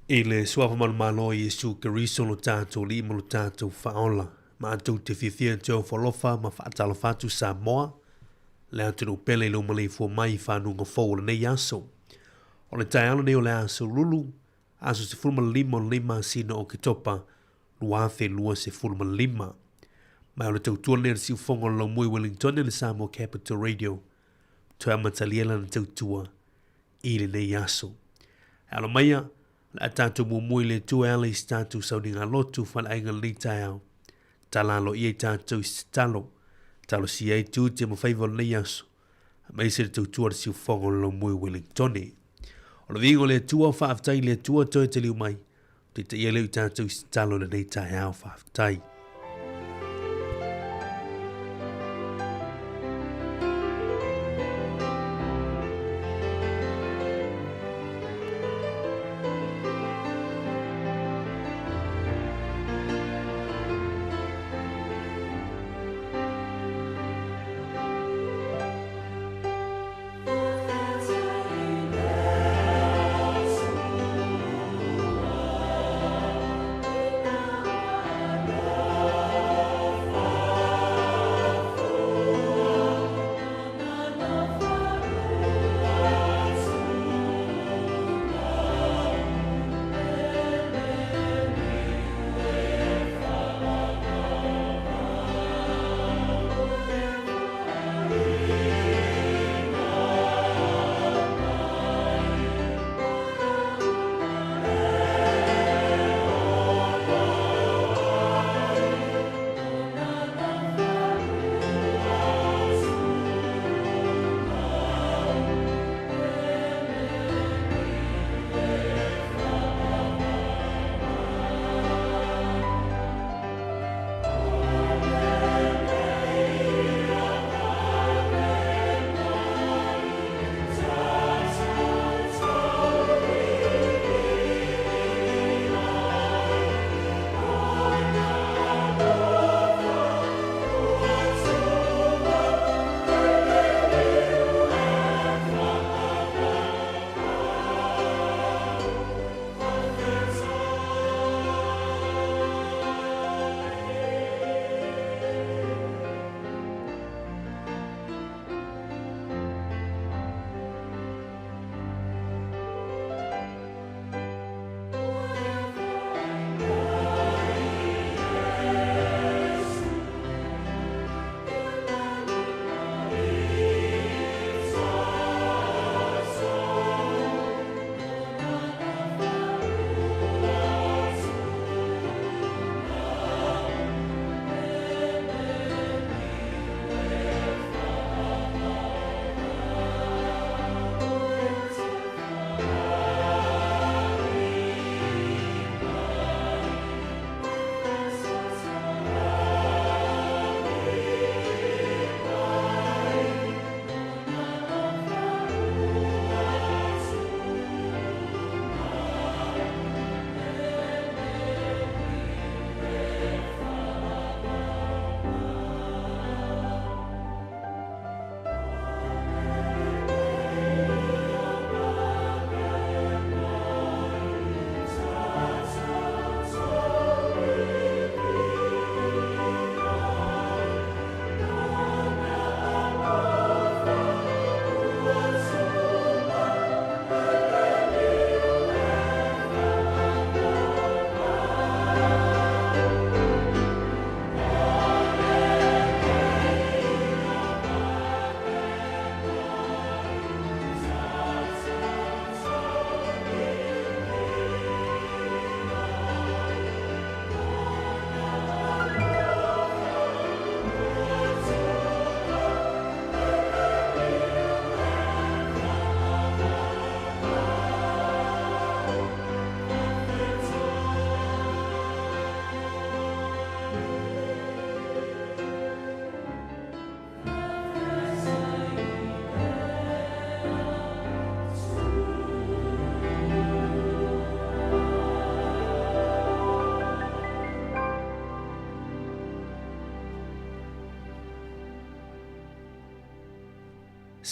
Ele suafa malo Yesu Keriso lo tatou li mo lo tatou faola. Ma atou te fifia teo folofa ma faatalo fatu Samoa. Le atu no pele lo male fo mai whanunga fōla nei aso. O le tai ala nei o le aso lulu. Aso se fulma lima sino o kitopa. Luafe lua se fulma lima. Mai o le tautua nei si ufonga lo mui Wellington le Samoa Capital Radio. Toa mataliela na tautua. Ile nei aso. Alo maia. La tatu mumui le tu ale statu saudinga lotu fal ainga lita au. Talalo ie tatu talo. Talo si ai tu te mo favor le yaso. Mai se tu tu si fongo lo mui Wellingtoni. O lo vingo le tua faaftai le tua toi te liu mai. Te yele tatu talo le lita au faaftai.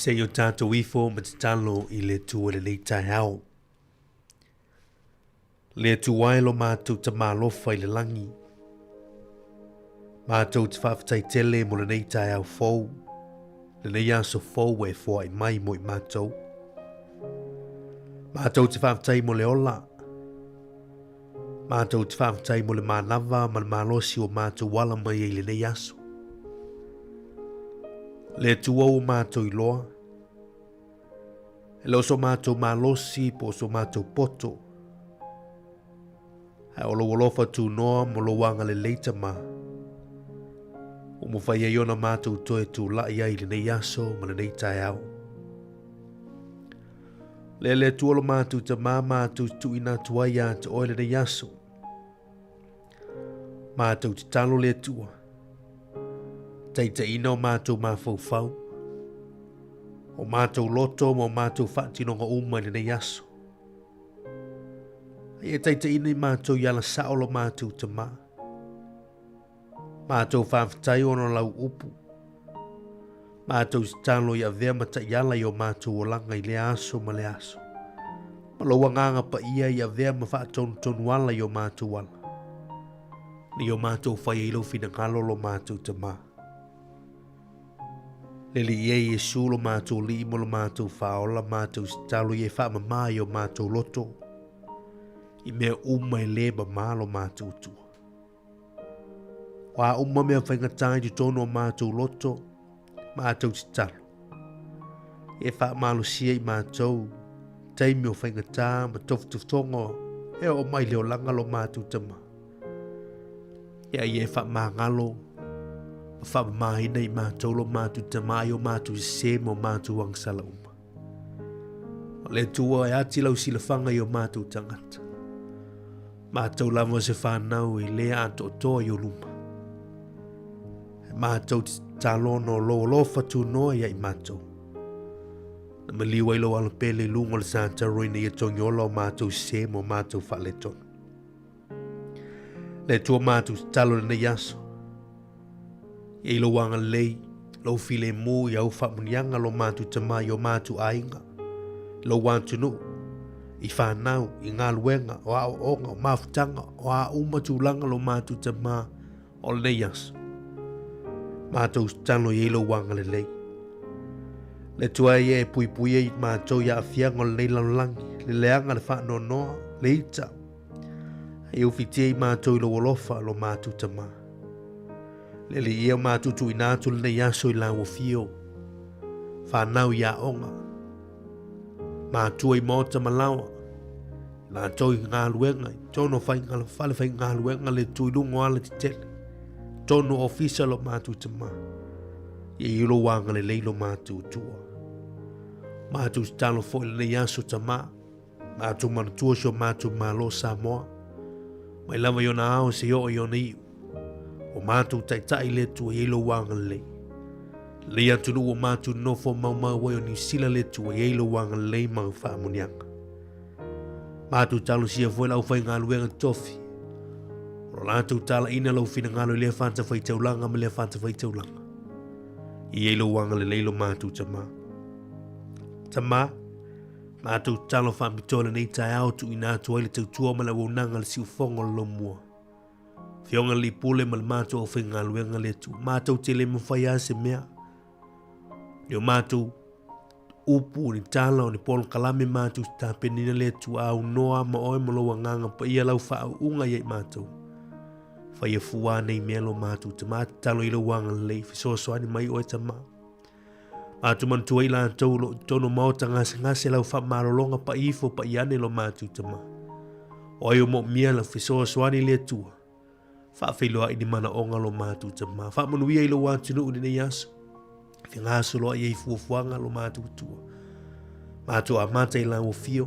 Se yo tātou ifo ma te talo I le tua le nei tai hao. Le tuai lo mātou ta mālofa I le langi. Mātou te whawhatai tele mo le nei tai au fau. Le nei aso fau e fua I mai mo I mātou. Mātou te whawhatai mo le ola. Mātou te whawhatai mo le mānawa ma le mālosi o mātou wala mai le nei aso. Le tuau o mātou I loa. E lo so mātou mālosi po so mātou poto. Ai o lo wolofa tu noa mo lo wanga le leita ma. O mo whai ai ona mātou toe tu lai ai le nei aso ma le nei tai au. Le tuolo mātou ta mā mātou tu ina tuai a te oe le nei aso. Mātou te talo le tua. Teita ina o mātou mā fau. O mātou loto mo mātou whaatino ngā uma le nei aso. E teita ina I mātou yala saolo mātou ta mā. Mātou whawhatai ono lau upu. Mātou talo I avea mata yala I o mātou o langa I le aso ma le aso. Ma lo wanganga pa ia I avea ma whaatonu wala I o mātou wala. Ni o mātou whai ilo fina ngalo lo mātou ta mā. Leli ia Yesu lo mātou li mo lo mātou whaola mātou talo I e whaamama I o mātou loto. I mea uma I leba malo mātou tua. Wa uma mea whaingatai tu tono o mātou loto, mātou te talo. E wha malo sia I mātou, teimi o whaingatā ma toftongo, e o mai leo langa lo mātou tama. Ia I e wha māngalo, ma wha mahina I mātou lo mātou tama I o mātou se mo mātou wangsala uma. O le tua e ati lau sila whanga I o mātou tangata. Mātou lama se whanau I lea ato toa I o luma. Mātou talono lo fatu noa I mātou. Na maliwa I lo alapele lungo le Santa Roina I tongi ola o mātou se mo mātou whale ton. Le tua mātou talo na yaso. I lo wanga lei, lo file mu I au whamunianga lo mātou tamai o mātou ainga. Lo wantu no. I whanau, I ngā luenga, o a onga, o mawhutanga, o a umatulanga lo mātou ta mā, o le nei aso. Mātou tano I ilo wanga le lei. Le tua e pui I mātou I a whianga o le nei lanolangi, le leanga le whano noa, le ita. E uwhitia I mātou I lo wolofa lo mātou ta mā. Le li ia mātou tu I nātu le nei aso I la wafio. Whanau I a onga. Mātua I mota malawa. Nā toi ngā luenga, tono whai ngā luenga le tui lungo ala ti tele. Tono ofisa lo mātou te mā. I ilo wanga le leilo mātou tua. Mātou talo fo le nei aso ta mā. Mātou manatua sio mātou mālo Samoa. Mai lama yona ao se yo yona iu. O mātou tai le tua I ilo wanga le lei. Le atunu o mātou nofo mau o New Zealand le tua I ilo wanga le lei mau whaamonianga. Mātou talo sia foi lau whai ngā luenga tofi. O lātou tala ina lau whina ngā lua lea whanta whai taulanga ma lea whanta whai taulanga. I eilo wanga le leilo mātou ta mā. Ta mā, mātou talo whamitola nei tai au tu I nātou aile tautua ma la waunanga le siu whonga lo mua. Whionga li pule ma le mātou o whai ngā luenga le tu. Mātou te le mwhai a se mea. Nio mātou upu ni tala o ni polo kalame mātou tāpenina le tu au noa ma oe ma loa nganga pa ia lau whao unga iei mātou. Whai e fuwa nei mea lo mātou ta mātou talo ilo wanga lei fisosoani mai oe ta mā. Mātou mantua ila tau lo tono maota ngase lau wha marolonga pa ifo pa iane lo mātou ta mā. Oe o mo mia lau fisosoani le tua. Wha whiloa ini mana onga lo mātou ta mā. Wha manuia ilo wātunu uni nei aso. Ngaso lo ye fuafuanga lo mātou tua. Mātou a mata I lango fio.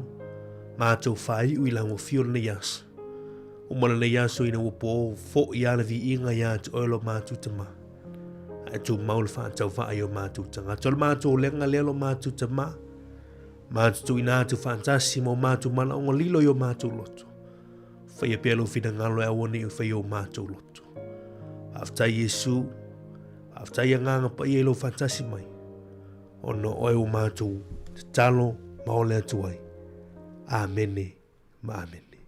Mātou whai ui lango fio na yas. Umana na yaso ina upo fo I ala vi inga ya te oilo mātou ta mā. Ai tū maule whaatau whaai o mātou ta ngā. Tol mātou lenga lelo mātou ta mā. Mātou tu ina atu whaantasi mo mātou mana onga lilo yo mātou loto. Whai e pēlo whina ngalo e awani I whai o mātou loto. Aftai Yesu. Aftai a nganga pa I elo fantasi mai. Ono oe o mātou te talo maole atuai. Amene ma amene.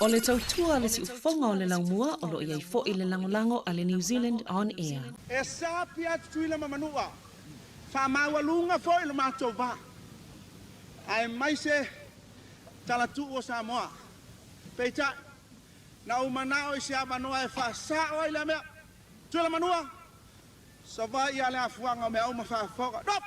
O le tautua le si ufonga o le laumua o lo iai fo i le langolango a le New Zealand On Air. E sa pia tuila mamanua. Fa mawalunga fo i le matou va. Ai mai se talatu o Samoa. Peita na umana o se amanua e fa sa o ile mea. Tuila manua. Sa va ia le afuanga me au mafa foga. Dop.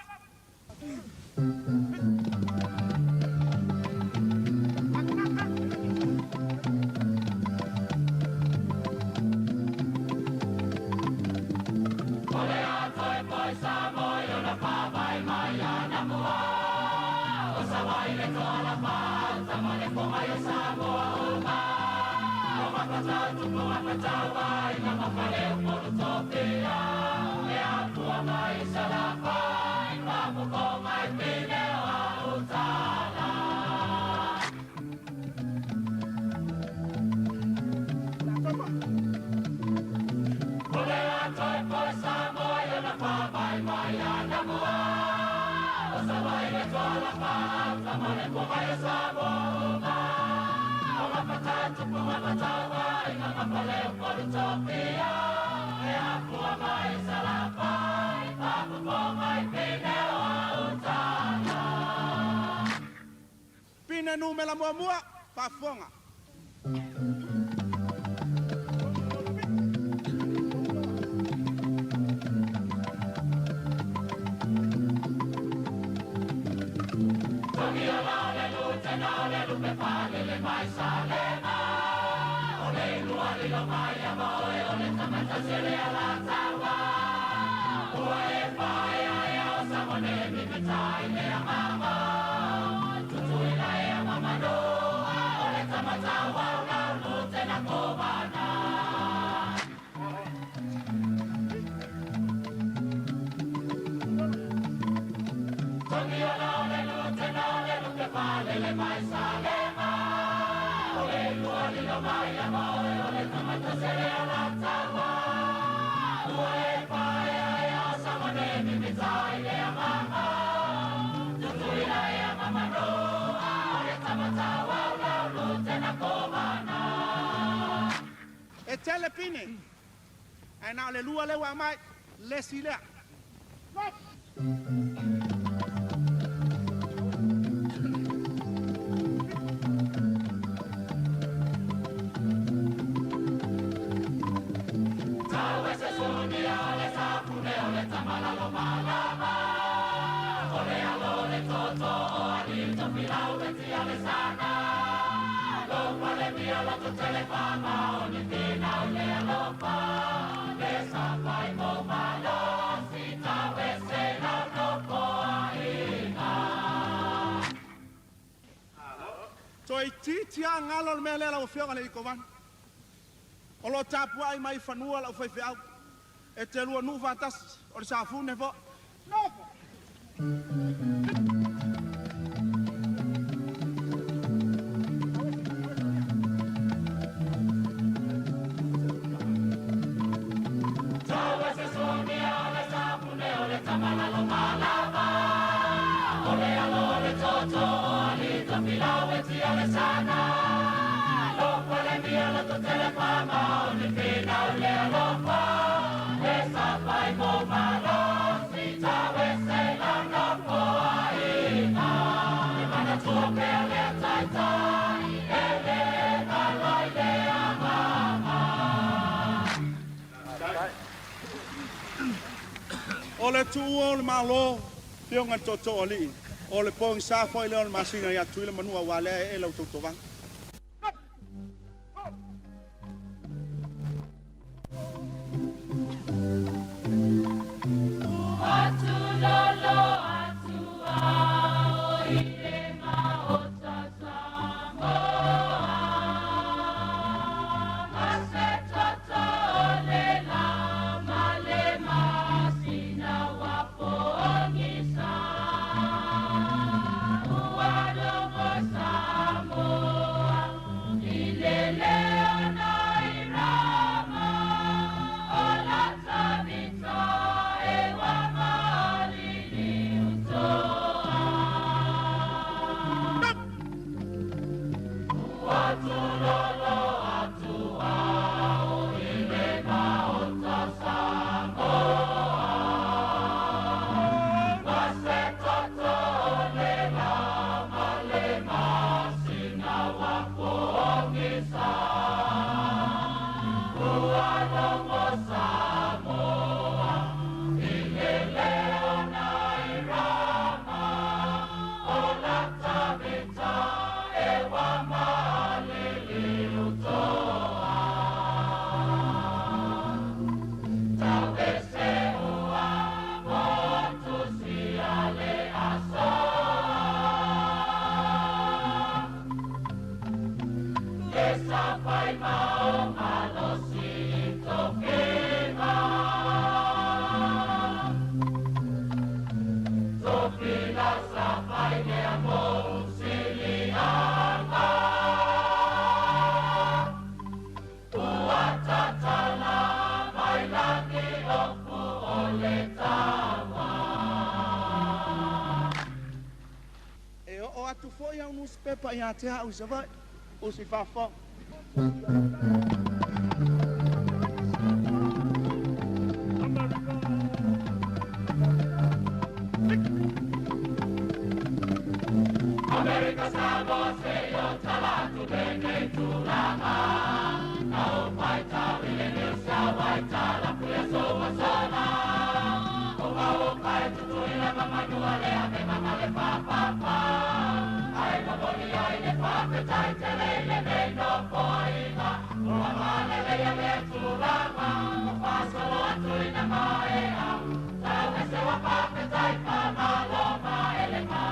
Pina numela mua pa fonga. Ue pae ai asa mane mi mitai le tele pine. Ai na le lua le wa mai le sile. Toi titia ngalo me le la fio le kovan. O lo tapu ai mai fanua la fai fiau. E te lua nu fantas o le safu ne fo. No. O le tu o le malo pionga toto oli o le pong sa foi le masina ya tu le manua wale e lo toto van tu foi a uns pepa ia te au se vai o si fa fo America stavo se io talato bene tu lama au pai ta ile ne sa vai ta la pula so masana o ma o pai tu ile mama tu ale ave mama le pa pa pa ai ma boni ai le pa pe tai te le no poi ma o ma le tu lama o fa solo tu ina mai au ta se wa pa pe tai pa ma lo ma ele ma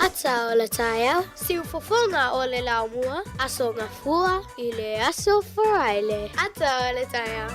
Ata o le taia, siu fofonga o le laumua, aso ngā fua I le aso wharaile. Ata o le taia.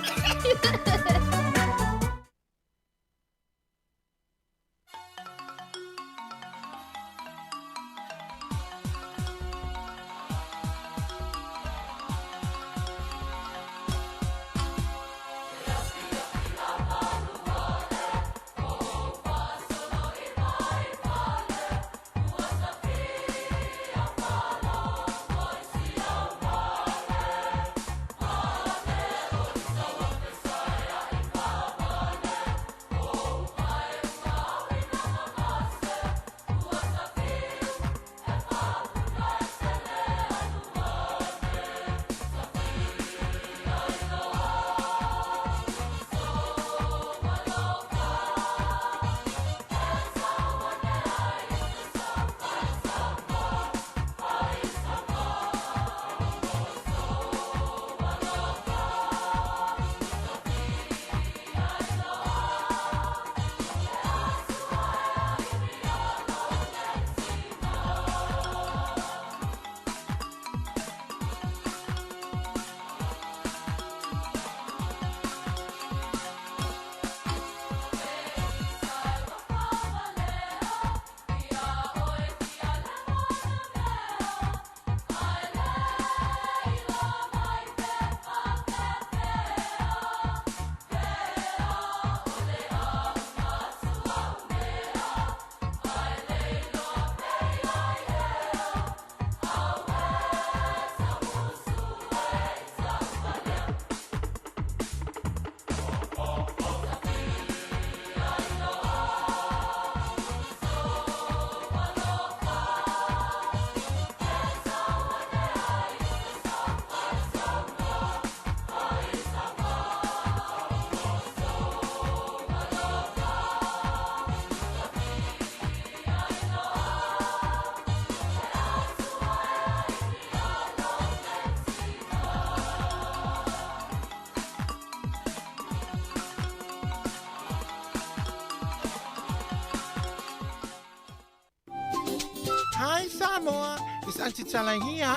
Hi Samoa, it's Auntie Chala here.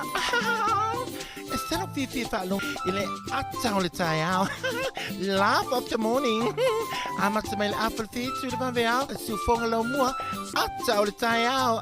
Instead of Fifi Fallo, il est attends le taille. Laugh of the morning. I'm at my apple feet to the Bambia, so for a little more. Attends le taille.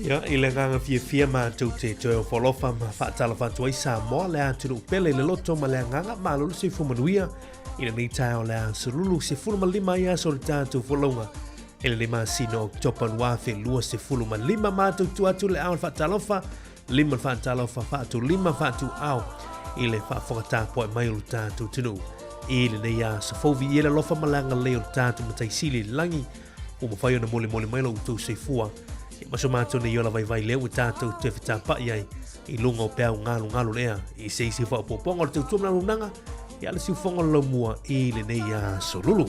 Ya, ile nganga fia ma tau te toyo folofa ma whaatala whantua i Samoa lea tunu pele le loto ma lea nganga ma lulu se fumanuia ina ni tau lea surulu se fuluma lima ia sori tātou folonga ele le ma sino topan wafe lua se fuluma lima ma tau tuatu le au whaatalofa lima whaatalofa whaatu lima whaatu au ile whaafokata poe mai ulu tātou tunu ile ne ia sa fovi ile lofa malanga leo tātou matai sili langi o mawhaio na mole mai lo utou se fua Maso mato ne yola vai leo tātou te whita pai ai I lunga o pēu ngalo lea I se isi wha poponga o te utumna lunanga I ala si ufonga lo mua I le nei a solulu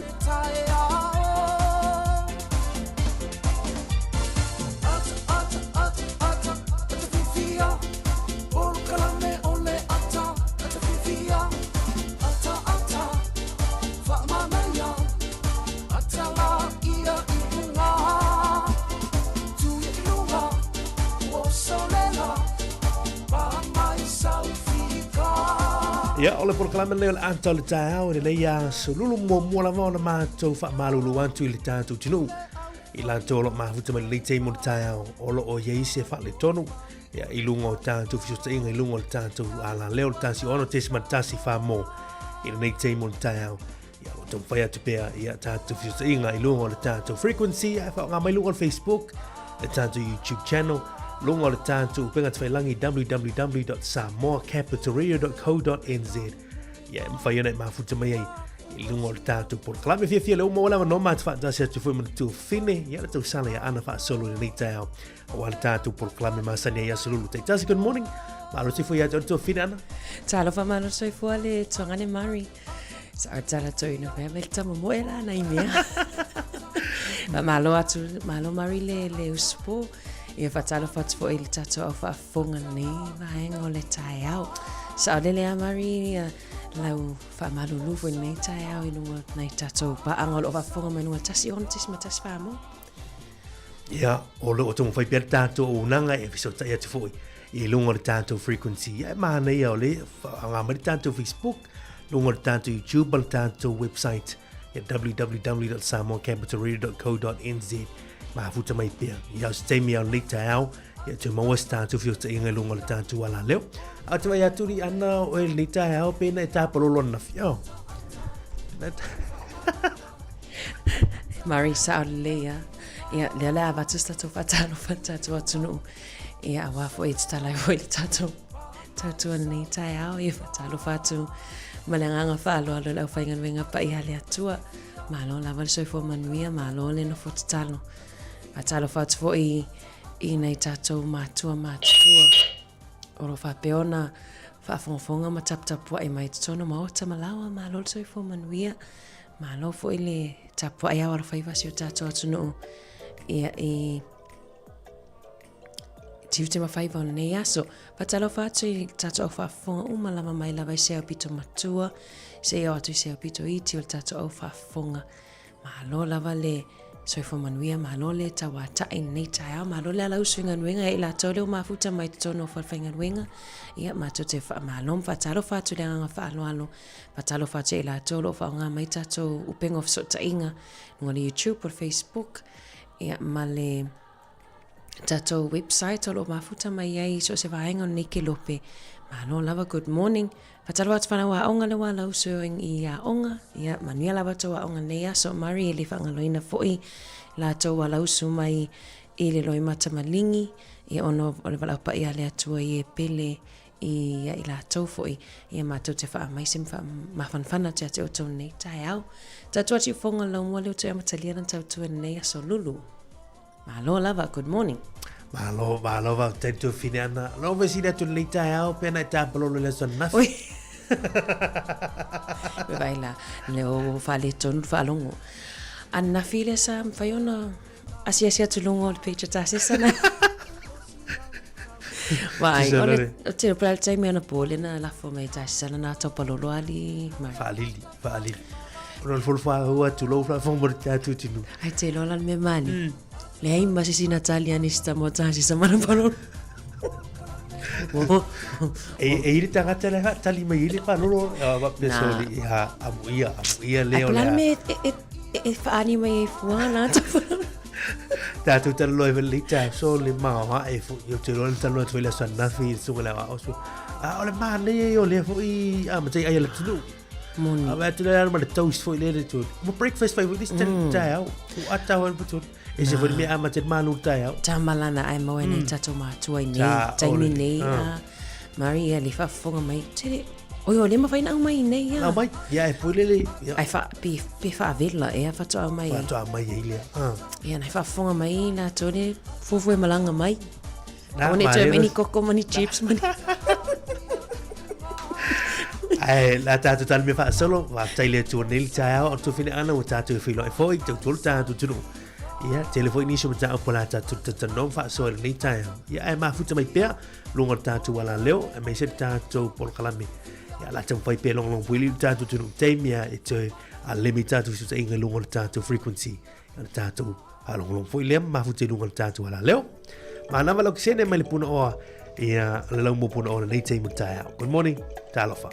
Ya, ole por kalama leo le anta le tāau le leia so lulu mua la mauna mātou wha malulu antu I le tātou tinu. I lanto olo mahuta mai le teimo le tāau olo o yeise wha le tonu. Ya, I lunga o tātou fisiota inga I lunga o le tātou ala leo le tāsi ono tesi matasi wha mo. I le teimo le tāau. Ya, o tau whai atu pēr I tātou fisiota inga I lunga o le tātou frequency. Ya, wha ngā mai lunga o Facebook. Le tātou YouTube channel. Lunga o le tātou penga te whailangi www.samoacapitalradio.co.nz Ia, mwhai ana I mafuta mai ai I lunga o le tātou por kalame fia leo mo lawa no māt whaatasi atu fui mana tu whine Ia le tau sala ia ana whaasolo le nei tāu O le tātou por kalame masani ai asolulu Taitasi, good morning Malo te fui atu whine ana Talofa malo soi fua le tuangane Mari Sa tala toi no pēr me tamo moela na I mea Malo atu, malo Mari le uspo Ia whatalo whatu fo ili tato au whaafonga ni vahenga o le tae au. Sa o lele amari lau whaamalulu fo nei tae au I lunga nei tato pa angol o whaafonga manua tasi ono tisi matasi whaamo. Ia, o lo o tomo whai pēr tato o nanga e fiso tai atu fo I lunga le tato frequency. Ia, mahana ia o le whangamari tato Facebook, lunga le tato YouTube, le tato website. Ia, www.samoacapitalradio.co.nz Mafuta mai pia. Ia stemi au nei tāau. Ia te maua tātou fio te inga lunga le tātou ala leo. A te mai aturi ana o e nei tāau pēna e tāpalolo na fio. Mari sa o lea. Ia lea lea vatusta tō whatalo whatatu atunu. Ia awa fo e tala fo le tatou nei tai au e fatalo fatu malanga falo alo la fainga wenga pa ia le atua malo la val soi fo manuia malo le no fo talo fatalo fatu fo i nei tatou matua oro fa peona fa fonga ma tapua e mai tono ma ota malawa malo soi fo manuia malo fo ile tapua ia ora faiva si tatou atuno ia e tiute mafaiva ona nei aso patalo fatu i tatou au faafofoga uma lava mai lava i se au pito matua se au atu i se au pito iti o le tatou au faafofoga malo lava le soifo manuia malo le tauataʻi nei taeao malo le alausu iganuega e i latou leu mafuta mai totonu o falafaigaluega ia matou te faamalo ma faatalo fatu le agaga faaloalo faatalo fatu e i latou loo faaogā mai tatou upega o fesootaʻiga luga le YouTube o le Facebook ia ma le tatou website o loo mafuta mai ai so se vaenga o nei ke lope malo lava good morning fatalo atu fana wa onga le wa lausu i a onga ia manuia lava to wa onga nei aso mari le fangaloina foi la to wa lausu mai i le loi mata malingi i ono o le valapa ia le atua i e pele i la to foi ia matou te fa mai sim fa mafanfana te ate o to nei tai au tatou atu fonga lo mo le to matalia na tau nei aso lulu malo lava good morning Malo va tento finana. Lo vesina tu lita au pena tapolo le sonaf. Oi. Baila leo fale ton falongo. Anna file sa faiona asia tulungo le page tasi sana. Vai, ole te pral tai me na pole na la fo mai tasi sana na topolo ali. Falili. Non fulfa hua tu lo fa fo morta tu tinu. Ai te lo lan me mani. Le ai ma si Natalia ni sta mo tasi sa mana palo. E ile tangata le tali mai ile pa lolo va pesoli ha amuia leo la. Me e fa ani mai fuana ta tu te lo evelita so le ma e fu io te lo talo tu le sana fi su la o su ole ma le io le fu i ma te ai le tu moni ava tu le ma le toast fu le tu mo breakfast fa this time au ata wan putu e se foi me ama te malu tai au tamalana ai mo ene tato ma tuai nei taimi nei Maria li fa fonga mai te o le ma fai na mai nei ya mai ya e pulele ai fa pe fa vela e fa to mai ile ya na fa fonga mai na to le fufu e malanga mai oni te mini coco mani chips mani la tatu tal me fa solo va taile tu nel chao o tu fine ana o tatu filo e foi tu tatu tu ia telefoni so mata o la tatu non fa so ni tai ia ai ma futa mai pe lungo tatu wala leo e me se tatu por kalami ia la tam fai pe long puili tatu tu temia e te a limitatu su inga lungo tatu frequency tatu a long foi lem ma futa lungo tatu wala leo ma na valo kse ne mai puna o ia la mo puna o ni tai mutai good morning talofa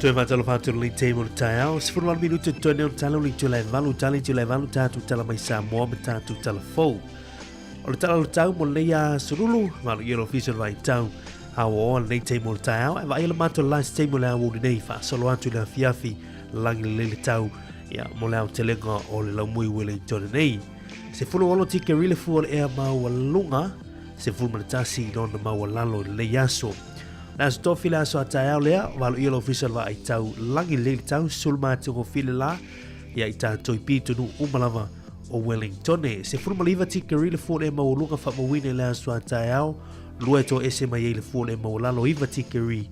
Toi matalo fatu le te mo taiao. Sifuru minuto tone on talo li tule valu tatu tala mai Samoa me tatu tala fou. O le tala tau mo leia surulu, malu yelo official vai tau. Hawa o le te mo taiao. E vai le mato last te mo le awu nei fa solo atu le fiafi langi le tau. Ya mo le te lenga o le laumui wele tone nei. Se fulu olo tike rile fu o le ea mawalunga. Se fulu manatasi lona mawalalo le yaso. Na stofi la so atau lea walu yelo official va ai tau langi le tau sulma to file la ya ita toi pito nu umalava o Wellington se furu maliva tika rile fu e maulunga fa mawine la so atau lua to ese mai le fu e maulalo iva tika ri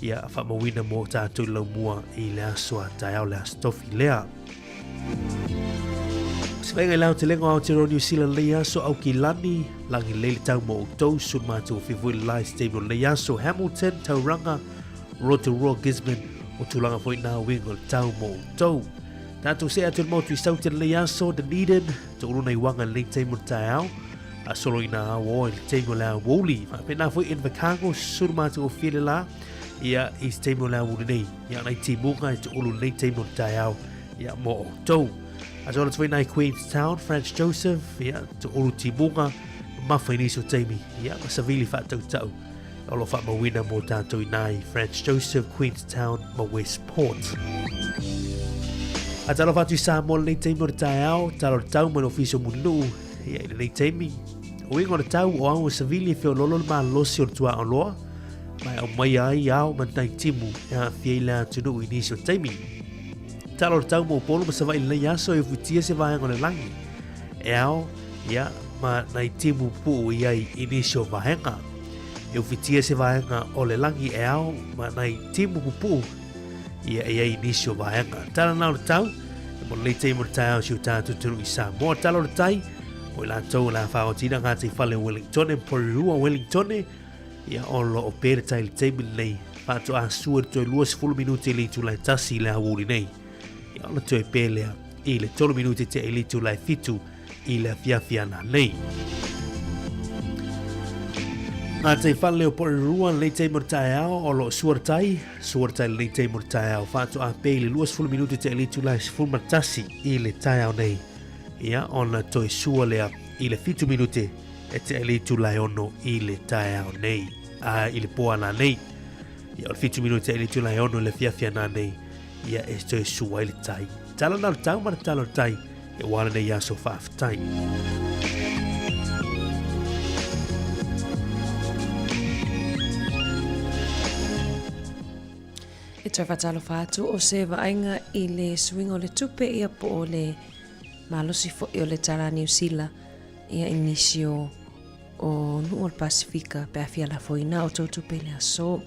ya fa mawine mo ta to lo mua i la so atau la stofi lea Svenga lau te lengo au te ro New Zealand lea so au ki lani langi leili tau mo tau sunma tu fivui lai stable lea so Hamilton Tauranga Rotorua Gisborne o tulanga foi na wingo tau mo tau tatu se atu mo tu sauti lea so Dunedin to uruna i wanga le te mo tau a solo ina awo i te mo la woli ma pena foi in Vakango sunma tu file la ia i te mo la wuli ia nai te munga i te ulu le te mo tau ia mo tau As well as when I Queenstown, Franz Joseph, yeah, to Uru Timunga, Mafini so Tammy, yeah, Savili Fat Tau, all of my winner more down to Inai, Franz Joseph, Queenstown, my Westport. At all of Atu Samuel, late time or Tau, Talor Tau, my official Mulu, yeah, late Tammy. Wing on the Tau, or I was Savili if you're Lolo Man Losio to our law. My Omaya, Yao, Mantai Timu, yeah, Fiela to do initial Tammy. Talo tau mo polo ma savai le yaso e futia se vai ngone langi. Eao, ya, ma nai timu pu iai inisio vahenga. E futia se vai nga o le langi eao, ma nai timu pu ia iai inisio vahenga. Tala nao le tau, e mo le te mo le tau siu tātu tunu i Samoa. Talo le tai, mo i la tau la whao tina ngā te whale Wellington e Porirua Wellington ia olo o pere tai le te nei. Whātu a sua toi luas 10 minuti li tu lai tasi le hawuri nei. Ia ona toe pelea i le 3 minuti te elitu lai fitu i le fiafiana nei. Ngā te whale o Porirua le te mortai au o lo suartai le te mortai au whātu a pele luas 10 minuti te elitu lai fulmatasi i le tai au nei. Ia ona toe sua lea i le fitu minuti e te elitu lai ono i le tai au nei. I le poana nei. Ia o le fitu minuti te elitu lai ono i le fiafiana nei. Ia e toi sua i le tai. Tala nal tau mara tala tai e wana nei aso whaafitai. E toi whatalo whātu o se vaenga i le swing o le tupe ia po o le malosi fo i o le tala New Zealand ia inisio o Nuo Pasifika pe afia la foina o tau tupe le aso.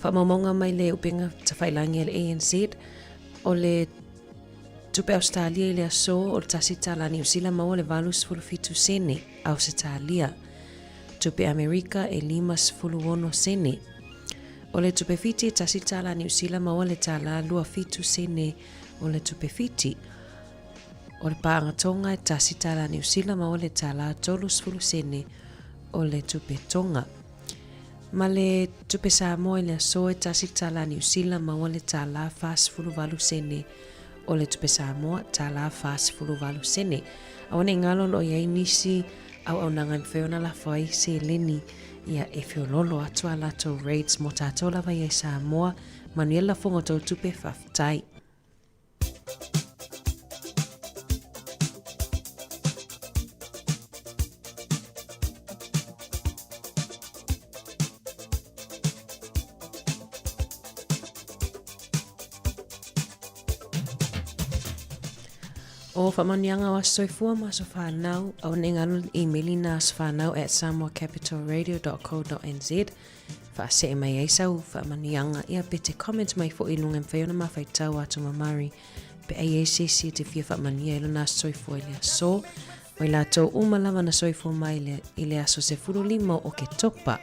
Whamamonga mai le upenga tawhailangi le ANZ o le tupe Australia i le aso o le tasi tala New Zealand maua le valus fitu sene au se talia. Tupe Amerika e 5 sene. O le tupe fiti tasi tala New Zealand maua le tala 2 sene o le tupe fiti. O le paangatonga e tasi tala New Zealand maua le tala 3 sene o le tupe tonga. Ma le tupe Samoa le aso e tasi tala New Zealand maua le tala 5 sene o le tupe Samoa tala 5 sene. Awane ngalo lo ia inisi au nangan feona la fai se leni ia e feololo atu ala to raids mo tato lava ia Samoa manuela fongo to tupe faftai. O whamanianga wa soifua ma so whanau au nengalu e-maili na so whanau at samoacapitalradio.co.nz wha se e mai eisau whamanianga ia pete comment mai fo ilunga mwhaiona ma whaitau atu mamari pe AACC te fia whamania ilo na soifua ilia so wai la tau umalama na soifua mai ilia so se furu limo o ke topa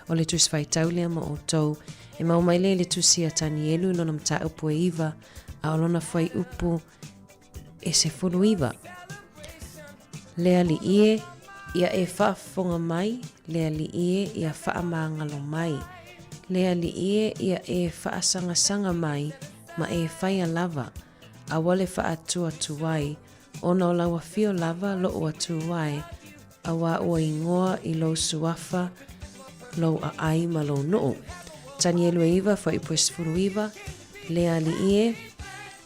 o le tusi whaitau lia ma o tau e mau mai le tusi atani elu ilona mta upu e iwa a olona whai upu e se funuiva. Lea li ie, ia e whaafonga mai, lea li ie, ia whaamangalo mai. lea li ia e whaasanga mai ma e whaia lava. A wale whaatua tuai, ona o lawa fio lava lo ua tuai, a wa ua ingoa I lo suafa, lo a ai ma lo noo. Tani e lue iwa wha I puesfuru iwa, lea li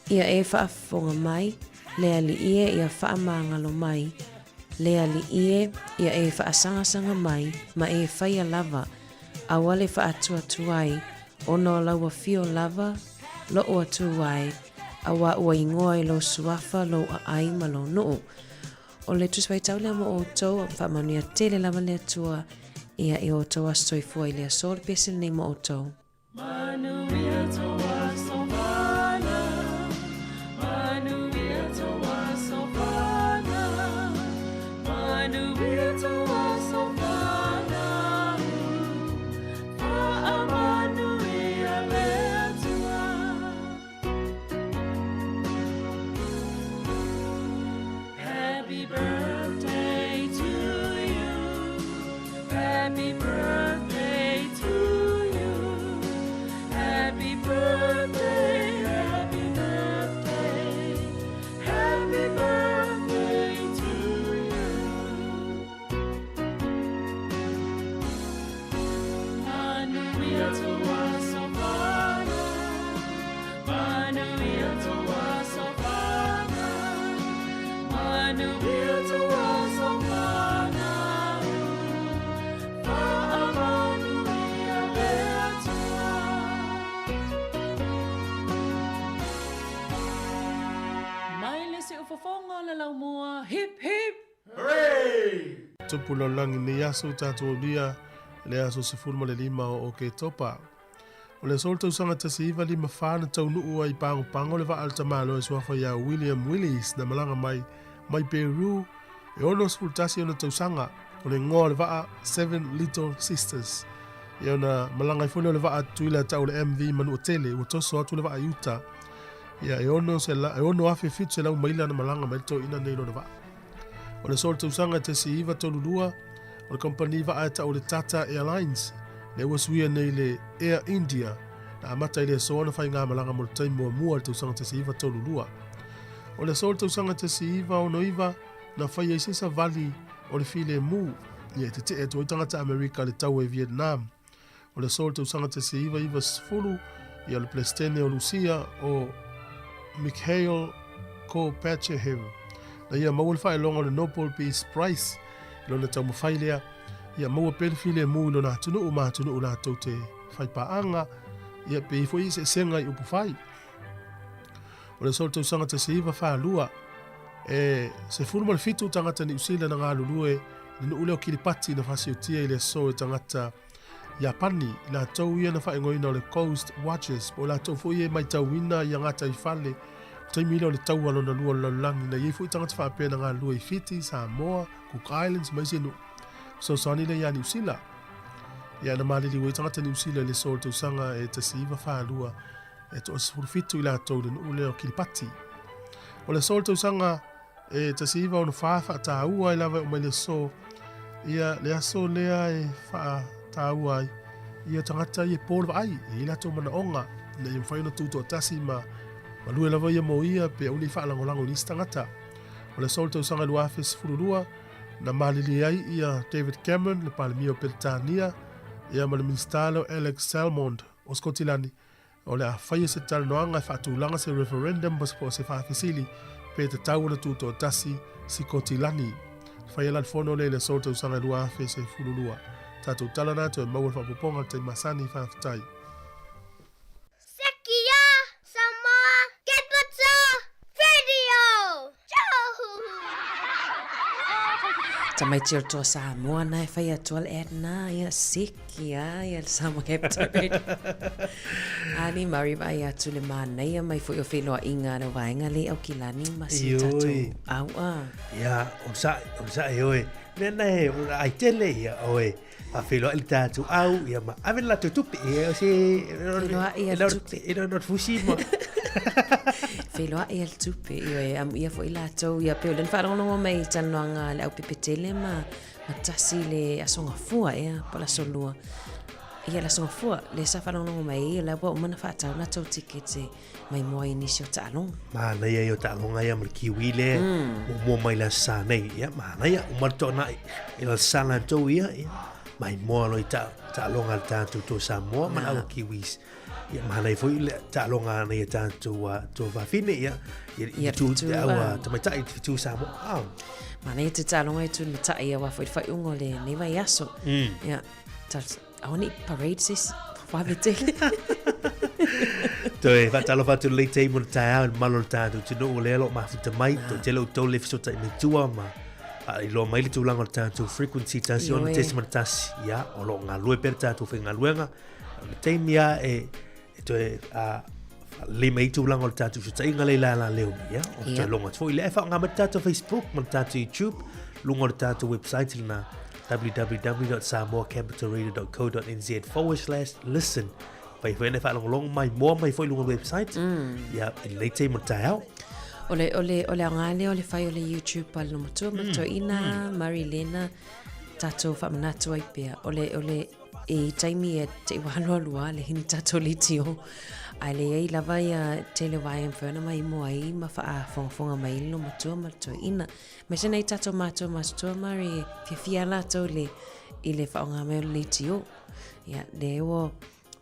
ia e whaafonga mai, lea li ia whaamangalo mai, lea li ia e whaasangasanga mai, ma e whaia lava, a wale whaatua tuai, ona o lawa fio lava, lo ua tuai, a wa ua ingoa I lo suafa lo a ai ma lo noo. O le tuswai taule mo o tau, whaamanuia tele lava le tua, ia e o tau astoi fua I le asol pesel nei mo o tau. Manuia toa sovana, manuia toa sovana, manuia toa sovana, manuia le tua. Happy birthday to you, happy birthday to you, happy birthday, happy birthday, happy birthday to you. Manuia toa sovana, manuia toa sovana, manuia toa sovana, manuia le tua. Mai le se ufofonga le lau mua, hip hip. Tupu langi ni aso tātou lia le aso se fulma le lima o ke topa. O le sol tau sanga tasi iwa lima whāna tau nuu ai pango le wa alta malo e suafa ia William Willis na malanga mai Peru e ono sfultasi ona tau sanga o le ngoa le waa Seven Little Sisters. E ona malanga I fune o le waa tuila tau le MV manu o tele o toso atu le waa Utah. Ia e ono afe fitu se lau maila na malanga mai to ina nei no le waa. O le sol tau sanga tasi iwa tolulua o le kompani waa tau le Tata Airlines le wasuia nei le Air India na amata I le soana whai ngā malanga mo le taimua mua le tau sanga tasi iwa tolulua. O le sol tau sanga tasi iwa o no iwa na whai e sisa vali o le file mu ia te te e tui tangata Amerika le tau e Vietnam. O le sol tau sanga tasi iwa sfulu ia le Plestene o Lucia o Mikhail Gorbachev. Na ia maua le whae longa le Nobel Peace Prize ilo na tau mawhai lea ia maua pele file mu ilo na tunu u na tau te whai paanga ia pe I fwoi se senga I upu whai. O le sol tau sanga tasi iwa whaalua e se fulu ma le fitu tangata ni usila na ngā lulue ni ule o Kiribati na whasi o tia I le so e tangata Japani la tau ia na whae ngoina o le Coast Watches o la tau fwoi e mai tau ina ia ngata I whale taimila o le tau alo na lua lalangi na iei fwoi tangata whaapea na ngā lua I Fiti, Samoa, Cook Islands, mai senu so sani le ia ni usila ia na malili wei tangata ni usila le sol tau sanga e tasi iwa whaalua e to asfuru fitu I la tau le ule o Kiribati. O le sol tau sanga e tasi iwa o na whaafa ta ua I lava o mai le so ia le aso lea e wha ta ua ia tangata I e pōlewa ai e la tau mana onga na I mwhai na tuto o tasi ma lue lava ia mo ia pe uni wha langolango nisi tangata. O le sol tau sanga luafe sifururua na malili ai ia David Cameron le palemia o Peritania ia ma le ministalo Alex Salmond o Skotilani o le a whaia se talanoanga e whaatulanga se referendum po se whaafisili pe te tau na tuto o tasi si Kotilani. Whaia lan fono le sol tau sanga luafe se fururua. Tatou talana to e maua whapoponga te masani whaafitai. Sekia, Samoa, Kepatsa, Radio! Tamai tiro toa Samoa na e whai atua le Edna ia siki ia le Samoa Capital. Ani mari vai atu le manai mai fo o whenua inga na wainga le au kilani masi tatu au a. Ia, o sa e oe. Nena he, ai tele ia oe. A whenua ili tātu au, ia ma. Awen la tutupi ia o se... Whenua ia tupi. Ino not fusi mo. Whenua ia tupi ia ia fo ila tau ia peo. Len wharongo mai tanoanga le au pipetele ma tasi le asonga fua ia pala solua. ia la songa fua le sa whanonga mai la wa umana whaatau na tau tikete mai moa inisio ta'alonga. Mana ia yo ta'alonga ia kiwi le mo mai la sa nei ia mana ia umarto na ila sala tau ia mai moa lo ta'alonga tātou to Samoa mana au kiwis. Ia mana i foi le ta'alonga nei tātou to whawhine ia tu awa tamatai tu Samoa. Mana ia te ta'alonga i tu matai ia wafoi ungo le newa i aso. Ia aoni parade sis whabetele. Toi fatalo fatu le te mo tae malo tātou tino le lo mafuta mai to telo to le fiso tai me tua ma. I lo mai le tūlanga tātou frequency tāsi ona tesima tāsi ia o lo ngā lue per tātou whenga luenga le teimi ia toi le mai tūlanga o tātou fiso tai ngā le la leo ia o toi longa tfo i le wha ngā ma tātou Facebook ma tātou YouTube lunga o tātou website lina www.samoacapitalradio.co.nz/listen pai whene wha long mai mua mai foi lunga website ia le teimi tai au Ole angale ole fai ole YouTube pal no matua ina Marilena tato fa manato ai pea ole e taimi e te walo lua le hini tato litio ale ai lava ia tele vai enfana mai mo ai ma fa fonga mai no matua ina me sena i tato mato mastua mari fia la to le ile fa nga me litio ya dewo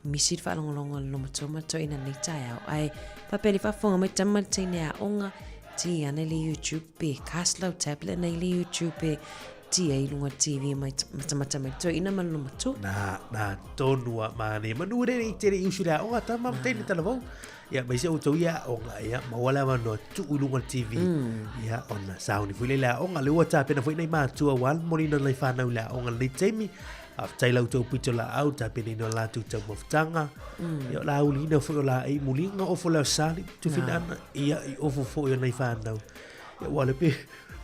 misit fa longo no matua ina ni tai ai papeli fa fonga mai tamal tine onga ti ana le YouTube pe kaslau tablet na le YouTube pe ti ai lunga TV mai mata to ina man no matu na tonua mane manure ni tere usura o ata mam tene talavo ya mai se auto ya onga ya mawala mano tu lunga TV ya ona sound fule la onga le wata pe na foi nei matu wal monino le fana la onga le temi after la to pito la out pe ni no la tu te moftanga yo la ulina fo la ai mulinga o fo la sali tu finana ia o fo yo nei fana ya wala pe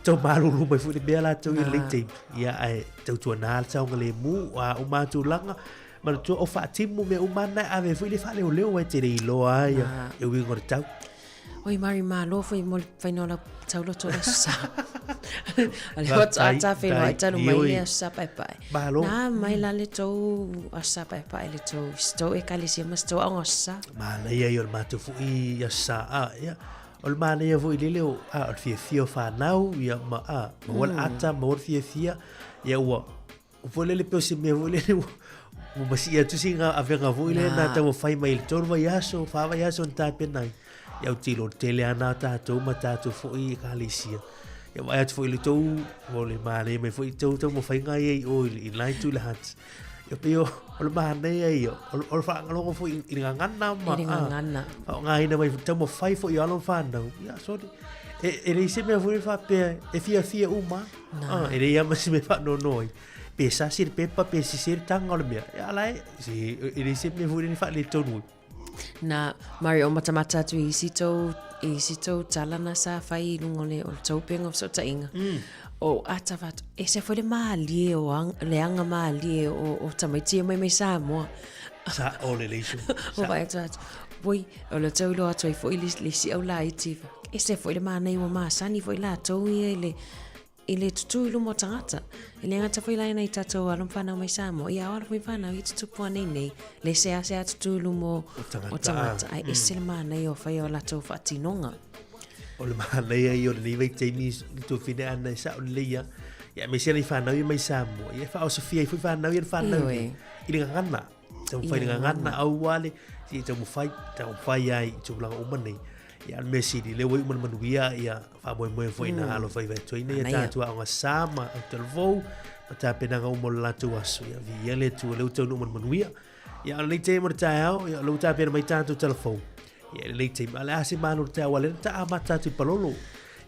to maru lu mai fu de bela to le temi ya ai to na sa ngale mu wa o ma tu langa ma to o fa timu me umana ave fu le fa le o te lo ai e wi ngor tau oi mari ma lo foi mo fai no la tau lo to sa ale hot ata fe no ata no mai sa pai na mai la le to asa pai le to sto e kali si mas to angosa ma le ia ma tu fu i sa ya ol ma le vo ile le a fio fa nau ya ma wal ata mo fia ya wa vo le pe se me vo le mo basi ya tu singa avenga vo ile na ta fai mai to va yaso fa va yaso ta pe nai ya utilo tele ana tātou ma tātou foi kalisia ya vai atu foi le tou o le mane me foi tou mo fai ngai ai o i lai tu le hat ya peo o le mane ai o fa ngalo foi i ngana ma o ngai na mai tou mo fai foi alo fa no ya so e le se me foi fa pe e fia uma e le ya ma se me fa no noi pe sa sir pepa pe sir tanga le me ya lai si e le se me foi ni fa le tou na Mario matamata tu isito talana sa fai lungole o topeng of so tainga o atavat e se foi le mali o le anga mali o tamaiti mai sa mo sa o le leisho o vai tat voi o le tau lo atoi foi le si au la iti e se foi le mana i o ma sani foi la tau ile tutu ilu mo tangata ile ngata foi la nei tato alum fana mai samo ia ora foi fana i tutu pone nei le se tutu ilu mo o tangata ai esel mana i o fai o la tau fatinonga o le mana i o le vei temi tu fine ana sa o le ya me se ni fana i mai samo ia fa o Sofia foi fana i fana ile ngana tau fai ngana au wale si tau fai ai tu la o mane ya Messi di lewe manuia ya fa mo foi na alo fai veto ina ya tu anga sama telvo mata pena nga mo la tu asu ya vi ele tu le tu no manuia ya le te mo tao ya lo ta pena mai tanto telefon ya le te ala si manu ta wala ta amata tu palolo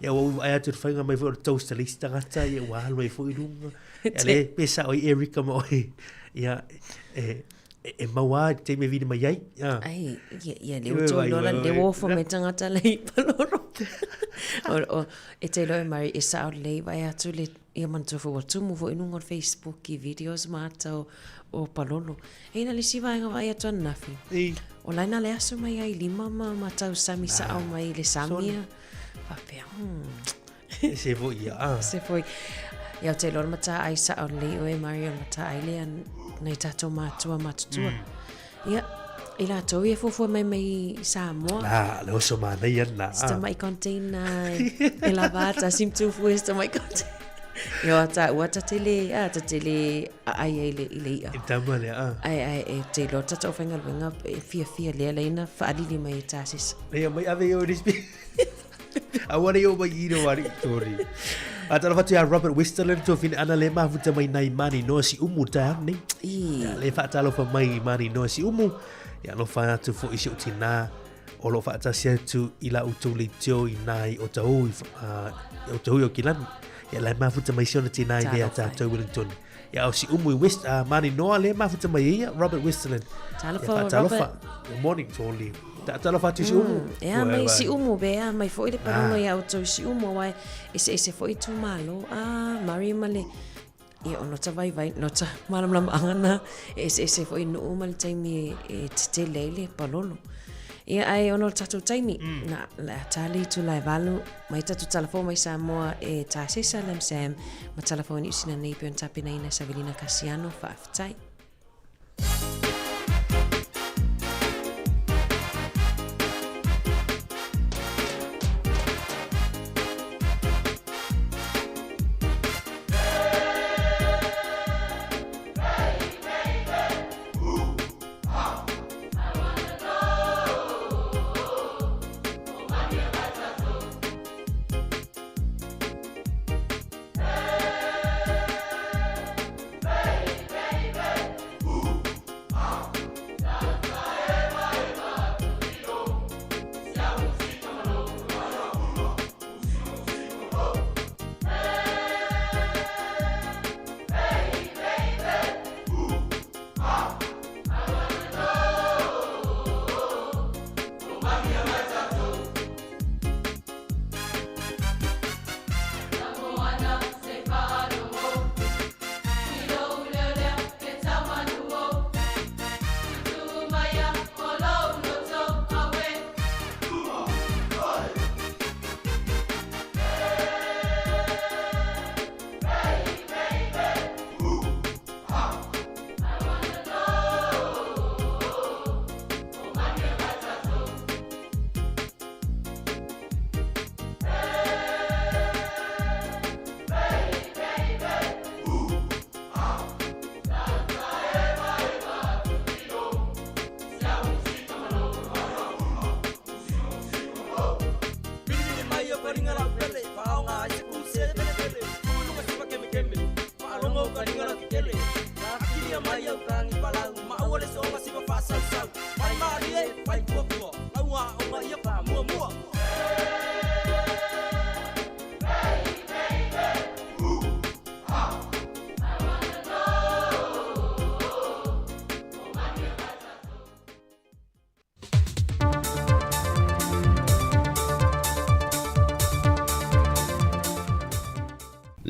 ya wo ai tu fai nga mai for toast lista ngata ya wa lo foi lunga ya le pesa o Erika mo ya e maua te me vini mai ai ai ia le uto lola le wofo me tangata lei paloro o e te loe mari e sao lei vai atu le ia mantofu o tumu vo inunga o Facebook i videos mata o palolo e ina le siva inga vai atu anafi o laina le asu mai ai lima matau sami sao mai le samia papea se foi se foi ia te loe mata ai sao lei o e mari o mata ai le nei tatou matua matutua. Ia, i la tau ia fufua mai Samoa. Le oso manei ana. Sta mai container e la vata sim tufu sta mai container. Yo wata tele ai ile ia. Itama le Ai te lo tata ofenga wenga fia le ina fa'alili mai tasis. Le mai ave yo dispi. Awari yo mai ino wari tori. Atala fatu ya Robert Westerland to fin ana le mafuta mai nai mani no si umu ta ni. Le fatalo fa mai mani no si umu. Ya lo fa tu fo isi utina. O lo fa ta sia tu ila utuli tio inai o tau o tau yo kilan. Ya le mafuta mai siona tina idea ta to Wellington. Ya o si umu West mani no le mafuta mai Robert Westerland. Talo fa. Good morning Tony. Talo fa tu si umu. Ya mai si umu bea mai fo ile pano ya o tau si umu wai ese fo itu malo Maria male. Ia ono vai nota malam angana ese fo inu mal taimi te lele palolo. Ia ai ono tatu taimi na la tali tu lai valu mai tatu telefon mai Samoa ta sesa lem sam ma telefon usina nei pe tapina ina Savelina Casiano fa aftai.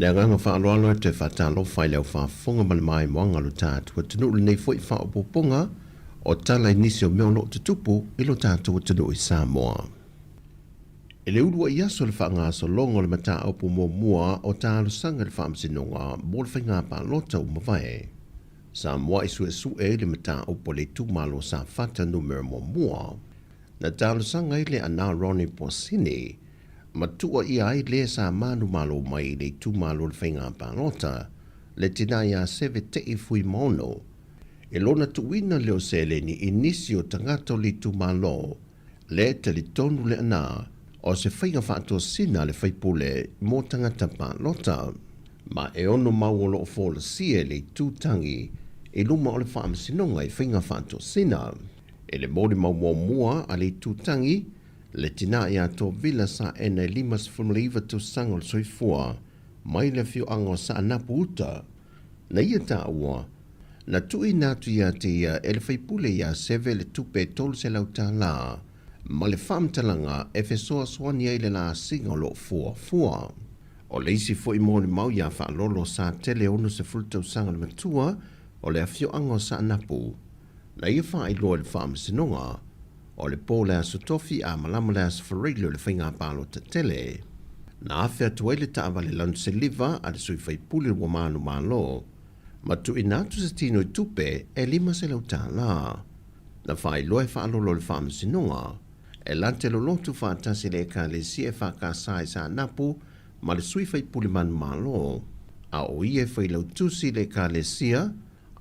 Le nganga fa aloalo te fatalo fai leo fa fonga mai moanga lo tatu tunu nei foi fa opoponga o tala inisio me ono tupu ilo tatu tunu i Samoa. Ele udua ia so le fa nga so longo le mata opo mo mua o talo sanga le fa amsinonga mo le fainga pa lota o mawai. Samoa isu le mata opo le tu malo sa fata numero mo mua. Na talo sanga ile ana Ronnie Porcini matua ia ai le sa manu malo mai le tu malo le whainga panota, le tina ia seve te i fui mono. E lona tuina leo sele ni inisio tangato li tu malo, le te li tonu le ana, o se whainga whaato sina le whaipule mo tangata panota. Ma e ono mauolo o fola sie le tu tangi, e luma o le whaam sinonga i whainga whaato sina. E le mori mau mua a le tu tangi, le tina ia to vila sa ena limas fumleiva tu sangol soifua, mai le fiu ango sa anapu uta. Na ia ta ua, na tui natu ia te ia ele whaipule ia seve le tupe tolu se lau ta la, ma le whamtalanga e fesoa swani ai le la singa lo fua. O le isi fo i mōni mau ia wha lolo sa tele ono se fultau sangol matua, o le fiu ango sa anapu. Na ia wha i loa le whaam sinonga, o le pōle a sotofi a malama le a safarilo le whainga pālo ta tele. Na awhia tuai le taawale lanu se liva a le sui whaipuli wa manu malo. Ma tu inatu se tino I tupe e 5 se lau tāla. Na whai loe whaalolo le whaamasinonga, e lante lo lotu whaatasi le ka le si e whakasai sa napu, ma le sui whai puliman malo. A o ie whai lau tusi le ka le sia,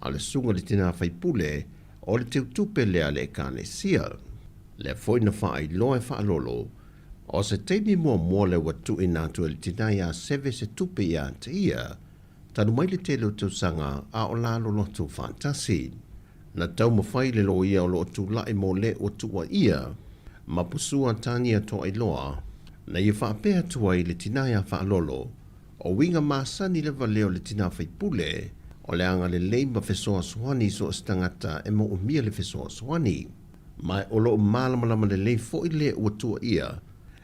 a le sunga le tina whai pule, o le teu tupe lea le ka le sia. Le foi na whai loe whaalolo, o se teimi mua le watu inatu e le tina ia seve se tupe ia te ia, tanu mai le telo tau sanga a o lalo lotu whaatasi. Na tau mawhai le lo ia o lo tu lai mo le o tua ia, ma pusua tania to ai loa, na ia whaapea tua I le tinaya whaalolo, o winga masani le valeo le tina whaipule, o le anga le leima fesoa swani so stangata e mo umia le fesoa swani. Mai o lo malamalama le lei fo I le o tua ia,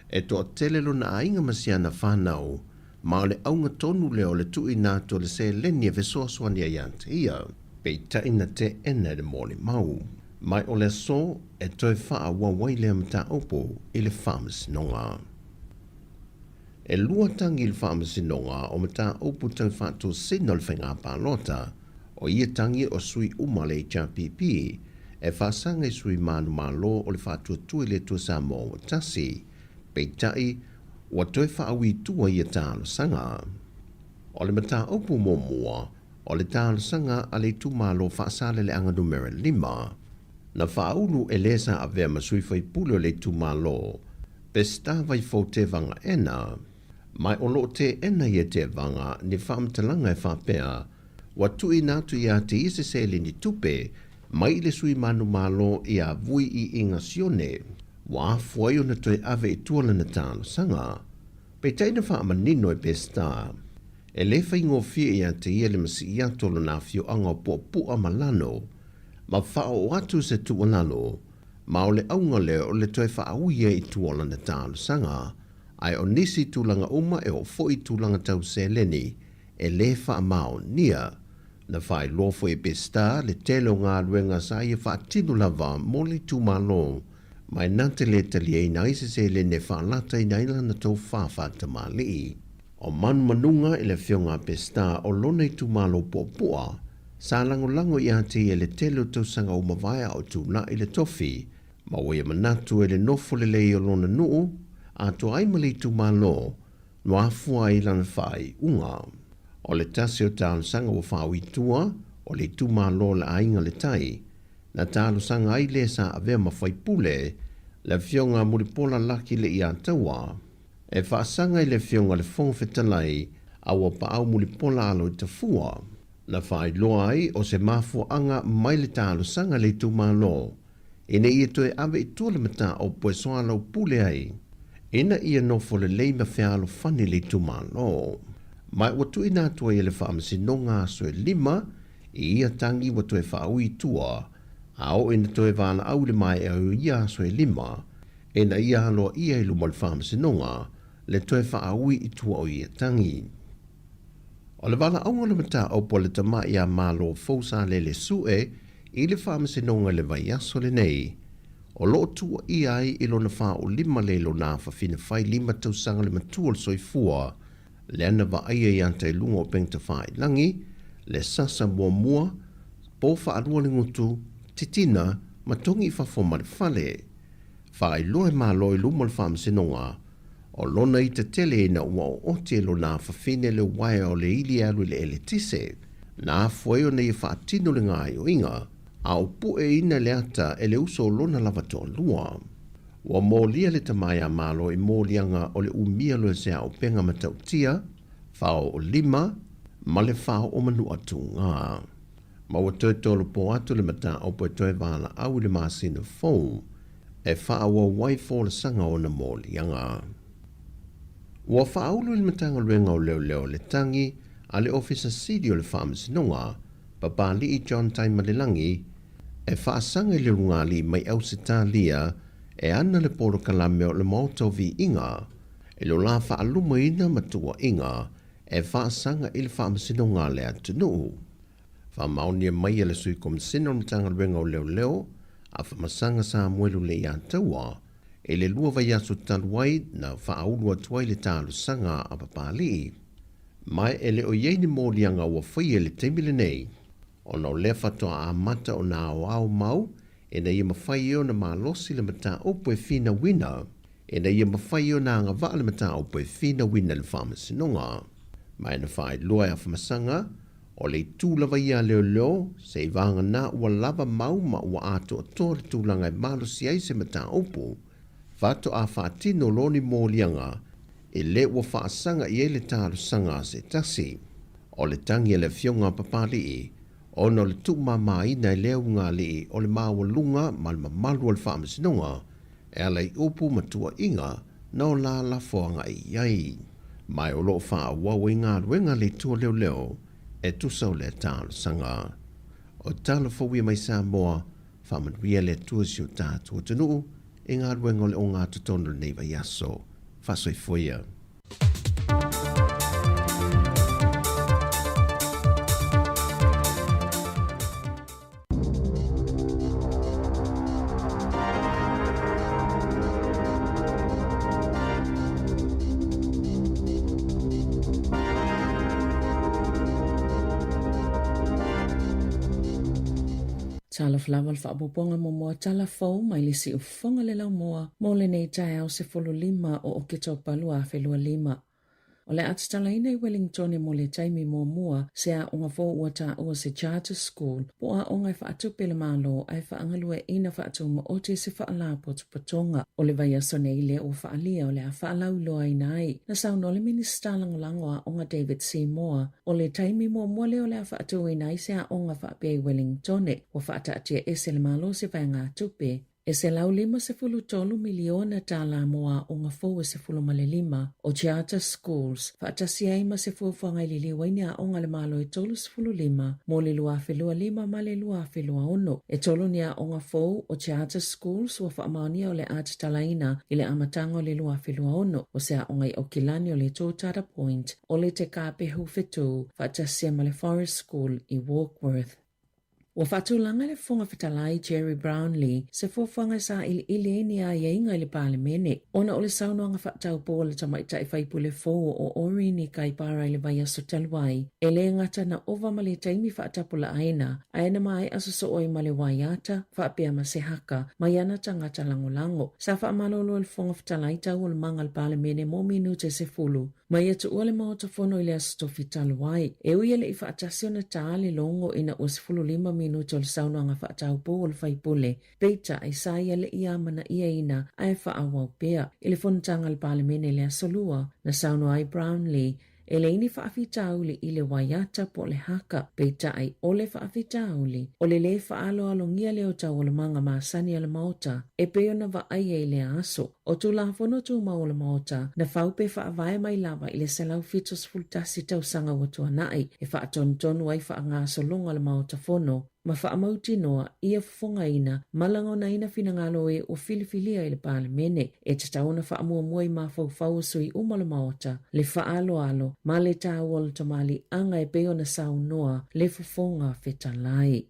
e to telelo na ainga masiana whanau, ma o le aunga tonu le o le tui nato le se lenia fesoa swani a yante ia. Pei taina te ena le mole mau. Mai o le so e toi wha wawai le amata opo I le whaamasinonga. E lua tangi le whaamasinonga o mata opo tau whātou sino le whainga pālota o ia tangi o sui umale HRPP e whaasanga I sui manu malo o le whātua tui le tua sa mo o tasi. Pei tai wa toi whaawi tua ia tālo sanga. O le mata opo mua o le tālo sanga a le tūmalo whaasale le anga numera 5. Na whaulu e lesa a vea masui whai pulo le tūmalo, pe stawai fau te vanga ena, mai o lo te ena ia te vanga ni whaamtalanga e whapea, wa tui natu ia te ise se le ni tupe, mai le sui manu malo ia vui I inga sione, wa afuai o na toi ave I tuala na tālo sanga, pe taina whaamanino e pe sta. E le whaingo fia ia te ia le masi ia tolo na fio anga po pua malano, ma whao atu se tuolalo, ma o le aunga leo o le toi whaauia I tuola na tālo sanga, ai o nisi tūlanga uma e o foi tūlanga tau se leni, e le wha mao nia, na whai lofo e pesta le telo ngā ruenga sa ia wha tinu lava moli tūmalo, mai nante le tali e na ise se lene wha lata I naila na tau wha tamali. O manunga I le whionga pesta o lona I tūmalo pōpua, sa lango I ate I le telo tausanga o mawaya o tūna I le tofi, ma wea manatu e le nofo le lei o lona nuu, a to aimali tūmalo, no afua I lana whai unga. O le tasi o tālusanga o whawi tua, o le tūmalo le ainga le tai, na tālusanga ai le sa avea mawhai pule, le whionga muripola laki le I atawa, e whaasanga I le whionga le whongwhetalai a wapa au mulipola alo I tafua. Na whai loa ai o se mafo anga mai le tālusanga le tūmalo. Ina ia toe ave I tōle mata o poe soa lau pule ai. Ina ia nofo le leima whialo whani le tūmalo. Mai watu ina tua I le whaamasinonga so e 5, I ia tangi watu e whaui tua, a o ina toe vana au le mai au ia so e 5, ina ia haloa ia I lumal whaamasinonga, le toe whaaui I tua o ia tangi. O le wala aunga le mata au po le tama ia malo fausa le sue, I le whaamasinonga le vai aso le nei. O lo tua ia ai I lona wha o 5 le lo na whawhina whai 5 tausanga le matua le soifua, le ana wa aia I ante lunga o pengta whai langi, le sasa mua, po wha arua le ngutu, titina, matongi I whawhoma le whale. Whai loe malo I luma le whaamasinonga, o lona I te tele na ua o ote lo na whawhine le wae o le ili alu le ele tise, na fueo na I whaatino le ngai o inga, a o pu e ina le ata e le uso lona lavato lua. Wa mōlia le tamaya malo I mōlianga o le umia lo se au penga matautia, whao o 5, ma le whao o manu atu ngā. Ma wa toi tolo po atu le mata o po toi wala au le masina fōu, e whao o wai fō le sanga o na mōlianga. Wa whao le matanga luenga o leo le tangi, a le ofisa sidi o le whaamasinonga, papali I John Taimalelangi, e whaasanga le rungali mai au se tālia, e ana le poro kalame o le mauto vi inga, e lo la whaaluma ina matua inga, e whaasanga I le whaamasinonga le atunu. Whamaunia mai le sui komisina o matanga luenga o leo, a whamasanga sa muelu le ia taua, e le lua vai aso taluai na whaaulua tuai le tālu sanga a papali. Mai ele o yei ni mōlianga ua whai ele teimile nei. O na o lefa toa a mata o na au mau, e na ia mawhai o na malosi le mata opo e fina wina, e na ia mawhai o na anga vaa le mata opo e fina wina le whamasinonga. Mai na whai loa a whamasanga, o le tūlava ia leo leo, se i vanga na ua lava mau ma ua ato o tōre tūlanga e malosi ai se mata opo, vato a whaatino loni mōlianga, e le ua whaasanga i ele tālu sanga se tasi. O le tangi e le fionga papali i, o na le tūmama ina i leo ngā li o le māua lunga ma le mamalu o le whaamasinonga, e ala i upu matua inga na o la lafoanga i iai. Mai o loo wha wau i ngā ruenga le tua leo leo, e tusau le tālu sanga. O tālu fawia mai Samoa, whamanuia le tua si o tātua tanu, i ngā ruenga le o ngā tutono le neiva yaso. Fasoi foia. Tala flawal whaapoponga mo mua tala fau mai le si ufonga le lau mua mo le nei tai au se folo lima o ke topalua a whelua lima. O le atatala ina i Wellington e mo le taimi mo mua se a unga fo ua ta ua se charter school po a onga i whaatupe le malo ai whaangalua ina whaatu ma ote se whaalapo tupatonga o le vai asone i le o whaalia o le a whaalau loa ina ai na sauno le minista langolango a onga David Seymour o le taimi mo mua le o le a whaatu ina ai se a onga whaapea i Wellington ua whaata atia ese le malo se vai ngā tupe. E se lau 5 miliona tala moa o ngā fōu e se fulu male 5 o charter schools. Whaatasi ai ma se fuafuanga i lili wainia o ngā le malo e 3.5 mo le lua whelua 5 ma le lua whelua 1. E tolu nia o ngā fōu o charter schools ua whaamaunia o le atatalaina i le amatanga o le lua whelua 1 o sea o ngai o kilani o le Tōtara Point o le te kāpehu whetu whaatasi ma le Forest School i Warkworth. Ua whatulanga le whonga whetalai Jerry Brownlee se fuafuanga sa ili ni a ieinga i le palemene. Ona o le saunoanga whatau po le tamaita i whaipule fō o ori ni kaipara i le vai aso taluai. E le ngata na ova ma le taimi whaatapula aina, aina mai aso so oi ma le waiata, whaapea ma se haka, mai ana tangata langolango. Sa whaamalolo le whonga whetalai tau o le manga le palemene mo minute se fulu. Mai atu ua le maota whono i le aso tofi taluai. E ui ele i whaatasi o na taale longo ina o se fulu 5 minuto le saunoanga whaatau po o le whaipule. Peita ai saia le ia mana ia ina ai whaawau pea. I le whonatanga le palemene le asolua na sauno ai Brownlee. E le ini whaafitauli i le waiata po le haka. Peita ai o le whaafitauli. O le whaalo alongia leo tau o le manga maasani o le maota. E peo na wa ai e le aso. O tu la whono tu ma o le maota. Na whaupe whaavai mai lava i le selau fitos fultasi tau sanga watua nai. E whaatontonu ai whaanga solonga le maota whono. Ma whaamauti noa ia whonga ina malango na ina finangalo e o filifilia i le palemene. E te tauna whaamua mua i mawhau sui umale maota. Le whaalo alo ma le tāwol tamali anga e peo na sau noa le whonga whetalai.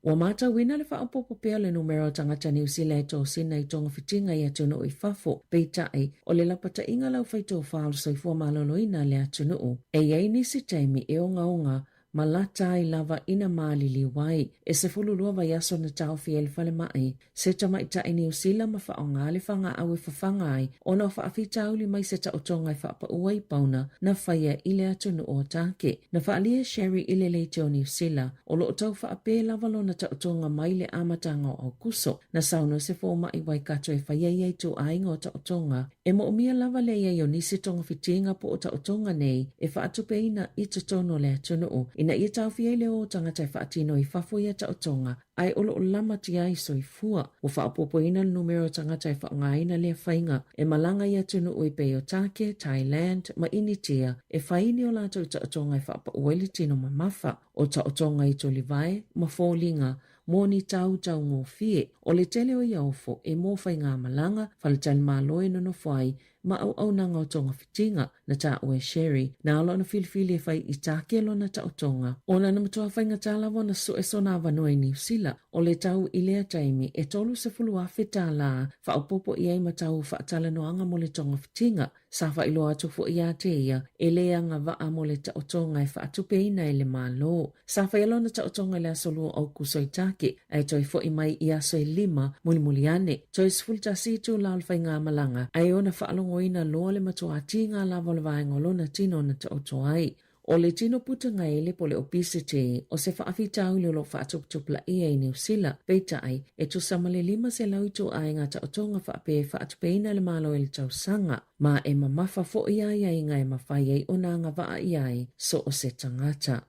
Ua mata wina le whaapopo pea le numero tangata New Zealand o sina i tonga whitinga i atunu i whafo. Peitai o le lapata inga lau whaito whaal soifua malolo ina le atunu. E iei nisi taimi e onga ma lata i lava ina maali liwai. E se fululua vai aso na tau fiel fale mai. Se tamaita i New Zealand ma whaonga le whanga awe whawhanga ai. Ona whaafitauli mai se tautonga i whaapa uai pauna na whaia i le atunu o take. Na whaalia Sherry i le leite o New Zealand. O lo tau whaape lavalo na tautonga mai le amatanga o kuso. Na sauno se fōma i wai kato e whaia i tu ainga o tautonga. E mo umia lava le ia o nisi tonga fitinga po o tautonga nei. E whaatupe ina i tutono le atunu o. Ina ia tau fia leo tangata i whaatino i whafo ia tautonga, ai olo o lama ti ai soifua. O whaapopo ina numero tangata i whaongaina lea whainga, e malanga ia tunu ui peo take, Thailand, ma initia, e whaini o lato i tautonga i whaapa ueli tino ma mafa, o tautonga i tolivai, ma fōlinga, moni tau ngō fie, o le tele o iaufo, e mō whai ngā malanga, whaletani māloe nono whai, ma au na ngau tonga fitinga na ta ue Sherry na alo na filifili fai i take lo na ta tonga. Ona na matua fai ngata lawa na so e sona vanua i New Zealand o le tau i lea taimi e tolu se fulu a feta la fa upopo i ai matau fa atala noanga mo le tonga fitinga sa fa ilo atu fo ia te ia e lea nga va mo le ta tonga e fa atupe ina e le malo. Sa fa ilo na ta tonga le asolu au kusoi take ai toi fo i mai i aso e lima muli ane. Toi sfulta situ la alfai ngā malanga ai ona fa alongo ina loa le matua ati ngā lava le vaenga lona tino na ta otoai. O le tino puta ngai le po le obesity o se whaafi tau le lo whaatuptupla i e New Zealand peita ai e tu samale lima se lauito ai ngā ta otonga whaape whaatupeina le malo e le tau sanga ma e mamafa fo i ai ai ngai mawhai ai o nā ngā waa i ai so o se tangata.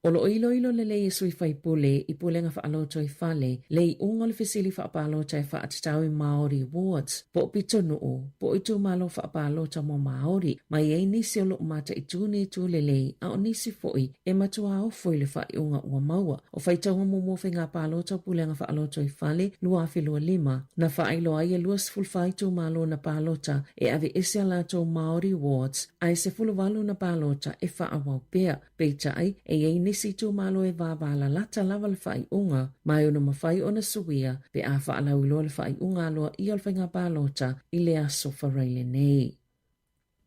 O lo ilo le lei sui fai pule i pule nga whaaloto i fale lei unga le fisili whaapalota e whaatatau i Māori Awards po pito nuu po i tu malo whaapalota mo Māori mai ei nisi o lo mata i tūne tū le lei a o nisi foi e matua o foi le whai unga ua maua o whai taunga mumowhi ngā palota pule nga whaaloto i fale lua afi lua lima na whailo ai e luas fulfai tu malo na palota e ave ese alato Māori Awards ai se fuluwalu na palota e whaawau pea peita ai e ei nisi tu malo e vāwala lata lava le whai unga, mai ona mawhai ona suia, pe a whaalau ilo le whai unga aloa i al whainga pālota i le aso whareile nei.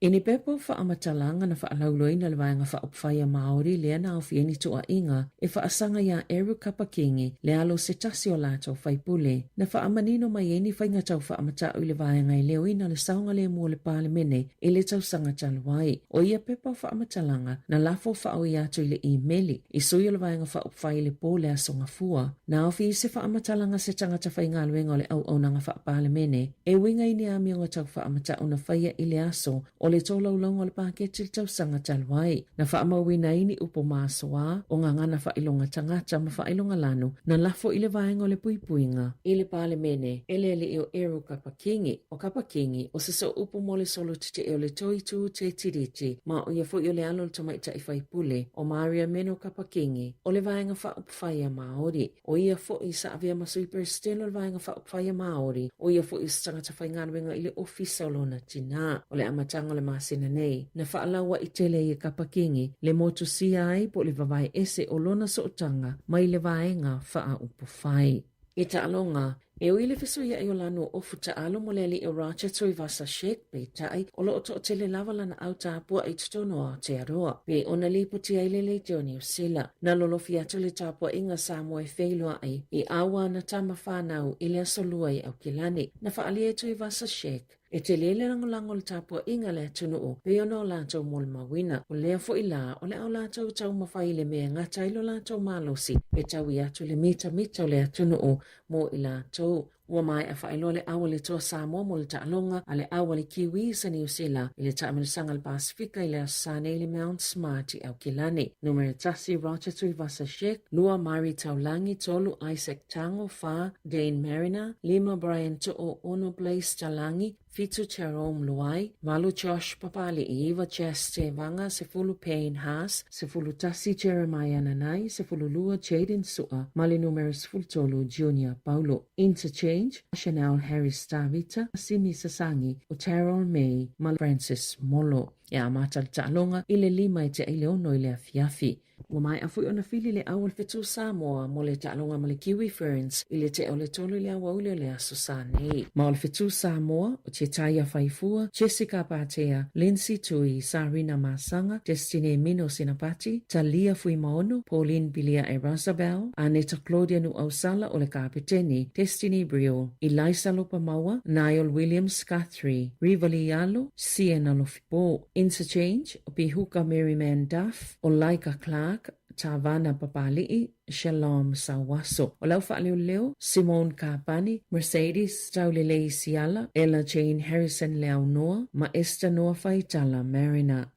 Ini pepo whaamatalanga na whaalauloina le vaenga whaopwhaia Māori lea na awhieni tua inga e whaasanga ia Eru Kapakingi le alo se tasi o lātou whaipule na whaamanino mai eni whainga tau whaamatau i le vaenga i leo ina le saunga le mua le pālemene i le tau sanga taluai. O ia pepo whaamatala na lafo whaau i atu i le e-maili i sui o le vaenga whaopwhai le pō le asonga fua. Na awhi se whaamatalanga se tangata whainga luenga o le au nanga whaapālemene e winga ini ami o tau whaamatau na whaia i le aso o le tōlaulonga le pāketi tau sanga taluai. Na whaamawina ini upo māsoa o ngā ngana whailonga tangata ma whailonga lanu na lafo i le vaenga o le puipuinga i le pālemene ele o Eru Kapakingi. O Kapakingi o se so upo mo le solo tite e o le toitu te tiriti ma o ia fo i o le alo le tamaita i whaipule o Maria Meno Kapakingi o le vaenga whaupwhaia Māori. O ia fo i sa avia masui persteno le vaenga whaupwhaia Māori o ia fo i sa tangata whaingaruenga i le ofisa o lona tina o le amatanga le masina nei. Na whaalaua i tele i Kapakingi le motu sia ai po le vavai ese o lona sootanga mai le vaenga wha upo whai. I ta alonga, e o ile fesuia e o lano o futa alo mo le li e racha tui vasa shek pe tai o lo to tele lava lana au tāpua i tutono a te aroa. Pe ona li puti ai le te o New Zealand. Na lolo fiatu le tāpua inga Samoa e wheilua ai i awa na tama whanau i le asolua i au kilani. Na whaali e tui vasa shek. E te lele langolango le tāpua inga le tunu o pe ono o lātou mo le mawina o lea fo i la o le au lātou tau mawhai le mea ngata ilo lātou malosi e tau i atu le mita o le tunu o mo i lātou. Ua mai a whaelo le awa le toa Samoa mo le taalonga a le awa le Kiwi sa New Zealand i le taamilisanga le Pasifika i le asane i le Mount Smart i au kilani. Numere tasi Rocha Tui Vasa Shek, Lua Mari Taulangi Tolu Isaac Tango Fa, Dane Mariner, Lima Brian To'o Ono Blaze Talangi, Fitu Jerome Luai, Malu Josh Papali Eva Cheste Vanga, Sefulu Payne Haas, Sefulu Tasi Jeremiah Nanai, Sefulu Lua Jaden Sua, Mali numeros Fultolu Junior Paulo. Interchange, Chanel Harris Davita, Simi Sasangi, Otero May, Mal Francis Molo. E a matal ta'alonga i le lima i te aileono i le afiafi. Ua mai a fui ona fili le awal fetu Samoa mo le ta'alonga ma le Kiwi Ferns i le te o le tolu le awa ule o le aso sa nei. Ma o le fetu Samoa o te taia Faifua, Jessica Patea, Lindsay Tui, Sarina Masanga, Destiny Mino Sinapati, Talia Fui Maono, Pauline Bilia e Razabel, Aneta Claudia Nu Ausala o le Kapiteni, Destiny Brio, Elisa Lopamaua, Niall Williams Guthrie, Rivali Yalo, Sienna Lofipo. Interchange, o Pihuka Merryman Duff, o Laika Clark, Tavana Papali'i, Shalom Sawaso. O lau whaaleo leo, Simone Kapani, Mercedes Taulelei Siala, Ella Jane Harrison Leaunoa, Ma Esther Noa Faitala Marina.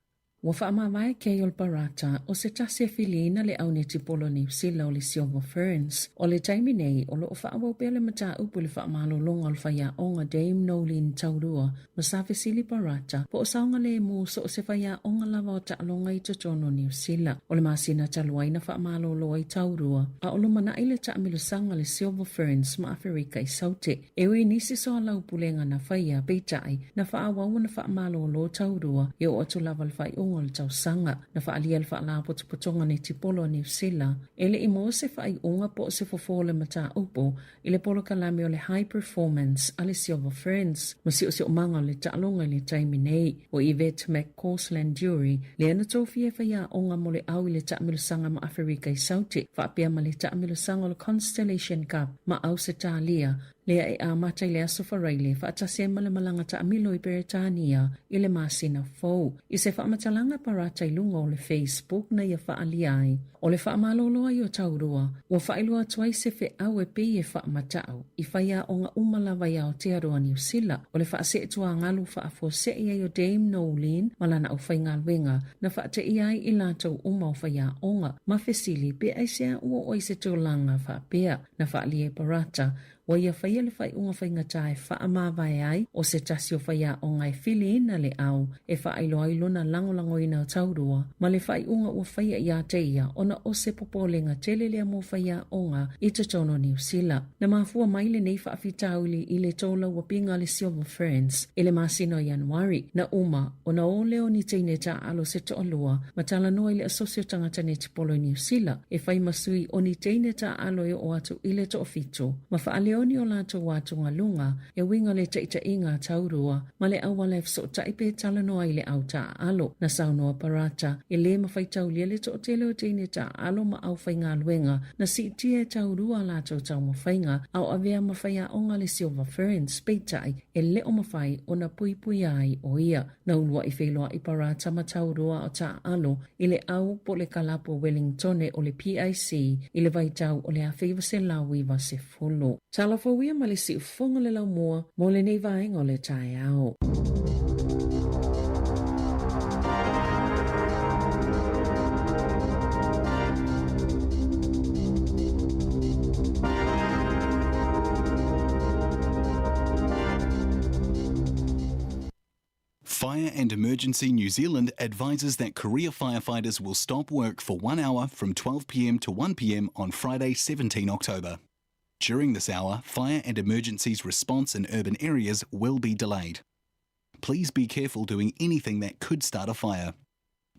Ua whaamawai ke ol parata o se tase filina le au ne tipolo ni usila o le Silver Ferns. O le taimi nei o lo o whaamau pele mata upu le whaamalo longa o whaia onga Dame Nolin Taurua ma sili parata po o saunga le mo so o se whaia onga lava o ta alonga i totono ni usila. O le masina taluaina whaamalo loa i Taurua a o lo mana ile ta amilusanga le Silver Ferns ma Afrika i saute. Ewe nisi so lau pulenga na whaia peitai na whaawawa na whaamalo lo Taurua i o atu lava le whai onga le tausanga na whaalia le whaala potopotonga ni tipolo ni usila. Ele i mo se whai onga po se fofole mata upo i le polo kalami o le High Performance a le Silver Ferns. Masi o se o manga le taalonga le taimi nei o Yvette McCausland Jury le ana tofie whaia onga mo le au i le taamilusanga ma Afrika i saute whaapea ma le taamilusanga o le Constellation Cup ma au se talia lea e a matai le aso wharaile whaatase male malanga ta amilo i Beretania i le masina fau. I se whaamatalanga parata i lunga o le Facebook na ia whaaliai. O le whaamaloloa i o Taurua, ua whailua tuai se whe au e pei e whaamatau i whaia o ngā umalawa ia o te aroa ni usila. O le whaase e tua ngalu whaafo se ia i o Dame Nolin malana au whainga luenga na whaate iai i lātou uma o whaia onga. Ma fesili pe aisea ua oi se tūlanga whaapea na whaalie parata wa ia whaia le whai unga whainga tae whaamawai ai o se tasi o whaia o ngai whili ina le au e whailo ailo na langolango ina o Taurua ma le whai unga ua whaia ia teia ona o se popolenga tele lea mo whaia onga i te tono ni usila. Na mafua maile nei whaafitauli i le tola ua pinga le Silver Ferns i le masino Januari na uma o na o leo ni teine ta alo se to alua ma tala noa i le asosio tangata ne tipolo ni usila e whai masui o ni teine ta alo e o atu i le to ofito ma whaale Leoni o lātou wātunga lunga e winga le taita inga Taurua ma le awala e fso taipe talanoa i le au ta alo na saunoa parata e le mawhaitau lia le to tele o teine ta alo ma au whainga luenga na si tia Taurua lātou tau mawhainga au avea mawhaia onga le Silver Ferns peitai e le o mawhai o na pui pui ai o ia na unua i wheloa i parata ma Taurua o ta alo i le au po le kalapo Wellingtone o le PIC i le vaitau o le a whaiva se lauiva se folo. Tala fawia ma le si ufonga le lau mua mo le nei vaenga o le tae au. Fire and Emergency New Zealand advises that career firefighters will stop work for 1 hour from 12 p.m. to 1 p.m. on Friday, 17 October. During this hour, fire and emergencies response in urban areas will be delayed. Please be careful doing anything that could start a fire.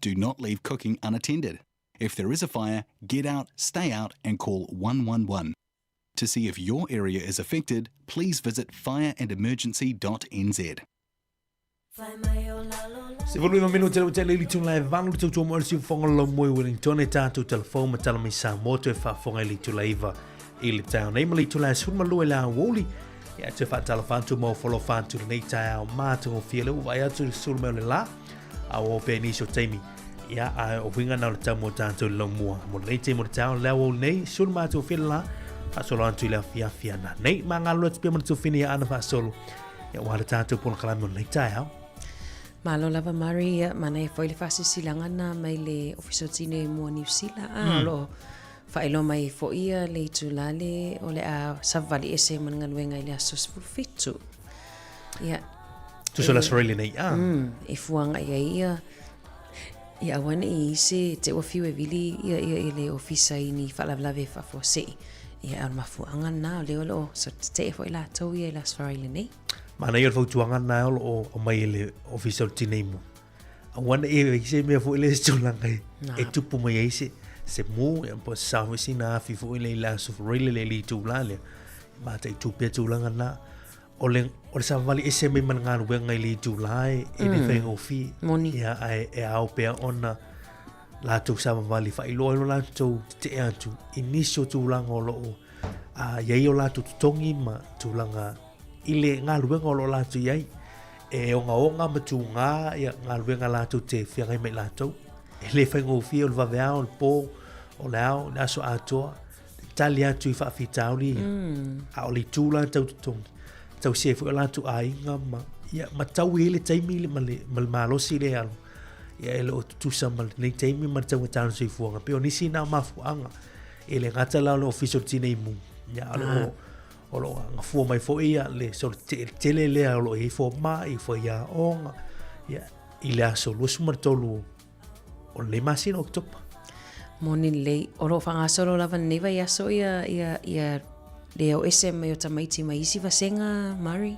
Do not leave cooking unattended. If there is a fire, get out, stay out and call 111. To see if your area is affected, please visit fireandemergency.nz. Se voleva meno te le li tun lai vangu tu tu mo si fonga lo mo Wellington e tatu telefon ma tala mi sa moto e fa fonga li tu laiva il tau nei mali tu lai sun malu la woli ya te fa tala fantu mo follow fantu nei tau ma tu fiele u vai atu sul me la a o pe ni so temi ya a o winga na ta mo tanto lo mo mo nei te mo tau la o nei sul ma tu fiele la fa solo antu la fia na nei ma ngalo te pe mo tu fini ana fa solo ya wa tatu pon kala mo nei tau Malo lava Maria mana e foi le fasi silanga na mai le ofiso tine mo New Zealand lo failo mai fo ia le tulale o le a savali ese man wenga ile asos fitu ya tu sola sorelle nei e fuanga ia wana i se te o fiu e vili ia le ofisa ini falavlave fa fo se ia al mafuanga na le o so te foi la to ia la sorelle nei Mana ia fautuanga na o mai le official tineimu. Awana e se me fo ile stulanga e tupu mai ese se mo e po service na fi fo ile la so really le tu lale. Ma te tu pe tulanga na o le sa vali ese me man ngan wenga ile tu lai e de feng ofi. Ia e au pe ona la tu sa vali fa ilo la tu te atu inicio tulanga lo a ye la tu tongi ma tulanga ile ngā luenga o lo lātou iai e o ngā matunga ia ngā luenga lātou te whiangai mai lātou e le whaingo fia o le waweao o le pō o le ao le aso atoa tali atu i whaafitauli a o le tūla tau tutongi tau se fwoi lātou a inga ma ia ma tau i le taimi le ma le malosi le alo ia e lo tutusa ma nei taimi ma tau tau sui fuanga pe o nisi na mafuanga e le ngata la le official tina imu ia o lo nga fua mai fo ia le so tele le o lo e fo mai fo ia onga ia i le aso lo sumartolu o le masina o topa moni le o lo fanga solo lava neva ia so ia le o ese mai o tamaiti mai isi vasenga Mari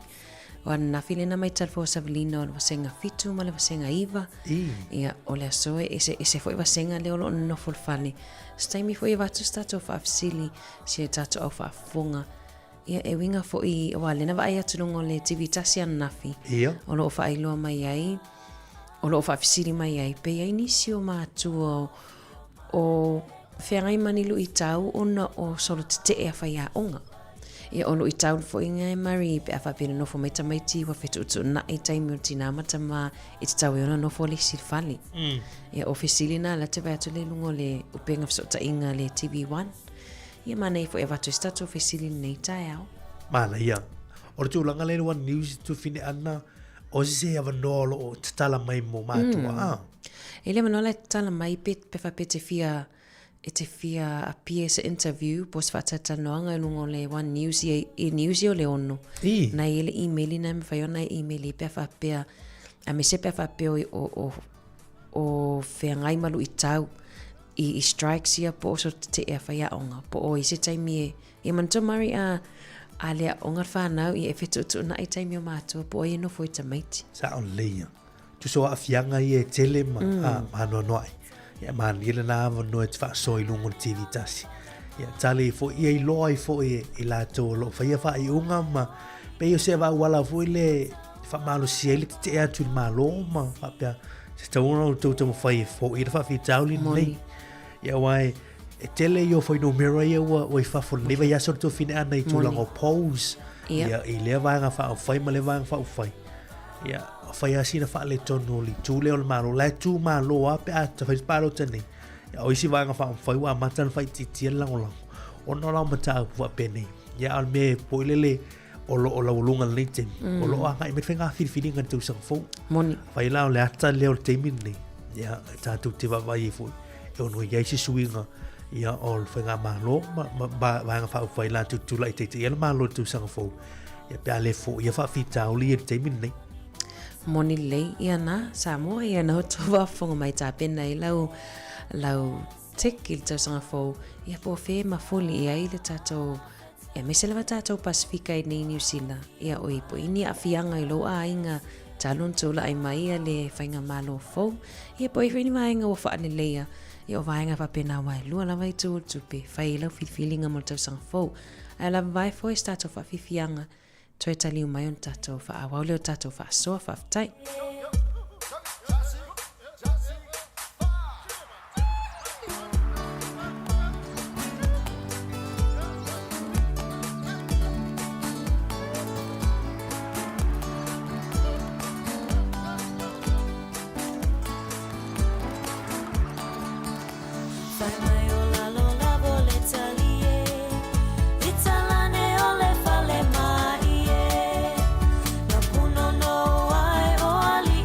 o na filena mai talfo Savelina o vasenga fitu ma le vasenga Iva ia o le so ese foi vasenga le o lo no folfani staimi foi vatu stato fa afsili si tato o fa fonga ia e winga foi o le na vai atu ngo le TV tasi nafi ia o lo fa ilo mai ai o lo fa afsili mai ai pe ai nisio ma tu o whengai manilu i tau ona o solo te e whaia onga. Ia ono i tau fo inga e Mari pe a whapena nofo mai tamaiti wa whetu utu na i taimi o tina matama i te tau e ona nofo le silfali. Ia o fesilina la te vai atu le lungo le upenga fsota inga le TV1. Ia mana i fo e watu statu fesilina nei tae au. Mana ia. O tu langa le One News tu fine ana o se ava nolo o tatala mai mo matua. Ele manola tala mai pe fa te fia a PS interview pos fa tata noanga lungo le One News e news o le ono. Na ele email na me fa na email pe fa pe a me se pe fa pe o fe ngai malu i tau i strikes ia po so te e fa ia onga po o ise taimi e manto Mari a le onga fa na i e fetu tu na i taimi o mato po e no foi tamaiti. Sa on leia. Tu so afianga i e tele ma no noi. Ya man ile na no et fa so ilungo TV tasi. Ya tali fo i loi fo i la to lo fa ia fa i unga ma pe yo se va wala fo ile fa malo si ele te atu malo ma fa pe se ta uno to fa i fo i fa fi tauli nei. Ya wai e tele yo fo no mirror ia wa fa fo leva ya so to fine ana i tu lango pose. Ya i leva nga fa fa ma leva nga fa fa. Ya fai asina fa le tono li tu le o malo la tu malo a pe a te fai palo tani ya o isi vanga fa fai wa matan fai titi la o no la mata wa pene ya al me poilele o lo lunga le tem o lo anga me fenga fil ngan tu sang fo moni fai la le ata le o temin ni ya ta tu te va vai fo e o no ya isi suinga ya o fenga malo ba vanga fa fai la tu la te ya malo tu sang fo ya pe ale fo ya fa fita o li temin ni moni lei ia na Samoa ia na tova fonga mai ta pena i lau tek il tau sanga fo ia po fe ma foli ia i le tato e me se lava tato Pasifika i nei New Zealand ia oi po ini a fianga i lo a inga talon tula ai mai ia le fainga malo fo ia po i fini mai inga wafa ane leia ia o vainga fa pena wai lua lava i tu tupe fai lau filinga mo tau sanga fo ai lava vai fo i stato fa fianga Toi tali umai on tato fa awau leo tato fa soa fa tai. Ali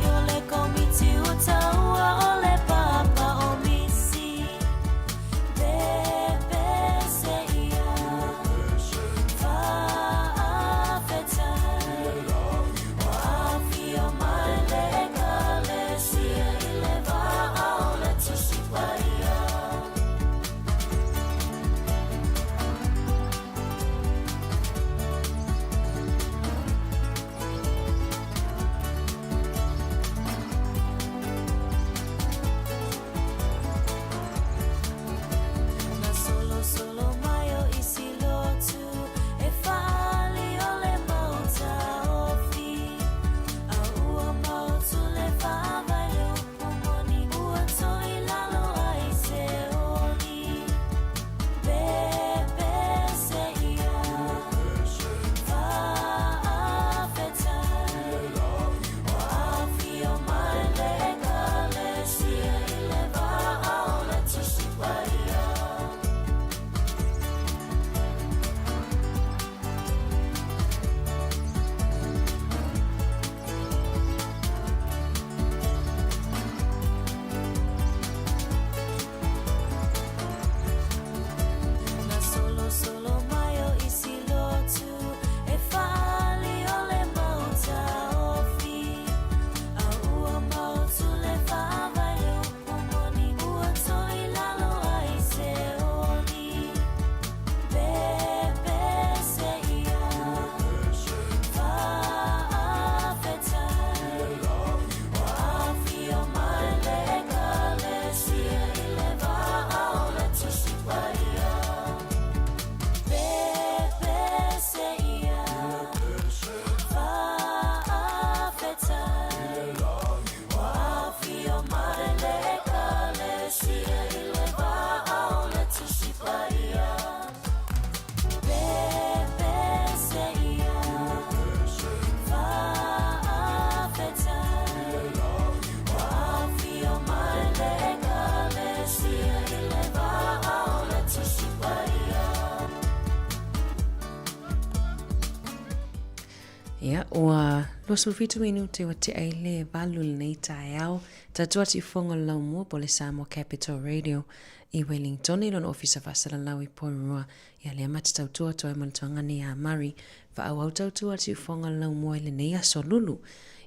Ia, ua losu fitu minu te wa te aile valu nei tae au. Tatua ti fonga lau mua po le Samoa Capital Radio i Wellington i lon ofisa fasala lau i Porua. Ia le amati tautua toa malatuanga ni a Mari. Fa au tautua ti fonga lau mua le nei aso lulu.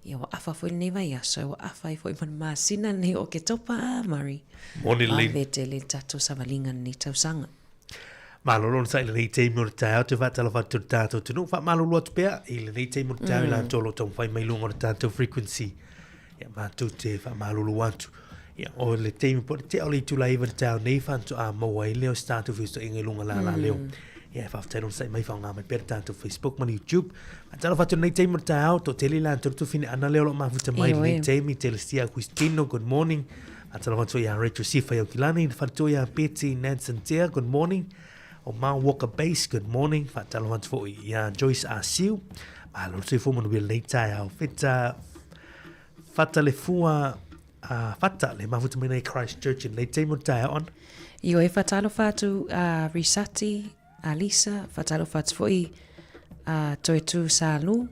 Ia wa afa foi nei vai aso, wa afa i foi man masina nei o ke topa a Mari. Moni le. Vete le tatu savalinga ni tausanga. Malolo sa ile nei te mo tau te va tala fatu tato tunu fa malolo at pea ile nei te mo tau la tolo tong fai mai lungo tato frequency ya ma tu te fa malolo watu ya o le te mo te oli tu la even tau nei fa to a mo wai leo start of isto inge lunga la leo ya fa tano sai mai fa nga mai per tanto Facebook man YouTube tala fatu nei te mo tau to tele la tu fine ana leo ma futa mai nei te mi te stia Cristino good morning atala fatu ya Rachel Sifa yo kilani fatu ya Betty Nansen Tia good morning o Mount Walker Base, good morning. Fatalo hantu fo ia Joyce Asiu. Malo se fo manu le tai au fita fata le fua fata le mafuta mena Christchurch in le temo tai on. Io e fatalo fatu Risati Alisa fatalo fatu fo i Toetu Salu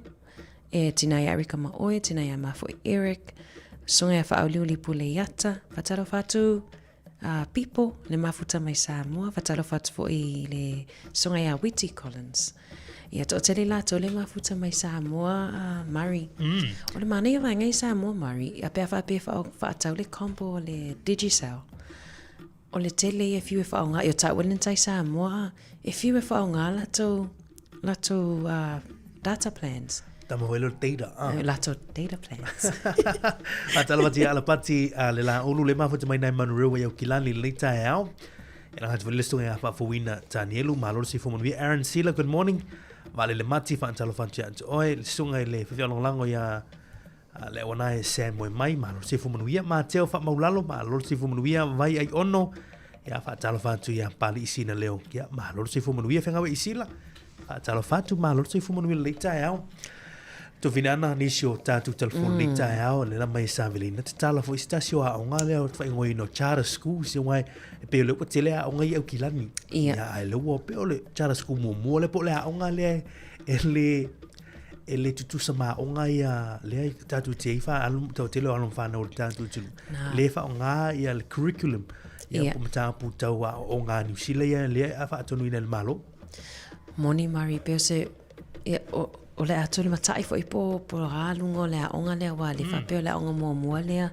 e tinai Erika Maoe tinai ama fo Eric songa fa auliuli pule yata fatalo fatu people le mafuta mai Samoa fatalo fatu fo i le songa ya Witty Collins ia to tele la to le mafuta mai Samoa Mari o le mane va ngai Samoa Mari a pe fa tau le combo le Digicel o le tele e fiu fa nga yo ta wenen tai Samoa e fiu fa nga la to data plans Tamo velo data. Lato data plans. Atala mati ala pati le la olu le mafuta mai nai manu rewa yo kilani le tai au. Ela hat vele stunga fa fuina Danielu malor si fomon vi Aaron Sila good morning. Vale le mati fa antalo fa chat. Oi stunga le fa longo ya le ona e Sam mai malor si fomon vi Mateo fa maulalo malor si fomon vi vai ai ono. Ya fa talo fa tu ya pali isina leo. Ya malor si fomon vi fa ngawe isila. Fa talo fa tu malor si fomon vi le tai au. To vinana nisio tatu telefon ni tai au le la mai savelina te tala fo stasio a onga le o fa ngoi no charter school si ngai pe le ko tele a onga i au kilani ya ai le wo pe le charter school mo le po le a onga le ele tutu sama onga ia le tatu te fa alum to tele alum fa no tatu tu le fa onga ia le curriculum ia po mata pu tau a onga ni sile ia le a fa tonu ina le malo Moni Mari pe se o le atu le matai fo ipo po ralungo le aonga le wa le whapeo le aonga mua lea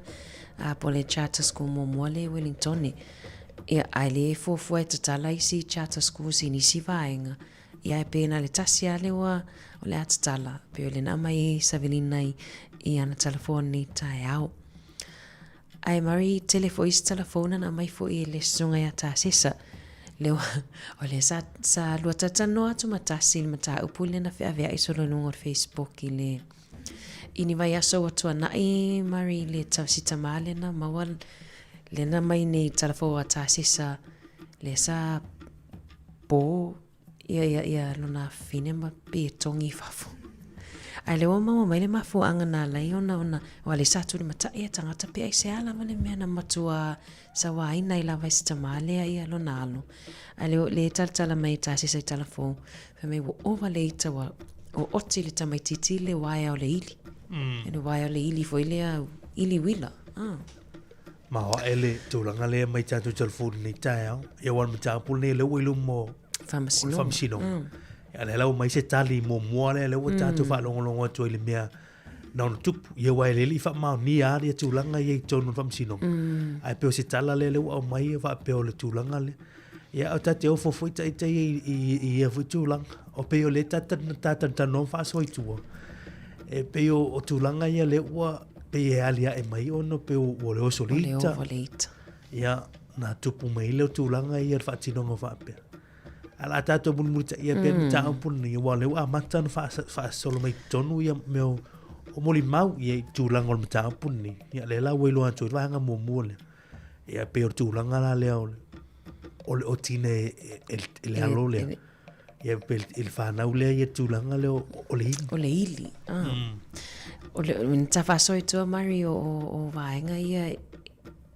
po le charter school mua le Wellington ia ai le fo e tatala isi charter school si nisi vaenga ia e pena le tasia le wa o le atatala peo le na mai savelina i ana telefoni tai au ai Mari telefo isi telefona na mai fo i le sunga ia ta sisa leo o le sa lua tatano atu matasi le mata upule na whea iso lo nungo Facebook i ni vai aso atu anai Mari le tausita male na mawal le na mai nei talafo atasi sa le sa po ia lona fine ma pe tongi fafu ai leo mama mai le mafu angana lai ona o le satu le mata ia tangata pe ai se ala vale mena matua sa wa ina ila vai sta male ia lona alo ai leo le tala mai tasi sa telefon fe me wo over later wa o oti le tamai titi le waya o le ili le waya o le ili fo ile ili wila ma o ele tulanga le mai tatu telefon ni tai au ia wan mata pul le wilu mo famsino ya le lau mai se tali mo le le tatu fa longo to ile mea na no tup ye wa le fa ma ni a le tulanga ye tonu famsino ai pe se tala le o mai fa pe o le tulanga le ya o tate o fo foi tai i fu tulanga o pe o le tata no fa so itu e pe o tulanga ye le wa pe e alia e mai ono pe o le solita ya na tupu mai le tulanga ye fa tino fa pe ala tato bun muta ia ben ta pun ni wale wa matan fa solo mai tonu ia meu o moli mau ia tulanga o mata pun ni ia le la welo atu va nga momole ia pe tulanga la le o tine el alo le ia pe il fa na ule ia tulanga le o le ili o le nta fa so itu Mari o va nga ia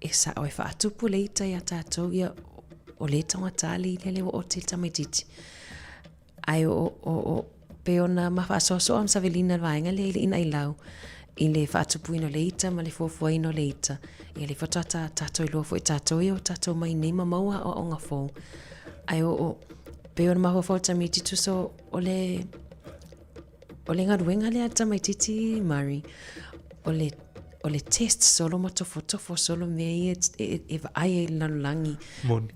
esa o fa tu puleita ia tato ia o le tonga tali le o te tamititi ai o pe ona mawhaasoasoa am Savelina vaenga le ina i lau. I le whaatupuino le ita, ma le fuafuaino le ita. Ia le whatata tātou i loa fo i tātou i o tātou mai nei maua o onga fō. Ai o pe ona mahua tami titu so o le ngaruenga le ata mai titi Mari. O le test solo ma tofo solo me e vai e lalulangi. Moni.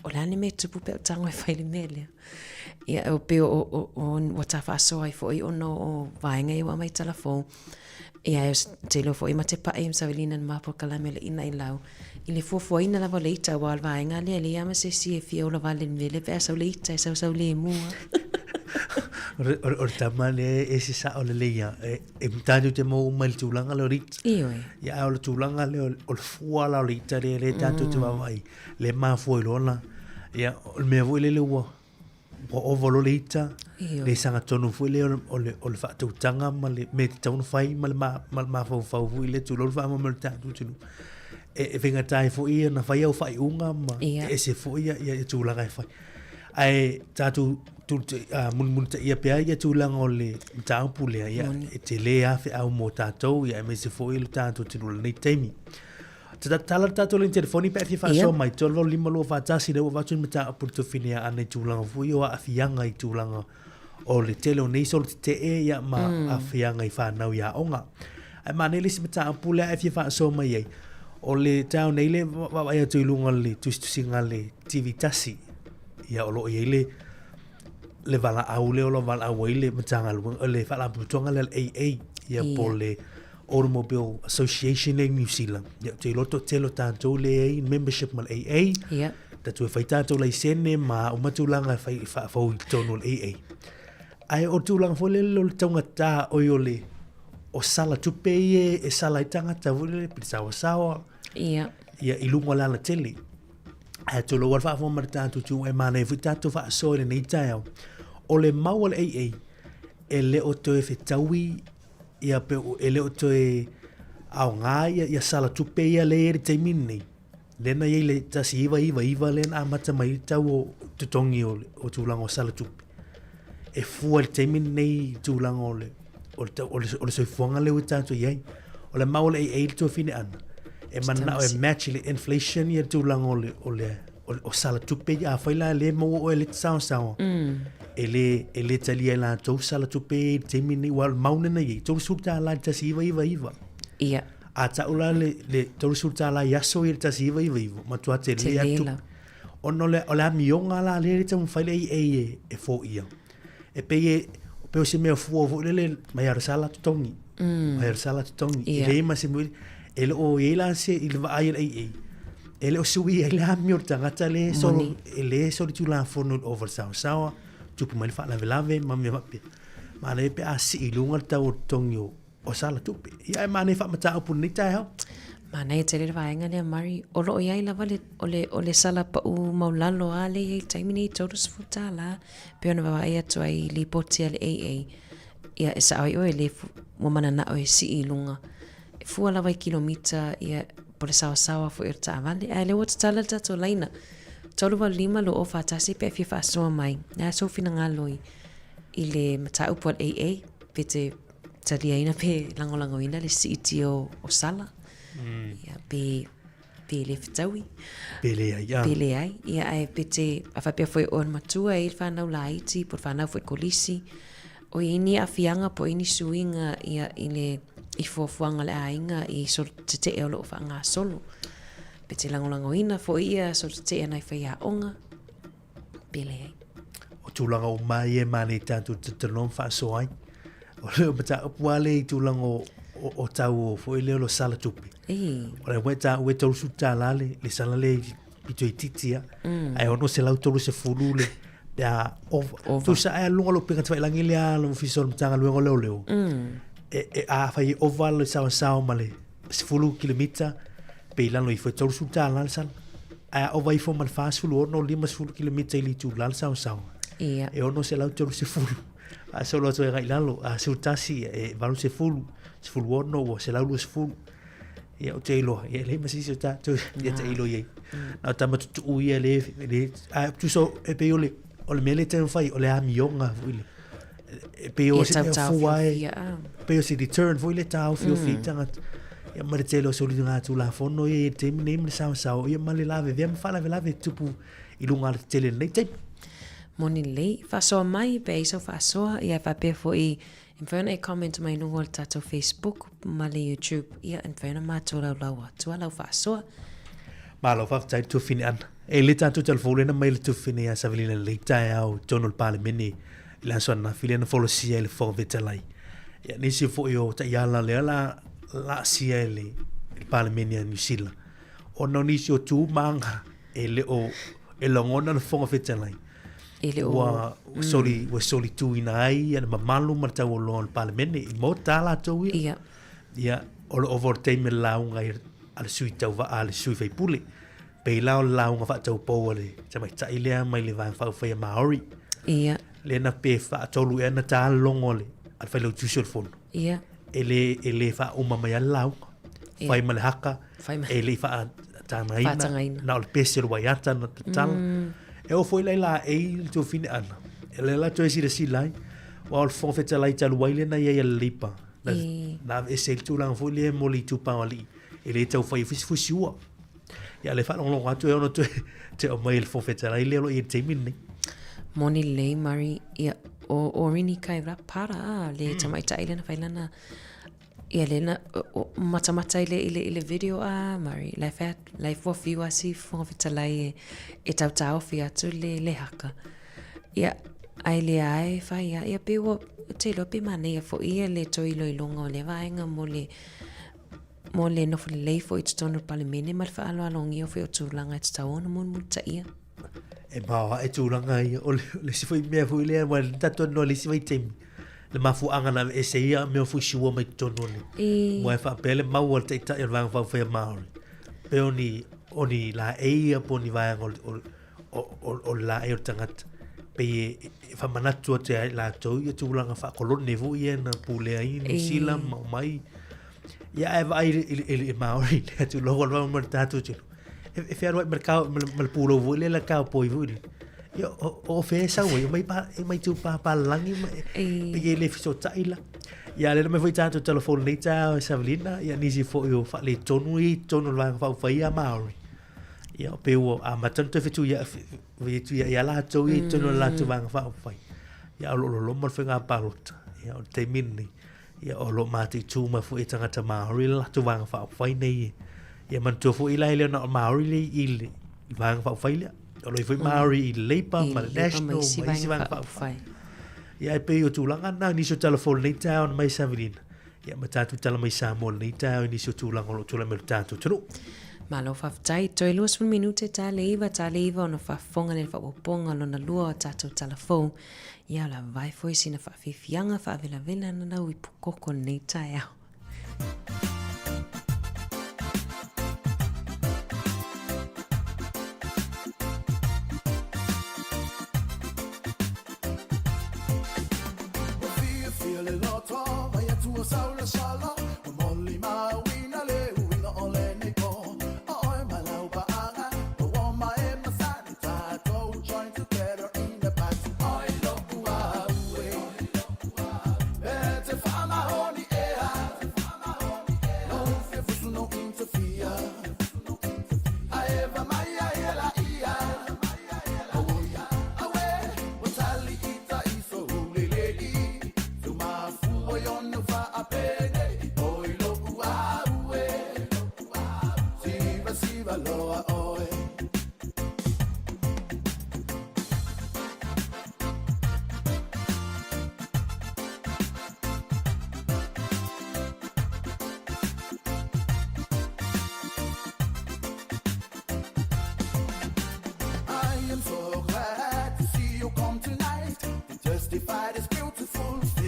O le ane me tupu pe o tango e whaile mele. Ia o pe o watawhasoa i fo i ono o vaenga i wa mai talafo. Ia e te lo fo i ma te pae im Savelina na mapo kalamele ina i lau. I le fuafuaina lava le ita wa vaenga le le ama se si e fia o la vale mele pe sau le ita e sau le mua. O tama le e se sa o le leia e mtanu te mo mai le tūlanga le o rita. Ioi. Ia o le tūlanga le o le fuala o rita le tātou te wawai. Le maa fua i lona. Ia o le mea vui le ua. O volo le ita. Le sanga tonu fui le o le whaatautanga ma le me te taunu whai ma le maa fau fui le tūlolu wha ma le tātou tunu. E whenga tai fui na whai au whai unga ma e se fui ia tūlanga e whai. Ai tātou mun te ia pea ia tūlanga o le tāupu lea ia e te le awhi au mō tātou ia e me se fui le tātou tunu le nei teimi. Tala tātou le telefoni pe fi fa so mai tolo lima lo fa tasi le wa tun mata apurto finia ane tūlanga fui o afianga i tūlanga o le telo nei sol te e ia ma afianga i fa nau ia onga. Ai ma nei le mata apule e fi fa so mai ai. O le tau nei le wa ia tūlunga le tusinga le TV tasi. Ia o lo i le vala au le o lo vala au le matanga le fala putonga le AA ia po le Automobile Association in New Zealand. Ia te loto telo tātou le ai membership mal AA. Ia. Tatu e whai tātou lai sene ma o matulanga whai whau i tono le AA. Ai o tūlanga fo le lo taunga tā oi o le o sala tupe e sala i tangata vule piti sawa. Ia. Ia ilunga lana tele. Ai tolo war wha mar tātou tu e mana e whi tātou wha so le nei tai au. O le mau le AA e le o toe whetaui ia pe e leo toe au ngā ia sala tupe ia le eri te mini. Lena ia le tasi iwa le na amata mai tau o tutongi o tūlanga o sala tupe. E fua le te mini nei tūlanga o le soifuanga leo i tātou iai. O le mau le e to fine ana. E mana o e match le inflation ia tūlanga o sala tupe ia whaila le mo o e le sao. E le talia la tau sala tupe te mini wal maunena i tau surta la tasi iwa. Ia. A taula le tau surta la yaso i tasi iwa. Ma tua te le atu. Ono le o la mionga la le tau whaile e fo ia. E pe o se mea fua fo le mai arsala tutongi. Mai arsala tutongi. I le ma se mui e le o e la se i le va ai. E le o sui e le amior tangata le solo e le solo tu la fono over sawa. Tupu mai fa lave ma me mape. Ma le pe a si ilunga tau tongio o sala tupe. Ia ma ne fa mata opu ni tai hau. Ma nei te le vaenga le Mari o lo ia lava le o le sala pa u maulalo ale e taimini todos futala pe ona va ia to ai li poti le AA. Ia esa ai o le mo mana na o si ilunga. Fu lava kilomita ia po le sawa fu irta vale. Ai le wata tala to laina. Tolu wa lima lo o fatasi pe fi fa so mai. Na so fina ngaloi i le mata upo AA pete taliaina pe langolangoina le CTO o sala. Ia pe le fitaui. Pele ai. Ia ai pete a fa pe foi on matua e fa na laiti por fa na foi kolisi. O ini afianga po ini suinga ia ile i fofuanga le ainga i so te e lo fa nga solo. Pete langolangoina fo ia so te ana fai a onga pele ai. O tūlanga o mai e mani tātou te non fa so ai. O leo mata upuale i tūlanga o tau o fo leo lo sala tupi. O le weta ue tolu suta lale le sala le pito i titia. Ai ono se lau tolu se fulu le ya tu sa ai lunga lo pinga tfai langi le a lo fisol mtanga luengo leo. E a fai oval le sao male se fulu kilomita pe lano i foi tolu suta lale sala. Ai o vai fo mal fast fulu ono 5 kilomita i li tu lale sao. Ia. E ono se lau tolu se fulu. A solo to e lalo a sultasi e valu se fulu ono o se lau se fulu. Ia o te iloa, ia le masisi o tātou, ia te ilo iei. Nā tamatu tu ia le, a tu so e pe ole, o le mele te fai o le amionga fuile pe o se fuai pe o se return fuile tau fio fitanga ia mare telo soli nga tu la fono e te nem le sa ia male lave vem fala lave tupu i lunga le tele nei te moni lei fa so mai pe so fa so ia fa pe fo i inferna e comment mai no hol tato Facebook ma le YouTube ia inferna ma to la la fa so ma lo fa tai tu fini an e le tato telefone na mai le tu fini a savelina le tai au tono il pale mini la sona filena folo sia le fo vetalai ia nisi fo io ta ia la la sia il pale mini a New Zealand o no nisi o tu manga e le o e longona le fo vetalai wa soli tu ina ai ana mamalu ma tau lo al parlamento i mo tala tu ia o overtime la unga al sui tau va al sui fai puli pe la unga fa tau po le chama ta ile mai le van fa fa maori ia le na pe fa tolu ena ta longole al fa lo tu sul fon ia ele fa uma mai la fai mal haka ele fa ta mai na al pesel wa yata na tal e o foi la e tu fine ana ele la tu esi si lai wa al fon feta lai talu waile na ia lipa na ese tu la foi le moli tu pa ali ele tau fai fusiua ia le fa long atu e ono te o mai el fon feta lai le lo i te minni moni le mari ia o rini kai ra para le tamaita ile na failana ia le na mata ile video mari life for fiwa si fon feta lai e tau fi atu le haka ia ai le ai fa ia pe o te lo pe mane fo ia le to ilo ilonga le vaenga mo le no fo le fo it's tono palimene mal fa alo alongi o fo tu langa it's tau no mon muta ia e ma e tu langa ia o le si foi me foi le wa tato no le si vai tem le mafu anga na e se ia me fu shua mai tono le mo fa pele ma o te ta vang fa fa ma pe oni la e poni vai o la e tangat pe fa manatu te la to ia tu langa fa kolone vo ia na pule ai ni sila mai ia e vai il maori le tu logo lo mertato tu e fer vai mercado mal pulo vo le la ka poi vo ia o fe sa vo mai tu pa langi pe le fiso taila ia le me foi tanto telefone ni ta Savelina ia ni si fo io fa le tonu la fa ia maori ia pe o a matanto fitu ia ia la to i tonu la tu vang fa ia lo mo fenga parot ia o te minni ia o lo mati tu ma fu itanga ta maori la tu vang fa nei ia man tu fu ila ile no maori le il vang fa ia o lo fu maori le pa ma national mai si vang fa ia pe o tu langa na ni so telefone ni town mai Savelina ia matatu tala mai Samoa ni town ni so tu langa lo tu la mertato tu malo faftai toi luas un minute ta leiva ona fafonga le fapoponga lona lua tatou talafou ia la vai foi sina fafifianga favelavela na nau i pukoko nei tae au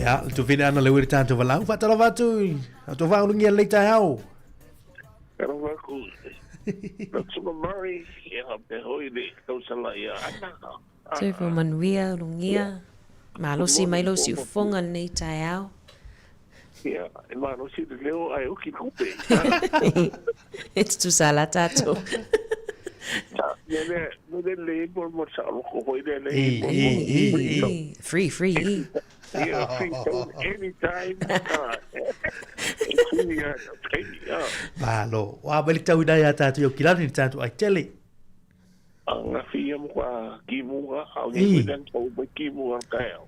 ya tu vine ana le wiri tanto valau fa tala vatu tu va lungi le ta hau pero va ku tu mari ya pe hoi de to sala ya ana se fo manuia lungia malo si mai lo si fonga nei ta hau ya e ma no si de leo ai o ki kupe it's tu sala tato le mo sa lo ko ile le. Free. Yeah, free phone anytime. Malo, wa beli tau ina ya tatu yo kilani tatu ai tele. Ang fia mo kwa kimu au ni dan ko ba kimu ang kaya.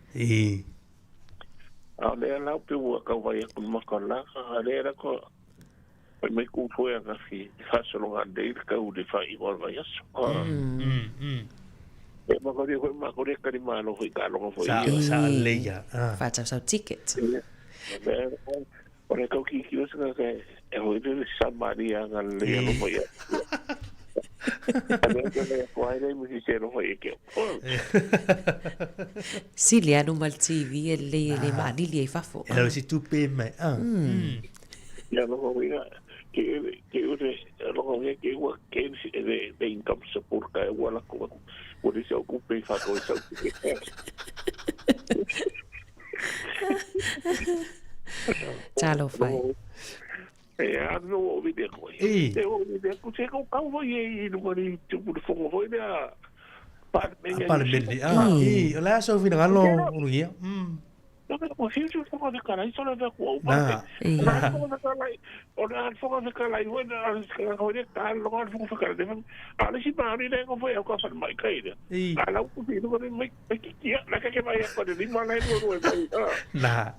Au le la pe wo ka wa ya kun makala ale ra ko mai ku foi ang fi fa solo nga de ka u de fa I wal va yes. E ma ko de ka di malo foi ka lo foi. Sa le ya. Fa sa ticket. Ora ka ki ki sa ka e ho de San Maria nga le lo foi. Silia no mal TV le mani li fafo. Era si tu pe mai. Ya no ho ina que lo ho que wa que de income support ka wala ko o de se ocupe fa ko sa. Chalo fai. No video ko. O video ko se ko ka wo ye no mari tu pu fo ho ina. Parmeni. Ola so vi ngalo urugia. No ko si tu fo de cara iso le ko. Na. Ora fo de cara I wena ko de ka lo ko fo ka de. Ala si mari de ko fo ko fa mai kai de. Ala ko si no ko mai ki la ka ke mai ko de ma lai no Na.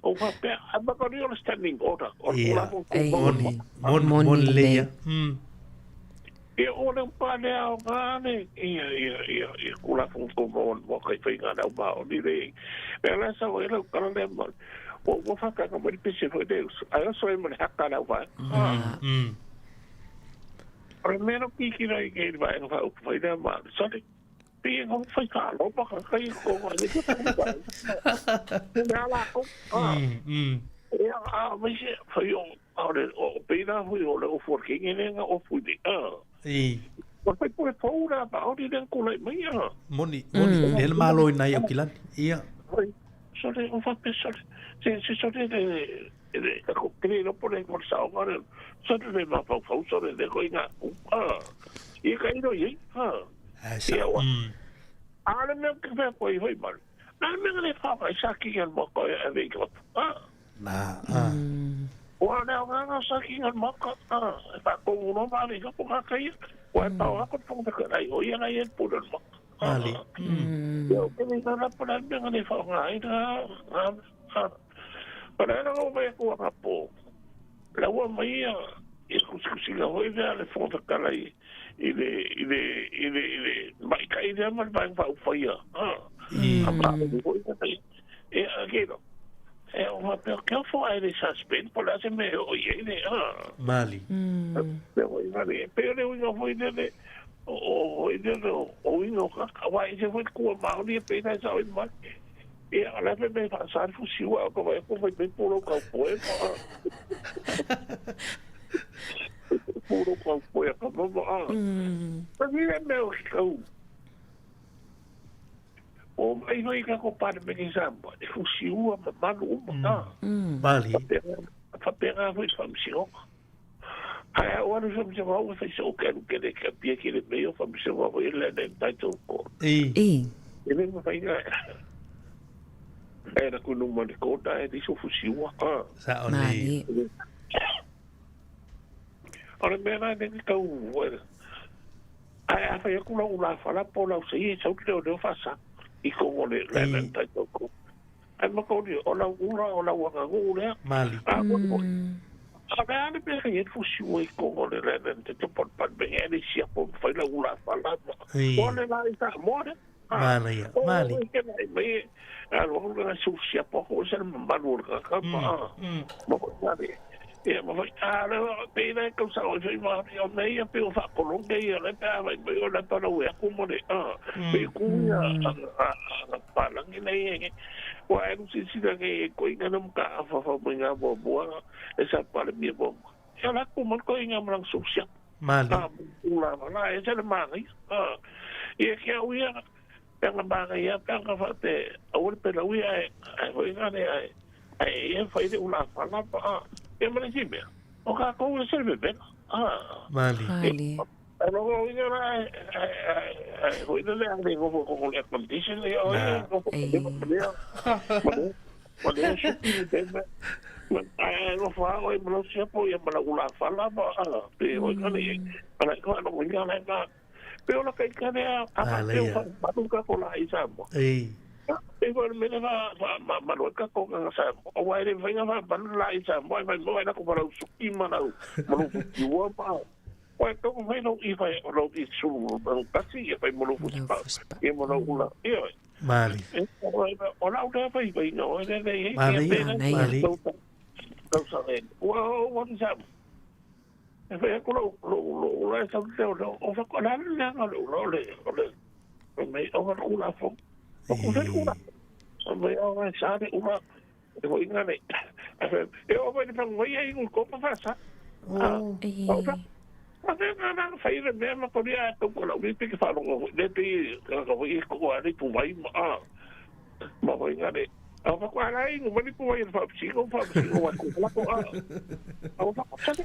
O papel, ama ko ni standing order. Mon leia. E ona pa le au ngane. Ia kula fun ko mo kai fai ngana ba o ni le. Pela sa o ela kala le mo. O fa ka ko mo pisi fo de. Ai so mo hakka na ba. Primero ki ra ke ba no fa o fai da ma. So Pi không phải cả nó mà cái cô gọi như thế này là cũng mấy cái phải dùng ở đây ở bên đó phải dùng là ở phụ kiện như thế ở phụ điện còn phải có phố ra bảo đi đang cô lại mấy moni đến mà lôi này ở kilan sau đây ông phát biết sau đây để cái nó có đây một sáu mà sau đây mà phẫu sau đây để coi ngã cũng cái đó gì Ala me ke fa ko hoi mal. Na me le fa ka saki ngal mo ko e ve ko. Na. O na nga saki ngal mo ko. Fa ko no ma le ko ka kai. O ta wa ko fong ta ka ai o ya ngai pu do mo. Ali. Yo ke ni na pa na me le fa nga ai da. Para na o me ko ka po. La wa mai e ku si ga hoi le fong ta ka ai. Ile mai kai dia man bang fa faia apa e aquilo uma porque foi ele suspend por esse meio e ele Mali pero eu não fui dele o ino vai se foi com a mão de pena só em mar e ela foi bem passar fuzil como é que foi bem por o campo puro qual foi a cama mas ele meu cão o mai vai que compara bem example e fuzil a mano Mali fa pegar foi família ai agora eu já vou fazer o que ele quer que ele meio família vai ele nem tá tão ele não vai era com uma de conta é de fuzil Mali Ora mena de que o ai fa eu não lá falar por lá sei só que eu faço e como ele levanta toco ai mas quando ora ora Mali agora ele pega ele fugiu e como ele levanta to por bem ele se por foi lá falar olha lá está morre Mali algo que se usa poco se malur capa mas pena que sa o foi ma o nei pe o fa colong dei le pa vai o la para o como de pe ku a para ni nei o é não sei se que coisa não cá fa pinga boa essa para minha bom ela como coisa não sucia Mali lá essa é mali e que eu ia pega baga ia pega fa te o pela o ia foi ngane ai foi de uma fala e me dice o ka ko se be ben Mali Ano inga na ko ina le ang ko ko le competition le o ko Mali shopping tema. Ano fa o mo siya po ya mala ula fala ba pero kani ana ko ano winga na ka. Pero la kai kani apa pero patu ka ko la isa mo. Pero me na ma ka ko nga sa o wa ri vinga ba ban la isa mo mo na ko para suki mana mo yo pa. Wai ko mai no I vai ro I su ang kasi vai mo fu pa. E mo na ula. Mali. Ona udah apa ibu ini? Mali. Kau sahaja. Wow, what is that? Saya kalau sampai orang orang yang oleh orang ulah fong. Orang ulah. Sampai orang sana ulah. Itu ingat ni. Orang ni pun wajah ini kau apa sah? Tapi orang saya memang kau dia tu kalau dia pergi falung, dia pergi kalau ikut ada pumai mau ingat deh. Apa kau ada ini? Mana pumai yang faham sih aku laku apa saja.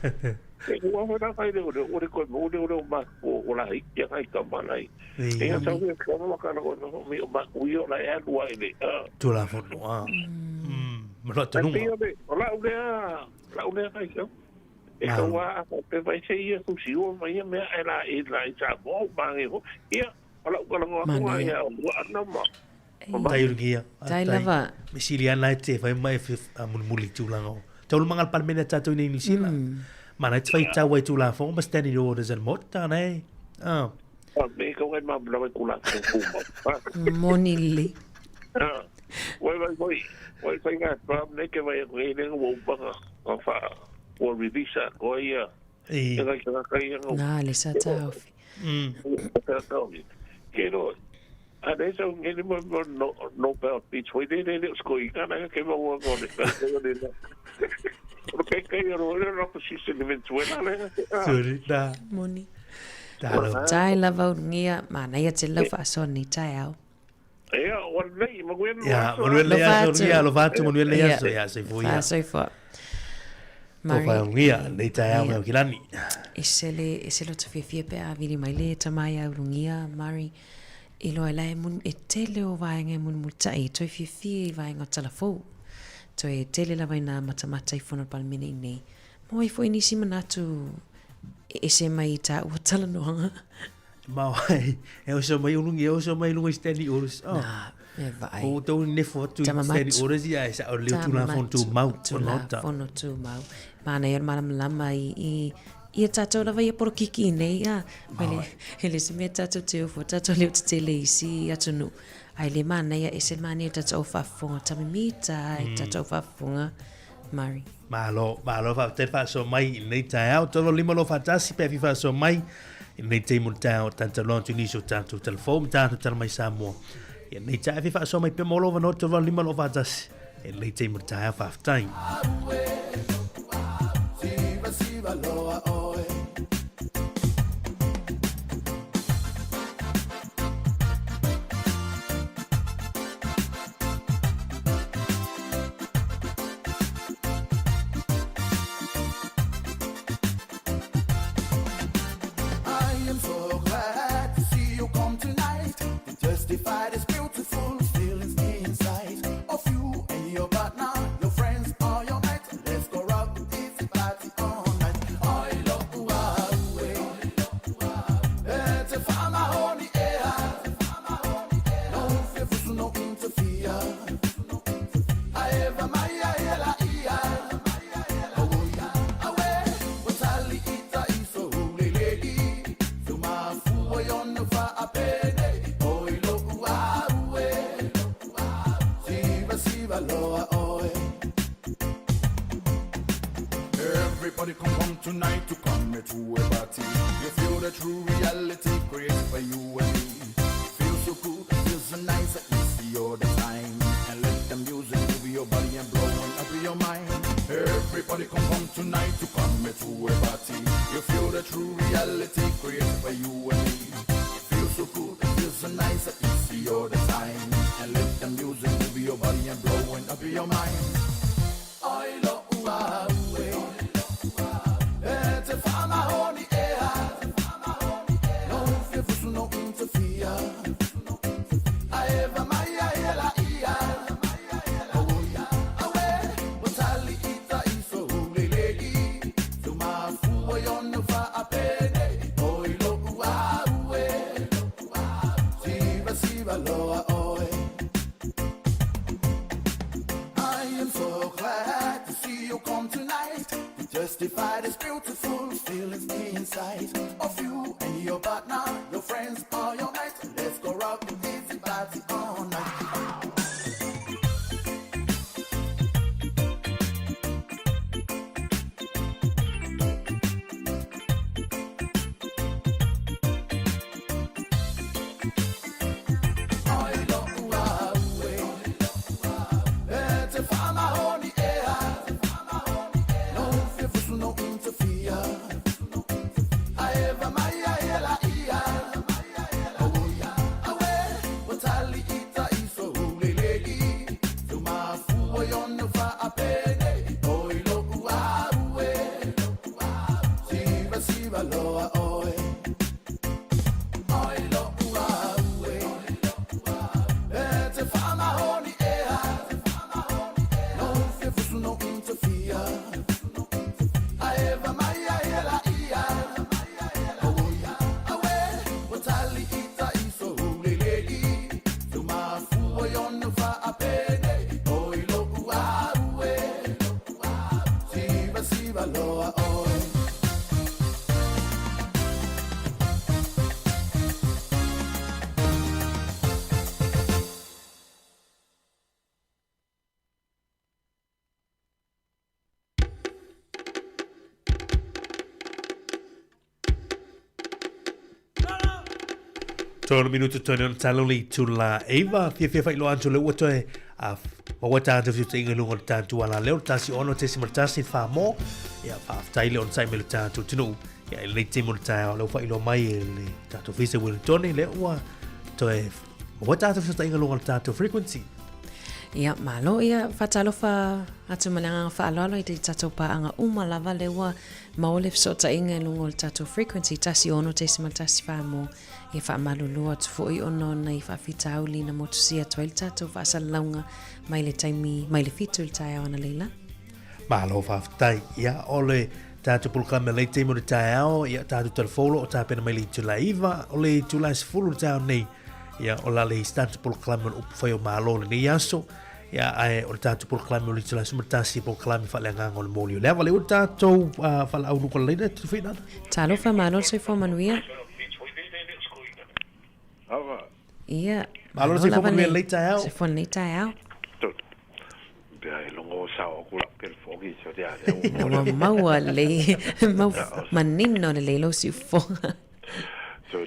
Aku dah kaya udah kau udah mak ulah yang ay kamalay. Yang saya kalau makan aku mak uyo lah ya dua ini. Itulah foto. Menurut tu Olah udah kaya. Ikaw ako vai ser ia kusiwa mai me ela sa mo bangi ho ia wala ko lang ako ya ano mo tayo gia tayo lava misilian lai te vai mai mun muli tu lang o tolu mangal palmena tato ni sila mana tsai tsawai tu la fo mas tani do de zel motta nei me ko ngai ma bla ko la ko monili wai nga pa ne ke vai ne ko pa fa o revisa ko ia na lisa tau kero ada so ngene mo no pa pitch we de sko ikana ke mo ngo de porque que yo no position de Venezuela surita moni tai lava ngia mana ia te lava soni tai au wallahi magwen lo fatto manuel ya se foi Mari. O ngia nei tai au ki lani. Isele lo te fie pe a vili mai le tamai au ngia Mari. Ilo ai mun e tele o vaenga mun mutai to fie vaenga telefo. To e tele la vaina matamata I fono palmini nei. Mo I foi nisi manatu e se mai ta o tala noanga. Mai e o so mai unungi o so mai lunga stendi orus. Me vai. O to ne foto stendi orus ia sa o leu tu na fontu mau nota. Fono tu mau. Mana ia malam lama I tato lava ia por kiki nei a. Ele se me tato te o tato leu te le isi atunu. Ai le mana ia ese mani tato o fafonga tamimita e tato o fafonga Mari. Malo fa te fa so mai nei tai au to limo lo fatasi pe fa so mai nei te mo tao tanto lo tu ni so tanto telefon tanto tal mai samo. E nei tai fa so mai pe mo lo no to limo lo fatasi. E nei te mo tao fa time. Everybody come tonight to come to a party. You feel the true reality created by you and me. Feel so good, feel so nice, it's all the time. And let the music move your body and blowing up your mind. Everybody come tonight to come to a party. You feel the true reality created by you and me. Feel so good, feel so nice, it's all the time. And let the music move your body and blowing up your mind. I love you. Aeva Maya Ela Ia. Oya, awe, Otali Ita Iso Lelegi. Tuma Fua Yonufa Apene. Oilo Uawe. Siva Siva Loa Oe. I am so glad to see you come tonight. To justify this beautiful feelings inside of you and your partner, your friends, or your mates. Let's go rock the busy party all night. Tōna minuto tōna on taloli tu la Eva, fia whai lo anto leo toe a wawata anta fiu te inga lunga tātu ala leo tasi ono te simartasi wha mō ia whaftai leo nsai me le tātu tinu ia e lei te mo le tāo leo whai lo mai e le tātu fisa Wellingtone leo ua toe wawata anta fiu te inga lunga tātu frequency. Ia, malo ia whatalofa atu malanga whaalolo i te tatou paanga lava lewa maole fsota inga lungo le tatou frequency tasi ono te simartasi wha mō ia whaamalulua tu fo i ono nei whaafitau li na motusia tu ele tatou whaasalaunga mai le taimi, mai le fitu le tae ana leila. Malo whaftai, ia ole tātou pulkame lei te mo le tae ao, ia tātou telefolo o tāpena mai le tula iwa, o le tula sifuru le tae nei, ia o la le tātou pulkame o upwhai o malo le nei aso, ia ai o le tātou pulkame o le tula sumartasi pulkame whaaleanganga o le mōlio. Lea wale o tātou whala au nuko leina, tu whina? Talo wha malo se fo manuia. Ia. Malo se fo manuia lei tae ao. Se fo nei tae ao. Bea e longo sao kula pel fogi so dia. Wa maua le manino le leilo si fo. So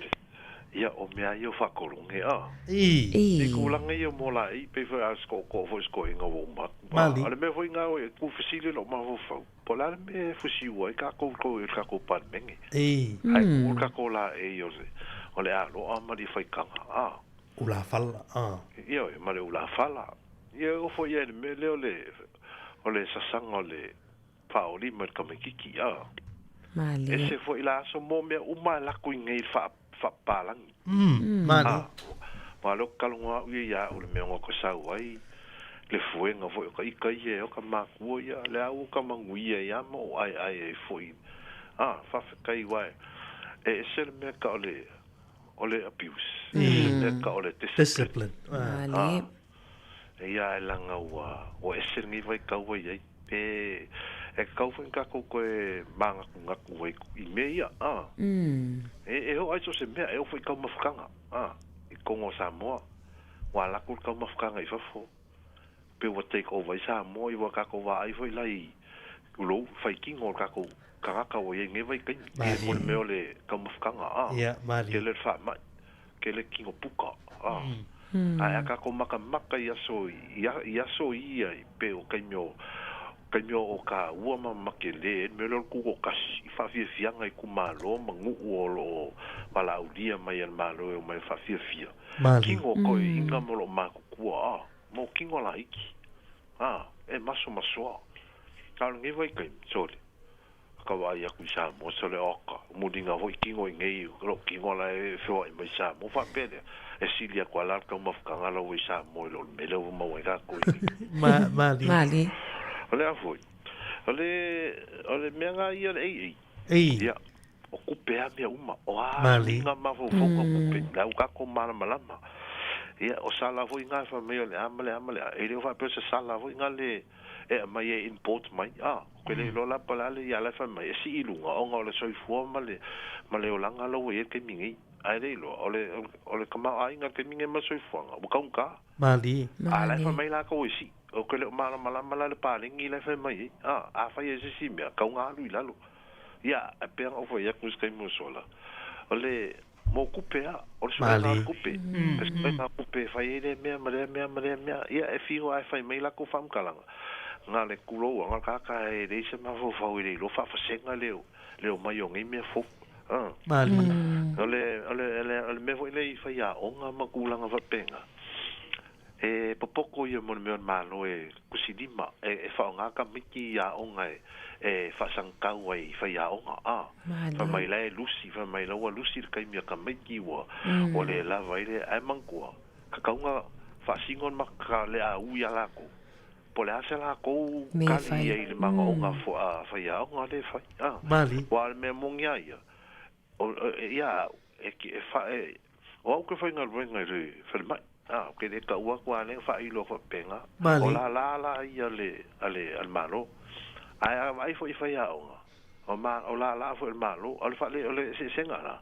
ia o mea io fa kolunge a. I kulanga io mola I pe fa sko ko fo sko inga wo ma. Ale me foi nga o ku fasile lo ma fo. Pola me fusi wo ka ko pan menge. Ai ku ka ko la e yo se. Ole a lo ama di fai kanga a. Ula fala a. Io ma le ula fala. Io fo ye me le ole sasanga le paoli ma come kiki a. Mali. E se fo ila so mo me uma la ku ngai fa palang. Mali. Ma lo kalunga u ya o le me ngo ko sa wai. Le fo nga fo ka ikai e o ka ma ku ya le au ka mangui ya mo ai fo I. Fa kai wai. E se me ka ole abuse. Me ka ole discipline. Mali. Ia langa o ese ngi vai ka wai ai pe e ka fu ka ko manga ku wai I meia e o ai so se me e o foi ka mafkanga I kongo Samoa wala ku ka mafkanga I fafo pe o take over Samoa I wa ka ko wa ai foi lai ulo fai kingo ka ko ka wai ngi vai kai e mo me ole ka mafkanga ia mali ke le fa mai ke le kingo puka ai aka ko maka ia so ia pe o kaimio o ka ua makele me lo ku ko kasi fa fia ngai ku malo mangu o lo pala udia mai al malo mai fa fia kingo ko inga mo lo ma ku mo kingo la iki e maso ka ngi vai kai sole kawai aku sa mo so le oka mudinga ho kingo ngei ro kingo la e fo e mai sa mo fa pele e silia kwa la ka mo fa ngala wi sa mo lo mele mo mo ga ko Mali ole afo ole me nga ia ei ya o kupe a me uma o Mali. nga ma fo fo ko kupe la ka ko mala malama ya o sala fo nga fa me le amale e le fa pe se sala fo nga le e mai e import mai quelle lola palale ya la fa mai si ilunga o nga le soi fo male o langa lo e ke mingi ai le lo ole kama ai nga ke mingi ma soi fo nga o ka Mali ala fa mai la ko si o quelle mala le palingi la fa mai a fa ye si me ka nga lu la lo ya a per o fo ya ku ska mo sola ole mo kupea o so na kupe es que na kupe fa ile me ya e fio ai fa mai la ko fam kalanga nga le kulo nga ka ka e de se ma fo fa ile lo fa senga leo mai o ngi me fo Mali ole me fo ile fa ya o nga makula nga fa penga e popoko ye mo me malo e kusidima e fa nga ka miki ya o nga e fa sanka wai fa ya o nga fa mai la lucy fa mai la wa lucy ka mi ka miki wa o le la vai le ai mangua ka nga fa singon makka le a u ya la ko pole asa la ko ka ni e le manga o nga fo fa ya o nga le fa Mali wa me mongia ya o ya e ki fa o ko fa nga le fa mai que de ka wa kwa le fa i lo fa penga o la ia le al malo ai fo i fa ya o ma o la fo el malo o fa le se senga la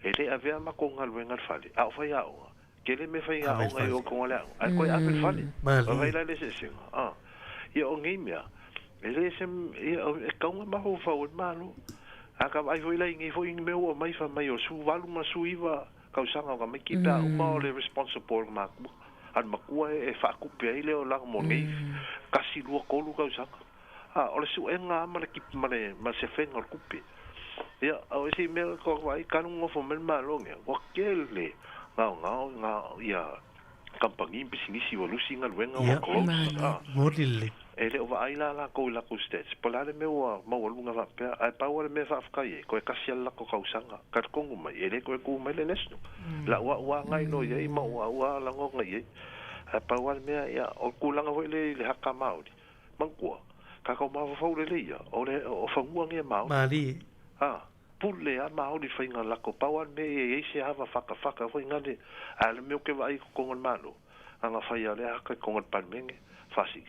e le avea ma con al wen al fa le o fa ya o que le me fa ya o con le ai ko a fa le o va le se senga ia o ngimia e le se e ka ma ho fa o malo aka ai fo ile ngi fo in me o mai fa mai o su valu ma su iva kausanga ka mai kita uma le responsible ma al makua e fa ku pe ile o la mo ngi kasi lu ko lu kausanga o le su enga ma le ki ma se fenga ku pe ya o si me ko vai kanu ngo fo mel ma lo nge o kele nga ya kampangi bisinisi o lu singa wenga o ko Morille ele o vai la ko la ku stats polale me o ma o lunga va pe ai pa o me fa fa ye ko kasi la ko kausanga ka ko mai ele ko ku mai le nesno la wa ngai no ye ma wa la ngo ngai ai pa o me ya o ku langa ho le haka maudi mangua ka ko ma fa le ya o fa ngua nge Mali pulle a maudi fa inga la ko pa o me ye se hava fa fo inga de al me ke vai ko ngon malo anga fa ya le haka ko ngon pan menge fasi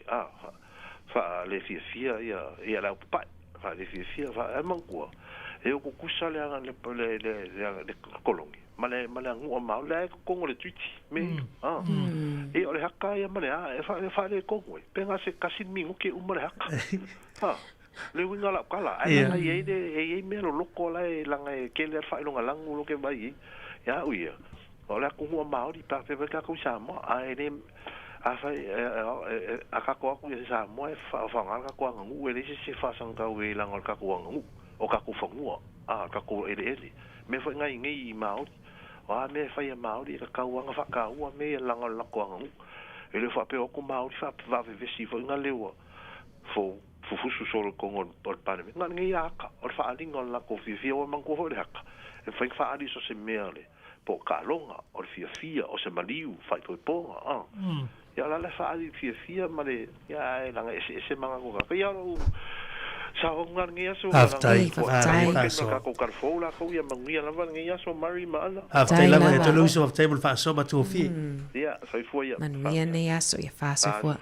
fa le fia ia la pa fa le fia fa e mangua e o kusa le anga le kolongi male ngu ma le ko ngole tuiti me e o le haka ia male e fa le ko ngoi penga se kasi mingu ke umare haka le winga la kala ai ai e me lo loko la e langa e ke le fa longa langu lo ke vai ya uia o le ku ma ori pa pe ka ku sa mo ai le a fa a ka ko ku sa mo e fa nga ka ko ngu e le se fa sang ka we la ngol ka ko ngu o ka ku fa ngu ka ko ele me fa ngai ngai ma wa me fa ya ma ori ka wa fa ka wa me la ngol la ko ngu ele fa pe o ku ma ori fa va ve si fa nga le wo fo fufusu solo con por pane nga ngai aka o fa ali ngol la ko fi o man ko ho haka e fa ali so se mele po ka longa o fia o se maliu fa to po ya la fa ali fia ma le ya la ese manga ko ka ya lo sa o ngar ngia so Aftai ka ko kar fo la ko ya mangia la ngia so mari ma la aftai la ma to luso aftai mo fa so ma to fi ya fa fo ya manuia ne aso ya fa so fo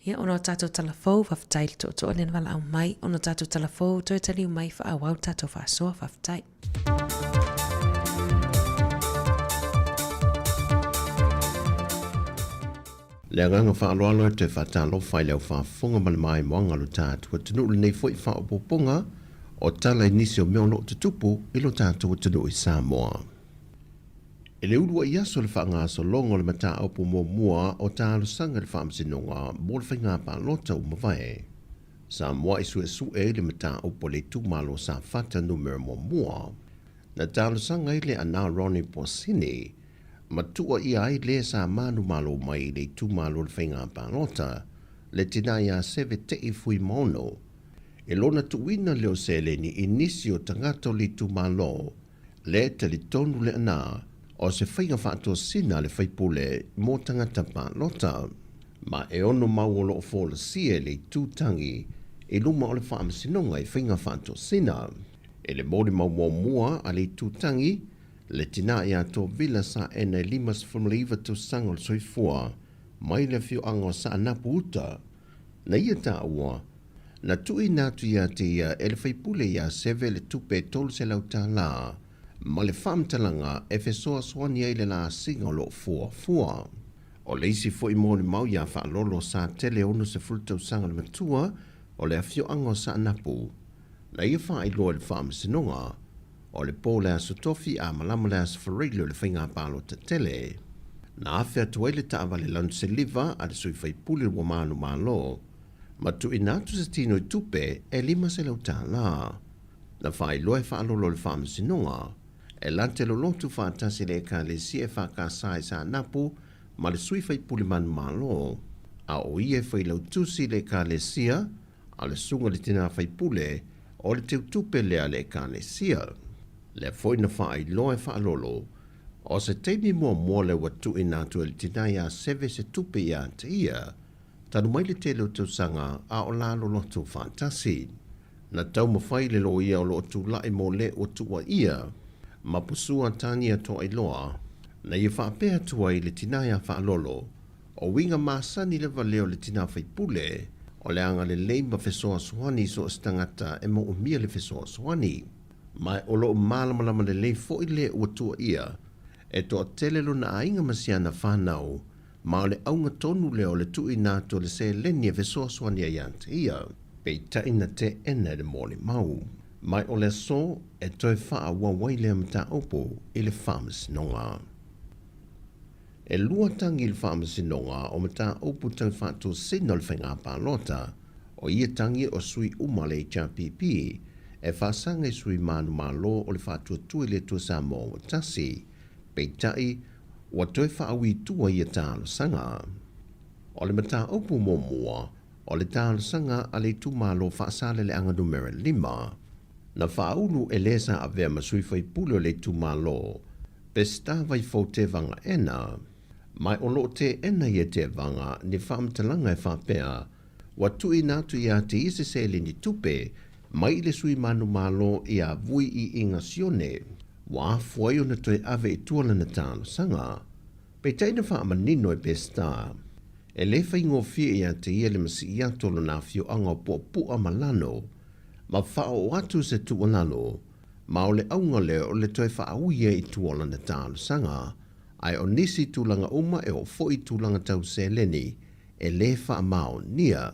ia ono tato telefo fa ftai to le wala au mai ono tato telefo to tali mai fa au tato fa so fa ftai Le nganga fa aloalo te fa talo fai leo fa fonga mai moanga lo tātua tunu nei foi fa opoponga o tala inisi o meo lo te tupu ilo tātua tunu i Samoa. E le urua i aso le fa ngā so longo le mata opo mua o tālo sanga le fa amsinonga mo le whainga pa lota o mawai. Samoa i sue le mata opo le tumalo sa fata numero mua. Na tālo sanga i le ana Ronnie Porcini matua ia ai le sa manu malo mai le tu malo le whainga pālota, le tina ia seve te i fui mono. E lona tuina leo seleni inisi o tangata o le tumalo, le te li tonu le ana, o se whainga whaatua sina le whaipule mō tangata pālota. Ma e ono mau o loo fōla sie le tūtangi, e luma o le whaamasinonga e whainga whaatua sina. E le mōri mau mua a le tūtangi, le tina i ato vila sa ena limas whamaliva tu sangol soifua, mai le fio ango sa anapu uta. Na ia ta ua, na tui natu ia te ia e le whaipule ia seve le tupe tolu se lau tā la, ma le whamtalanga e fesoa swani ai le la singa o lo fua. O le isi fo i mōni mau ia whaalolo sa tele ono se fultau sanga le matua, o le afio ango sa anapu. Na ia wha i loa le whaamasinonga, o le pō le aso tofi a malama le aso whareilo le whainga pālo ta tele. Na awhia tuaile ta awale lanu se liva a le sui whaipule wa manu malo, ma tu inatu se tino i tupe e lima se lau tā la. Na wha i loa e whaalolo le whaamasinonga, e lante lo lotu whaatasi le ka le si e whakasai sa anapu, ma le sui whaipule manu malo, a o i e whailau tusi le ka le sia, a le sunga le tina whaipule, o le teu tupe lea le ka le sia. Le foi na wha i loa e whaalolo, o se teimi mua le watu i nātu le tina ia seve se tupe ia te ia, tanu mai le te leo tau sanga a o lalo lotu whaatasi. Na tau mawhai le lo ia o lo tu lai mo le o tua ia, ma pusua tania to ai loa, na ia whaapea tua i le tina ia whaalolo, o winga masani le valeo le tina whaipule, o le anga le leima fesoa soani so stangata e mo umia le fesoa soani. Mai o lo malamalama le lei fo i le ua tua ia, e toa telelo na ainga masiana whanau, ma o le aunga tonu le o le tui nātua le se leni e fesoa soani a iante ia, pei taina te ena le mōle mau. Mai o le so e toi wha wawai le amata opo i le whamasinonga. E lua tangi le whamasinonga o mata opo tau whātua sino le whainga pālota, o ia tangi o sui umale i HRPP, e whasanga i sui manu malo o le whātua tui le tua sa mō o tasi, pei tai, wa toi whaawi tua i a tālo sanga. O le mata opo mō mua, o le tālo sanga a le tu malo whaasale le anga numera 5, na whaunu e lesa a vea masui whaipulo le tu malo, pe stawai fau te vanga ena, mai o lo te ena i te vanga ni whaamtalanga e whapea, wa tui natu i a te ise se le ni tupe, mai le sui manu malo i a vui i inga sione, wa fuai o na toi ave i tuala na tālo sanga, pe taina wha amanino e pe sta, e le whaingo fia i a te ia le masi i atolo na fio anga po pua malano, ma whao atu se tualalo, ma o le aunga leo o le toi whaauia i tuala na tālo sanga, ai o nisi tūlanga uma e o foi tūlanga tau se leni, e le wha mao nia,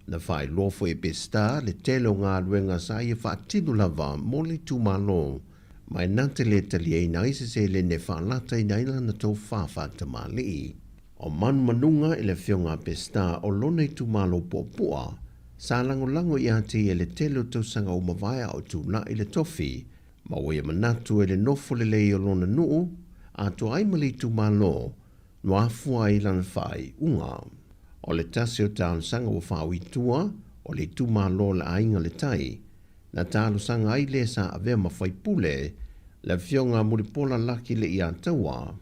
na whai lofo e pesta le telo ngā ruenga sa i whaatilu lava mo le tūmalo, mai nante le tali e na ise se le ne whaalata i naila na tau whawhata mali. O manu manunga i le whionga pesta o lona i tūmalo pōpua, sa lango i ati e le telo tau sanga o mawaya o tūna i le tofi, ma wea manatu e le nofo le lei o lona nuu, a to ai mali tūmalo, no afua i lana whai unga. O le tasi o tālo sanga o whaui tua, o le tūmalo le ainga le tai, na tālo sanga ai le sa avea mawhai pule, le whionga muripola laki le i ataua,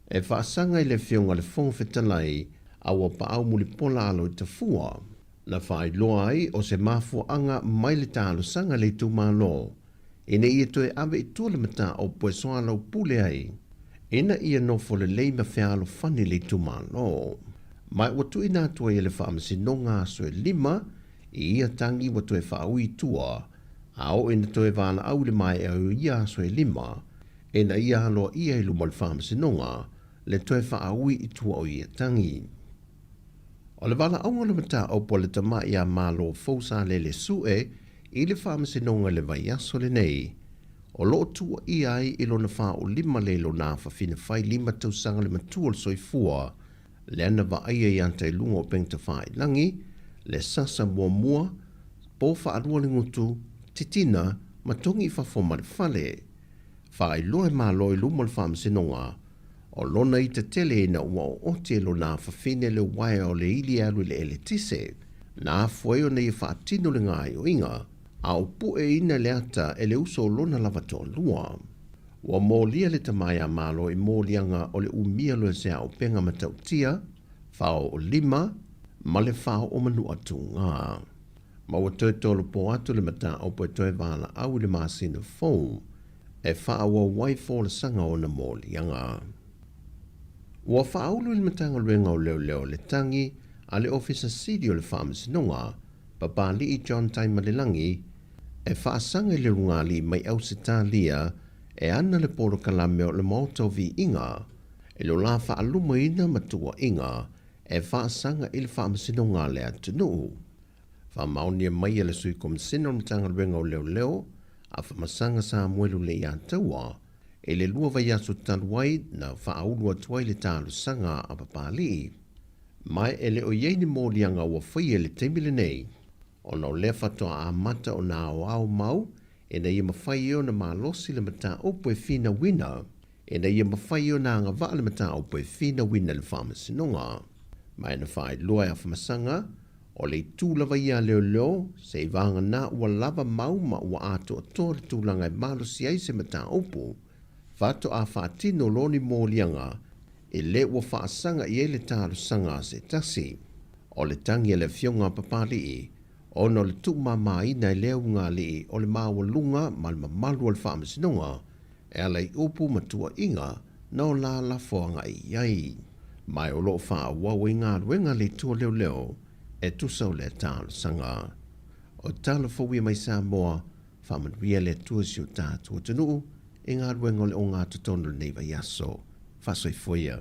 e whaasanga i le whionga le whongwhetalai, awa pa au muripola alo i tafua, na whai loa ai o se mafua anga mai le tālo sanga le tūmalo, ina ia toe ave i tūle mata o poe soa lau pule ai, ina ia nofo le leima whialo whani le tūmalo. Mai watu ina tua i le whaamasinonga so e 5, i ia tangi watu e whaui tua, a o ina toe wāna au le mai e au ia so e 5, ina ia haloa ia i luma le whaamasinonga, le toe whaui i tua o ia tangi. O le wala aunga le mata au po le tama ia malo fausa le sue, i le whaamasinonga le vai aso le nei, o lo tua i ai i lona wha o 5 le lo nā whawhina whai 5 tausanga le matua le soifua, le ana wa aia i anta i lunga o pengta whai langi, le sasa mua, po wha arua le ngutu, titina, matongi i whawhoma le whale, wha i loe mā loe luma le whaamasinonga, o lona i te tele na ua o ote lo nā whawhine le wae o le ili alu le ele tise, Na foi o nei whaatino le ngai o inga, a o pu e ina leata e le uso lona lava toa lua. Wa mōlia le tamai a malo i mōlianga o le umia lo se au penga matautia, whao o 5, ma le whao o manu atu ngā. Ma wa toi tolo po atu le mata o po toi wala au le masina fōu, e whao wa waifo le sanga o na mōlianga. Wa whaulu le matanga luenga o leo le tangi, a le ofisa sidi o le whamasinonga, papa li i John Taimalelangi, e whaasanga le runga li mai au se tā lia, e ana le poro kalame o le maoto vi inga, e lo la whaaluma ina matua inga, e whaasanga i le whamasinonga le atunu. Whamaunia mai le sui komisina o matanga luenga o leo, a whamasanga sa muelu le i ataua, e le lua vai aso taluai na whaaulua tuai le tālu sanga a papali. Mai e le o yeini mōlianga ua whai e le teimile nei, o nau le whatoa a mata o nā o au mau, e na ia mawhai o na malosi le mata opo e whina wina, e na ia mawhai o na anga waa le mata opo e whina wina le whamasinonga. Mai na whai lua e a whamasanga, o le tūlava ia leo, se i vanga na ua lava mau ma ua ato a tōre tūlanga e malosi ai se mata opo, Fato a whaatino loni mōlianga, e le ua whaasanga i ele tāru sanga se tasi. O le tangi e le fionga papali i, o no le tukmama ina i leo ngā li o le māua lunga ma le mamalu o le whaamasinonga, e alai upu matua inga, na o la la foanga i iai. Mai o loo wha wau i ngā ruenga le tua leo, e tusau le tāru sanga. O tala fawia mai Samoa, whamanuia le tua siu tātua tunu, e ngā ruenga o ngā tutono nei vai aso. Whasoi foia.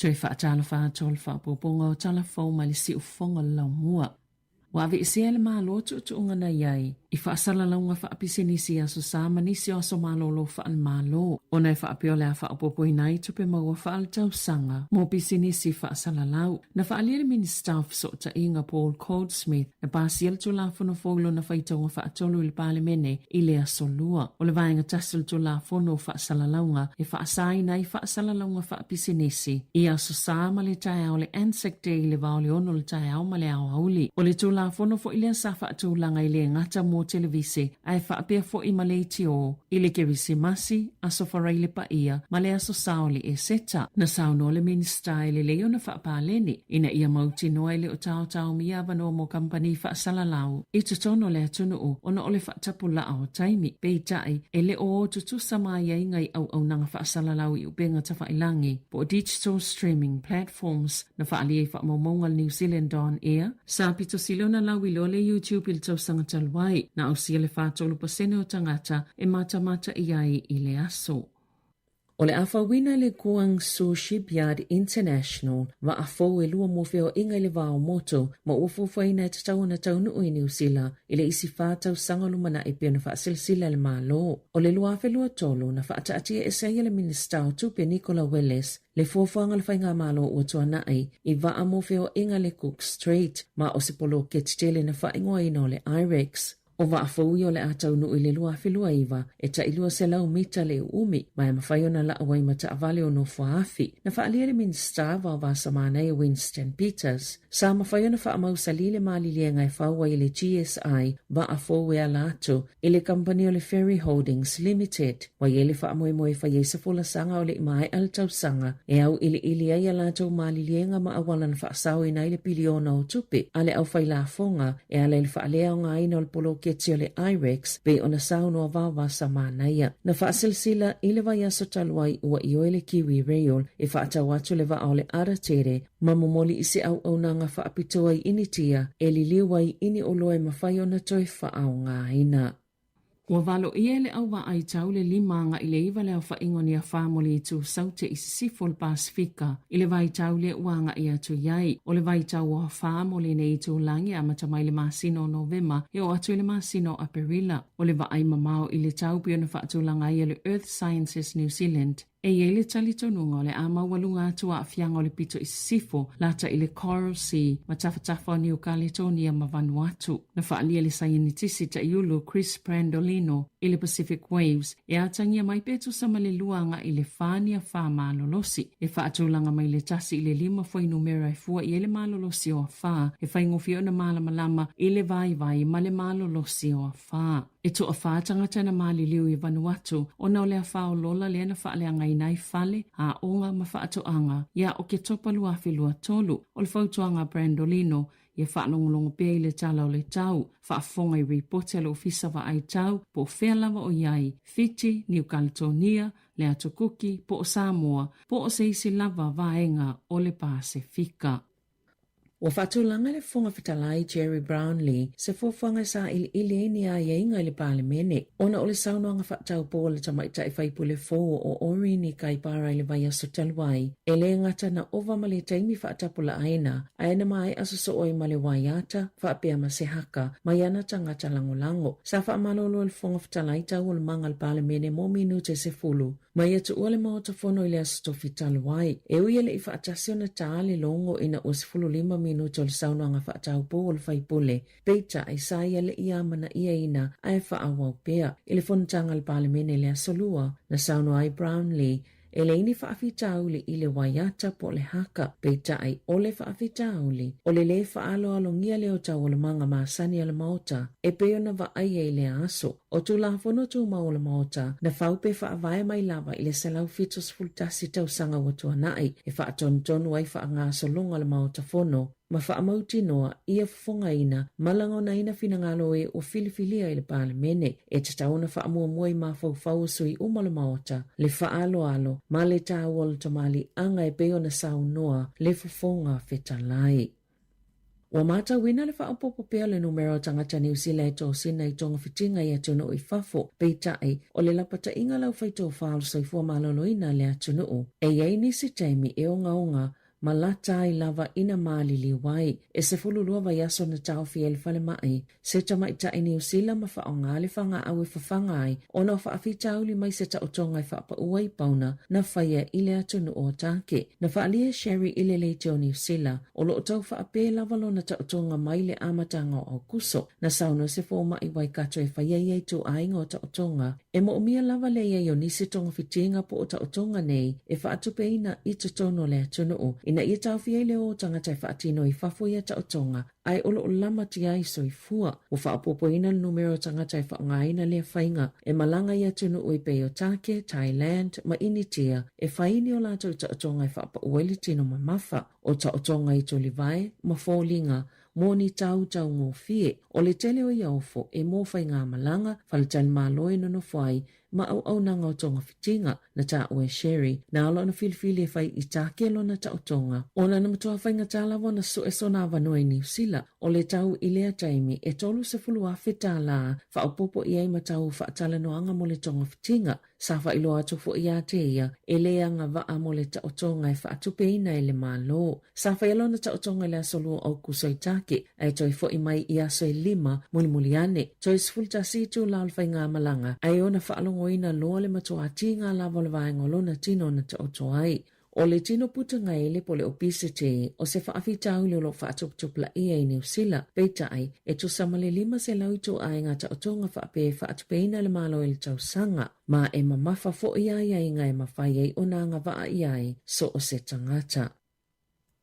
Tui whaatala whaatol whaapoponga o tala whau mai le si ufonga lau mua. Wa ave isi ele maa lotu tu ungana iai. I whaasala launga whaapisinisi aso sāma nisi o aso maa lolo whaal maa lo. O nei whaapio lea whaapopo inai tupe maua whaal tau sanga. Mō pisinisi whaasala lau. Na whaaliere mini staff so ta inga Paul Goldsmith. Na pāsiel tu la whono fōlo na whaitonga whaatolu il pālemene i lea solua. O le vaenga tasul tu la whono whaasala launga. E whaasai nai whaasala launga whaapisinisi. I aso sāma le tae au le Anzac Day le vau le ono le tae au ma le au hauli. O le tu la whono fo ilea sa whaatulanga i le ngata mō televisi ai whaapea fo i maleiti o i le kewisi masi aso wharai le paia ma le aso saoli e seta na sauno le minista e le leo na whaapaleni ina ia mauti noa le o tau mi avano mo kampani whaasalalau i tutono le atunu o ona o le whaatapula o taimi peitai e le o tutu samaya ingai au nanga whaasalalau i upenga tawhailangi po digital streaming platforms na whaali e whaamomonga New Zealand on air sa pito silo na lau ilo le YouTube il tau sanga talwai na au sia le whātolu pasene o tangata e mata iai i le aso. O le awhawina le Guangzhou Shipyard International wa afo e lua mowheo inga le wao moto ma ufuwhaina e tatau na taunu i New Zealand i le isi whātau sangalumana e pia na whaasilsila le malo. O le lua awhelua tolu na whaataatia e seia le minista o tupe Nicola Welles le fuafuanga le whainga malo ua tuanai i waa mowheo inga le Cook Strait ma o se polo ke titele na whaingoa ino le IREX. O wa afoi o le atau nui le lua whilua iwa e ta ilua se lau mita le umi mai mawhaiona la awai mata avale o no whaafi na whaalia le minsta wa wasa manai Winston Peters. Sa mawhaiona wha amau salile maali lienga e whaua i le GSI wa afoi a lato i le company o le Ferry Holdings Limited wa i ele wha amoe moe whai sa fula sanga o le mai al tau sanga e au ili ai a lato maali lienga ma awalan wha asau ina i le piliona o tupi ale au whai la fonga e ale le whaalea o ngā ina o le polo ketio le IREX be ona sauno a wawa sa manaia. Na whaasilsila i le vai aso taluai ua i oele Kiwi Rail e whaatau atu le wa le aratere ma momoli isi au nanga whaapitoa i initia e li liwai ini oloe mawhai ona toi whaau ngā ina. Ua valo ia le au wa ai tau le limanga i le iwa leo whaingoni a whamoli i tu saute i sifol Pasifika i le vai tau le uanga i atu iai. O le vai tau o whamoli nei i tu langi a matamai le masino Novema e o atu le masino a Perila. O le va ai mamao i le tau pio na whaatulanga i le Earth Sciences New Zealand e yele tali tonunga le ama walunga atua afianga o le pito i sifo lata i le Coral Sea ma tafatafa o New Caledonia ma Vanuatu. Na whaalia le sainitisi ta iulu Chris Brandolino i le Pacific Waves e atangia mai petu sama le luanga i le whania wha malolosi. E whaatulanga mai le tasi i le 5 foi numera e fua i le malolosi o a wha e whaingofio na malamalama i le vai ma le malolosi o a wha. E to a wha tangata na mali liu i Vanuatu o na o le a wha o lola le na wha le angai nai fale a onga ma wha atoanga ia o ke topa lua whilua tolu o le fautuanga Brandolino ia whaanongolongo pia i le tala o le tau, whaafonga i reporte le ofisa wa ai tau, po whea lava o iai, Fiji, New Caledonia, le Atokuki, po o Samoa, po o se isi lava vaenga o le Pasifika. Wa whatulanga le fonga fitalai Jerry Brownlee se fofanga sa ili ni a yeinga le palemene. Ona o le saunoanga whatau po le tamaita i whaipule fō o ori ni kai para i le vai aso taluai. E le ngata na ova ma le taimi whaatapula aina, aina mai aso so oi ma le waiata, whaapea ma se haka, mai ana tangata lango. Sa whaamalolo le fonga fitalai tau o le manga le palemene mo minute se fulu. Mai atu ua le maota fono i le aso tofi taluai. E ui ele i whaatasio na taale longo ina o se fulu 5 minuto o le saunoanga whaatau po o le whaipule. Peita ai sai ele i amana ia ina ai whaawau pea. I le fonatanga le palemene le asolua na sauno ai Brownlee. E le ini whaafitauli i le waiata po le haka, peita ai o le whaafitauli. O le whaalo alongia leo tau o le manga maasani a le maota, e peo na wa ai e le aso. O tu la fono tu ma o le maota, na whaupe whaavaya mai lava i le salau fitos fultasi tau sanga watua nai, e whaatonu ai whaangaso longa le maota fono. Ma whaamauti noa ia fonga ina, malango na ina finangalo e o filifilia i le palemene, e tatauna whaamua muai ma fau sui umale maota, le whaalo ma le tāwal tamali anga e peo na sau noa, le fonga fetalai. Wa mata wina le whaapopo pea le numero tangata New Zealand o sina i tonga fitinga i atunu i fafo, peitai o le lapata inga lau whaito whaal soifua maloloina le atunu. E iei nisi taimi e onga ma lata i lava ina mali liwai, e se fululua vai aso na tau fiel fale mai, se tamaita i New Zealand ma whaonga le whanga au e whawhanga ai, o na whaafitauli mai se tautonga i whaapa uai pauna na whaia i le atunu o take. Na whaalia Sherry i le leite o New Zealand, o lo tau whaape lavalo na tautonga mai le amatanga o kuso, na sauno se fōma i wai kato e whaia iei tu ainga o tautonga, e mo umia lava le iei o nisi tonga fitinga po o tautonga nei, e whaatupeina i tutono le atunu o, ina ia tau fiele o tangata i whaatino i whafo ia tautonga, ai olo o lama ti ai so i fua, o whaapopo ina numero tangata i whaangaina lea whainga, e malanga ia tunu ui peo take, Thailand, ma initia, e whaini o lato i tautonga i whaapa ueli tino ma mafa, o tautonga i tolivae, ma fōlinga, moni tau ngō fie, o le tele o iaofo e mō whai ngā malanga, whaletani māloe no whai, ma au nanga o tonga fitinga na ta ue Sherry, na alo na filifili e whai i tāke lo na tautonga. O na matua whainga tālawa na so e so nā wanoe New Zealand, o le tau i lea taimi e tolu se fulu a whita la, whaopopo i ai matau whaatala noanga mo le tonga fitinga, sa whailo atu fo i a te ia, e lea nga waa mo le tautonga e whaatupe ina e le malo. Sa whailo na tautonga le asolua au kusoi take, ai toi fo i mai i aso e 5 muli ane, toi sfulta situ la alwhai ngā malanga, ai ona whaalongo ina loa le matua tinga la volvaengo lona tino na tautoai. O le tino putanga ele po le obesity, o se whaafitau le lo whaatuptupla ia i New Zealand, peitai, e tu samale 5 se lauito ai ngā tautonga whaape whaatupeina le malo e le tausanga, ma e mamafa fo iai ai ngai mawhai ei o nanga waa iai, so o se tangata.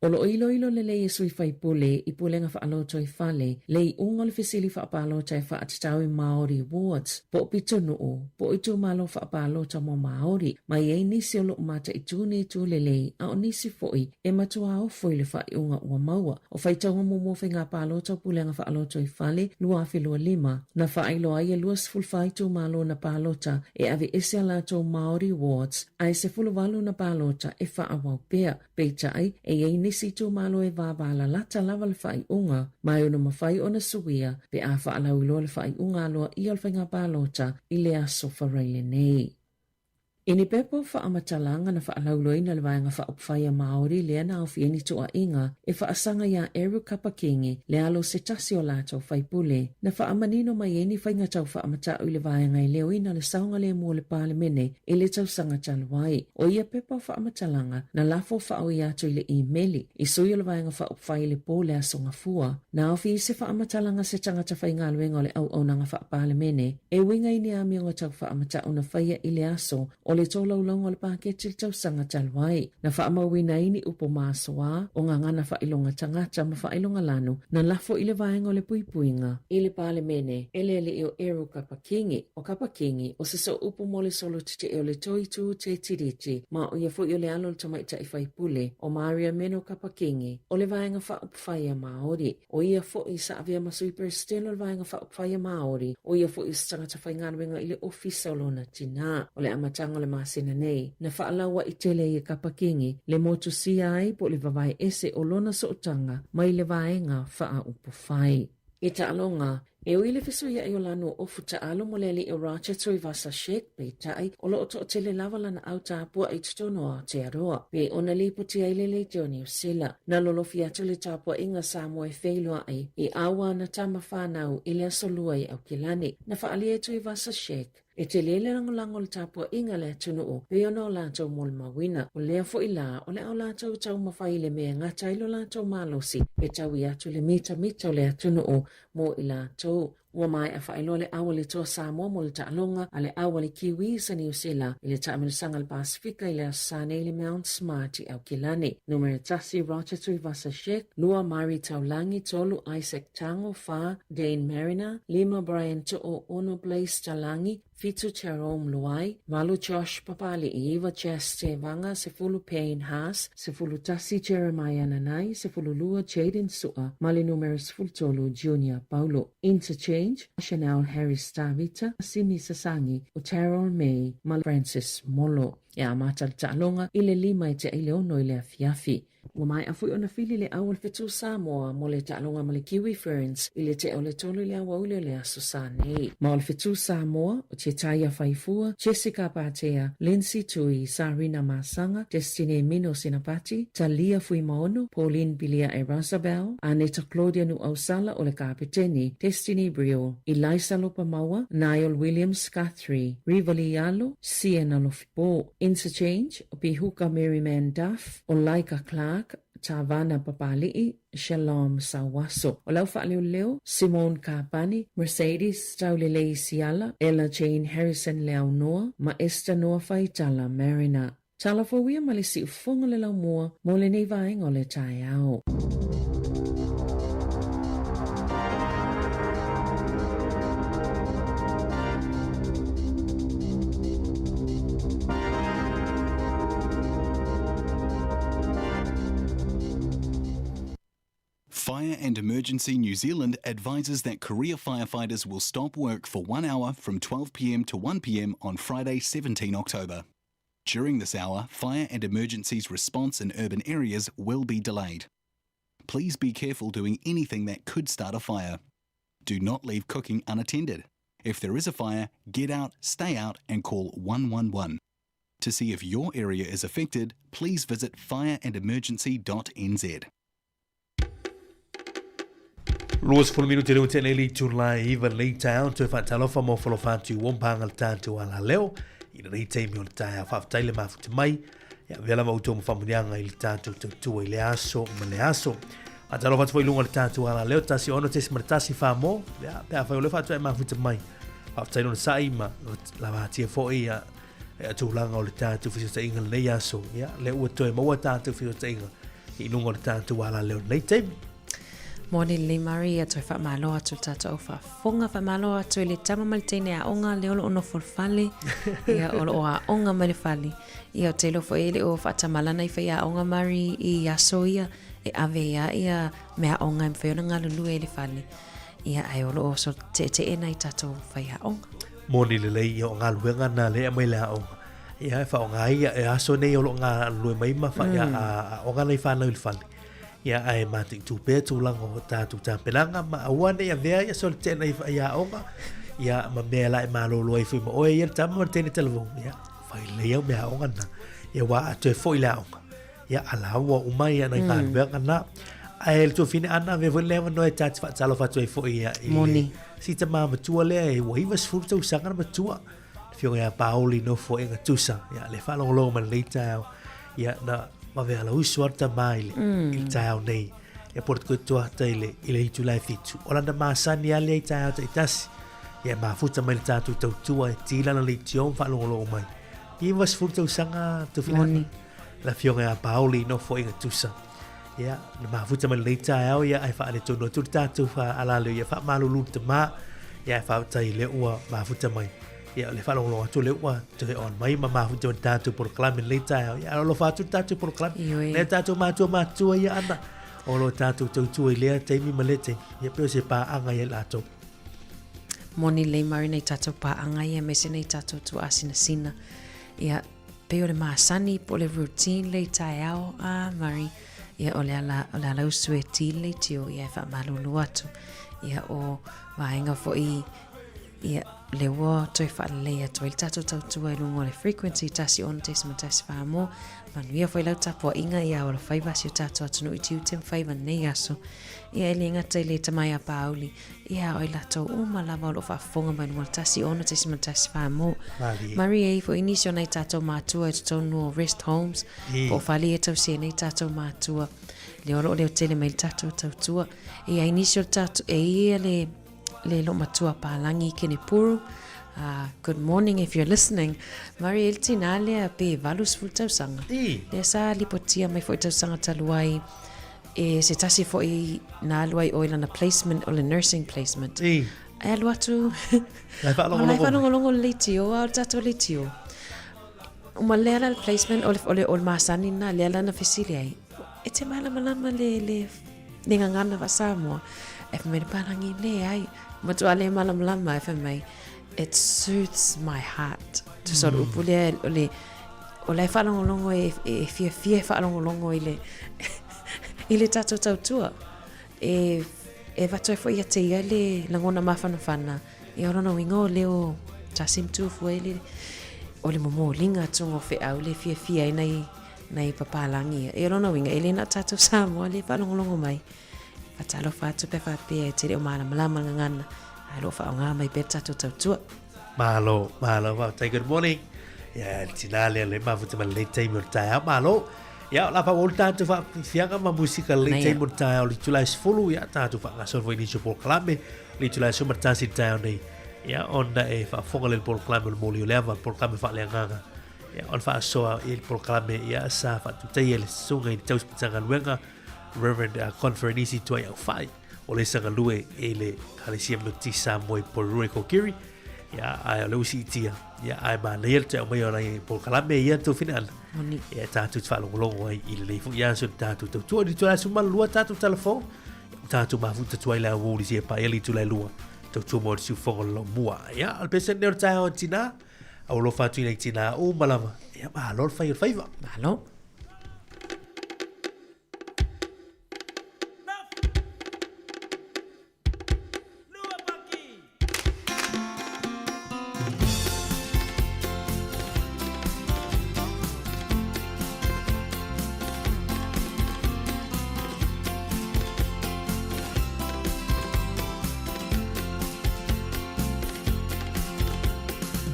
O lo ilo le lei e sui whai pule i pulenga whaaloto i whale, lei unga le fisili whaapalota e whaatitau i Māori Awards, po pito nuu, po i tū malo whaapalota mo Māori, mai ei nisi o lo mata i tūne i tū le lei, a o nisi foi, e matua o foi le whai unga ua maua, o whaitaunga mumofi ngā palota o pulenga whaaloto i whale, lua awhilua 5, na whailo ai e lua siful whai tū malo na palota, e ave ese alato Māori Awards, ai se fuluwalu na palota e whaawau pea, peita ai, e ei nisi tu malo e vāwala lata lava le whai unga, mai ona mawhai ona suia, pe a whaalau ilo le whai unga aloa i alwhainga pālota i le aso whareile nei. Ini pepo whaamatalaanga na whaalauloina le vaenga whaopwhaia Māori le ana au fieni tua inga e whaasanga ia Eru Kapakingi le alo se tasi o lātou whaipule na whaamanino mai eni whainga tau whaamatau i le vaenga i leo ina le saunga le mua le pālemene e le tau sanga taluai. O ia pepo whaamatalaanga na lafo whaau i atu i le e-maili i sui o le vaenga whaopwhai le pō le asonga fua. Na au fi se whaamatalaanga se tangata whainga luenga o le au au nanga whaapālemene e winga ini a mionga tau whaamatau na whaia i le aso o le tōlaulonga le pāketi tau sanga taluai. Na whaamauina ini upo māsoa o ngā ngana whailonga tangata ma whailonga lanu na lafo i le vaenga o le puipuinga. I le pālemene, ele i o Eru Kapakingi. O Kapakingi, o se so upo mo le solo te e o le toitu te tiriti, ma o ia fo i o le alo le tamaita i whaipule, o Maria Meno Kapakingi, o le vaenga whaupwhaia Māori. O ia fo i sa avia masui presidente o le vaenga whaupwhaia Māori. O ia fo i stangata whainganuenga i le ofisa o lona tina. O le amatanga le masina nei, na whaalawa i tele i Kapakingi, le motu si ai po le vavai ese o lona sootanga, mai le vaenga wha upo whai. I ta alonga, e o ile fiso ia i o lano o futa alo mo lele i o racha tui vasa shek pe tai o lo oto tele lava lana au tāpua i tutono a te aroa. Pe ona lipo tia i lele te o New Zealand. Na lolo fiatu le tāpua inga Samoa e wheilua ai i awa na tama whanau i le asolua i au kilani. Na whaali e tui vasa shek. E te lele langolango le tāpua inga le tunu o pe ona o lātou mo le mawina. O lea fo i la o le au lātou tau mawhai le mea ngata ilo lātou malosi. E tau i atu le mita o le atunu o mo i lātou. Ua mai a whaelo le awa le toa Samoa mo le taalonga a le awa le Kiwi sa New Zealand i le taamilisanga le Pasifika i le asane i le Mount Smart i au kilani. Numero tasi Rocha Tui Vasa Shek, Lua Mari Taulangi, Tolu Isaac Tango, Fa, Dane Mariner, Lima Brian To'o Ono Blaze Talangi, Fitu Jerome Luai, Malu Josh Papali Eva Jeste Vanga, Sefulu Payne Haas, Sefulu Tasi Jeremiah Nanai, Sefulu Lua Jaden Sua, Mali numero Sefulu Junior Paulo. Interchange, Chanel Harris Davita, Simi Sasangi, Oterol May, Mal Francis Molo. Ia matal ta'alonga i le lima i te ileono i le afiafi. Ua mai a fui ona fili le awal fetu Samoa mo le ta'alonga ma le Kiwi Ferns i le te o le tolu le awa ule le aso sanei. Ma o le fetu Samoa o te taia Faifua, Jessica Patea, Lindsay Tui, Sarina Masanga, Destiny Mino Sinapati, Talia Fui Maono, Pauline Bilia Erasabel, Aneta Claudia Nu Ausala o le Kapiteni, Destiny Brio, Elisa Lopamaua, Niall Williams Guthrie, Rivali Yalo, Sienna Lofipo. Interchange, o Pihuka Merryman Duff, o Laika Clark, Tavana Papali'i, Shalom Sawaso. O lau whaaleo leo, Simone Kapani, Mercedes Taulelei Siala, Ella Jane Harrison Leaunoa, ma Esther Noa Faitala Marina. Tala fawia malisi ufonga le lau mua, mo le nei vaenga o le tai au. Fire and Emergency New Zealand advises that career firefighters will stop work for 1 hour from 12 p.m. to 1 p.m. on Friday, 17 October. During this hour, fire and emergencies response in urban areas will be delayed. Please be careful doing anything that could start a fire. Do not leave cooking unattended. If there is a fire, get out, stay out, and call 111. To see if your area is affected, please visit fireandemergency.nz. Luas fulu minuti leo tene li July even late town to fa talofa mo folo fa tu wompanga le tantu ala leo ina nei teimi o le tae fa taile mafuta mai ya vela ma uto mo famunianga i le tantu tu ile aso ma le aso a talofa tu ilunga le tantu ala leo tasi ono tesi martasi fa mo ya pe fa le fa tu mafuta mai fa taile no sai ma la va tie fo ia tu langa o le tantu fi sa inga le aso ya le o to mo tantu fi sa inga ilunga le tantu ala leo nei teimi. Moni le Maria toi fa malo atu tata o fa fonga fa malo atu le tama maltene a onga le olo ono forfale ia olo a onga male fali ia te lo fo ele o fa tamalana i fa ia onga mari i asoia e ave ia mea onga im fe nga lulu ele fali ia ai olo o so te ena i tato fa ia onga moni le ia onga luenga na le mai la onga ia fa onga ia e aso nei olo nga lu mai ma fa ia a onga nei fa na il fali ia ai mati tu pe tu lango tatu tampelanga ma awane ia vea ia sol tena ia onga ia ma mela e malo lo i fimo o ia tama tene telefon ia fai leo mea o ngana ia wa atu e foi la onga ia ala wa umai ia nai kan bea ngana a el tu fine ana ve vo lewa no e tat fa talo fa tu e foi ia Moni. si te mama tua le e wa iwa sfur tu sanga na tua fio ia Pauli no fo inga tusa ia le fa lo man leita ia na ma ve ala usuarta mai il tau nei ia por ko tua tele ile itu lai fitu ola na masani ale i tau te tasi ia ma futa mai tatu tau tua e tila na leitio fa lo mai iwa sfur tu sanga tu fine la fio ia Pauli no fo inga tusa ia na ma futa mai leita ia ai fa ale tu no tu tatu fa ala le ia fa malulu te ma ia fa tai le ua ma futa mai ia le fa lo tu le ua tu on mai ma futa tatu por clame leita ia lo fa tu tatu por clame le tatu ma tu ia ana o lo tatu tu ile te mi malete ia pe se pa anga ia lato Moni le mari nei tato pa anga ia me se nei tato tu asina sina ia pe o le masani po le routine le tai ao a mari ia o le ala usue ti le tio ia fa malulu atu ia o vaenga fo i ia le wo toi fa le ia toi tato tau tua i lungo le frequency tasi on te sama tasi fa mo manuia foi lau tapo inga ia o le faiva si o tato atunu i tiu tem faiva nei aso ia ele ngata i le tamai a Pauli ia o i lato uma lava o lo fa fonga mai lungo tasi on te sama tasi fa mo Maria i fo inisio nei tato matua i tonu rest homes po fali e tau se nei tato matua le oro le o tele mai tato tau tua ia inisio tato e ia le lo matua palangi kene puru. Good morning if you're listening. Mari el tinale a pe valus full tau sanga. Le sa lipotia mai foi tau sanga taluai e se tasi foi na luai oil na placement o le nursing placement. E alu atu. Lai fa longo le tio au tato le tio. Uma le ala placement o le masani na le ala na facility. E te malama le ngangana va Samoa. E me palangi le ai. Matu ale malam lama FMA. It soothes my heart. To sort of pule o le fa longo e fie fa longo ile tato tau tua. E va toi foi ia te ia le langona mafana. E ora no wingo leo tasim tu foi o le momo linga tungo fe au le fie nei papalangi. E ora no winga ele na tato Samoa le fa longo mai. Atalo fatu pe fa pe te o malama ngana alo fa nga mai pe tatu tau malo wa tai good morning ya tinale le ma futa le tai morta malo ya la fa volta tu fa fianga ma musica le tai morta o li tula sfulu ya tatu fa nga so inicio por clame li tula so morta si tai nei ya onda e fa fonga le por clame mo li leva por clame fa le nga ya on fa so il por clame ya sa fa tu tai le sunga i tau spitanga luenga Reverend Conferenisi tua au fai o le sanga lue e le kalesia moti sa moi por rue ko kiri ya ai le usi tia ya ai ma le te o mai ona por kalame ya to final ya tatu fa longo ai i le fu ya so tatu to tu di tu la suma lua tatu telefon tatu ma fu tu ai la wo di se pa eli tu la lua to tu mo su fo lo mua ya al pesen der ta o tina au lo fa tu tina o malama ya ma lo fa va malo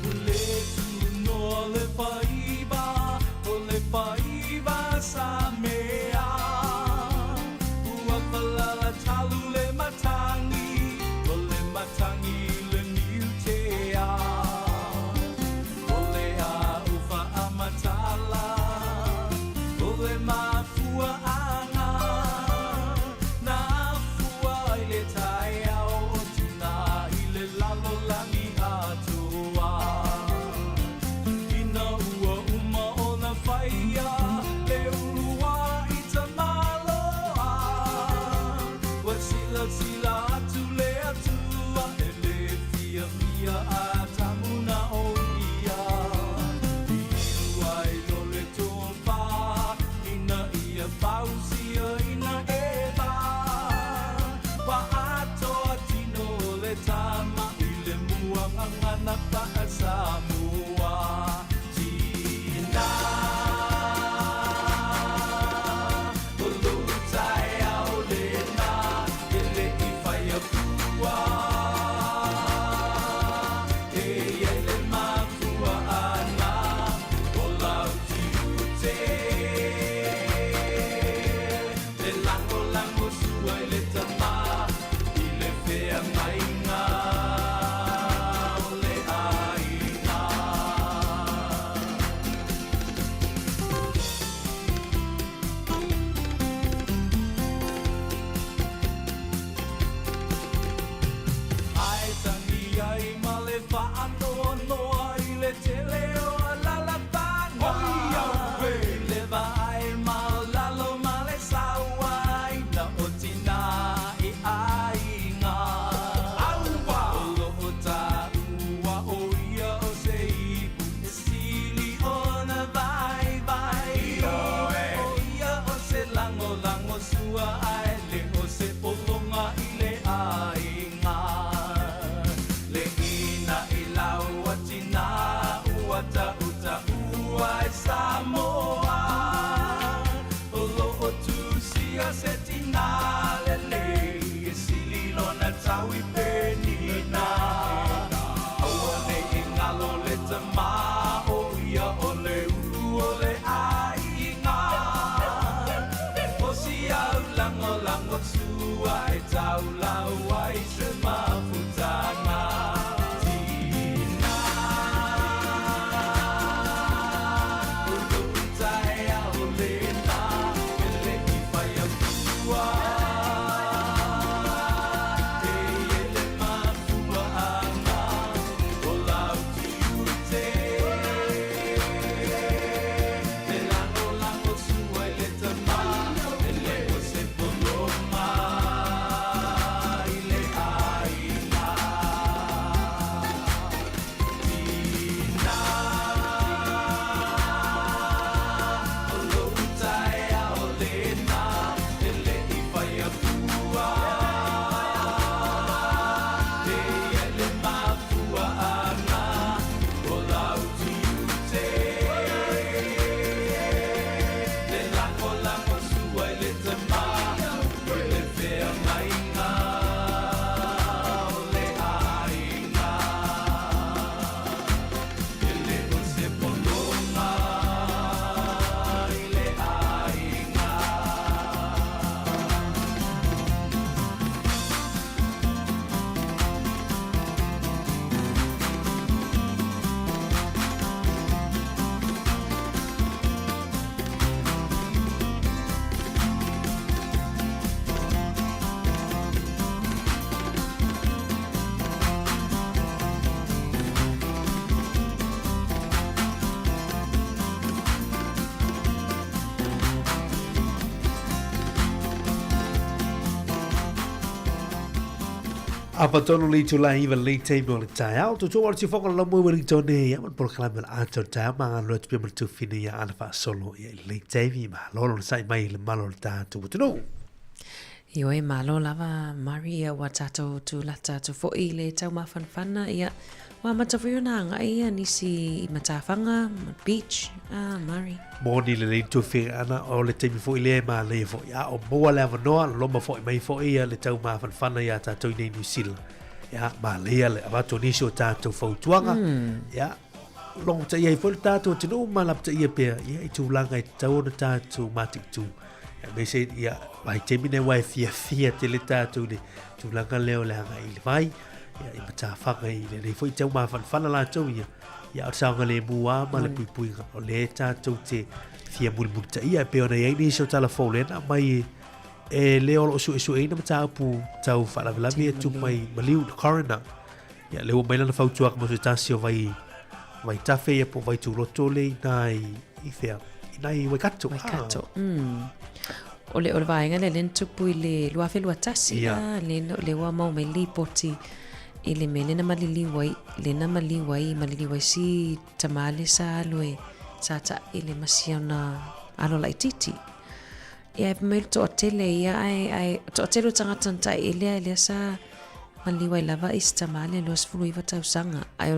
Ole tu no le faiba, ole faiba. Apa tonu li tu la iwa li te mo le tai au tu tu si foka la mo Wellington ne ya man por kala mel a tu tai ma lo tu pe tu fini ya ala fa solo ya li te vi ma lo sai mai le malo ta tu tu no Io e malo lava Maria watato tu lata tu fo i le tau mawhanwhana ia wa matawhiona nga ia nisi i matawhanga beach Mari Moni le le tu fi ana o le te mi fo i le ma le fo ya o mo le ava no lo ma fo mai fo ia le tau mawhanwhana ya ta tu nei New Zealand ya ma le le ava to ni so ta tu fo tuanga ya long ta ia fo ta tu tu ma lap ta ia pe ia i tu langa i tau na ta tu mati tu me se ia vai te mine wai fia te le tātou ne tu langa leo le hanga i le vai ia i mata whanga i le foi tau ma whanwhana la tau ia o saunga le mua ma le pui o le tātou te fia mulmuta ia pe ona iei ni so tala fōlena mai e leo lo su esu eina mata apu tau whanawelavi e tu mai maliu na coroner ia leo mai lana whautuak ma su tasio vai tafe ia po vai tu roto le nai i fea nai waikato O le vaenga le len tupu i le luafe luatasi le wa mau me li poti i le mele na malili wai si tamale sa loe sa ta i le masiona alo lai titi ia e me to tele ia ai to tele tangata ta i le sa malili wai lava i tamale lo sfulu i vata usanga ai o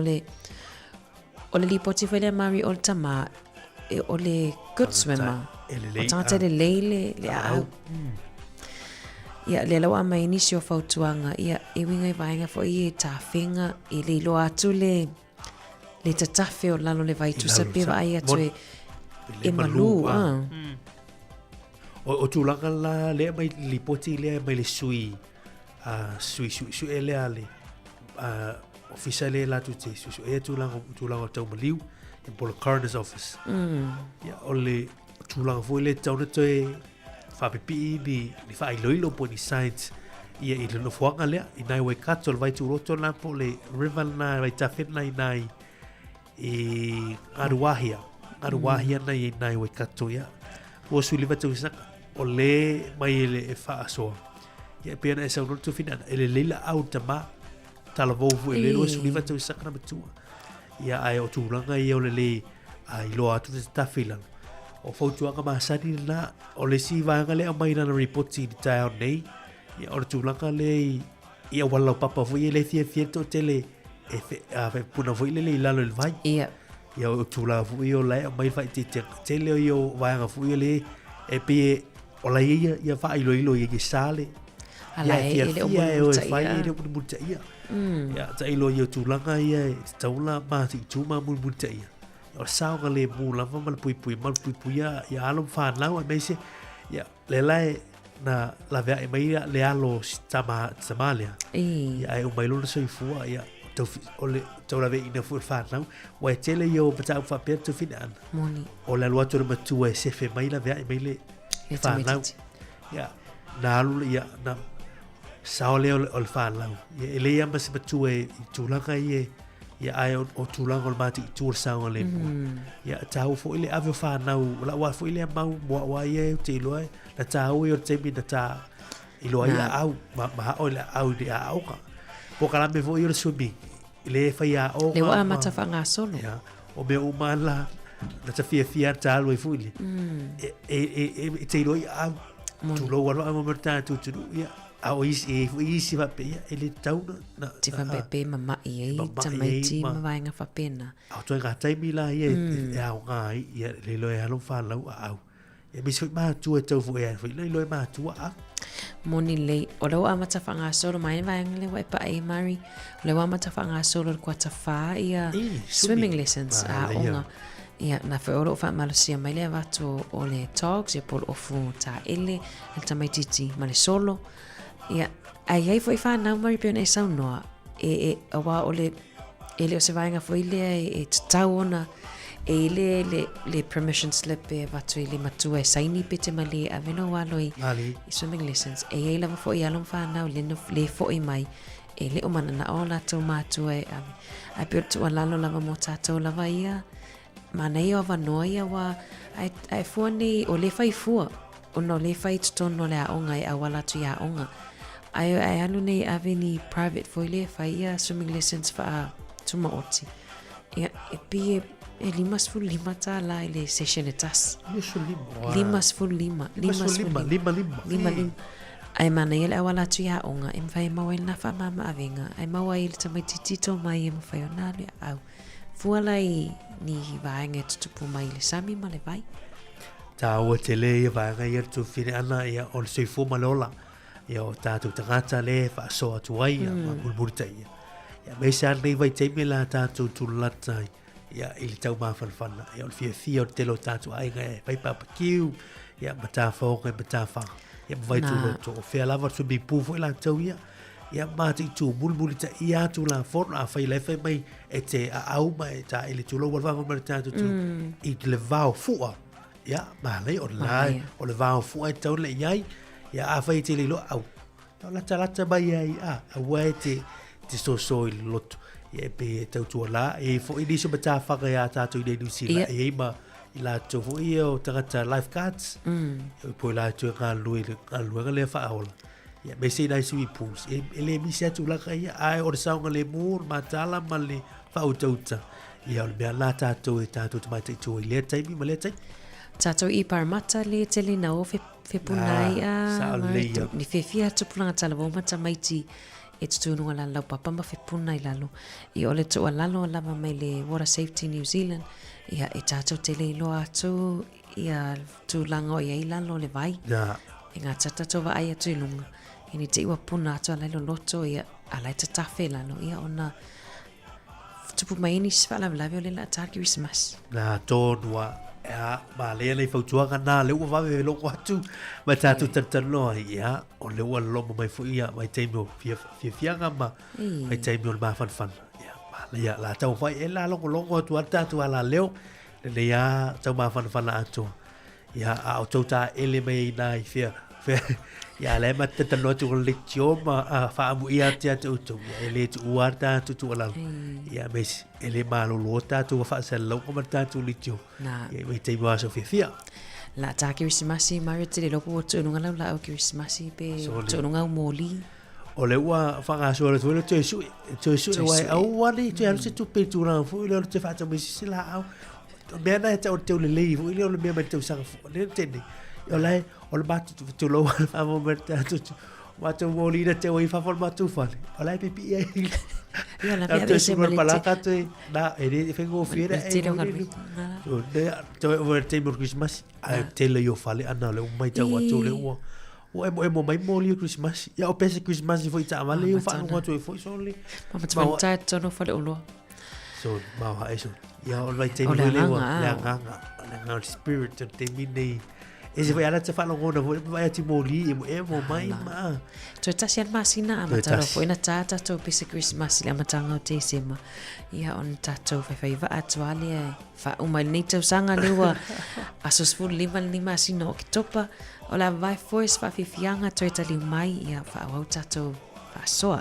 le li poti fele mari o tama o le good swimmer o tangata le leile le au ia le lau ama inisi o fautuanga ia e winga i vaenga fo i e ta whenga i le ilo atu le le tatafe o lalo le vai tu lalo sape sa- va ai atu mon- e malu O tūlanga la lea mai lipoti lea mai le sui e lea le ofisa lea latu te sui e tūlanga o tau maliu in Polo Coroner's Office. Ia o le tūlanga fui le tauna toe whapipi ni whaailoilo po ni science ia i lino fuanga lea i nai wai kato le vai tūroto na po le river na vai tawhena i nai i Ngaruahia na i nai wai kato ia ua sui liva tau saka o le mai ele e wha asoa. Ia pia na e sau noto fina ele leila au tama tala vofu e le ua sui liva tau saka na matua. Ia ai o tūranga ia o le le a ilo atu te tawhilano. O fautuanga maasani na o le si vanga le a mai na reporti ni tai au nei. Ia o le tūranga le ia walau papa fui e le fia to tele e puna fui le ilalo le vai. Ia o tūlanga fui o lai a mai fai te tele o i vanga fui le e pie o la ia fa ilo ia sale ala e le o fai le muta ia ia ta ilo ia tūlanga ia taula ma ti tuma muta ia o saunga le mu lava mal pui ia alo fa lau me se ia le lai na la vea e mai le alo tamalia ia e o mai lo so fua ia o le taula ve ina fu fa lau wa tele yo pata fa per tu finan moni o le luato le matua e se fe mai la vea e mai le whanau. Ia, nā alula ia, nā sao leo o le whanau. Ia, e le ama se matua i tūlanga ia ai o tūlanga o le mati i tūra sao le mua. Ia, tāu fo ile ave o whanau, la ua fo ile mau mua wa ia e o te iloa, na tāu i o te mi na tā iloa ia au, ma o ile au di a auka. Po kalame fo i o le swimming, ile e whai a o. Le wa mata whanga solo. Ia, o me o la na ta fia ta lo fuili e te roi a tu lo wala mo merta tu ia a o isi va pe ia ele tau na te fa pepe mama ia ta mai ti ma vai nga fa pena a to nga tai mi la ia e a nga ia le lo e alo fa lau au e mi so ma tu e tau fu e le lo ma tu a moni le o lo ama ta fa nga solo mai vai nga le wai pa e mari le wa ma ta fa nga solo kwa ta fa ia swimming lessons a onga ia na fe oro fa malusia mai le vato o le talks e pol ofu ta ele el tamaititi ma le solo ia ai foi fa na mari pe ne sa no e awa o le ele o se vai nga foi le e tauna e le permission slip e vato ile matu e saini pete mali aveno waloi swimming lessons e la fo ia lon fa na le fo i mai e le o mana na ola to matu e ai pe tu ala lo lava mota to lava ia mana ia wa noia wa ai fuani o le fai fua o no le fai tono le aonga e awala tu ia onga ai anu nei aveni private foi le fai ia swimming lessons fa tuma oti ia e pie e limas fu lima ta la le session etas limas fu lima ai mana ia le awala tu ia onga e fai mawa na fa mama avenga ai mawa ile tamai titito mai e mafai ona le au fualai ni vaenga tupu mai le sami ma le vai. Ta o te le vaenga ia tu fine ana ia o le soifo malola. Ia o tātou tangata le fa so atu ai ia ma mulmurita ia. Ia me se anei vai teime la tātou tulata ia ili tau mawhanwhana. Ia o le fia o telo tātou ainga e vai papakiu. Ia mata whaonga e mata whanga. Ia mawai tu loto o whea lava tu mi pufo i la tau ia. Ia mati tu mulmurita ia tu la fono a whai lefai mai e te a auma e ta ili tu lo walwanga mara tātou tu i le vau fua ia malai o le vau fua e tau le iai ia a whai te li lo au lata mai ai a wai te so i loto ia e pe tau tua la e fo i niso mata whaka ia tātou i nei nusila e eima i la tau fo i o tangata lifeguards e po i la tu ngā luenga le wha aola. Ia me se nai sui pools e le misi atu laka ia ai o le saunga le mur matala ma le whautauta ia o le mea la tātou e tātou tamai te tō i lea taimi ma lea taimi tātou i parmata le te le nao fe punai a ni fe fia tupulanga talavoma tamaiti e tutununga la lau papa ma fe punai lalo i o le tu alalo lava mai le Water Safety New Zealand ia e tātou te le iloa atu ia tu lango ia i lalo le vai e ngā tata tova ai atu i lunga ini te iwa puna atu alai lo loto ia alai te tafe lalo ia ona tupu mai ni sfala lawe o le la ta Christmas. Na tonua ya ma le le fautua kana le wa ve lo kwatu ma ta tu tano ya o le wa lo mai fu ya mai taimo fia ngama mai taimo ma fan ya ma le ya la tau fai ela lo tu ata tu ala leo le ya tau ma fan atu ya a o ta ele mai nai fia ya le ma tano tu le chioma fa mu ia tia tu ele tu uarta tu ala ya mes ele ma lo ta tu fa se lo ko ta tu le chio ya mai taimo aso fia la ta Christmas mari te lo ko tu no ngala la Christmas pe tu no ngau moli o le ua whakasua le tuele te sui wai au wani te alu se tupe tūranga fu ile o te whata misi sila au mea nai te o te ule lei fu ile o le mea mai tau sanga fu le tene o lai o le matu tu lo wale whamo me te atu matu mōli na te wai whafol matu whane o lai pipi ia i na te sumar palaka te na e re whengo whiera e te o te mor Christmas a te le o whale ana le o mai tau atu le ua o emo mai moli Christmas ya o pese Christmas foi ta male o fa no to foi soli ma ta tono fa le olo so ma ha eso ya o vai te le nga spirit te mini ese vai ala te fa no ngona vai ti moli emo mai ma to ta sian masina ama ta foi na ta to pese Christmas le matanga te sema ya on ta to fa va atwali fa o mai nei te sanga lewa asos fu lima sino ki topa o la vai foi fa fianga to itali mai ia fa au tato fa soa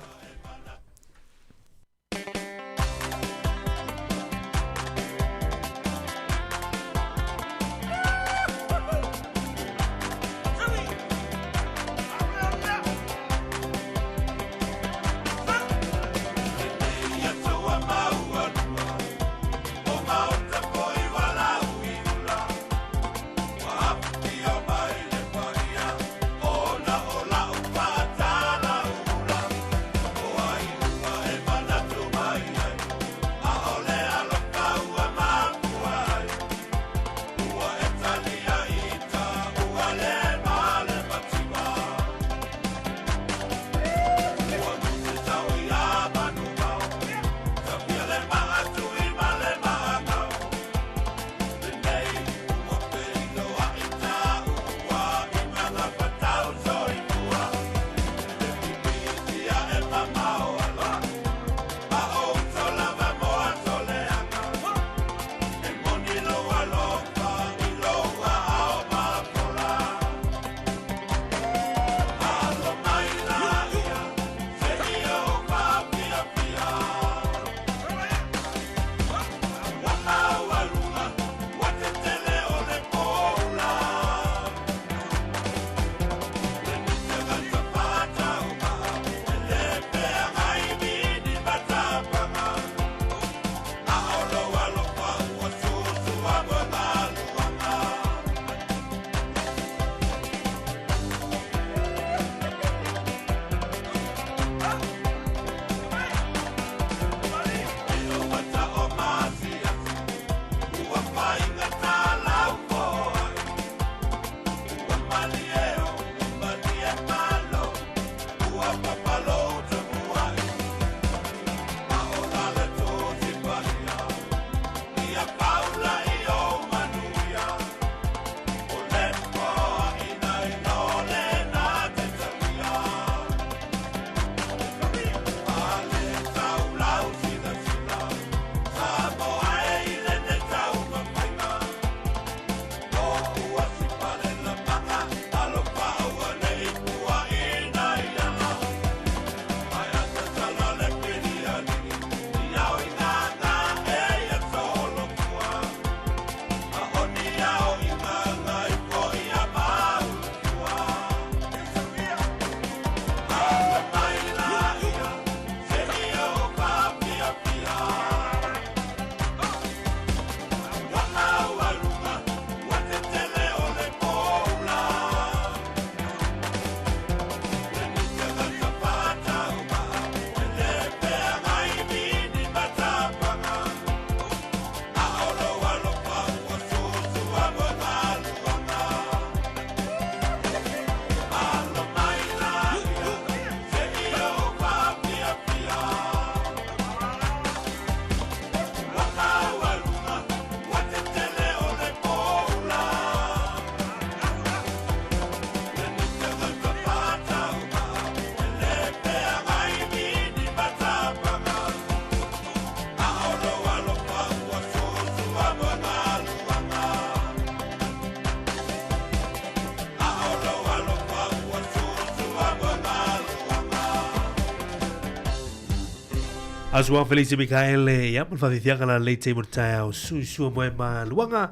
Asua Felice Mikaele ya mfafifiaka la leite mortaia o su moe ma luanga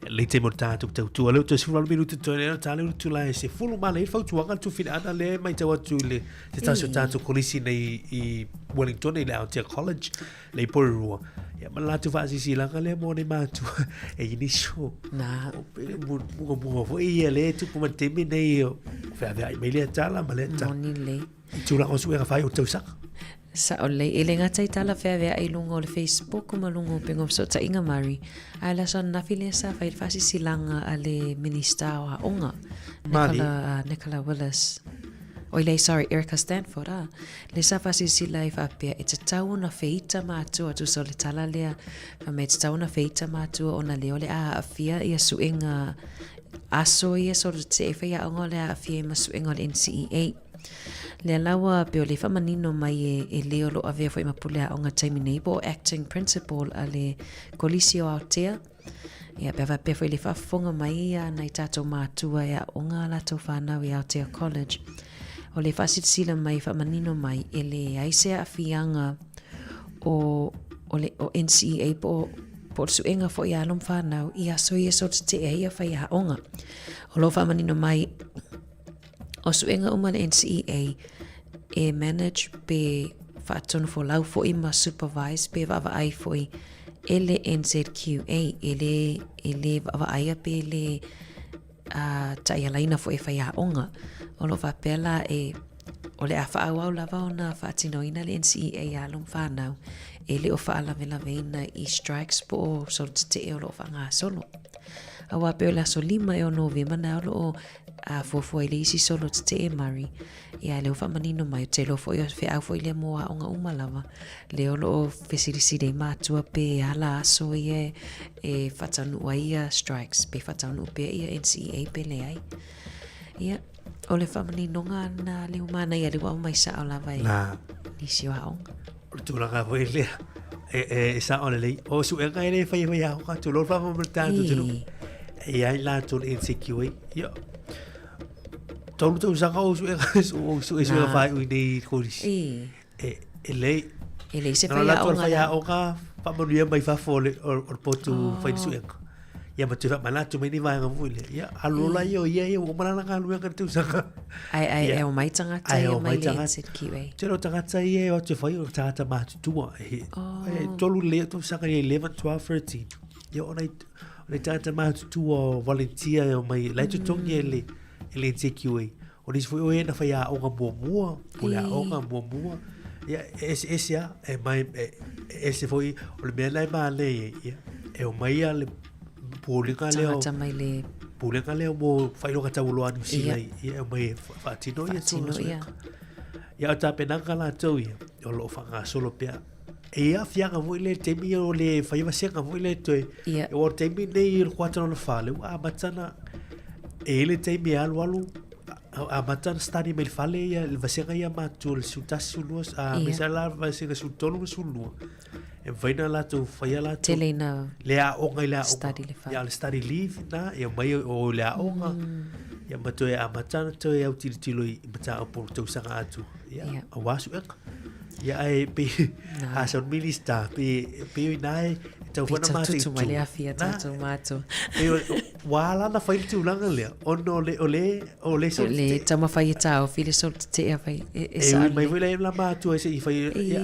leite mortaia tu le tu sifulu minutu tu le tale tu la se fulu ma le fa tu anga tu fil ana le mai tawa tu le se ta so tanto kolisi nei I Wellington le Altea College le porua ya ma la tu fa si la le mo ne ma tu e ni so na mo fo le tu kuma temi nei fa va me le tala ma le ta moni le tu la o su era fa o tu sa sa ole ele ngata I tala fea I lungo o le Facebook ma lungo pengo so ta inga mari ala son na file sa fa fasi silanga ale minister o onga Nicola Willis sorry Erica Stanford le sa fasi sila fa pe it's a town na feita ma tu so le tala le fa me town na feita ma tu ona le ole a fia ia su inga aso ia so te fa ia onga le a fia ma su inga le NCEA le lawa pe le fa manino mai e leo lo ave foi mapulea onga Tammy Neighbor acting principal ale Colisio Aotea ia pe foi le fa fonga mai na tato matua ia onga la to fa na we Aotea College o le fasit sila mai fa manino mai ele aise afianga o NCEA po su enga fo ia lom fa na ia so ia so te ia fa ia onga o lo fa manino mai o su enga uma le NCEA e manage pe fatonu fo lau fo ima supervise pe vava ai fo ele NZQA ele vava ai pe le tai laina fo e faia onga o lo va pela o le afa au lava ona fa tino ina le NCEA alum fa now ele o fa ala vela veina I strikes po so te o lo fa nga solo awa pe la solima e o novema na o a fo ele isi solo te mari ia le fa manino mai te lo fo fe au fo ile mo onga uma lava le lo facility de matua pe ala so e fatanu ia strikes pe fatanu pe ia NCEA pe le ai ia o le fa manino nga na le umana ia le wa mai sa lava na ni si wa on tu la ga foi le sa on le o su e ga ele fa ia ka tu lo fa mo tanto tu ia la tu NCQA ia tolu tu saka o su fa ni koris ele se fa ia o ka fa mo ia mai fa fole o potu fa ni su ia ma tu fa mana tu mai ni vai nga fule ia alula ia o mana nga lu ka tu saka ai o mai tanga tai mai le NCQA tero tanga tai o te fa o tata ma tu tolu le tu saka 11 12 13 ia o nei tata ma tu o volunteer o mai lai tu tongi ele NCQA o dis foi o ena fa ia o nga mua pula o nga mua ia esse ia mai esse foi o le mena mai le ia o mai ale pulinga leo mo fai lo kata ulo anu sila ia mai fatino ia ia ta penanga la tau ia o lo fanga solo pea ia fianga voi le temi o le fai vasenga voi le toi o temi nei il quattro no fale a batana ele temi alu a matana stadi me fale ia il vasenga ia matu le sutasu luas a misala vasenga sutolu sulu e vaina la tu faia la telena le a onga le study le fa ia le study leave na ia mai o le a onga ia mato e a matana to e utilitilo I mata por tu sanga atu ia a wasu ia ai pe a son minister pe nai tau fona ma tu mai le afia tu mato wala na fai tu langa le ole so le tama fai tau fili so te e fai e mai vile la ma tu e se fai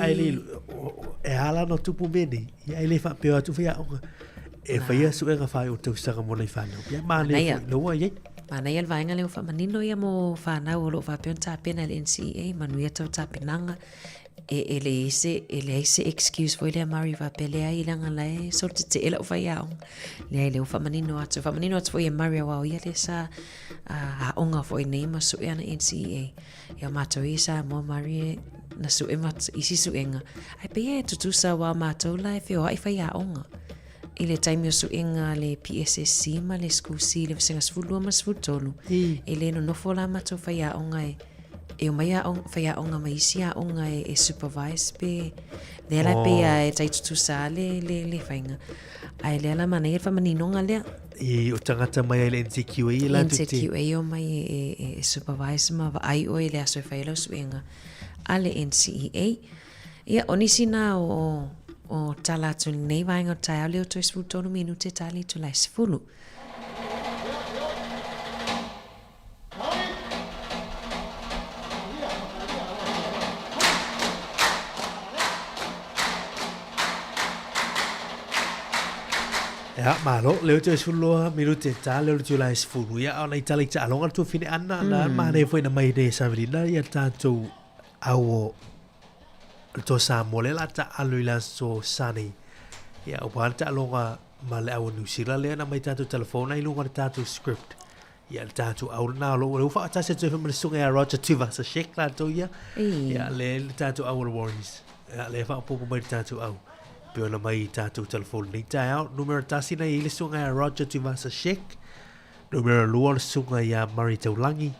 ai le e hala no tupu meni ia ele fa pe atu fai e fai su e fai o tu sanga mo le fa no ia ma le no ia mana ia vainga le fa manino ia mo fa na o lo fa pe ta pena le NCEA manuia tau ta penanga ele ese excuse foi le mari va pelea I langa lai so te ela o vai ao le o fa manino atu foi mari wa ia le sa a onga foi nei ma so ia na NCEA ia mato isa mo mari na su e mat isi su enga ai pe tu sa wa mato lai fe o ai fa ia onga ile time su enga le PSSC ma le school si le singa sfulu ma sfutonu ele no fola mato fa ia onga e o mai faia onga mai sia onga e supervise pe le la pe e tai tu sa le fainga ai le la mana fa manino nga le I o tangata mai le NCQA la tu te NCQA o mai e supervise ma ai o le aso failo suenga ale NCEA Ia onisina o tala tu nei vai ngo tai leo to sfu tonu minute tali tu lai sfulu. Ja, malo, leo te sulu minute ta leo tu lai sfulu ya ona itali ta longa tu fine anna na mane foi na mai de savrina ya ta tu au to Samoa la ta aluila so sani ya o ta longa ma le au New Zealand le na mai ta tu telefona i longa ta tu script ya ta tu au na lo fa ta se tu me sunga ya Roger Tuva sa shek la to ya ya le ta tu au warnings ya le fa po mai ta tu au pe na mai ta tu telefona ni ta au numero ta sina i le sunga ya Roger Tuva sa shek numero luar sunga ya Marita Ulangi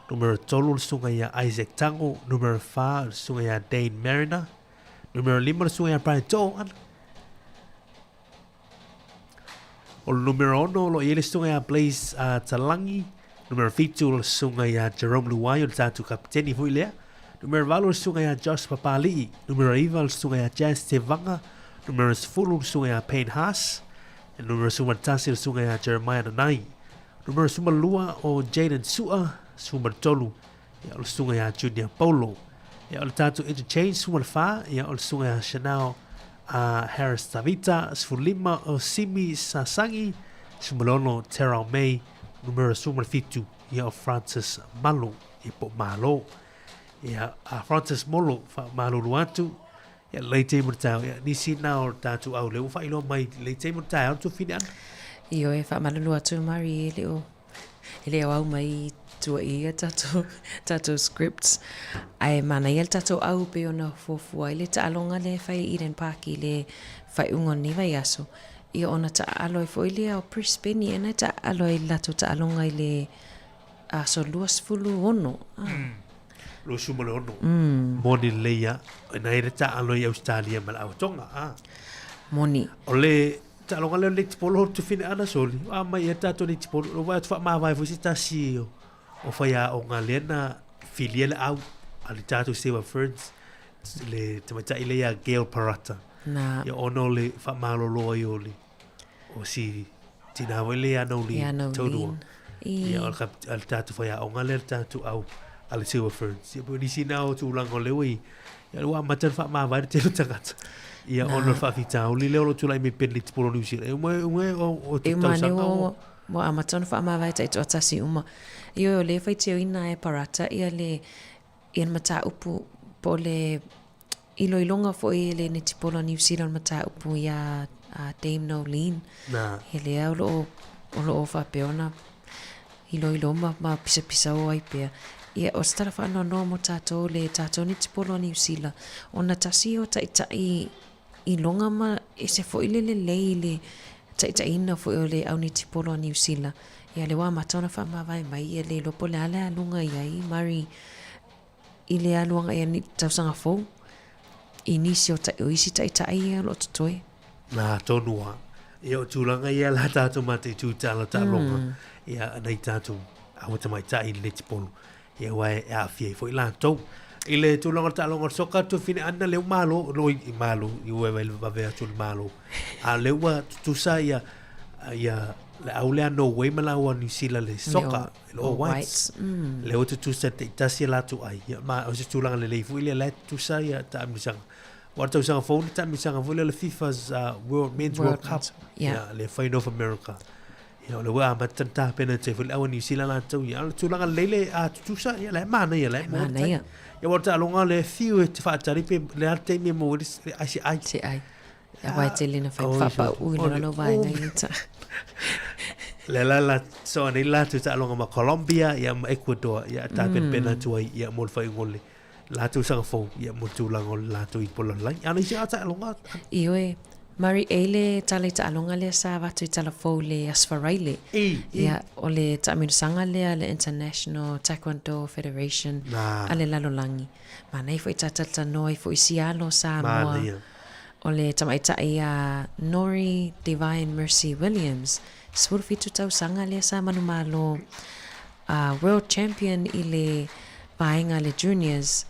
Numero 3 sunga ya Isaac Tango, numero 4 sunga ya Dane Mariner, numero 5 sunga ya Brian Toan. O numero 1 lo ele sunga ya Blaze Talangi, numero 7 sunga ya Jerome Luwayo tatu kapiteni hui lea, numero 8 sunga ya Josh Papali, numero 9 sunga ya Jazz Tevanga, numero 10 sunga ya Payne Haas, numero 11 sunga ya Jeremiah Nanai, numero 2 o Jaden Sua, Sumber tolu ya ol sunga ya Junior Paulo ya ol tatu interchange sumber fa ya ol sunga ya Chanel Harris Tavita sfulima o Simi Sasangi sumalono Terrell May numero sumber fitu ya Francis Malo ipo Malo ya Francis Molo fa Malo luatu ya leite murtao ya nisi na o tatu au leu fa ilo mai leite murtao tu finan Io e fa Malo luatu mari ele au mai tua ia tato scripts ai mana ia tato au pe ona fofua ile ta alonga le fai Eden Park ile fai ungo ni vai aso ia ona ta aloi foi ile o Brisbane ena ta aloi lato ta alonga ile aso luas fulu ono lo sumale ono moni leia na ire ta aloi Australia mal au tonga moni ole ta alonga le polo tu fine ana soli mai ia tato le polo vai fa ma vai foi ta sio o faya o ngalena filial au ali tatu Silver Ferns le tamata ile ya Gail Parata na ya ono le fa malo lo yoli o si tina wele ya no li todo ya al tatu faya o ngalena tatu au ali Silver Ferns ya bodi sina o tu lango lewi ya wa matan fa ma va te tangat ya ono fa fita o li le o tu lai me penlit polo New Zealand o tu tau mo amaton fa ma vai tai to atasi uma io le fai teo ina e Parata ia le ian mata upu po le ilo ilonga fo le ne tipolo New Zealand mata upu ia Dame Nolene na ele o fa peona ilo ma pisa o ai pe ia o stara fa no mo tato le tato ni tipolo New Zealand ona tasi o tai ilonga ma ese fo ile le tai ina fo le au ni tipolo New Zealand ia le wa matona fa ma vai mai ia le lopo le ala lunga ia mari ile aluanga ia ni tausanga fo inisio ta isi tai ia lo toi na tonua ia tulanga ia la tatu mate tu tala talonga ia nei tatu au te mai tai le tipolo ia wa a fie fo ila to ile tulanga talonga soka tu fine ana le malo i we va ve tu malo a le wa tu sa ia le aulea no way malawa New Zealand le soka lo whites le o tu sa te tasi la tu ai ma o se tulanga le fu ile la tu sa ia ta misang wa tu sa phone ta misang vo le FIFA's Men's World Cup ya le final of America ya le wa ma tanta pena te fu le New Zealand la tu ya tulanga le a tu sa ia le mana ia le mana ia ya wa ta longa le fiu te fa tari pe le arte me mo ai ya wa te lina fa pa u no vai ngai ta la so ni la tu ta longa ma Colombia ya ma Ecuador ya ta pena tu ya mo fa ngole la tu sang fo ya mo tu lango la tu I polo lai ana ya ta longa ioe Mari ele tale ta longa le sa va tu tala fo le asfaraile ya ole ta min sanga le International Taekwondo Federation ale la lolangi mana foi ta noi foi sialo sa mo ole tamaita ia Nori Divine Mercy Williams surfitu tau sanga le sa manumalo world champion ile vainga le juniors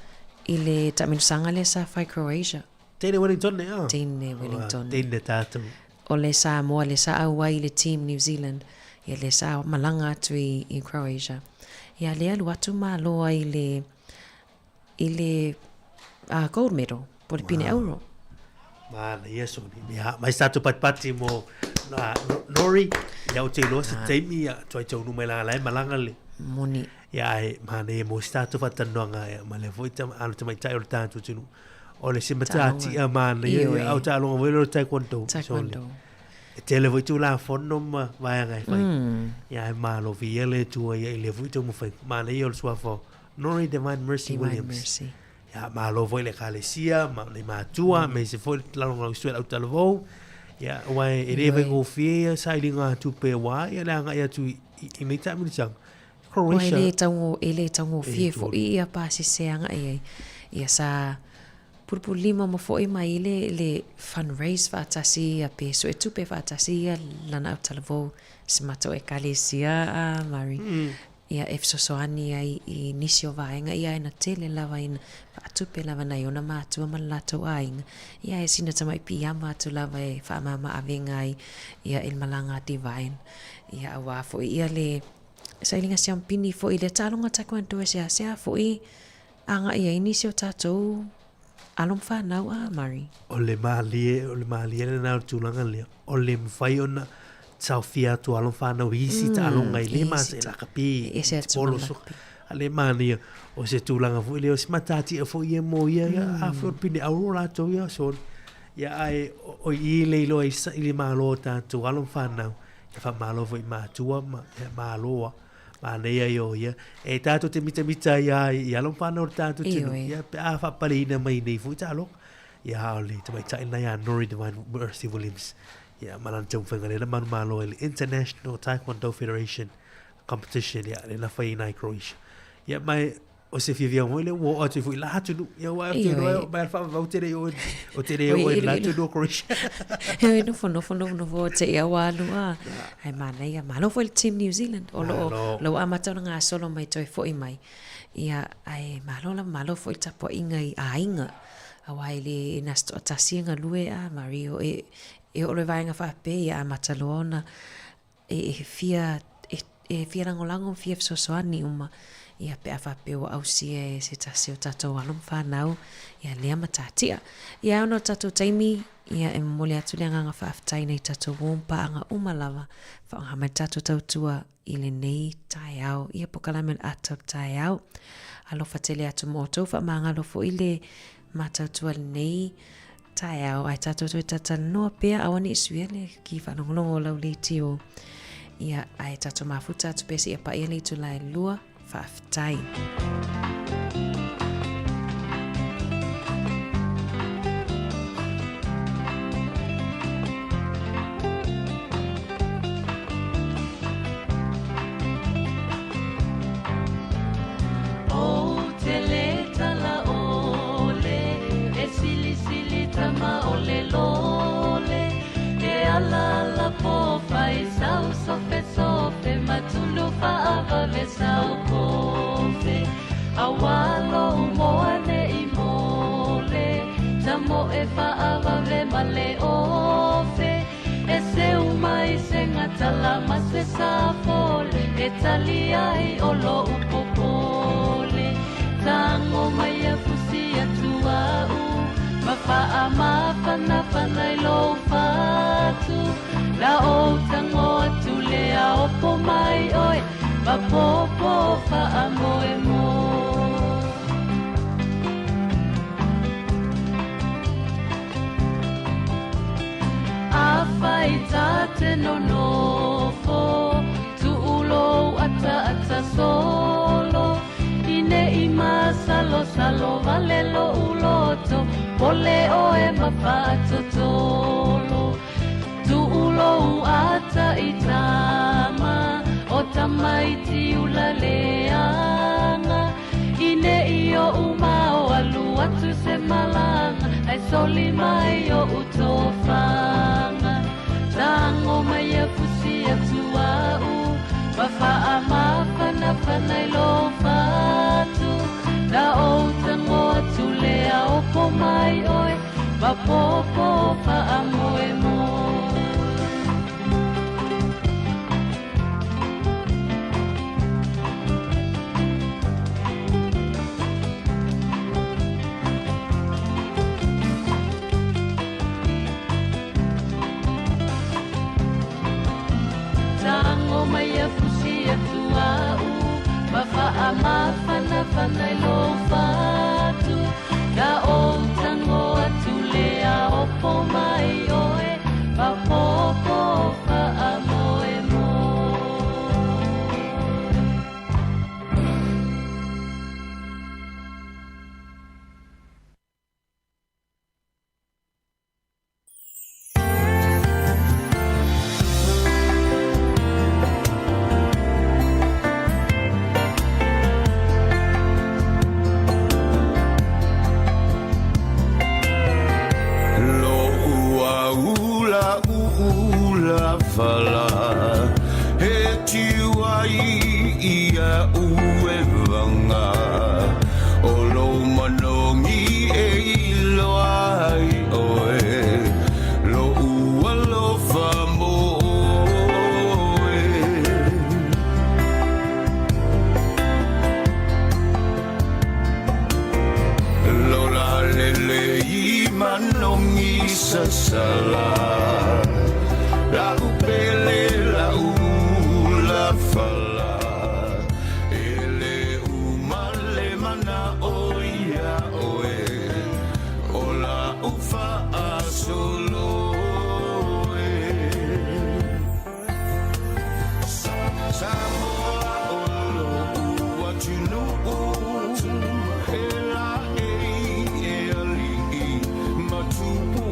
I le taminosanga le sa fai Croatia. Tēne Wellington ne a. Tēne Wellington. Tēne tātou. O le Samoa, le sa aua I le team New Zealand. Ia le sa malanga atu I Croatia. Ia le alu atu māloa I le gold medal. Po le pine euro. Mana, ia so ni. Mai tātou patipati mo Nori. Ia o te loa se teimi ia tuai tau numela lai malanga le. Moni. Ia e mana e mo tātou whatanoanga ia. Ma le voita anu te mai tai o le tātou tunu. O le simatati a mana ia au ta longa velo taekwondo. Taekwondo. E te le voitu la fono ma vai ngai fai. Ia e malo vi ele tua ia le voitu mo fai. Mana ia o le suafo. Nori Divine Mercy Williams. Mercy. Ia malo voi le kalesia, ma le matua, me se foi la longa suela au talo. Ia wai e le vengo fie sai linga tu pe wa ia la nga ia tu I nei ta mi chang. Croatia. Ele tango fie fo ia pa se seanga ia sa purpulima mo fo mai le fundraise fa tasi a pe so e tupe fa tasi lana au talo se mato e kalesia Mari. Ia efsosoani I nisio vaenga ia ina tele lava ina atupe lava na iona mātua malato ainga. Ia e sina tamai piyama atu lava e whaamama avenga ia il malanga divine. Ia awa fo ia le sailinga siampini fo I le talonga taekwondo e sea fo I anga ia inisio tatou alom whanau Mari. O le malie le nau tūlanga lea. O le mwhai ona tau fia tu alon whanau isi ta alonga I le masa e laka pi. E se atu malaka. A le mania o se tūlanga fo leo se matati e fo ia mo ia a flor pine aurora to ia so. Ia ai o I leilo I le malo tātou alon whanau. E wha malo fo I mātua maloa. Mana ia yo ia. E tātou te mita ia I alon whanau tātou tino. Ia pe a whapare ina mai nei fo I tālo. Ia ole te mai taina ia Nori Divine Mercy Williams. Yeah, malan tau whangarela manu malo ele International Taekwondo Federation competition ya le na fai nai Croatia. Ya mai o se fia mo le wo atu fu la hatu ya wa atu no ba fa va utere o tere o la tu do Croatia. No fo te ia wa lu ai mana ia malo fo el team New Zealand o lo amata nga solo mai toi fo I mai. Ia ai malo fo ta po inga I ainga. Awai le nasto tasinga lue Mario e o le vaenga whape ia mataloona e fia rangolango fia fsosoani uma ia pe a whape o ausia e se tasi o tatou alum whanau ia lea matatia. Ia ono tatou taimi ia e mole atu le nganga whaaftai nei tatou wompa anga umalawa whaongamai tatou tautua I le nei tai au ia pokalamen atau tai au alofa tele atu moto whaamanga lofo I le matautua nei tai au ai tatou toi tata noa pea awani isuele ki whanongolongo lau le tio. Ia ai tatou mafuta atu pesi ia pa ia le tu lai lua whaaftai. Awalo moane I mole Tamo e whaava ve male ofe E se umai se ngatala mase sa fole E tali ai o lo upopole Tango mai a fusi atua Ma faa mawhana whanai lo fatu La o tango atu lea opo mai oi Ma popo faa moe mo Afai tate no nofo Tu ulo ata solo Ine ima salo valelo uloto Pole o e mafato tolo Tu ulo ata itama O tamaiti ulaleanga Ine iyo umao alu atu se malanga Ai soli mai o utofanga Tango mai e fusi atu au Mafaa mawhana whanai lo fatu La o tango atu popo whaamoemo. Tango mai a fusi a tuau, mawha mawhana whanai lo whatu, ka o tango atu lea opo mai oe, pa popo whaamoe mo. Fala he tiwai ia ue vanga o lo manongi e iloai oe lo ua lo famoe lo la lele I manongi sasala la upele la ula fala ele umale mana oia oe ola ufa asolo Samoa olo uatunu ela ali matupu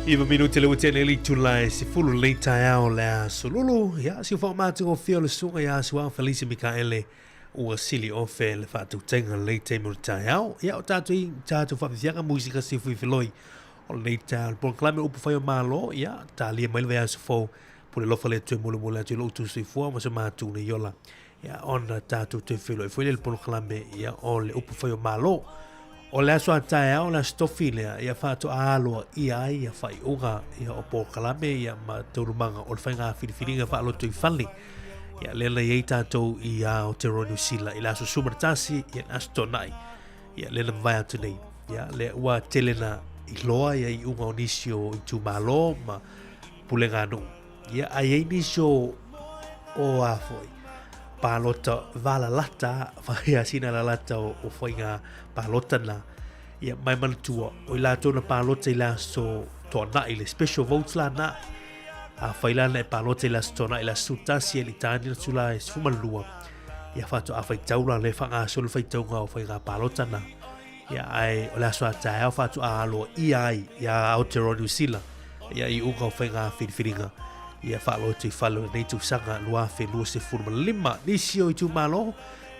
Iwa minuti le utene li tulai si fulu le taiao le sululu ya si fa matu o fio le sunga ya sua Felicia Mikaele o sili o fe le fatu tenga le te mu taiao ya o tatu fa fianga musika si fu filoi o le taiao por clame upu fa malo ya tali mai le aso fo por lo fa le tu mulu mulu tu lo tu si fu ma so matu ne yola ya on tatu te filoi foi le por clame ya o le upu fa malo o le aso ataia o la stofile ia fatu alo ia ia fai uga ia o po kalame ia ma turumanga o fainga filifilinga fa lo tu fali ia le ia tato ia o te New Zealand ila so sumertasi ia astonai ia le vai atu nei ia le wa telena iloa ia i unga onisio i tu malo ma pulenga no ia ai inisio o afoi palota vala lata vai asina la lata o fainga palota na ia mai mantua o la tona palota ila so tona ile special votes la na a faila na palota ila tona ila sutasi ili tani sula sfuma lua ia fato a fai taula le fanga so fai tonga o fainga palota na ia ai o la so ta fato a lo ia ia Aotearoa New Zealand ia i unga fainga filinga ia falo te falo nei tu sanga lua fe lua se furma lima nisio i tu malo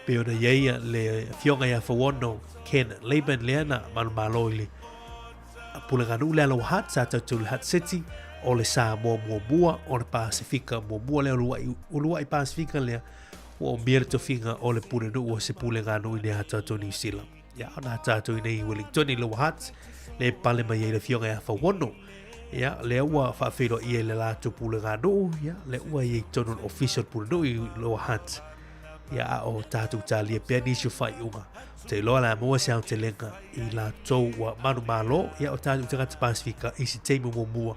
pe ona ia le fionga ia fawono Ken Laban Leana man malo ile pulenga nu le lo hat sa tu hat city o le sa mo bua o le Pasifika mo bua le lua i Pasifika le o mirto finga o le pule nu o se pulenga nu ile hata to New Zealand ia ona hata to nei Wellington lo hat le pale mai le fionga ia fawono ya le ua fa fero i le la tu pulenga no ya le ua i tono official pulenga i lo hat ya o tatu tali pe ni su fa unga te lo la mo se te lenga i la to wa manu malo ya o tatu te Pasifika i si te mo mo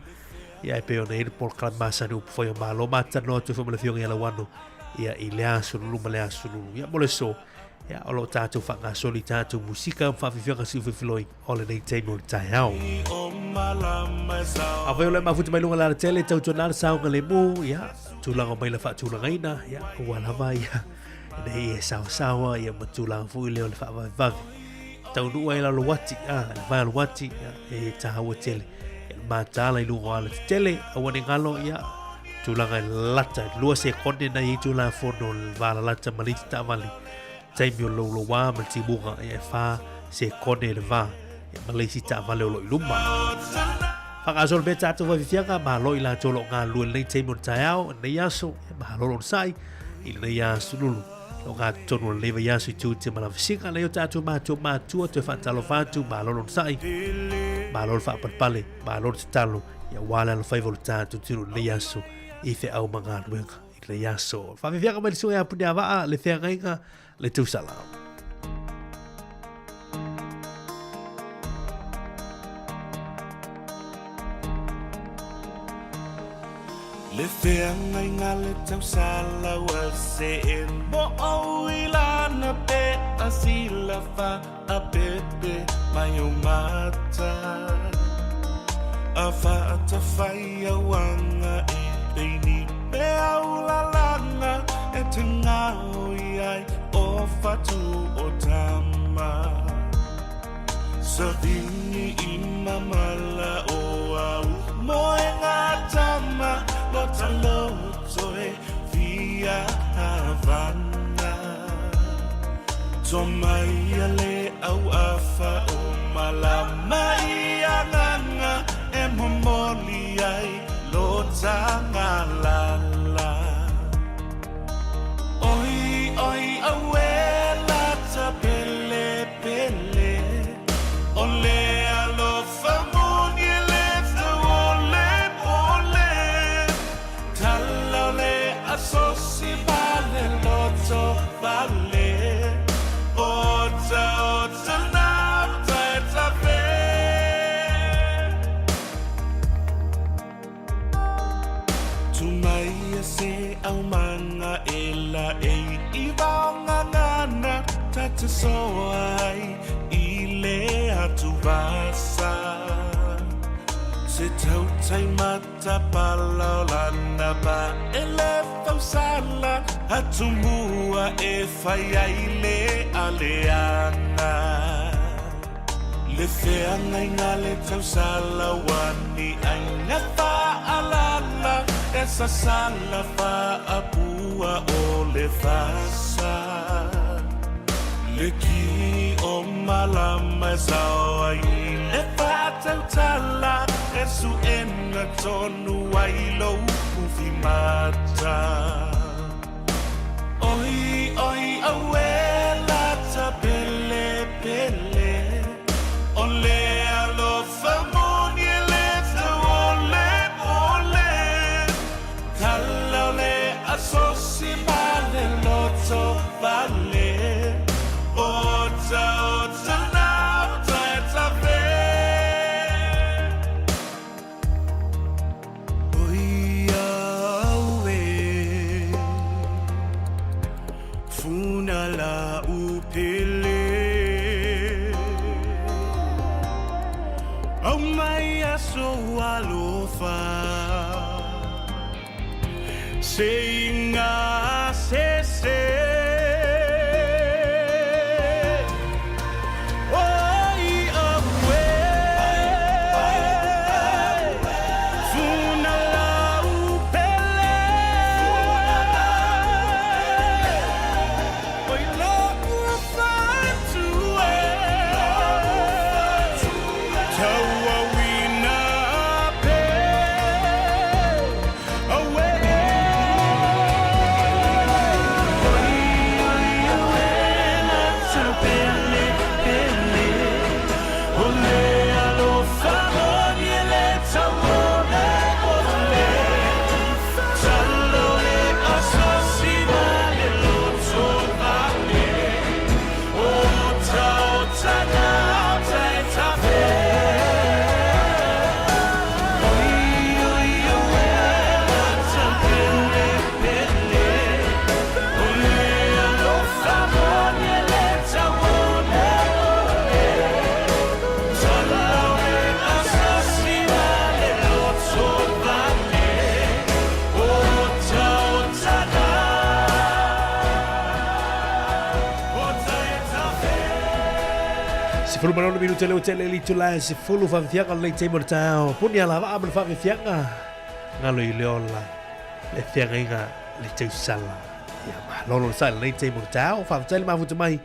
ya pe ona i por clamasa no fo yo malo mata no tu fo le fionga la wano ya i le asu lu ma le asu lu ya mo le so ya o lo tatu fa nga soli tatu musika fa fionga si fo floi o le nei te mo taiao a vai le mafuta mai lunga la tele tau tona sa nga le mu ya tulanga mai la fa tulanga ina ya wala vai ya nei sawa ya matulanga fu le fa va tau nu ai la lo wati le vai lo wati e tawa tele ma tala i lunga la tele a wani ngalo ya tulanga lata lua se konde na i tulanga fono vala lata malita ta vali taimio lo wa ma tibunga e fa se konde le va ya malisi ta vale lo iluma Faka sol beta tu va fianga ma lo ila tolo nga lu le temo taiao ne yaso ma lo sai il ne yaso lulu lo nga tono le va yaso tu te mala fisinga le tatu ma tu te fa talo fatu ma lo sai ma lo fa per pale ma lo talo ya wala lo favor tatu tu le yaso i fe au manga luenga le yaso fa fianga ma su ya punia va le fianga le tu sala Le fianga inga le tau sala wa se en mo au ilana pe asila fa a pepe mai o mata a fa ta fai a wanga e peini pe au la langa e te ngau iai o fatu o tama so dini ima mala o au mo e ngatama Lota lotoe via Havana Tomai ale au afa o malama ia nganga e momoli ai lota ngalala Oi oi awela ta pele pele Ole alofa Sosi vale loto vale Ota na teta ve Tumai se au manga ela e iwanga ngana Tata soai ile atu vasa Se tau tai mata palau lana ba ele fau sala Atumua e fai aile aleana le fea ngai ngā le tau sala wani ai ngā wha alala e sa sala wha apua o le whasa le ki o malama sao ai le wha tau tala e su ena tonu ai lo kufi mata oi oi awela ta pele pele ole alo famoni le ole ole kala le asosi male loto vale ota ota now ta ve oi awe funa la upele oh my so alofa saying say Fulu mana minu tele tele li tula se fulu fa fianga le te mo tao puni ala va abel fa fianga ngalo i leola le fianga inga le te sala ya ma lolo sala le te mo tao fa tele ma futu mai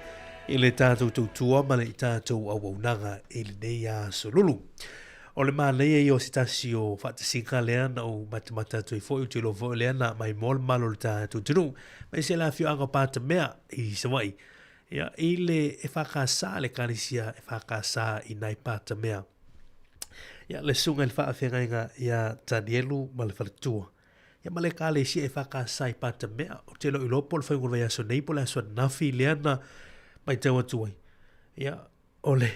i le tato tu tua ma le tato au nanga i le neia solulu o le ma le yo sitasio fa te singa le ana o matamata tu fo u tilo fo le ana mai mol malo le tato tunu mai se la fianga pa te mea i se wai ya ile e whakasa le karisia e whakasa i nai pata mea. Ya le sunga le whaafengainga ya Danielu ma le whalatua. Ya ma le karisia e whakasa i pata mea. O te lo i lopo le whaingurwa ya so neipo le aswa nafi le ana mai taua tuai. Ya o le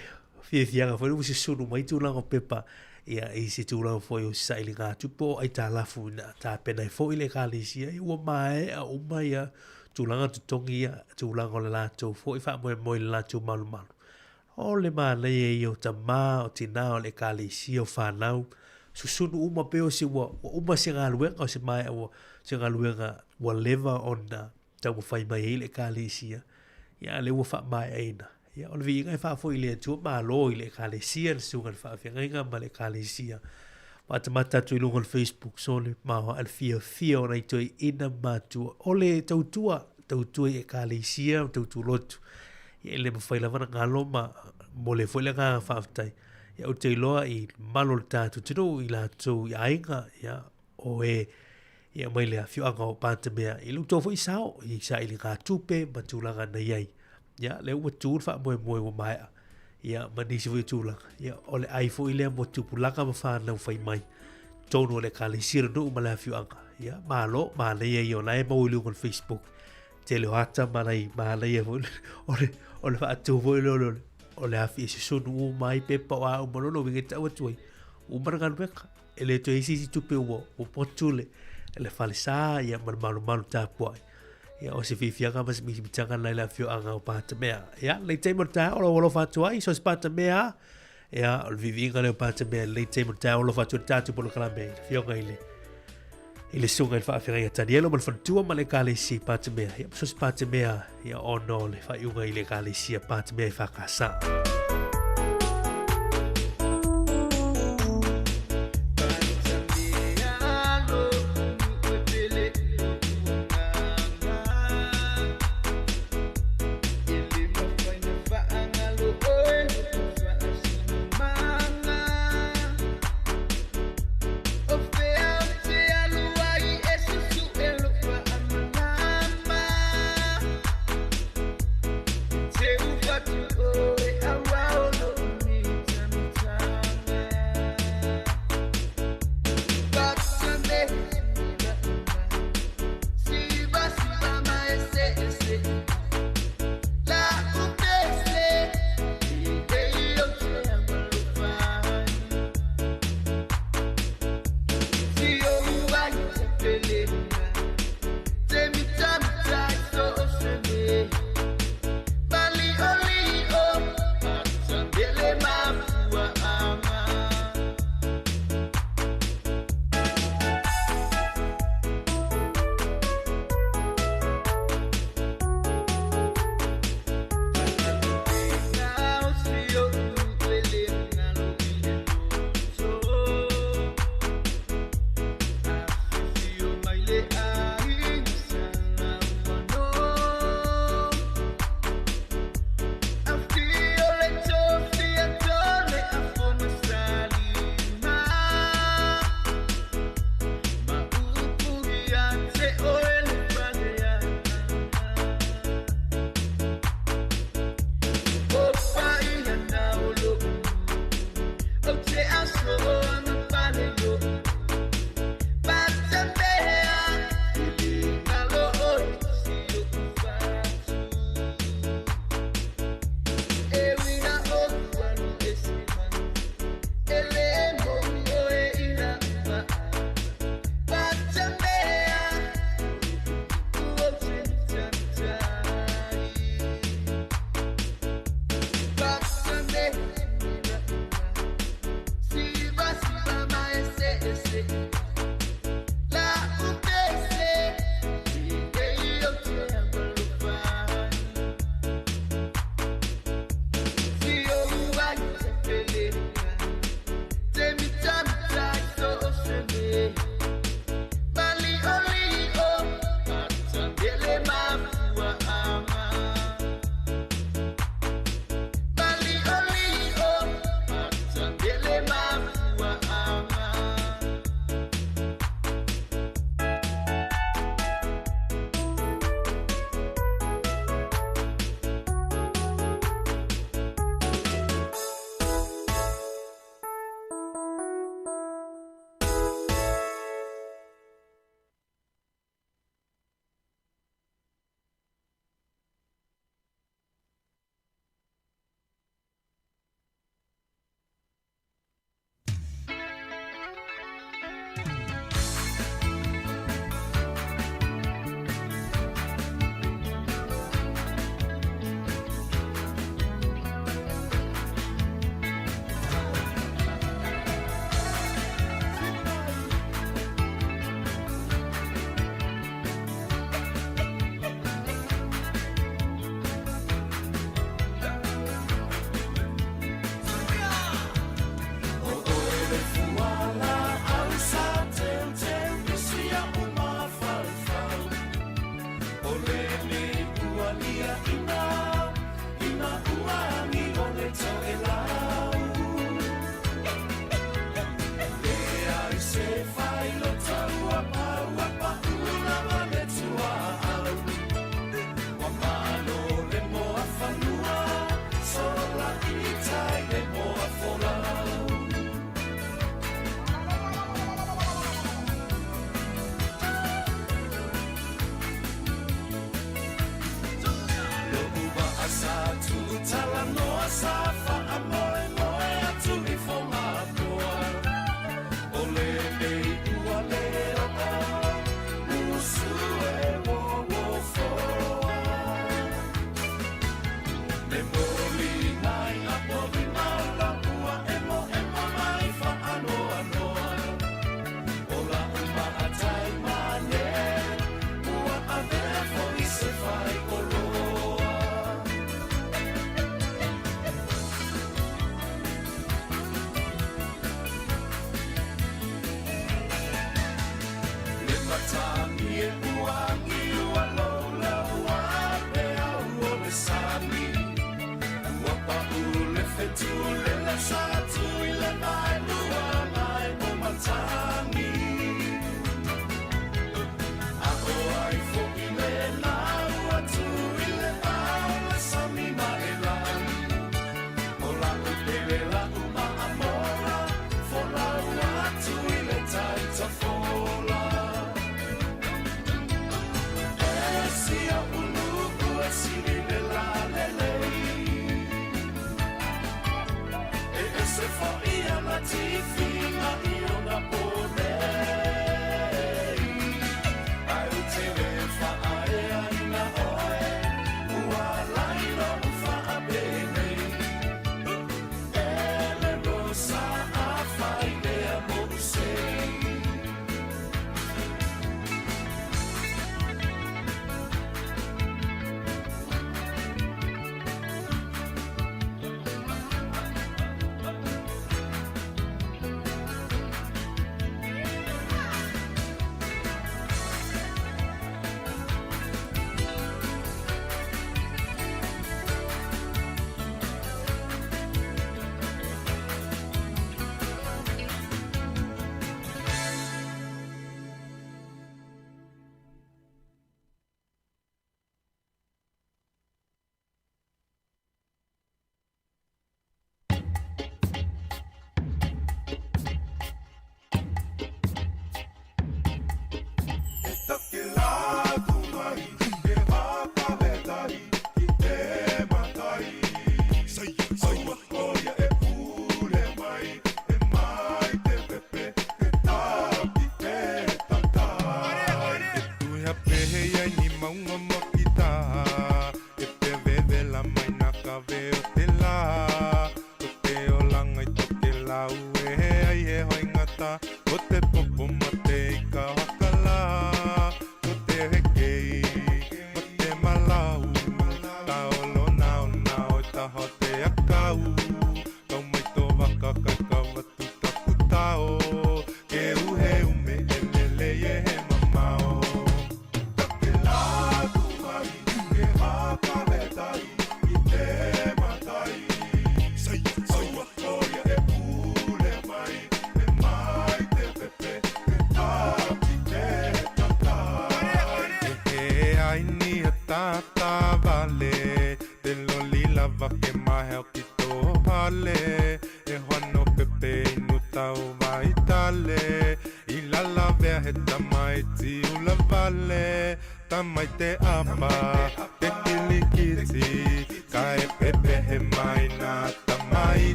whiawhianga whai usi sunu mai tūlanga pepa. Ya i se tūlanga whai o sa ili ngā tupo ai tā lafu na tā pena i whoi le karisia. I ua mai a umai a tūlanga tutongi ia, tūlanga o le lātou, fo i wha moe le lātou malu malu. O le mā nei e i o ta mā o tina o le kāle si o whanau, susunu uma peo si ua uma se ngā luenga o se mai o se ngā luenga ua lewa o na tau mo whai mai e le kāle si ia le ua wha mai eina. Ia o le vi ingai wha fo i le atua mā lo i le kāle si le sunga le wha whianga inga ma le kāle si Mata mata tu ilunga on Facebook so le maho al fia o nei toi ina matua. O le tautua e kāleisia o tautu lotu. Ia le mawhaila wana ngalo ma mo le whaila ngā whaafitai. Ia o te iloa i malo le tātu tino i la tau i ainga ia o ia mai le a whioanga o pāta mea. I lu tōwha i sao i sa ili ngā tupe ma tūlanga na iai. Ia le ua tūr wha moe wa maia. Ia manisi fo tūlanga. Ia o le aifo i lea mo tupulanga ma whanau whai mai. Tōnu o le kāleisia no ma le a whioanga. Ia malo, ma leia i o lai mau ilu on Facebook. Te leo hata ma nei ma leia fo. O le wha atu fo ilo o le afi esi sonu o mai pepa o a umarono winge tau atuai. Umarangan weka. E le to isi tupe o potule. E le whale sā ia malu tāpuai. Ia o se whiwhianga mas misi mitanga nei la whioanga o pāta mea. Ia, lei teimo tā o lo whātua i so se pāta mea. Ia, o le whiwhinga leo pāta mea lei teimo tā o lo whātua tātu polo kalame. Whionga ile. Ile sunga il whaafira ia Danielu ma le whantua ma le kāle si pāta mea. Ia, so se pāta mea. Ia, o no le whaiunga ile kāle si a pāta mea i whakasa.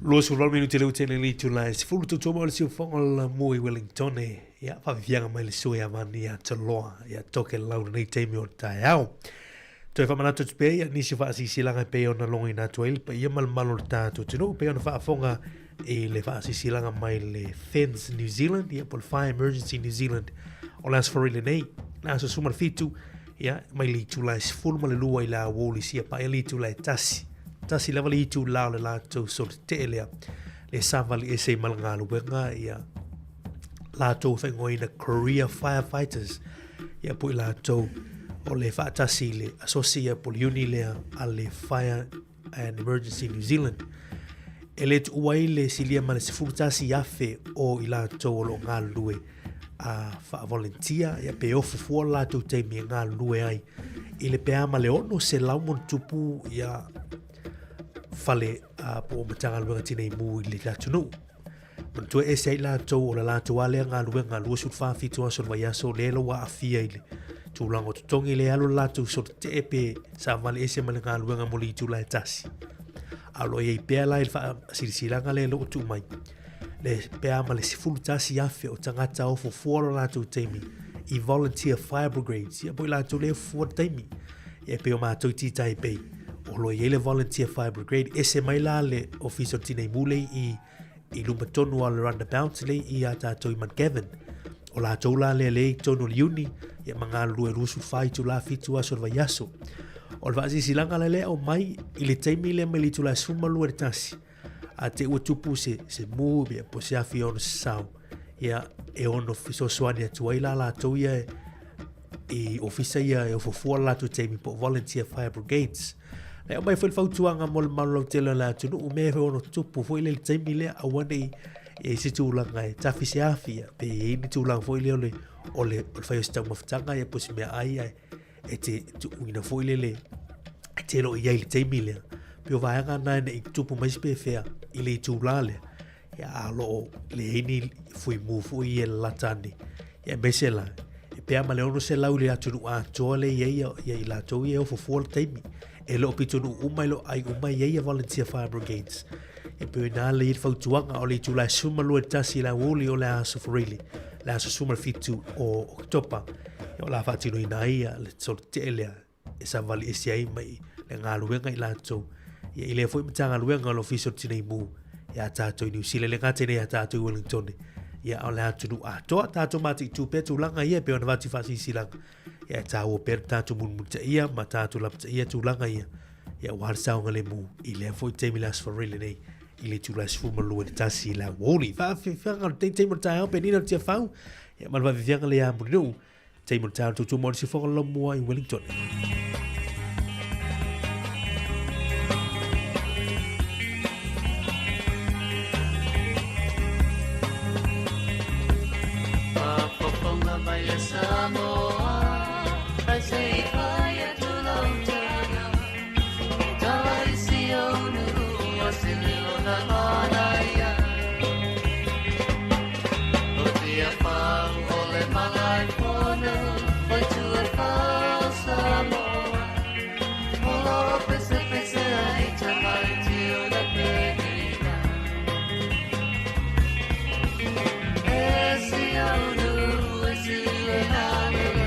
Lo sul minuti le utile li tu la si fulu tu mo si fonga mo i Wellington ya fa vianga mai le so ya mani ya taloa ya toke lau nei temi o tai au to fa manato spe ya ni si fa si silanga pe ona longi na toil pe ya mal malo tato tu no pe ona fa fonga e le fa si silanga mai le Fens New Zealand ya por Fire Emergency New Zealand o las for ile nei na so sumar fitu ya mai li tu la si fulu ma le lua ila woli si pa li tu la tasi lava li tu la la to so te le savali e se malanga luenga ya la to fengo ina Korea firefighters ya pu la to o le fa tasi le asocia pol uni le ale Fire and Emergency New Zealand ele tu wai le silia ma se futasi yafe o ila to lo ngalue a fa volunteer ya pe ofu fo la to te mi ngalue ai ile pe ama le ono se laumon tupu ya fale a po matanga luenga tine mu le tunu man tu e sei la to o la to ale nga luenga lu su fa fi to so va so le lo wa afia ile tu lango tu tongi le alo la tu so te pe sa vale ese mal nga luenga mo li tu la tasi alo e pe la il fa silanga le lo tu mai le pe ama le sifulu tasi afe o tangata o fo la tu temi I volunteer fire brigades ya po la tu le fo temi e pe o ma tu ti tai pe o lo yele volunteer fire brigade ese mai la le officer tine mule I luma tonu al roundabout le I ata to I Kevin o la tola le tonu uni ya manga lu rusu fai tu la fitu aso va yaso o va si silanga le o mai I le temi le mai tu la suma lu tasi a te o tupu se mu be po se afi on sao ya e on officer swani tu la to ya I officer ya e fo la tu temi po volunteer fire brigades le mai foi fautuanga mol malo tele la tu no me ono tupu foi le temi le awani e se tu la ngai tafi se afia pe ni tu la foi le ole fai sta maftanga e posi me ai e te tu ina foi le te lo ia le temi le pe va nga na ne tupu mai spe fea ile tu la le ya lo le ni foi mu foi e latani ya besela e pe ama le ono se la ule atu a tole ia la to ia fo temi e lo pitonu umailo ai umai ia volunteer fire brigades e pe na le fautuanga o le tu la suma lu tasi la woli o la so really la so suma fitu o oktopa o la fatino ina ia le sortele e sa vali e ai mai le ngaluenga I la to ia ile foi mtanga luenga lo officer tine mu ia tato New Zealand le ngate ne tato Wellington ia o la tu a tato mati tu pe tu langa ia pe ona vati fasi silanga ia tau per tato mun ia ma tato la ia tu langa ia war sao ngale mu ile foi temi las for really nei ile tu las fu malu tasi la woli fa te mo tau pe ni no te fau ia mal va vianga le amu no te mo tau tu mo si fo lo mo I Wellington Esse ano, esse ano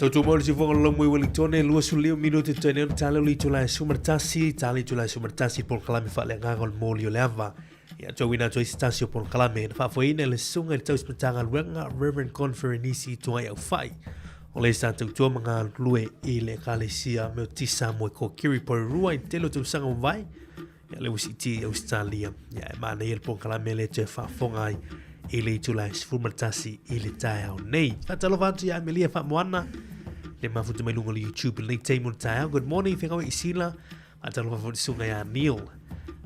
So tu mo si fonga lo mo Wellington e lua sulio minuto te ne tale li tu la sumertasi tale tu la sumertasi por kalame fa le ngangol mo li leva ya to wina to stasio por kalame fa foi ne le sunga e tau spetanga wenga Reverend Conferenisi tu ai au fai o le sa tu mga lue i le kalesia me tisa mo ko kiri por rua i telo tu sanga vai ya le usiti Australia ya ma ne el por kalame le te fa fonga ai i le tu la sumertasi i le tai au nei fa talo va tu ya melia fa moana le mafuta mai lunga le YouTube le te mo tai good morning finga i sila atalo va fu sunga ya Neil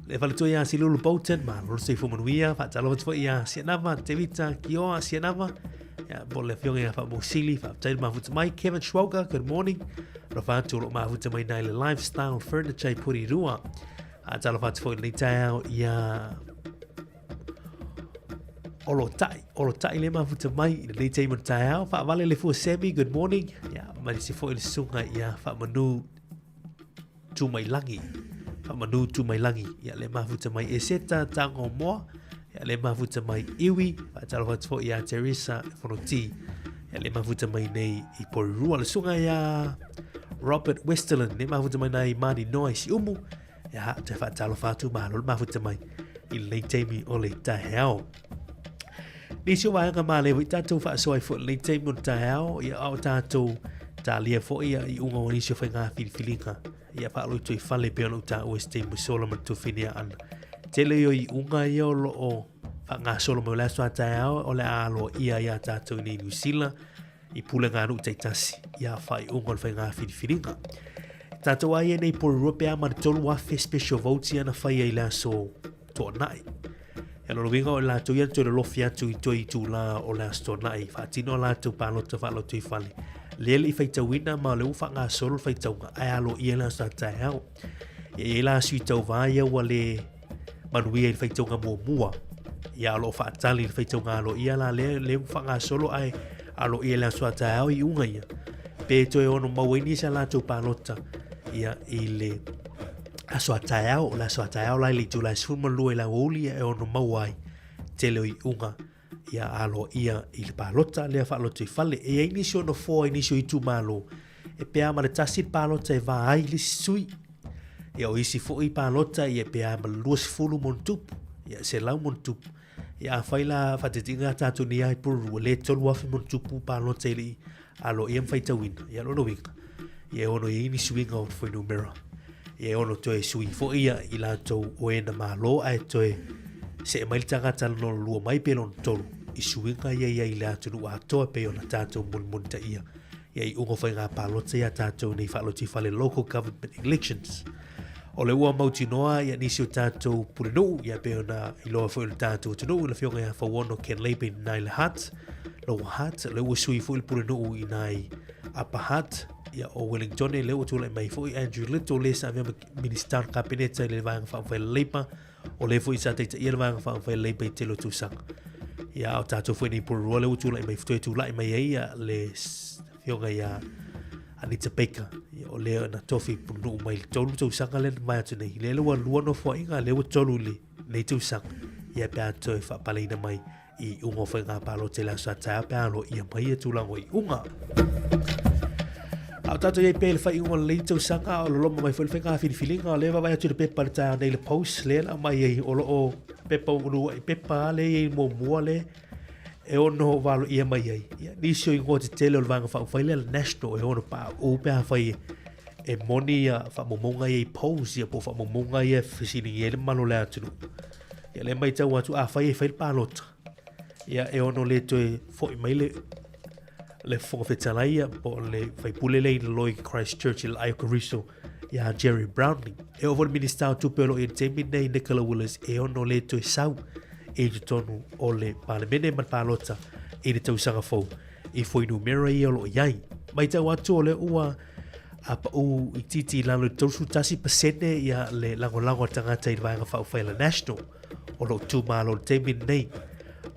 le vale to ya silulu Bolton ma lo se fu manuia fa talo va ya sianava te vita kioa sianava ya bolle fionga ya fa mosili fa tai mafuta mai Kevin Schwoger good morning lo fa tu lo mafuta mai nai le lifestyle furniture puri rua atalo va tu le tai ya Olo tai le mafuta mai le te mo tai fa vale le fu semi good morning ya mai se fo le sunga ya fa manu tu mai langi fa manu tu mai langi ya le mafuta mai eseta tango mo ya le mafuta mai iwi fa talo fo ya Teresa fonoti ya le mafuta mai nei I por rua le sunga ya Robert Westerland le mafuta mai nei mani noise umu ya te fa talo fa tu ma lo mafuta mai I le te mi o le tahao ni si wa nga male wi tatu fa so I fo le te mo tahao ya au tatu ta lia fo ia I unga ni si fa nga filinga ia pa lo tu fale pe no ta o este mo solo mo tu finia an tele yo I unga ia lo o fa nga solo mo la so ta o le alo ia ia ta tu ni New Zealand I pula nga no te tasi ia fa I unga fa nga filinga ta to ai nei por europea ma tolu wa fe special votes ia na fa ia la so to nai e lo vinga o la tu ia tu lo fia tu tu la o la sto nai fa tino la tu pa lo tu fa lo tu fale le I faita wina ma le ufa nga solo faita nga ai alo ia la sa tai hao e la si tau vai wa le manuia I faita nga mo mua ia lo fa tali faita nga alo ia la le ufa nga solo ai alo ia la sa tai hao I unga ia pe to e ono maweni sa la tu palota ia I le aso tai hao la so tai hao la le tu la suma lu la oli e ono mawai tele I unga ia alo ia I le palota le fa lo te fale e ini so no fo ini so I tu malo e pe ama le tasi palota e va ai le sui ia o isi fo I palota ia pe ama luas fulu montup ia se lau montup ia faila fatetinga tatu ni ai puru le tolu afi montupu palota ili alo ia mfaita wina ia lo winga ia ono ini suinga o foi numero ia ono to e sui fo ia I la to o ena malo ai to e se mai tanga tal no lua mai pelon tolu I suinga ia I la tu a to pe ona tato mun ta ia I ungo fa nga palota ia tato nei fa lo ti fa le local government elections o le ua mauti noa ia nisi o tato pulenu ia pe ona I loa fo le tato tunu le fionga ia fa wono ken leipe nai le hat lo hat le ua sui fo le pulenu I nai apa hat ia o Wellington le ua tula mai fo Andrew Little le sa minister cabinet le vang fa fa leipa o le fo isa te ia vang fa fa leipe te lo tusang ia o tato fo ni pulu le ua tula mai fo tu lai mai ia le fionga ia Anita Baker o le na tofi punu mai tolu tu sanga le mai tu nei le ua lua no fo inga le ua tolu le nei tu sang ia pe ato fa palina mai I ungo fa nga palo te la sa ta pe alo ia mai tu la ngoi unga au tato ia pe le fa ingo le tu sanga o lo mai fo le nga filinga le va vai tu le pepa le ta nei le post le la mai o lo pepa ulu pepa le mo mo le e ono valo ia mai ai ia nisio ingo te tele o vanga fa le national e ono pa o pe fa e moni fa momonga ia pose ia po fa momonga ia fisini ia le malo le atu ia le mai tau atu a fa ia fa palot ia e ono le to fo mai le fo fetala ia po le fa pule le Lloyd Christchurch il ai Coriso ia Jerry Brownling e over minister tu pelo in temine Nicola Willis e ono le to sau e tonu o le palemene man palota e le tausanga fau I foi numero I o lo iai mai tau atu o le ua a pa u I titi lalo tausu tasi pasene ia le lango tangata I le vanga fau faila national o lo tu malo le temin nei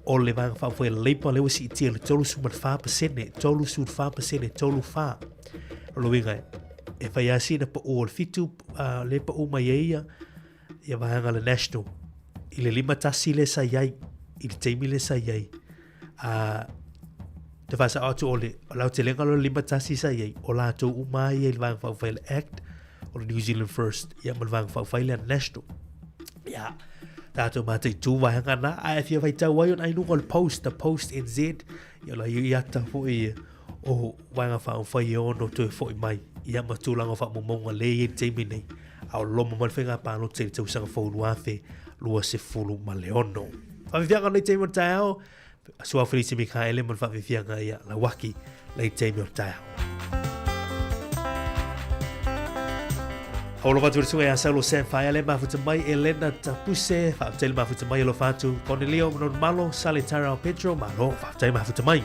o le vanga fau faila leipa le wasi itia le tolu suman fa pasene tolu sun fa pasene tolu fa o lo winga e fai asina pa u o le fitu le pa u mai ia vanga le national I le lima tasi le sa iai I le teimi le sa iai te fasa atu ole o lau te lenga lo lima tasi sa iei o la tau umai e vang whauwhaile Act o New Zealand First ia man vang whauwhaile National ia tātou mātai tūwahanga nā a e whia whai tau wai on ainunga le post NZ ia la i ata fo i o wanga whauwhai e ono tue fo i mai ia matulanga wha momonga le i teimi nei au lomo malwhenga pāno te tau sanga whaunu awhe lua se fulu ma leono whawhianga nei teimi o tai au Sua Felice Mikaele man whawhianga ia la waki le teimi o tai au Holo watu risunga ya Saulo Sam Whaia le mafuta mai Elena Tapuse whaafutele mafuta mai alo whatu Cornelio Manon Malo Salitara o Pedro Malo whaafutele mafuta mai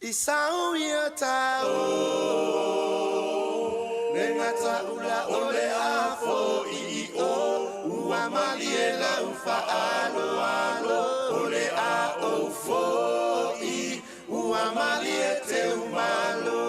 Isau ya tau Nengata ula ole afo i o Ua maliela ufa alo alo Ole a o fo i Ua maliete umalo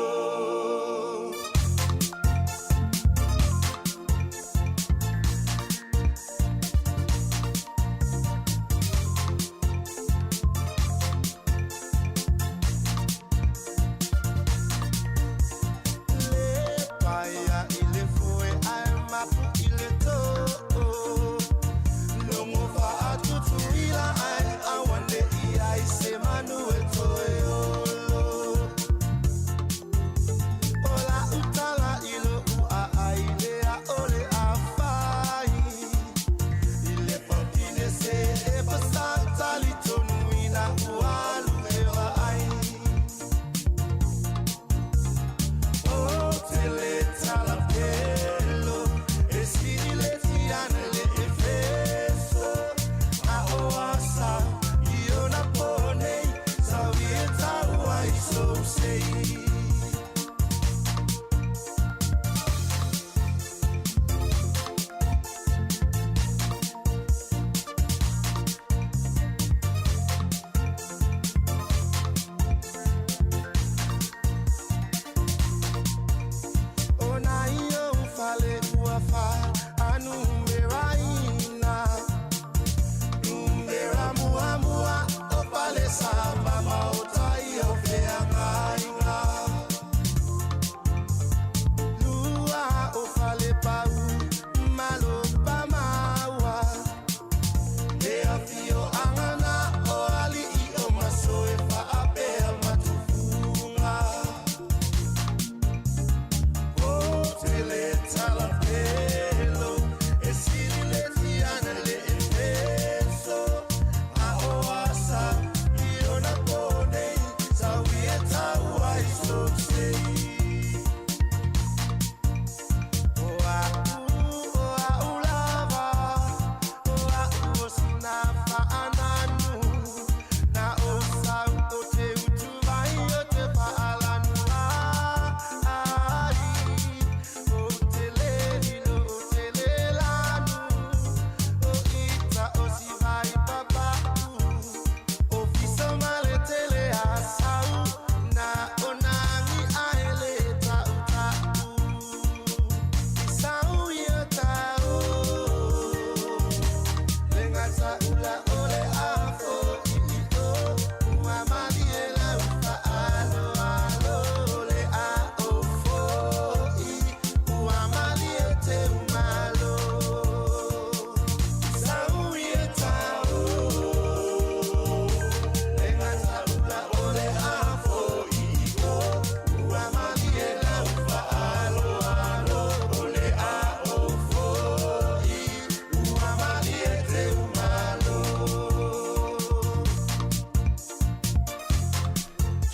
Hola, utala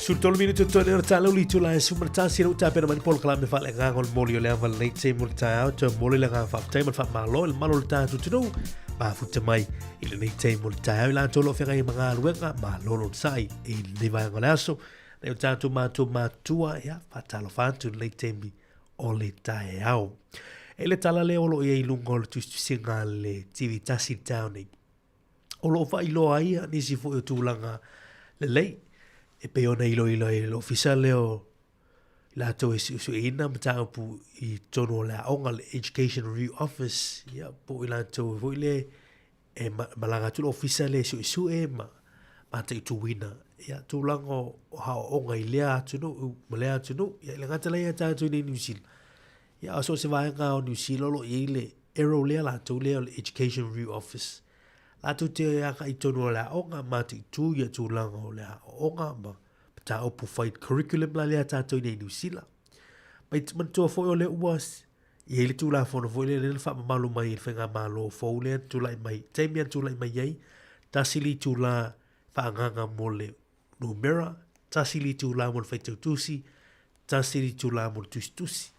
Sultol minuto to ne tala uli tu la sumerta sino ta per man pol kala me fa le ngol moli le aval nei te multa to moli le nga fa te man fa malo el malo ta tu no ba fu te mai il nei te multa la to lo fera mga luenga ma lo sai il ni va ngolaso ne ta tu ma tua ya fa talo fa tu nei te mi o le tai au e le tala le olo e lungol tu singa le tv tasi town o lo fa ilo ai ni si fu tu langa le lei e pe ona ilo official leo la to su ina mata pu I tono la onga le education review office ya po ila to voile e malanga tu official le su e ma te tu wina ya tu lango ha onga ilea tu no malea tu no ya le ngata le ta tu ni New Zealand ya aso se vai nga New Zealand lo ile ero le la to le education review office la tu te ya ka itono la onga mati tu ya tu lango le onga ma ta opu fight curriculum la le ta to ni New Zealand mai man to fo le was ye le tu la fo no le fa malu mai fenga malo fo le tu la mai temia tu la mai ye tasili tu la fa nganga mole numera tasili tu la mo fetu tusi tasili tu la mo tusi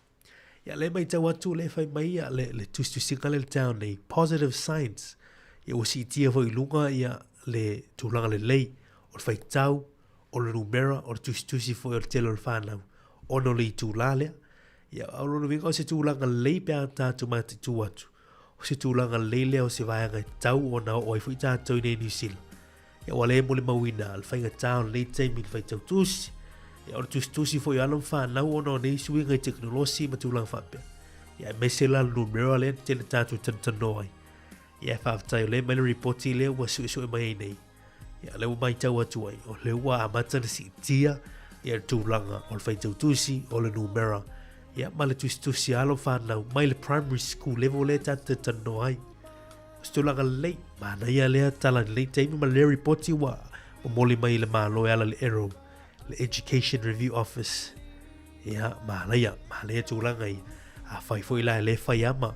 ya le mai tawa tu le fa mai ya le tusi kale town ni positive signs ya wasi tia fo lunga ya le tu la le lei o fa tau o le numera o tusi fo el telo fa na o no le tu la le ya alo no vinga o se tu la lei pe ta tu mati tu atu o se tu la lei le o se vai ga tau o na o fu ta to ni New Zealand ya wale mo le mawina al fa ga town le te mi fa tau tusi ya o tusi fo ya no fa na o no nei sui ga technology ma tu la fa pe ya me se la numera le te ta tu tan noi ya fa ta le me report le wa su mai nei ya le mai tau atu ai o le wa amata si tia ya tu langa o fa tau tusi o le numera ya male tusi alo fa na mai le primary school level le ta no ai stola ga le mana ya le tala le te ma le report wa o moli mai le malo ya le ero le education review office ya mana ya male tu langa ai a fai foi la le fa ya ma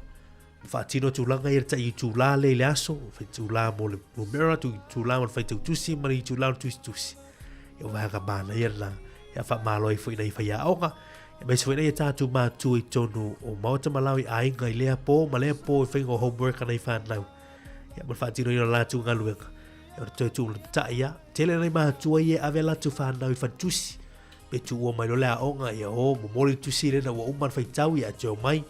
fa tino tu langa ya ta tu la le aso fa tu la mo le numero tu la mo fa tusi ma tu la tusi ya va ga mana ya la ya fa malo foi nei fa ya oka me se wena ta tu ma tu I tonu o mauta malawi ai ngai le po ma le po fengo homework nei fa now ya mo fa tino la tu ngalu ya tu ta ya tele nei ma tu ye avela tu fa now fa tusi pe tu o mai lo la onga ya o mo moli tusi le na o man fa tau ya jo mai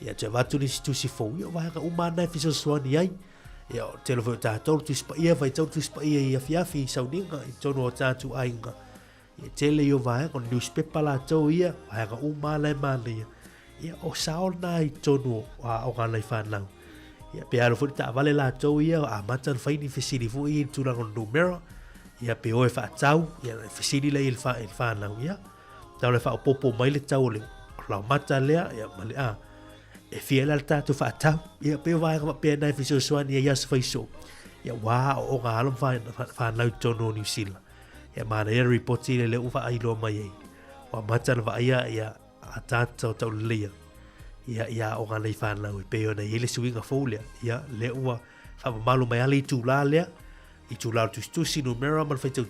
ya je va tu ni tusi fo ya va ga uma na fi so swani ai ya tele fo ta to tu spa ya fa tu spa ya fi sauninga I tonu ta tu ai nga ya tele yo vai con newspaper la to ia vai ga uma le mali ya o sao na I tonu o ga le fa na ya pe alo fu ta vale la to ia a matan fa ni fisili fu I tu la con numero ya pe o fa tau ya fisili le il fa na ya ta le fa popo mai le tau le la mata le ya mali a e fiel al tatu fa tau ya pe vai ga pe na fisio swani ya se fa so ya wa o ga lo fa na tonu New Zealand ya mana ya report le ufa ai lo mai wa mata va ya atata to le ya o ga le fa na pe ona ile swinga folia ya le wa fa malu mai ali tu la le I tu la tu si numero man fa tu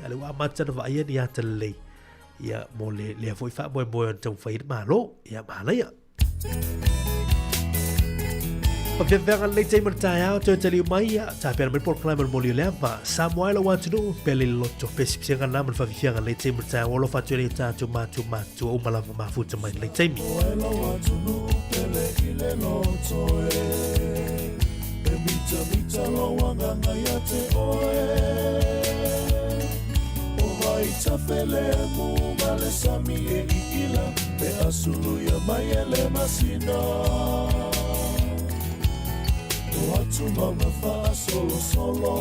ya le wa mata va ya ni atale ya mo le foi fa boy on fa malo ya mana ya o te vera le te martai au te tali mai ta per me por climber molio leva Samuel o want to do pele lotto pesipsia na man fa fianga le te martai o lo fa tu le ta tu ma o mala ma futa mai le te mi Mita lo wanga ngaya te oe O vai ta fele mu male sami e ila Pe asulu ya mai ele masina O atu mama fa solo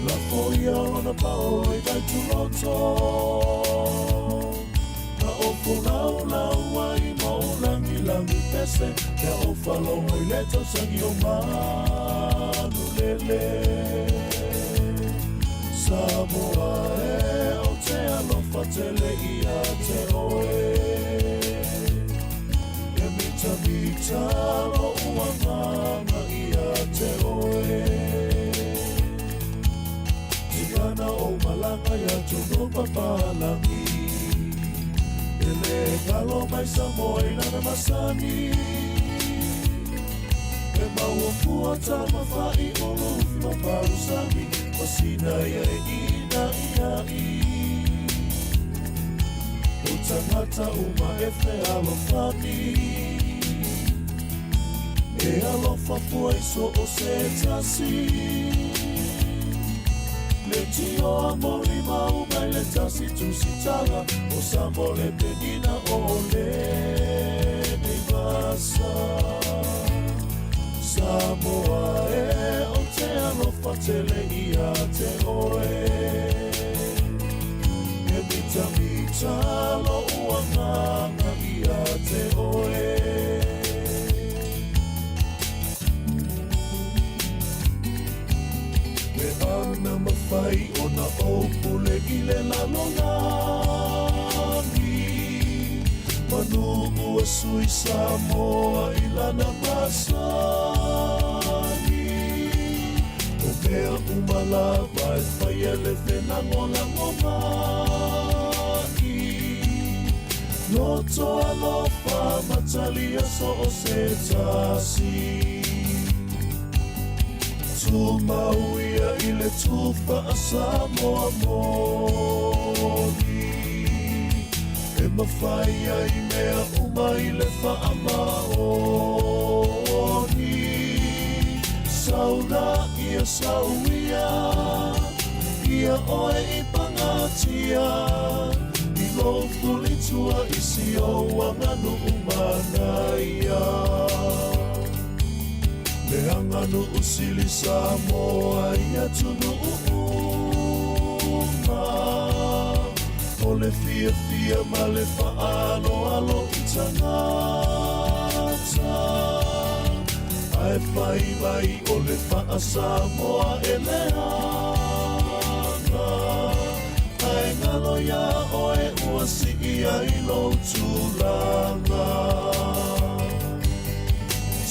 La foia ona pao e vai tu loto Na opo la wai mo langi pese Te o falo mo I leto sangi o manu lele Samoa o te alofa te le ia te oe E mita lo uanganga ia te oe Tiana o malanga mai sa moe nana masani E maua pua tama whai o lufi ma parusani Masina ia e ina ia i O tangata uma e whe alofani E alofa pua iso o se tasi Le tio amori mau mai le tasi tu si tala O samo le penina o le nei masa Samoa e o te alofa te le ia te oe E mita mita lo uanganga ia te oe Me ana mawhai o na opule i le lalongani Manu ua sui Samoa i lana masani O mea umalawa e whai ele whenangolango mai Loto alofa matalia so o se tasi Tumauia i le tufa a Samoa moni E mawhaia i mea uma i le whaamaoni Sauna ia sauia Ia oe i pangatia I lo fulitua i si o wanganu umanaia Me anganu usili Samoa ia tunu uma O le fia fia ma le whaalo alo i tangata Ai whai vai o le wha Samoa e le ana Ai ngalo ia oe ua si ia i lo tūlanga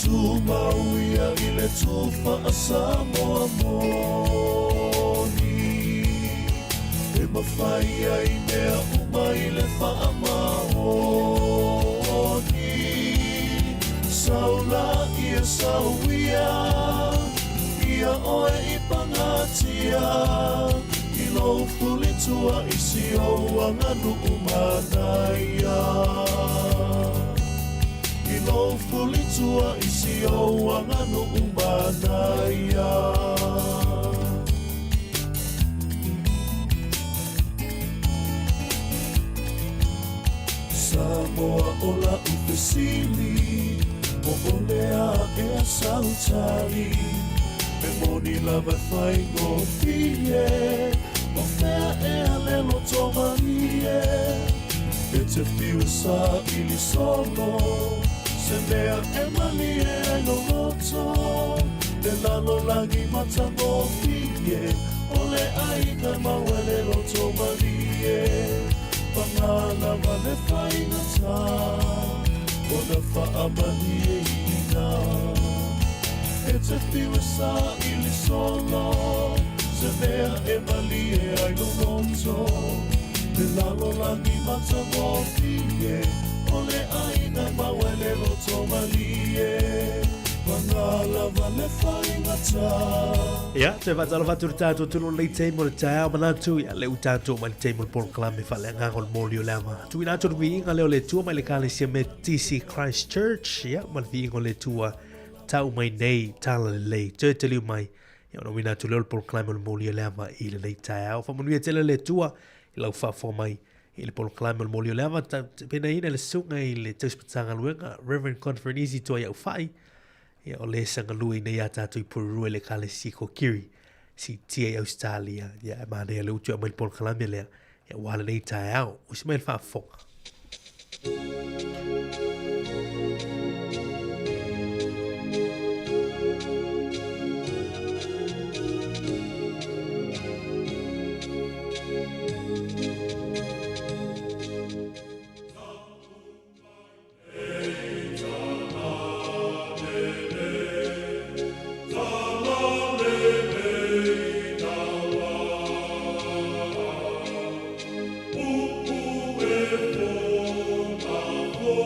Tumauia i le tufa a Samoa moni E mawhaia i mea uma i le whaamaoni Saula ia sauia Ia oe i pangatia I lo fulitua i si o anganu umanaia I lo fulitua i si o anganu umanaia Samoa ola upesili O olea e a sautari Me moni lava whai ngō fie O mea e a lelo tomanie E te whiu sa ili solo Se mea e mali e no roto Le lalo langi mata ngō fie O le aina mawele roto malie Pangala wale whaingata O na whaamani e ina E te whiu sa ili solo Se mea e mali e no roto Le lalo langi mata ngō fie O le aina mawele roto malie Pangala wale whaingata Ia, te whatalo whaturu tātou tunu lei teimo le tae manatu ia leu tātou mai teimo le Porokalame whale ngangol mōli o leama. Tui nātou vi inga leo le tua mai le kālesia me TC Christchurch, ia, man vi inga le tua tau mai nei tāla le lei, te liu mai, ia ono wina tu leo le Porokalame o le mōli o leama i le lei tae au. Whamanuia tele le tua i lau whafo mai i le Porokalame o le mōli o leama, pena ina le sunga i le tauspatanga luenga, Reverend Conferenisi tua iau whai, ia o le sanga lui nei a tātou i pururua le kale si ko kiri si tia Australia ia e mana ia le utu a mai Porokalame lea ia wala nei tae au o si mai le whaafonga Oh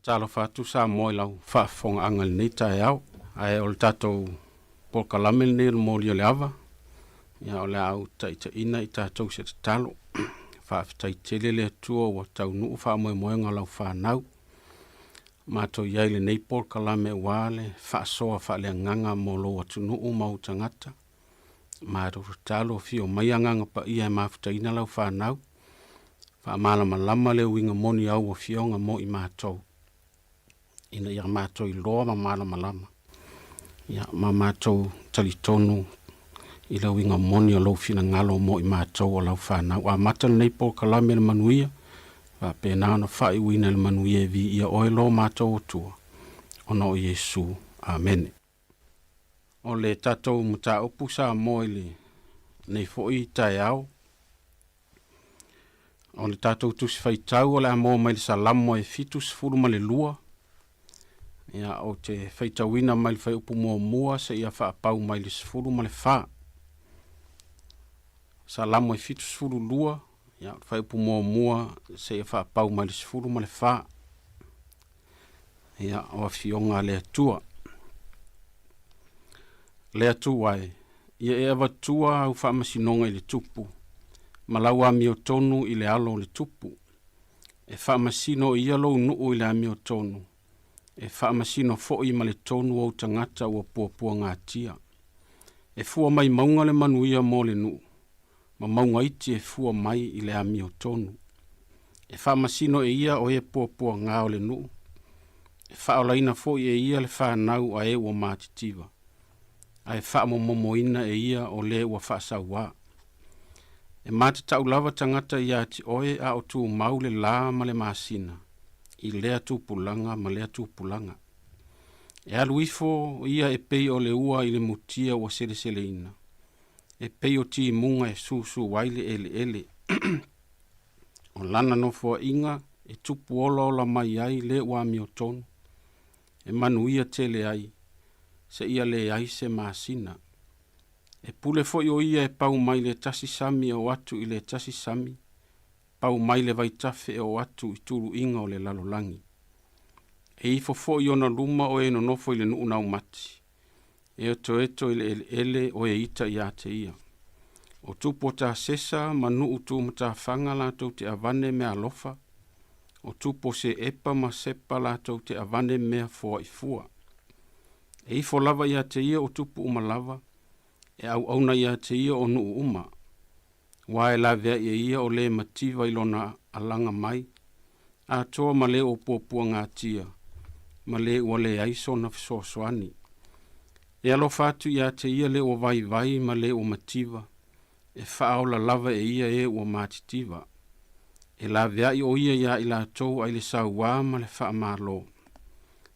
talo fatu sa moi lau whaafonga angal nei tae au. Ai o le tātou polkalame nei le mōli o le awa. Ia o le au taita ina i tātou se te talo. Whaafitai tele le atua wa tau nuu whaamoe moenga lau whanau. Mātou iai le nei polkalame wale whaasoa whaale nganga mō lo atu nuu mau tangata. Mātou talo fio mai anganga pa ia e mafitai ina lau whanau. Whaamalama lama le winga moni au o fionga mo i mātou. Ina ia mātou i loa ma malama lama. Ia ma mātou talitonu i lau inga moni o lau fina ngalo mo i mātou o lau whanau. A mata nei polkalame le manuia. Wa pēnā na whai wina le manuia vi ia oe lo mātou o tua. Ona o Yesu. Amen. O le tatou muta upu sa mo i le nei foi tai au. O le tatou tusi whaitau o le amo mai le salamo e fitus furu ma le lua. Ia o te whaitauina mai le whai upu mua se ia whaapau mai le sfuru ma le wha. Salamo e fitus furu lua. Ia o whai upu mua se ia whaapau mai le sfuru ma le wha. Ia o a fionga le atua. Le atua ai. Ia e awa tua au whaamasinonga i le tupu. Malau ami o tonu i le alo le tupu. E whaamasino i alo nuu i le ami o tonu. E whaamasino fo'i ma le tonu au tangata ua puapua ngā tia. E fua mai maunga le manuia mo le nuu. Ma maunga iti e fua mai i le ami o tonu. E whaamasino e ia o e puapua ngā o le nuu. E whaolaina fo'i e ia le whanau a e ua mātitiva. A e whaamomomoina e ia o le ua whaasauwa. E mata tau lava tangata ia ati oe a o tu mau le la ma le masina. I lea tu pulanga ma lea tu pulanga. E aluifo ia e pei o le ua i le mutia wa sele sele ina. E pei o ti munga e susu waile ele ele. O lana no fua inga e tupu ola ola mai ai le ua mi o tonu. E manu ia tele ai. Se ia le ai se masina. E pule foi o ia e pau mai le tasi sami o atu i le tasi sami. Pau mai le vaitafe o atu i turu inga o le lalolangi. E ifo foi o na luma o e no nofo i le nuu nau mati. E oto eto i le ele o e ita i ate ia. O tupo ta sesa ma nuu tu mata fanga lato te avane mea lofa. O tupo se epa ma sepa lato te avane mea fua i fua. E ifo lava i ate ia o tupu uma lava. E au auna ia te ia o nuu uma. Wae la vea ia o le mativa ilona alanga mai. A toa ma le o puapua ngā tia. Ma le ua le aiso na fisoasoani. E alo fatu ia te ia le o vai vai ma le o mativa. E whaaola lava e ia e o matitiva. E la vea o ia i la tau ai le sauwa ma le wha malo.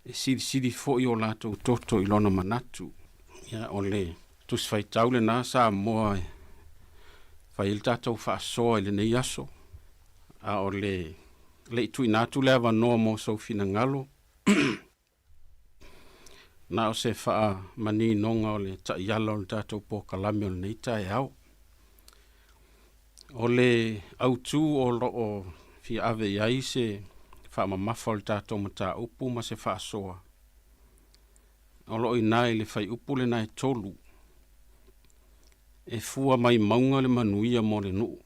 E siri fo i o la tau toto ilona manatu. Ia o le. Tus fai taule na sa moa e. Fai il tātou whaasoa i le nei aso. A o le tui nātu le awa noa mo sau fina ngalo. Na o se wha mani nonga o le taiala o le tātou po kalame o le nei tae au. O le autu o fia ave iai se wha mamafa o le tātou mata upu ma se whaasoa. O lo i nai le fai upu le nai tolu. E fua mai maunga le manuia mo le nuu.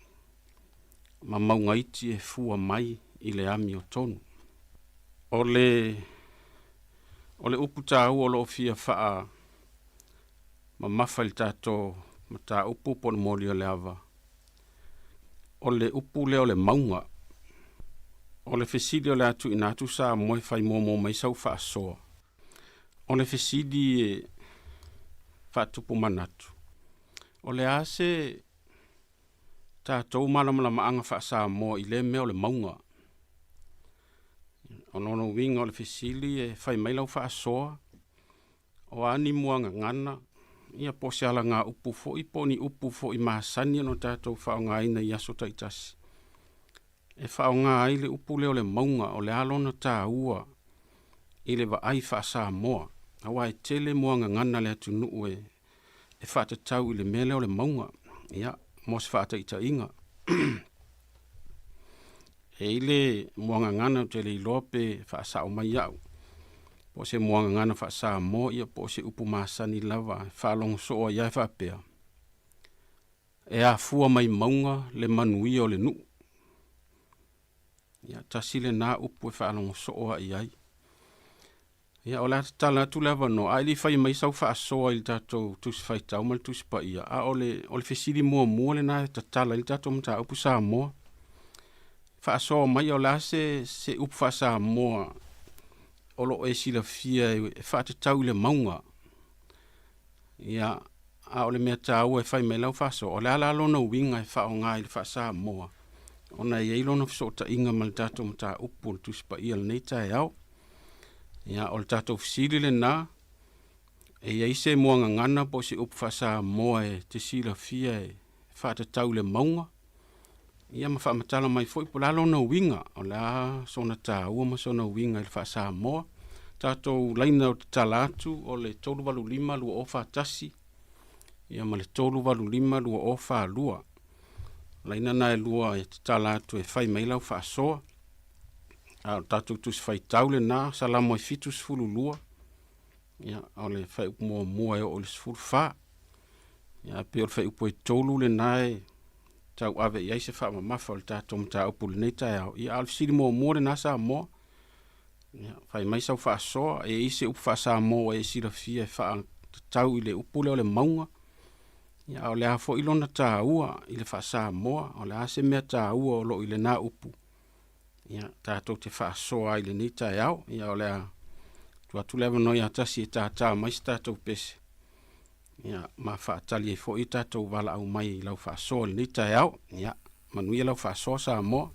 Ma maunga iti e fua mai i le ami o tonu. O le upu tāu o lo fia faa ma mafa le tātou ma tā upu po le moli o le ava. O le upu le o le maunga. O le fesidi o le atu inatu sa moe fai momo mai sau faa soa. O le fesidi e faa tupu manatu. O le ase tātou malama maanga wha sa mo i le mea o le maunga. O nono winga o le fesili e whai mailau wha soa. O ani muanga ngana. Ia pose ala ngā upu fo i poni upu fo i maasani no tātou wha o ngā ina i aso taitasi. E wha o ngā ai le upu leo le maunga o le alona tā ua. I le wa ai wha sa moa. Awa e tele muanga ngana le atu nuu e whata tau i le mele o le maunga. Ia, mos whata ita inga. E ile moanga ngana te le lope fa sa o mai au. Po se moanga ngana fa sa mo ia po se upu masani lava fa long so ia fa pea. E a fua mai maunga le manui o le nu. Ia tasile na upu fa long so ia. Ia o la tala tu lava no ai li fai mai sau fa so il tato tu fai tau mal tu spa ia. A ole fesili mo le na tala il tato mta upu sa mo. Fa so mai o la se upu fa sa mo. Olo e sila fia e fa te tau le maunga. Ia a ole mea tau e fai mai lau fa so. O le ala lona winga e fa o ngai le fa sa mo. Ona e lona fiso ta inga mal tato mta upu tu spa ia le neita e au. Ia o le tato fisili le na. E ia se moanga ngana po se upu fa sa mo e te sila fia e fa te tau le maunga. Ia ma fa matala mai foi po lalo na winga o la sona ta ua ma sona winga il fa sa mo tato laina o talatu o le tolu valu lima lu ofa tasi ia ma le tolu valu lima lu ofa lua laina na e lua e talatu e fai mai lau fa so a tato tu fai taule na salamo e fitus fulu lua ia o le fai mo e o le fulu fa ia pe o fai upo e tolu le nae tau ave ia se fa ma fa ta tom ta upul nei ta ia al sili mo le nasa mo ia fai mai sa fa so e se up fa sa mo e sila fia fa tau ile upule o le maunga ia o le afo ilona ta ua ile fa sa mo o le ase me ta ua o lo ile na upu ia ta to te fa so ai le nei ta ia o le tu leva no ia ta si ta mai sta to pes ia ma fa tali e fo ita to wala au mai lau fa sol ni ta yao ia manui lau fa so sa mo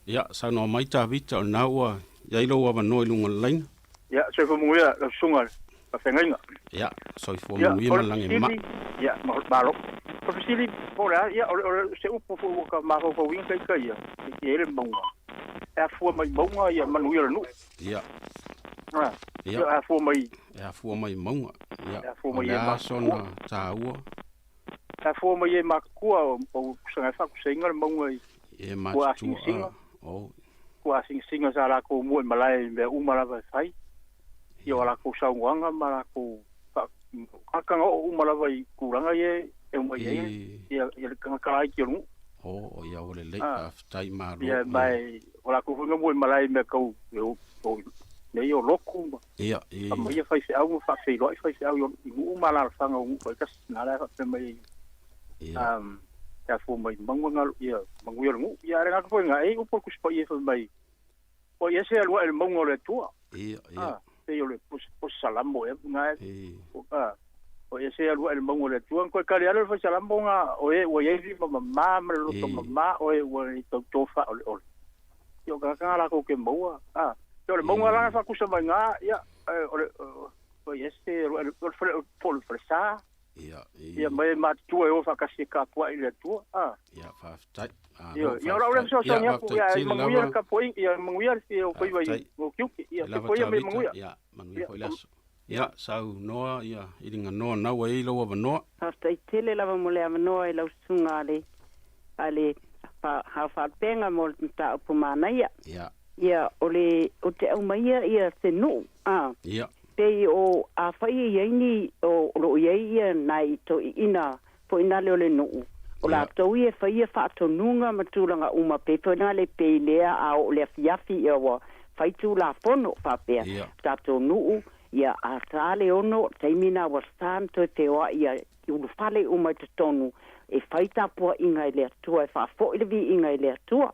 ia sa no mai ta vita o na ua ia ilo wa no ilunga lain ia so fo muia la sunga pa fengainga ia so fo muia malange ma ia ma balo ko fisili ora ia o se upo fo ka ma fo wing kai ia ele bonga e fo mai bonga ia manuia no ia ia a fo mai monga ia a fo mai ma sona ta ua a fo mai ma kua o sanga fa ku singa monga e ma tu oh kua singa sa la ko mo malai me umara va sai io la ko sa wanga mara ko ka o umara vai kuranga ye e mo ye ia ka ka ki no oh ia ole le aftai ma ia mai ola ko ngo mo malai me ko o ne io loku ia ma ia fai se au fa se lo fai se au u mala fanga u ko ka na la fa me ya fu mai mangunga ia manguia ngu ia renga ko nga e upo ku spa ia fa mai o ia se alwa el mongo le tua ia se yo le pus salambo e nga o ia se alwa el mongo le tua ko ka le fa salambo nga o e vi ma lo to ma o e to fa o yo ka la ko ke mo yo le mongo la fa ku sa mai nga ia o ia se el fresa ia mai matu e o fa kasi ka po ile tu ia fa tai ia ora ora so nia ku ia manguia ka po ia manguia se o koi vai o kiu ia po ia me manguia ia manguia ko laso ia sau noa ia iringa noa na wa ilo wa noa hasta tele lava mole ava noa ilo sungale ale ha fa penga mo ta pu mana ia ole o te au mai ia se no ia pei o a fai ia ni o ro ia nai to ina po ina le no O la tau e whaia whaatonunga matulanga uma pe whaina le peilea a o le fiafi e wa whaitu la pono whapea. Tato nuu ia a tale ono taimina wa santo te oa ia ulu fale uma te tonu e whaita pua inga i le atua e whaafo i vi inga i le atua.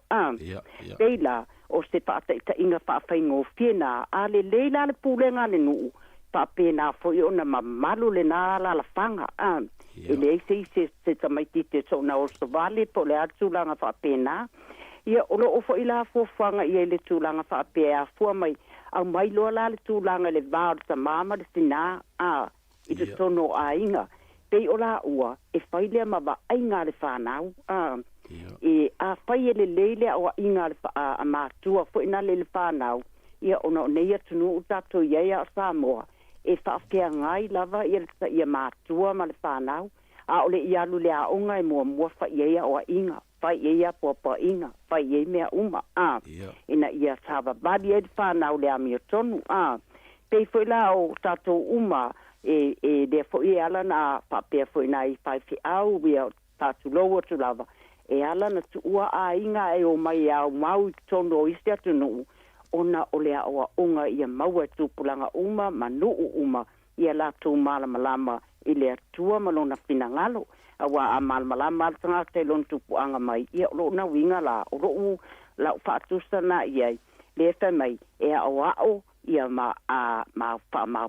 Peila o se whaataita inga whaafai fiena a le leila le pūlenga le nuu whaapena fo i ona mamalu le nā la whanga. E le se tamaiti te sona o so vale po le atulanga whaapena. Ia olo ofo i la fuafanga i le tūlanga whaapea fua mai au mai loa la le tūlanga le vāo ta mama le sina i te tono a inga. Pei o la ua e whailea mawa ainga le whanau. E a whai le leile o inga le a mātua fo ina le whanau. Ia ona o neia tunu utato iea o Samoa. E whaafea ngai lava ia mātua ma le whanau. A ole i alu le aonga e mua wha iea o inga. Whai iea pua inga. Whai iea mea uma. Ina ia sawa badi e le whanau le amio tonu. Pei fo ila o tato uma e le fo i ala na papea fo ina i whaifi au wia tatu loa tu lava. E ala na tu ua a inga e o mai au mau tonu o isi atu nuu. Ona o lea o unga ia maua tupulanga uma, manu uma, ia la tu malama i lea tua malona finangalo. Awa a malama tanga te lon tupuanga mai, ia lo na winga la, o lo la whaatusa na iai, le wha mai, e a o ia ma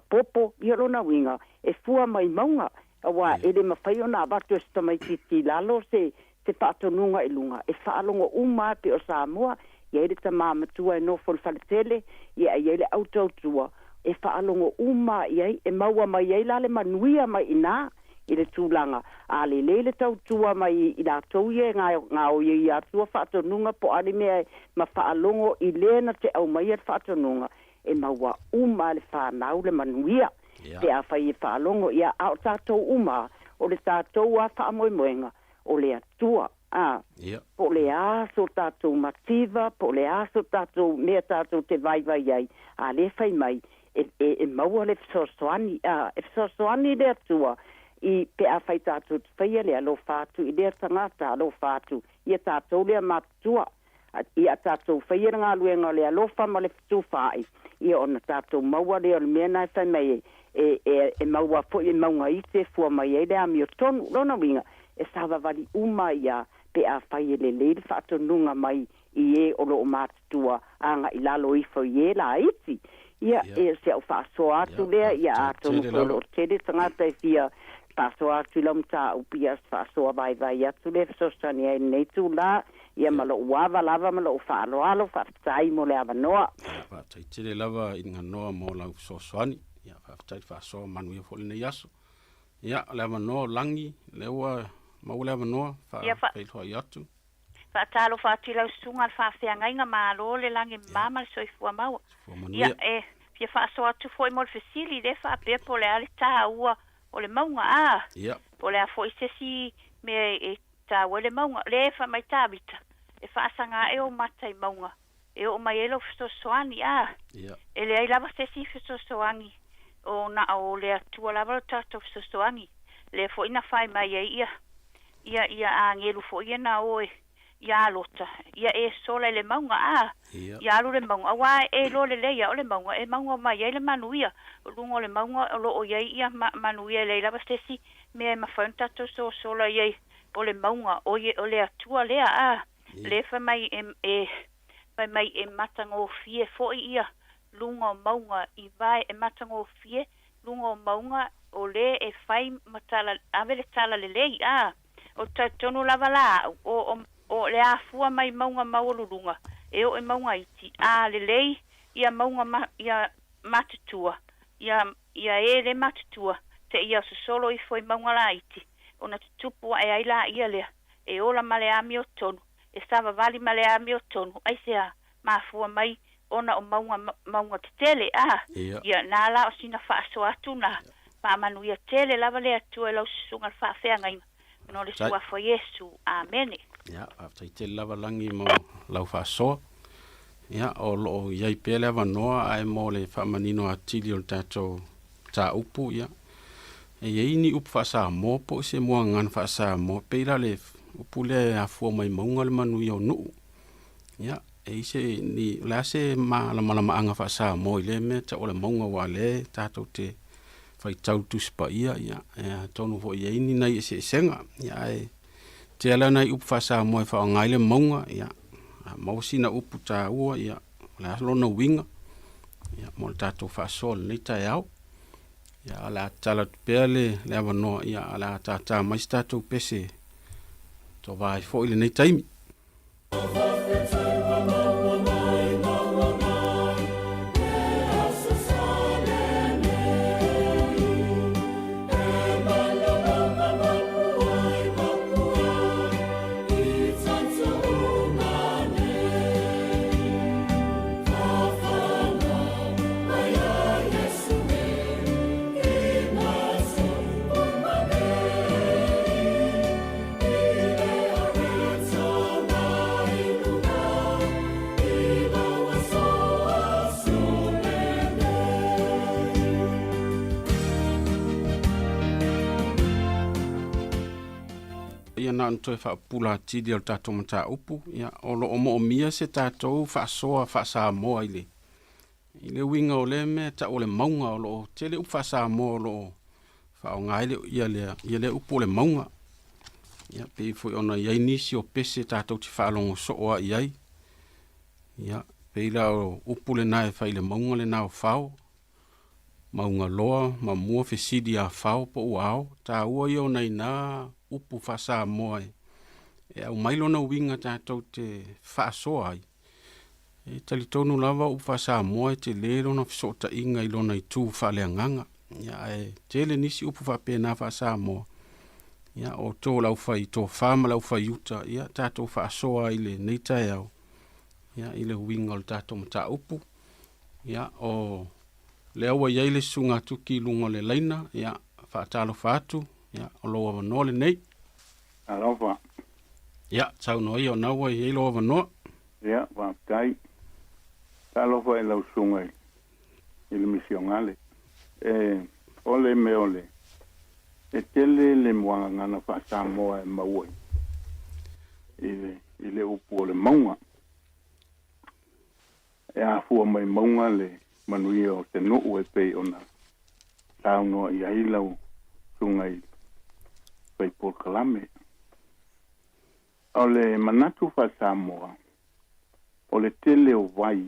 popo, ia lo na winga, e fua mai maunga, awa ele mawhai o na abatu e stamai titi lalo se whaatonunga i lunga, e whaalongo uma pe o Samoa, ia ele ta māmatua e nofo le whaletele, ia ele autautua, e whaalongo uma iai, e maua mai iai la le manuia mai ina, i le tūlanga, a le lele tautua mai i la tauie ngā o i atua whaatonunga po ari mea ma whaalongo i lena te au mai at whaatonunga, e maua uma le whanau le manuia, te a whai e whaalongo, ia au tātou uma, o le tātou a whaamoemoenga, o le atua, po le aso tātou mativa, po le aso tātou mea tātou te vai ai, a le whai mai, e maua le fsosoani, e fsosoani le atua, i pe a whai tātou te whaia le alo whātu, i lea tangata alo whātu, i a tātou lea matua, i a tātou whaia ngā luenga le alo whama le fitu whai, i ona tātou maua le o le mea nai whai mai, e maua fo i maunga i te fua mai e le amio tonu, lona winga, e sawa wali uma ia, pe a whai le leile whaatonunga mai i e o lo o mātua anga i lalo i fo i e la iti. Ia e se au whaaso atu lea, ia atonu kolo tere tangata e fia whaaso atu lau mta upia whaaso vai atu lea whasostani e nei tu la, ia malo uawa lava malo whaaloalo whaatai mo le awa noa. Whaatai tere lava i ngā noa mo lau whasostani, ia whaatai whaaso manuia foli nei aso. Ia le awa noa langi, le ua maule awa noa, whaapeiloa i atu. Whaatalo whaatu lau sunga whaafea ngai ngā mālo le langi mama le soifua maua. Ia pia whaaso atu fo i mo le fesili le whaapea po le ale tā ua o le maunga po le a fo i sesi me e tā ua le maunga. Le e wha mai tābita, e whaasanga e o matai maunga, e o mai elo fisosoani e le ai lava sesi fisosoani o na o le atua lava lo tātou fisosoani. Le fo ina whai mai e ia a ngelu fo ia na oe ia lota ia e sola le maunga ia lu le maunga wa e lo le leia o le maunga e maunga mai e le manuia o lungo le maunga o lo o ia manuia le lava stesi me ma fanta to so sola ia o le maunga o le atua le le fa mai e matango fie fo ia lungo maunga i vai e matango fie lungo maunga o le e fai matala avele tala le lei o tonu lava la o le afua mai maunga maulurunga e o e maunga iti le lei ia maunga ia matutua ia e le matutua te ia solo i foi maunga la iti o na tupu e ai la ia lea e ola male ami o tonu e stava vali male ami o tonu ai sea mafua mai ona o maunga te tele ia na la o sina whaaso atu na manu ia tele lava le atua e lau susunga whaafea ngai no le sua fo Yesu amene. Ia aftai te lava langi mo lau whaasoa ia o loo iai pele awa noa ai mo le whaamanino a tili o tātou tā upu ia e iei ni upu whaasa mo po se mua ngan whaasa mo peira le Pule a fua mai maunga le manu i o nuu. Ia, e ise ni la se ma la malama anga fa sa mo ile me ta ole maunga wa le tatou te fai tau tu spa ia tonu fo ia ini nei se senga ia e te ala nei up fa sa mo fa ngaile maunga ia mo sina upu ta ua ia la lona winga ia mo tatou fa sol nei ta yao ia ala tala pele le avano ia ala ta mai tatou pese to vai fo ile nei taimi na ntoe fa pula tidi o tatou mata upu ia olo o mia se tatou fa soa fa sa mo ile winga ole me ta ole maunga olo tele ufa sa mo lo fa o ngaile ia le upu le maunga ia pe foi ona ia inisi o pese tatou ti fa longo so o ia ia pe la upu le nai fa ile maunga le na fao maunga loa ma mua fe sidi a fao po uao ta ua ia ona ina upu fa sa mo e au mailo na winga tatou te fa so ai e tali tonu lava ufa sa mo te lero na so ta inga i lona i tu fa le nganga ia e tele nisi upu fa pe na fa sa mo ia o to la ufa i to fama la ufa yuta ia tatou fa so ai le nei tai au ia ile winga o tatou mata upu ia o le awa ia ile sunga tuki lunga le laina ia fa talo fatu ia o lo wa no le nei alofa ia tau no ia na wa ia lo wa no ia wa tai talo fa la sunga il misionale ole me ole e tele le mwanga ngana fa sa mo e maui ile upu le maunga e a fu mai maunga le manuia o te no e pe ona tau no ia ilau sungai pe por kalame ole manatu fa samoa ole tele o vai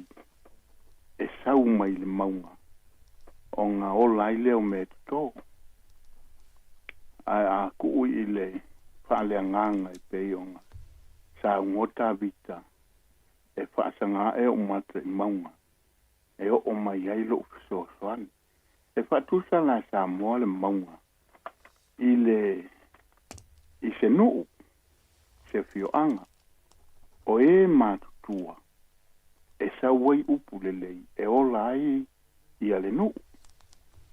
e sau mai le maunga o nga ola ile o me to a ku ile fa le nganga e pe ona sa ngota vita e fa sanga e o matre maunga e o mai ai lo so soan e fa tu sa la sa mo le maunga ile i se no se fio anga o e matutua e sa wai upu le lei e o lai i ale no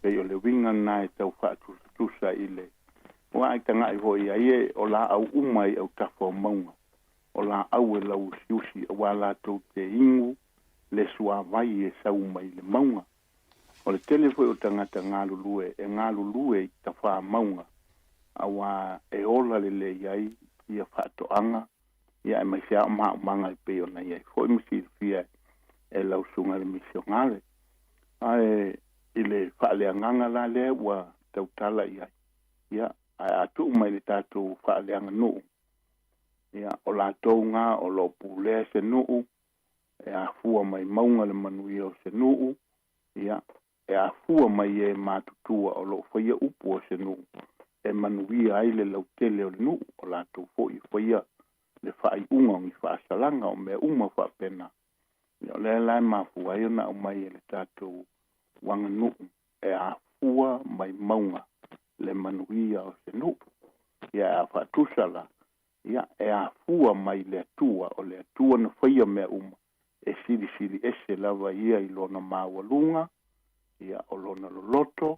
pe o le winga na e tau fa tu sa ile wa ai tanga i hoi ai o la au umai au tafo maunga o la au e lau siusi wa la tau te ingu le sua vai e sau mai le maunga o le telefo o tangata ngalulue e ngalulue i tafa maunga awa e ola le iai ia fato anga ia e mai sia manga i peo na iai foi misi fia e lau sunga le misionale ai ile fale anganga la le wa tautala iai ia atu mai le tatu fale anga no ia o la tonga o lo pule se no e a fua mai maunga le manuia o se nuu ia e a fua mai e matutua o lo faia upu o se nuu e manuia ai le lautele o le nuu o la tau foi faia le fai unga mi fa salanga o me uma fa pena ia le lai mafua ai na o mai e le tatou wanga nuu e a fua mai maunga le manuia o se nuu ia a fa tusala ia e a fua mai le atua o le atua na faia me uma e siri ese lava ia i lona mawalunga, ia o lona loloto,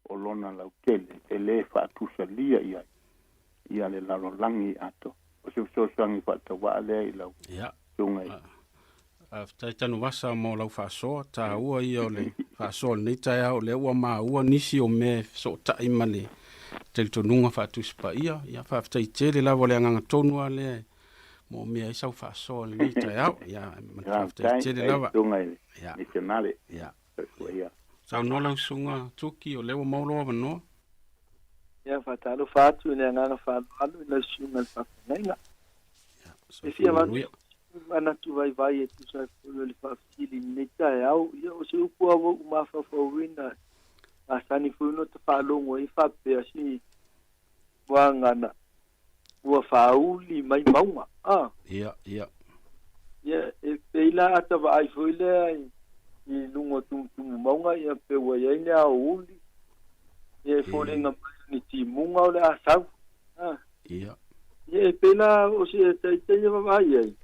o lona lautele, e le whaatusa lia ia le lalolangi ato. O se usosangi whaatawa lea i lau. Ia. Tungai. Tai tanu wasa mo lau whaasoa, tā ua ia o le whaasoa le nei tai au, le ua maa ua nisi o me so tai male. tele tonunga whaatusipa ia whaaftai tele lawa le anganga tonua le mo mea isau whaasoa le ni tai au ia whaaftai tele lawa ia nationale ia sau nola usunga tuki o lewa mauloa wanoa ia whaatalo whaatu ne anganga whaatu ina sunga whaafenga e fia mana tu vai e tu sai fulu le whaafili ne tai au ia o se upu awo umawhawhawina asani fulu te whaalongo i whapea si wangana ua whauli mai maunga ia ia e peila ata vai foile i lungo tum maunga ia pewa ia ina uli ia folenga ni timunga o le asau ia e peila o se taitanya vai ai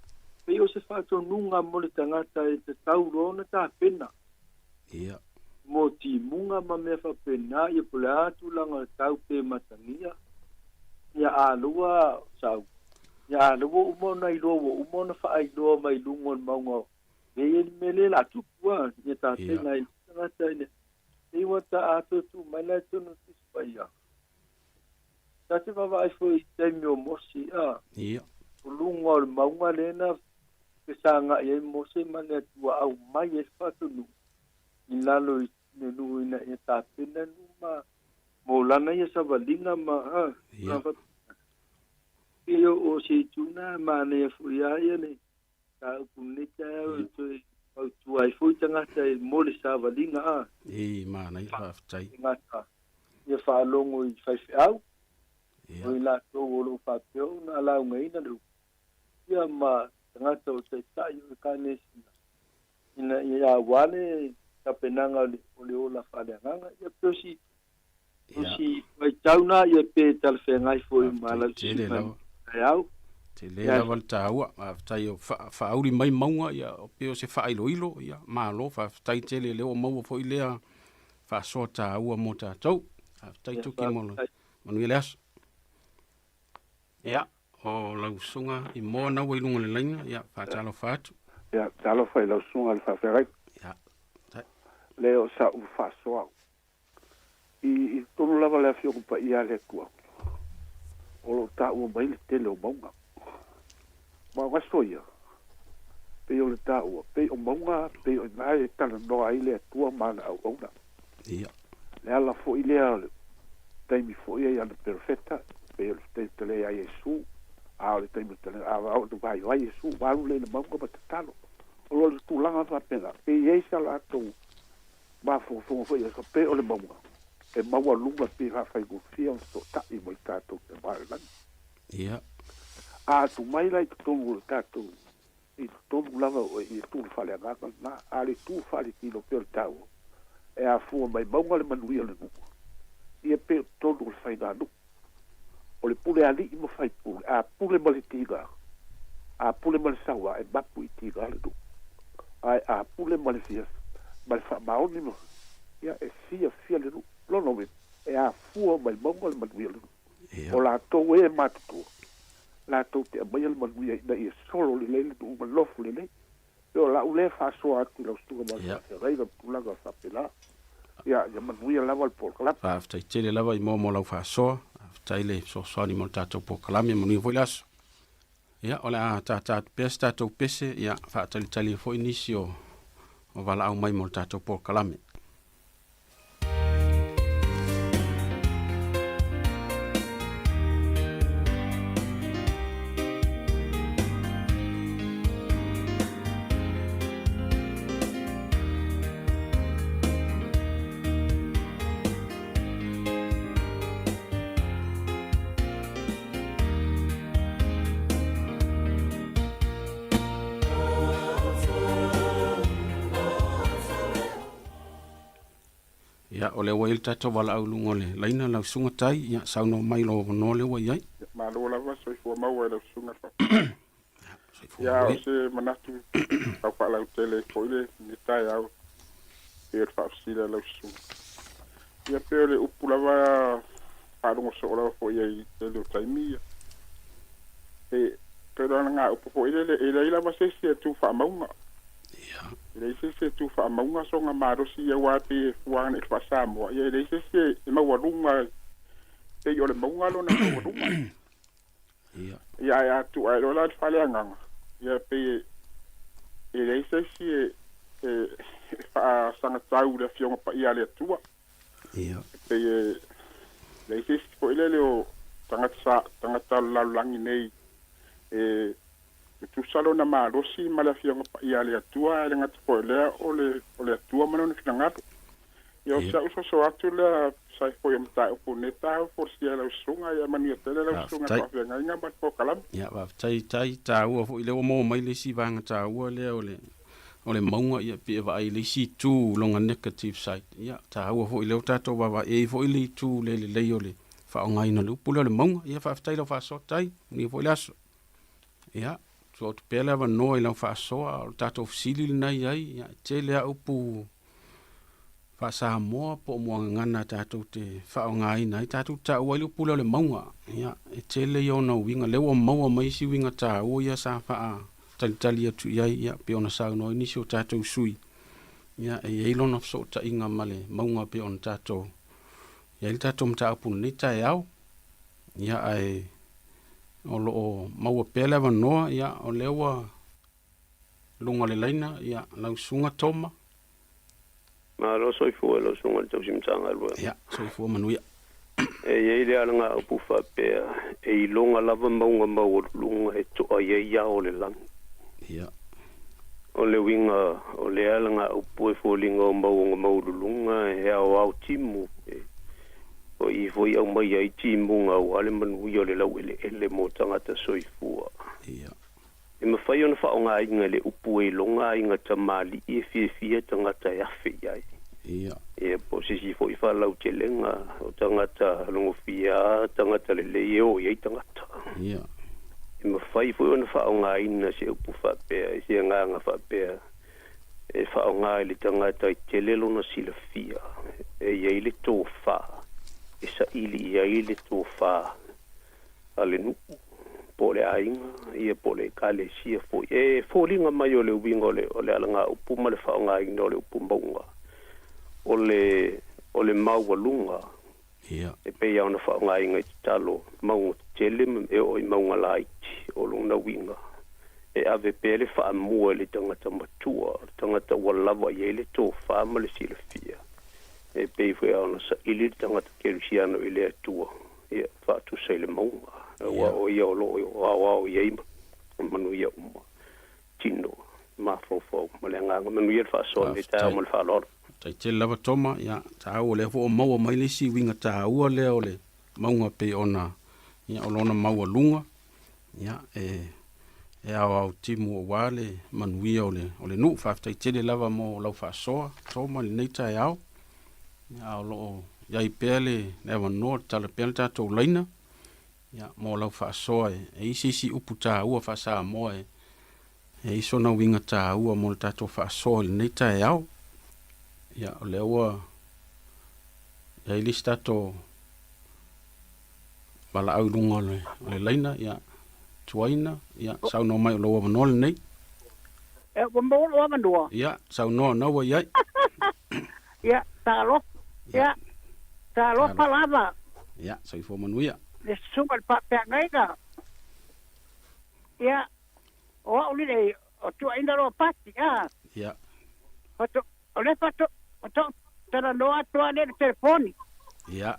pe o se whaatonunga mo le tangata e te taurona ta pena ia mo timunga ma mea whapena ia pole atu langa tau pe matangia ia alua sau ia alua umona iloa umona whaailoa mai lungon maunga e mele la tupua ia ta tena i tangata ine e wata ato tu mai la tono tispaia ta te wawa ai foi teimi o mosi ia lunga o maunga lena pesanga ia mosi mane tua au mai e whatunu i lalo i nuina e ta pena numa molana ia savalinga ma ia o se tuna mane fuia ia ne ta kunita o tu ai foi tanga te mole savalinga mana i whaftai ngata ia whalongo i whaiwhiau o i la tō olo whapeo na lau ngaina lu ia ma tangata o te tai o ka nesina ina ia wane ka penanga o le ola whaleanganga ia piosi mai tauna ia pe talwhengai foi mala au te le lawa le tāua whaftai o whaauri mai maunga ia o peo se whaailoilo ia malo whaftai tele leo maua foi lea whaasoa tāua mo tātou whaftai tuki molo manuia le aso ia o lausunga i moa na wai lunga le laina ia whaatalo whaatu ia talo whai lausunga le whawherai ia leo sa u whaasoa i tonu lava le awhio kupa ia le kua o lo ta ua mai le tele o maunga ma waso ia pe o le ta ua pe o maunga pe o nai tala noa i le atua mana au auna ia le ala fo i lea taimi fo ia i ana perfecta pe o le tele a Yesu a o le taimi tele a o le vai a Yesu walu le maunga ma tatalo o lo le tulanga fa pena pe yeisa la atou ma fo ia so pe o le maunga e maua lunga pe hawhai gufia o so tai mo i tātou te maelani. Ia. A tu mai lai te tonu o tātou i tonu lava o i tūru whale angaka na a le tū whale kilo pe o le tāu e a fua mai maunga le manuia le nuku. Ia pe tonu o le whai nānu. O le pule ali i mo whai pule. A pule ma le tiga. A pule ma le sawa e mapu i tiga le nuku. A pule ma le fias. Ma le wha maoni mo. Ia e fia le nuku. Lono me e a fua mai maunga le manuia le nuku. O la tau e matutua. La tau te amaya le manuia na i solo le leile tu uma lofu le leile. Eo la ule whasoa atu la ustunga ma se reira pulaga whapela. Ia manuia lava le polkalapa. Whaftai tele lava i momo lau whasoa. Whaftai le sosoani mo tātou polkalami manuia voi laso. Ia ole a tātou pese ia whaatalitali fo inisi o wala au mai mo tātou polkalami. O le wail tato wala au lungo le laina lau sunga tai ia sauno mai lo no le wai ai ma lo lava so fo ma wa le sunga fa ya o se manatu au pa lau tele ko le ni tai au e fa sila lau sunga ia pe le upulava pa lo so la fo ia i le tai mia e pero nga upu fo ile le lava se tu fa maunga le se tu fa maunga so nga marosi ia wa pe fuang e fa samo ia le se e ma wa lunga pe o le maunga lo na o runga ia tu ai lo la fale nganga ia pe e le se si fa sanga tau le fionga pa ia le tua ia pe le se si po ile le o tangata la langi nei tu salo na marosi mala fionga pa ia le tua le ngata po le o le tua mano ni finanga ia sa so atu la sai foi mta o neta for si la sunga ia mani tele la sunga pa venga inga ba po kalam ia va tai ta u fo ile o mo mai le si vanga ta u le o le maunga ia pe va ai le si tu longa negative side ia ta u fo ile ta to va e fo ile tu le o le fa ngai na lu pula le maunga ia fa tai lo fa so tai ni fo ile ia so to pela va no ile fa so ta to sili nai ai ia tele a upu fa sa mo po mo ngana tatu te fa ngai nai tatu ta o le pula le maunga ia e tele yo no winga le o maua mai si winga ta o ia sa fa tali tu ia pe ona sa no ni so tatu sui ia e lo no so ta inga male maunga pe on tatu ia il tatu mta pu ni ta yao ia ai o lo maua pele va no ia o le wa lunga le laina ia lau sunga toma ma lo soi fu lo sunga tau simtanga lo ya soi fu manuia e le alanga upu fa pe e longa lava maunga mau lunga e to ai ya o le lang ya o le winga o le alanga upu e fu linga mau lunga e au timu o i foi au mai ai timu nga o ale manu yo le lau ele mo tanga ta soi fu ya e me fai ona whaonga inga le upu e longa inga tamali e fie tangata e awhi ai. Ia. E po sisi fo i whalau te lenga o tangata longo fia, tangata le le o i tangata. Ia. E me fai fo ona whaonga ina se upu whapea, e se nganga whapea. E whaonga i le tangata i te lelo na sila fia. E ia i le tō wha. E sa ili ia i le tō wha. Ale nuku. Pole ainga ia pole kale sia foi e folinga mai ole wingo le ole alanga upu male faunga inga ole upu mbonga ole mau lunga ia e pe ia ona faunga inga talo mau tele e o maunga laiti o luna winga e ave pele fa mu le tangata matua tangata wala ye le to fa male silfia e pe foi ona sa ili tangata kerusiano ile tua ia fa tu sele maunga wa o ia o lo wa ia manu ia tino ma fo malenga manu ia fa so ni ta mo fa lo tai te lava toma ia ta o le fo mau mai le si winga ta o le ole maunga pe ona ia o lona mau lunga ia e au timu wale manu ia ole nu fa tai te lava mo lo fa so toma le nei ta ia o lo ia i pele never no tala pele ta to leina ya mo lau fa soe e isi uputa ua fa sa mo e iso na winga ta ua mo ta to fa soe nei ta yao ya le ua ya lista to bala au lunga le leina ya tuaina ya sa no mai lo wa no nei e mo lo wa no ya sa no wa ya ya ta lo palava ya sa fo manuia le sunga pa pe ngaiga ya o le o tu ainda ro pati ya o le pato o to tera no atua le telefoni ya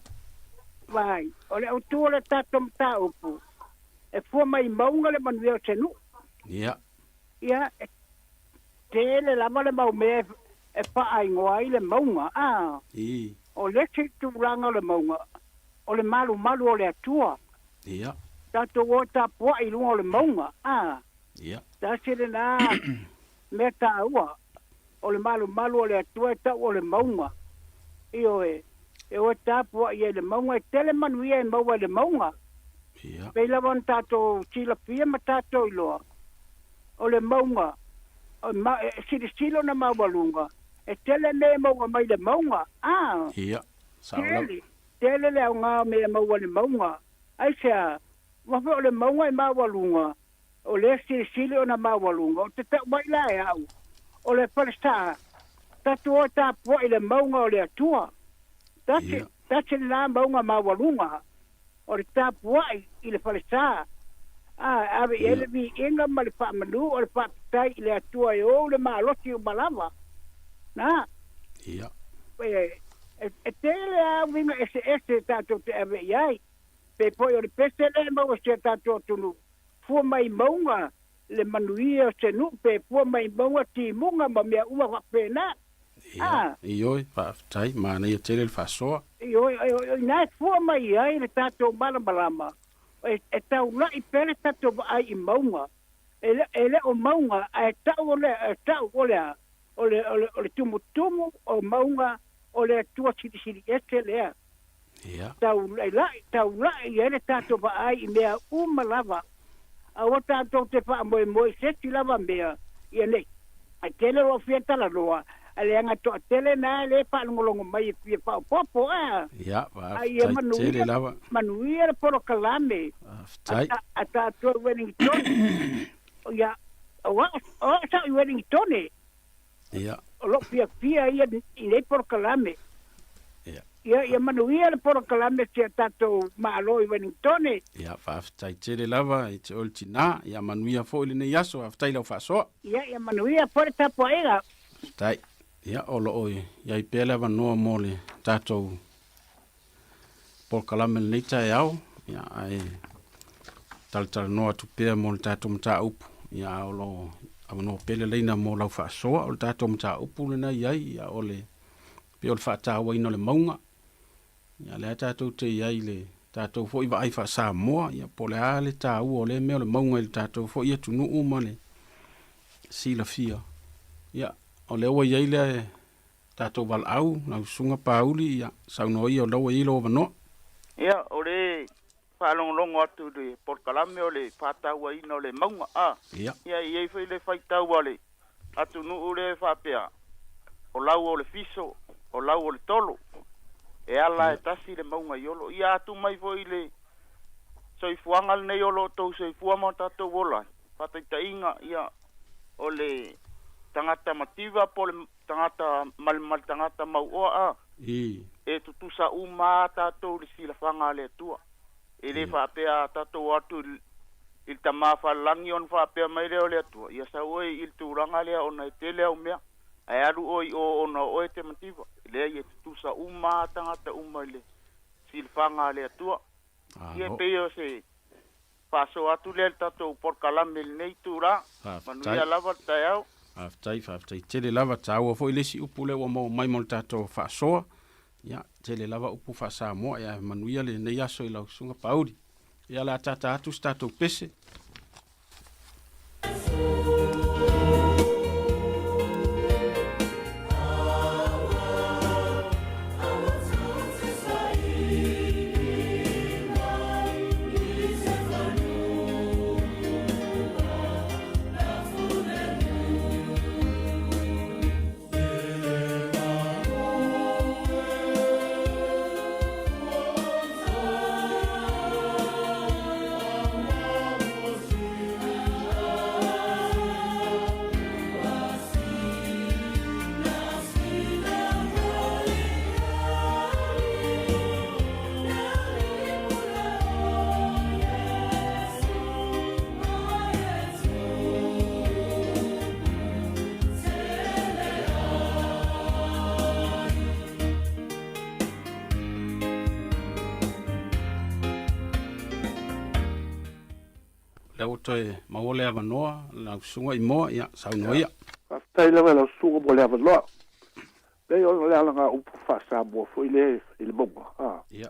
vai o le tu le tato mta upu e fu mai maunga le manuel tenu ya tele la male mau me e pa ai ngoi le maunga o le tu ranga le maunga o le malu o le atua. Ia. Tato o ta po i lunga o le maunga. Ia. Ta sere na me ta ua. O le malu o le atua ta o le maunga. Io e o ta po i le maunga e tele manu ia e maua le maunga. Ia. Pela wan tato sila pia ma tato iloa. O le maunga. Silo na maua lunga. E tele me maua mai le maunga. Ia. Saula. Tele le nga me maua le maunga. Ai sea, wa fe le maunga e maua lunga. O le sili ona maua lunga. O te ta mai la e au. O le palesta. Tatu o ta po i le maunga o le atua. Tati la maunga maua lunga. o le tapua'i i le falesā ave ele viiga ma le fa'amanu o le fa'apitai i le atua e ou le maloti o malava na ia e tele auiga ese tatou te ave'i ai pe poi o le pese le maua sia tatou tunu fua mai mauga le manuia o se nu pe fua mai mauga timuga ma mea ua fa'apena ioi fa'afetai mana ia tele le fa'asoa ina fua mai ai le tatou malamalama e taula'i pele tatou va'ai i mauga e le o mauga ae ta'u o le tumutumu o mauga o le atua silisili ese lea taula'i e le tatou va'ai i mea uma lava aua tatou te fa'amoemoe sesi lava mea ia nei ai tele o fia talanoa ale anga to tele na le fa'alogologo mai e fa'apopo ia tele lava manuia le porokalame a tatou Wellington ia o sa i Wellington ia o lo fia ia i le porokalame ia manuia le porokalame sia tatou ma'alo i Wellington ia fa'afetai tele lava i te oltina ia manuia fo'i lenei aso afetai lau fa'asoa ia manuia po le tapua'iga tai ia o lo'o iai pea le avanoa mo le tatou polokalame lenei taeao ia ae talatalanoa atu pea mo le tatou mataupu ia o lo avanoa pea leleina mo lau fa'asoa o le tatou mataupu lenai ai ia o le pea o le fa'atauaina o le mauga ia lea tatou te iai le tatou fo'i va'ai fa'asamoa ia po le a le tāua o le mea o le mauga i le tatou fo'i atunu'u ma le silafia ia o le ua iai le tatou vala'au lausuga pauli ia saunoa ia o laua i lo vanoa ia o le fa'alogologo atu le polokalame o le fa'atauaina o le mauga ia iai foi le faitau a le atunu'u le fa'apea o lau o le fiso o lau o le tolo e ala e tasi le mauga iolo ia atu mai foi le soifuaga lenei o lo tou soifua ma tatou ola fa'ataita'iga ia o le tangata mativa po le tangata mal tangata mauoa e tutusa uma tatou le silafanga le tua e le fa'apea tatou atu il tama falangi on fa'apea mai le o le atua ia sa oi il turanga le ona tele au mea ai alu oi o ona o te mativa le ia tutusa uma tangata uma le silafanga le atua ia peo se paso atu le tatou por kalame nei tura manuia lava taiau fa'afetai tele lava tāua fo'i lesi upu le ua mo mai mo le tatou fa'asoa ia tele lava upu fa'asamoa ia manuia lenei aso i lausuga pauli ia le a tata atu se tatou pese o toe maua le avanoa lausuga i moa ia saunoa ia aftai lava lausuga mo le avanoa pei ona le alaga upu fa'asamoa fo'i le i le mauga ia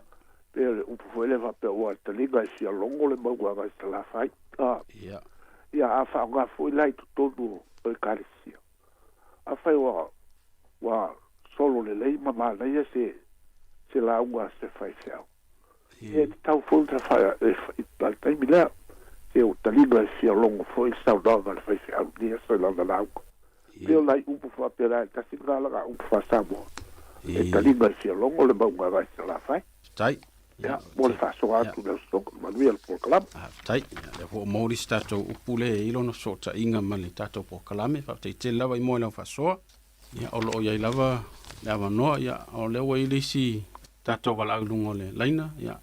pei le upu fo'i le fa'apea ua taliga i fialogo le mauga ga i talafai ia ia a fa'aoga fo'i lai totonu o le kalesia afai ua solo lelei ma manaia se lauga se faifeau e tau fo'i taimi lea e o taliga e fialogo fo'i saunaga le faifeau nia soilana lauga peo lai upu fa'apea e tasigalaga upu fa'asamoa e taliga e fialogo le mauga ga i talafai tai ia mo le fa'asoga atu le osoga manuia le polokalame tai le fo'o maoli se tatou upu le e ilona so'ota'iga ma le tatou polokalame fa'afetaitele lava i moe lau fa'asoa ia o lo'o iai lava le avanoa ia o le ua i le isi tatou vala'auluga o le laina ia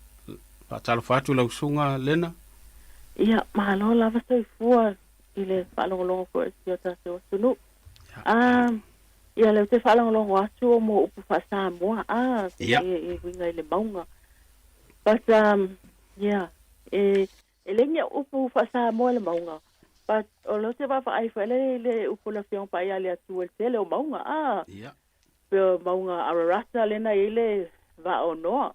Whaatalo whātu lau sunga lena? Ia, mahalo lava soifua i le whaalongolongo ko e si o tātou atunu. Ia leo te whaalongolongo atu o mo upu whaasamoa. E winga i le maunga. But, yeah, e lengia upu whaasamoa le maunga. But, o lo te wafa ai whaele le upu la whiong pa ia le atu e tele o maunga. Peo maunga Ararata lena i le va o noa.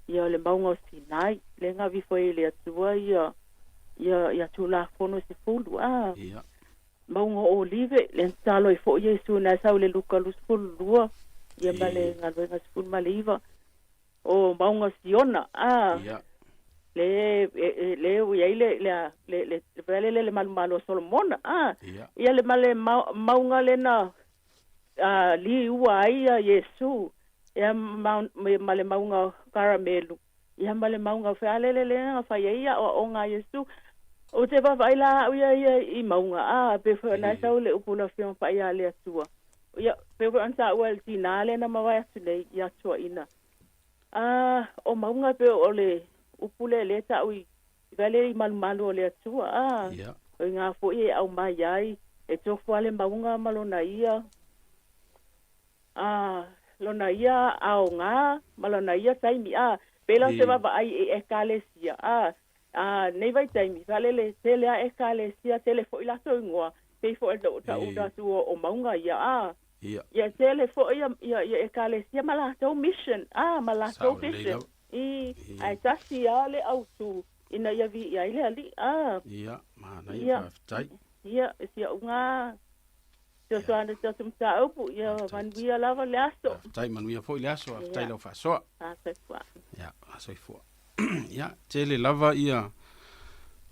Ia le maunga o Sinai. Le ngā vifo i le atua ia tūla whono se fulu. Maunga o Olive, le ntalo i fo Jesu na sau le luka lusfulu lua. Ia male ngā luenga sifulu male iwa. O maunga Siona. Le le malu o Solomona. Ia le male maunga le na li ua ai Jesu. Ia male maunga karamelu. Ia male maunga whealele nga whaiaia o ngā Jesu. O te wawaila ia i maunga. Pe whanai sau le upula whiong whaia le atua. Ia pe whansa ua le tina le na mawai atu nei i atua ina. O maunga pe o le upule le ta ui. Vale i malu o le atua. O ngā fwoi e au mai ai. E tofua le maunga malona ia. Lona ia au ngā. Malona ia taimi. Pela se wapa ai e ekalesia. Nei vai taimi. Valele tele a ekalesia. Tele fo ilato ingoa. Pei fo elda uta uta tu o maunga ia. Ia tele fo ia ekalesia. Malato mission. Malato mission. Ai tasi ale au tu. Ina ia vi ia ile ali. Ia. Mana ia whaftai. Ia. Isia unga. Sia soana sia sumta upu. Ia manuia lava le aso. Tai manuia fo le aso. Tai lau whasoa. Asai Ia, asai fua. Ia, tele lava ia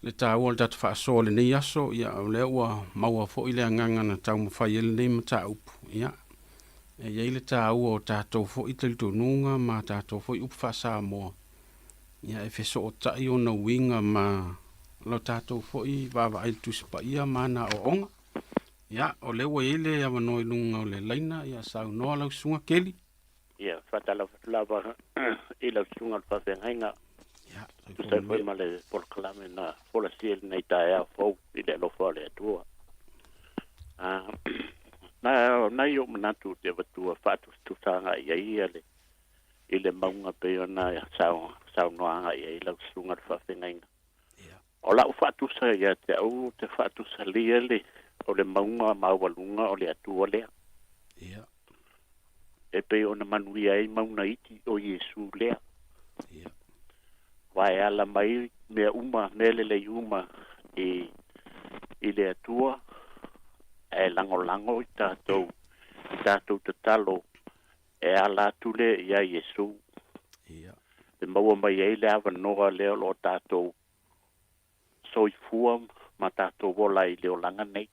le tāua le tatu whaasoa le nei aso. Ia, au lea ua maua fo i le anganga na tau mawhai ele nei mata upu. Ia, e iei le tāua o tātou fo i te lito nunga ma tātou fo i upu whaasa moa. Ia, e feso o tai o na winga ma lo tātou fo i wawa ai tusipa ia mana o onga. Ia, o lewa ele awa noi lunga o le laina. Ia, sau noa lau sunga keli. Ia, whatala lava i lau sunga whawhengainga. Tu sai foi male por clame na fola siel nei tae a fau i le lofa le atua. Na yo manatu te watua whatu tutanga i le maunga pe ona sau noanga i lau sunga whawhengainga. O lau whatu sa ia te au te whatu sa lia le o le maunga mawalunga o le atua lea. E pe ona manuia ai mauna iti o Jesu lea. Vai ala mai mea uma, nelele uma i le atua e lango i tātou te talo e ala tule ia Jesu. E maua mai ei le awa noa leo lo tātou soifua ma tātou wola i leo langa nei.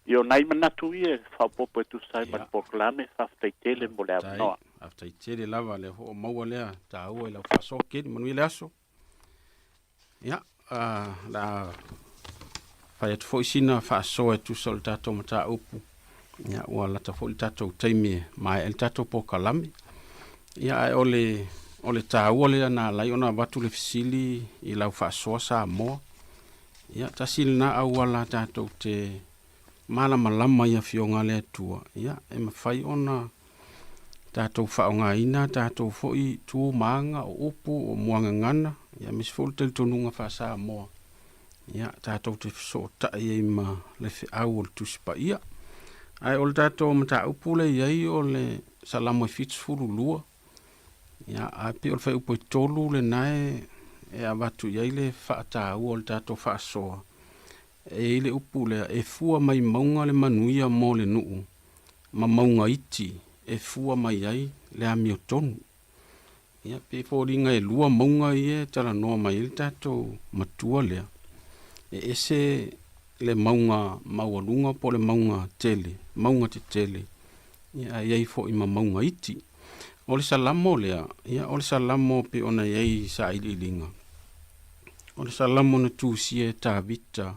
Io nai manatu ia whapopo tu sai man poklame whaftai tele mo le awa noa. Whaftai tele lava le ho maua lea ta ua i lau whaso keni manui le aso. Ia, la whai atu fo isina whaso e tu sol tato ma ta upu. Ia, ua lata fo i tato taimi mai el tato pokalame. Ia, ole ta ua lea na lai ona watu le fisili i lau whasoa sa moa. Ia, tasili na aua la tato te malama ia fionga le atua. Ia, e mawhai ona tātou whaongaina, tātou foi tū maanga o upu o muanga ngana. Ia, misi fōlu tele tonunga whaasa moa. Ia, tātou te so tai e ma le au o le tusipa ia. Ai, o le tātou mata upu le iei o le salamo i fitsfuru lua. Ia, a pe o le whai upu i tolu le nae e a watu iei le whaata ua o le tātou whaasoa. E ile upu le e fua mai maunga le manuia mo le nuu. Ma maunga iti e fua mai ai le ami o tonu. Ia pe fōringa e lua maunga i e tala noa mai il tātou matua lea. E ese le maunga maualunga po le maunga tele. Maunga te tele. Ia iei fo ima maunga iti. O le salamo lea. Ia o le salamo pe ona iei sa ililinga. O le salamo na tūsie tā vita.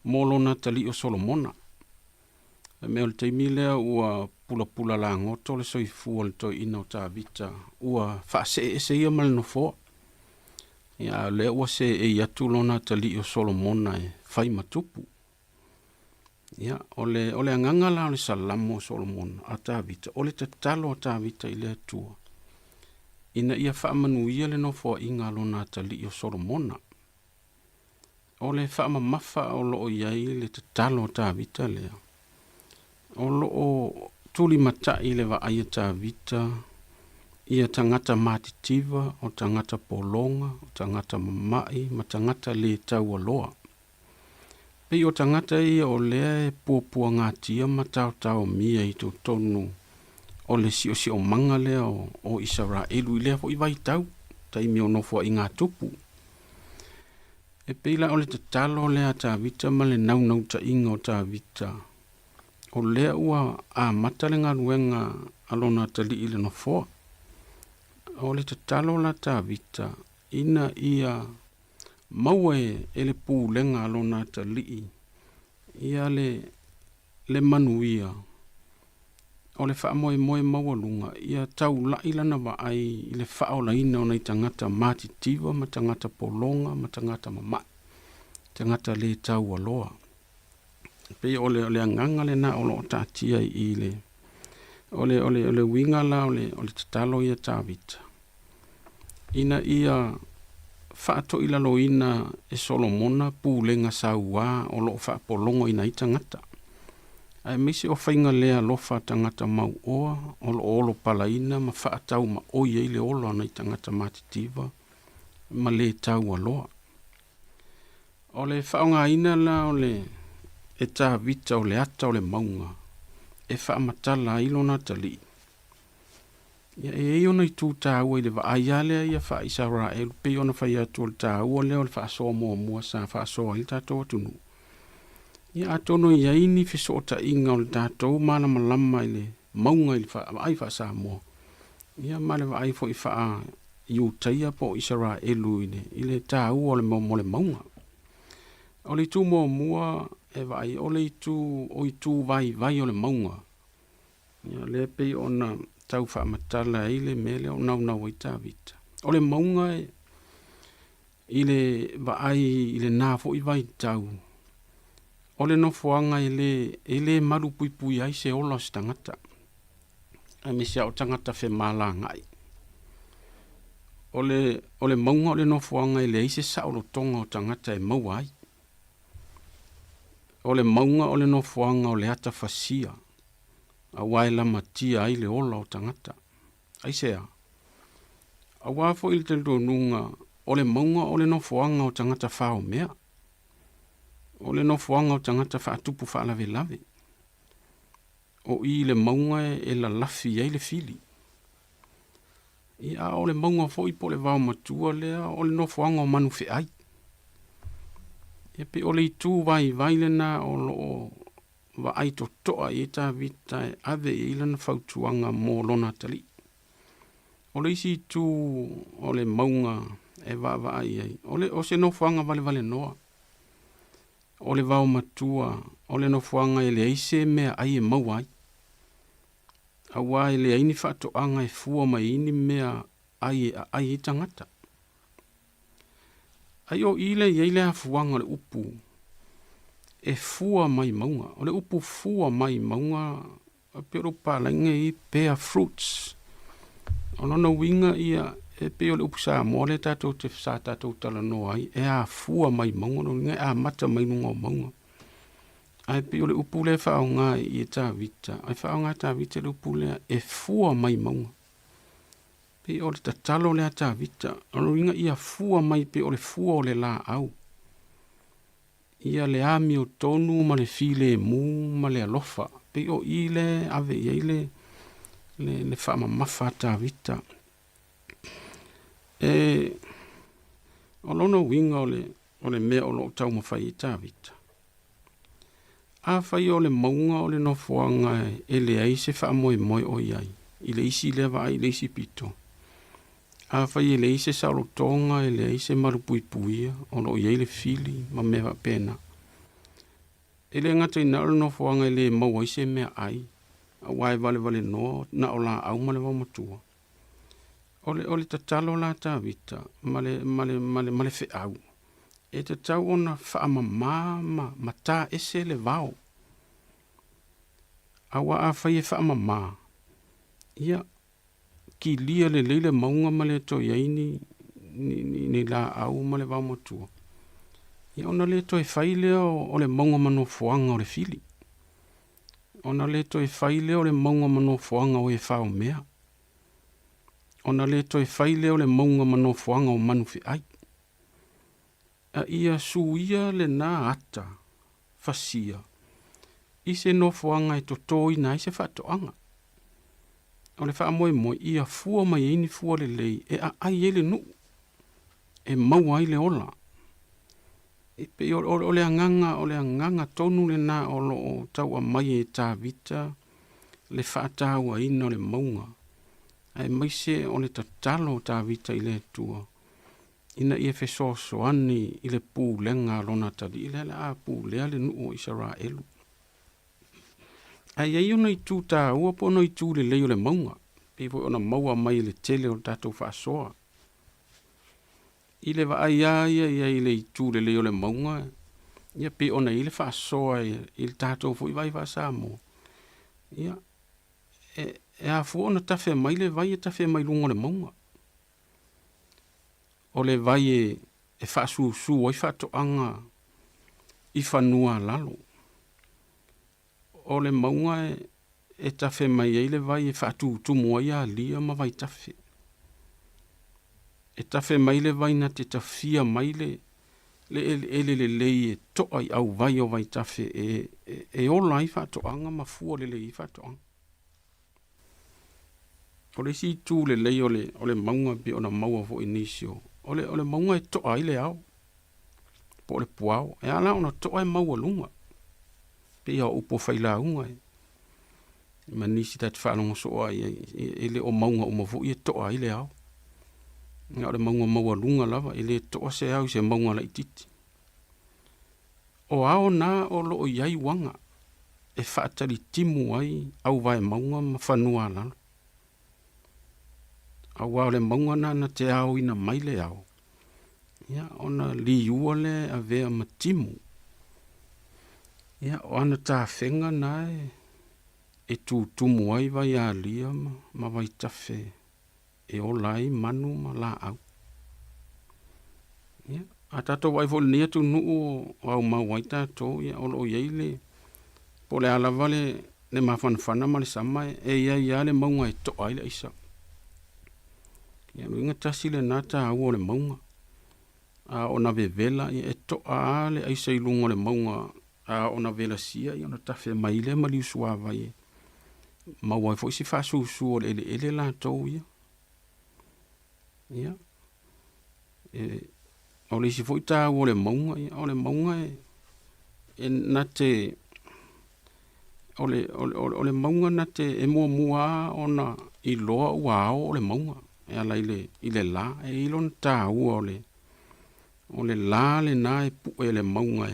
Molona tali o Solomona. Me o le teimi lea ua pula la ngoto le soifua le toi ina o tā vita. Ua whaase e se ia mal no fo. Ia le ua se e atu lona tali o Solomona e fai matupu. Ia, ole anganga la ole salamo o Solomona a Tavita. Ole te talo a Tavita i le atua. Ina ia whaamanuia le no fo inga lona tali o Solomona. Ole whaamamafa o loo iai le te talo a Tavita lea. O loo tuli matai le wa aia Tavita. Ia tangata matitiva, o tangata polonga, o tangata mamai, ma tangata le tau aloa. Pei o tangata ia o lea e puapua ngatia ma tau mia i tu tonu. O le si o manga lea o Israelu i lea fo i vai tau. Taimi o nofua i ngā tupu. E peila o le te talo lea Tavita ma le nau ta inga o Tavita. O lea ua a matale ngā ruenga alona tali i le nofua. O le te talo la Tavita, ina ia maue e le pūlenga alona tali. Ia le manuia. O le whaamoe moe maualunga, ia tau lailana wa ai i le whaola ina o nei tangata matitiva, ma tangata polonga, ma tangata mama. Tangata le tau aloa. Pei o le anganga le na o lo tatia i le. O le winga la o le te talo ia Tavita. Ina ia whaato ila lo ina e Solomona pūlenga saua o lo whaapolongo ina i tangata. Ai misi o whainga lea lofa tangata mau oa, o lo olo palaina ma whaatau ma oia i le olo ana i tangata matitiva, ma le tau aloa. O le whaonga ina la o le e Tavita o le ata o le maunga, e whaamatala ilona tali. Ia e ona i tū tāua i le vaaya lea ia wha Israel, pe ona whai atu o le tāua lea o le whaasoa mua sa whaasoa i tātou atunu. Ia atono i aini whisota inga o le tātou malama lama i le maunga i le ai whaasa mua. Ia male vaai fo i whaa i utaia po Israelu i le tāua o le maunga. O le tū mua e vaai o le tū vai o le maunga. Ia le pe ona tau whaamatala i le mele o nau i Tavita. O le maunga i le vaai i le nāfo i vai tau. O le nofoanga i le maru pui ai se ola si tangata. A misia o tangata whe mala ngai. O le maunga o le nofoanga i le eise saolo tonga o tangata e mau ai. O le maunga o le nofoanga o le ata fasia. A waila matia ai le ola o tangata. Ai sea. A wafo i le tendo nunga o le maunga o le nofoanga o tangata whao mea. O le nofoanga o tangata whaatupu whaalave lave. O i le maunga e la lafi ai le fili. Ia o le maunga fo i po le vau matua lea o le nofoanga o manu fe ai. E pe o le itu vai le na o lo wa ai to toa i Tavita e ave i lana whautuanga mō lona tali. O le isi tu o le maunga e wa ai. O se nofoanga vale noa. O le vau matua, o le nofoanga e le eise mea ai e mau ai. A wā e le aini whaatoanga e fua mai ini mea ai e tangata. Ai o ile i eile a fuanga le upu. E fua mai maunga. O le upu fua mai maunga. A pero palainga i pea fruits. O nona winga ia e peo le upu saa mo le tatou te sa tatou tala no ai. E a fua mai maunga. No winga e a mata mai nunga o maunga. Ai peo le upu le whaonga i e Tavita. Ai whaonga Tavita le upu le e fua mai maunga. Pe o le tatalo le a Tavita. O winga ia fua mai pe o le fua o le la au. Ia le ami o tonu ma le file mu ma le alofa. Pe o ile ave ia ile le whaama mafa Tavita. O lono winga o le mea o lo tau mawhai i Tavita. A whai o le maunga o le nofoanga e le aise wha moe o iai. I le isi lewa ai le isi pito. A whai e le ise saolo tonga e le aise marupui puia o lo iai le fili ma mewa pena. E le ngata i naro nofoanga e le maua ise mea ai. A wae vale noa na o la au ma le wamatua. ole tatalo la tavita male fe au. E te tau ona whaamamā ma tā ese le vau. Awa a whai e whaamamā. Ia, ki lia le leile maunga ma le to iaini ni la au ma le vau matua. Ia ona le to e whai leo o le maunga mano fuanga o le fili. Ona le to e whai leo le maunga mano fuanga o e whao mea. Ona le to e whai leo le maunga mano fuanga o manu fi ai. A ia suia le nā ata, fasia. I se no fuanga e to toi na i se whatoanga. O le wha moe moe, ia fua mai eini fua le lei, e a ai ele nu. E mau ai le ola. E pe o le anganga tonu le nā o lo o tau a mai e tā vita, le whaatau a ina o le maunga. Ai mai se o le tatalo tā vita i le tua. Ina ia fe so ani i le pū lenga lona tali, i le a pū lea le nuo i sara elu. Ai ai ona i tū tā ua po ona i tū le leo le maunga, pe voi ona maua mai le tele o tātou whaasoa. I le wa ai ia i le i tū le leo le maunga, ia pe ona i le whaasoa i le tātou fui vai whaasa mo. Ia, e a fu ona tawhia mai le vai e tawhia mai lunga le maunga. O le vai e whaasu o i whaatoanga i whanua lalo. O le maunga e tawhia mai e le vai e whaatu tumu ai a lia ma vai tawhia. E tawhia mai le vai na te tawhia mai le lei e toa i au vai o vai tawhia e ola i whaatoanga ma fua le lei i whaatoanga. O le si tū le lei o le maunga bi o na maua fo inisio. O le maunga e toa i le au. Po le puao. E ala ona toa e maua lunga. Pe ia upo whaila unga e. Ma nisi tatu whanonga soa e le o maunga o mafu i e toa i le au. Nga o le maunga maua lunga lava. E le toa se au se maunga la ititi. O ao na o lo o iai wanga. E whaatari timu ai au vai maunga ma whanua lalo. Awa le maunga na te au ina mai le au. Ia, ona li ua le a vea matimu. Ia, o ana tā whenga na e tumu ai vai a lia ma vai tawhe. E o lai manu ma la au. Ia, a tato wai fo nia tu nuu o au mawai tato. Ia, o lo iei po le ala vale le mawhanawhana ma le sama e ia le maunga e toa ile isa. Ia luinga tasi le nata au o le maunga. A ona vevela e toa le aisa i lunga le maunga. A ona vela sia i ona tawhia mai le mali usua vai. Maua e fo isi whasusu o le ele la tau ia. Ia. O le isi fo i tā o le maunga. O le maunga e na te... O le maunga na te e mua ona i loa uao o le maunga. E ala i le la, e ilon tā ua o le la le na e pu e le maunga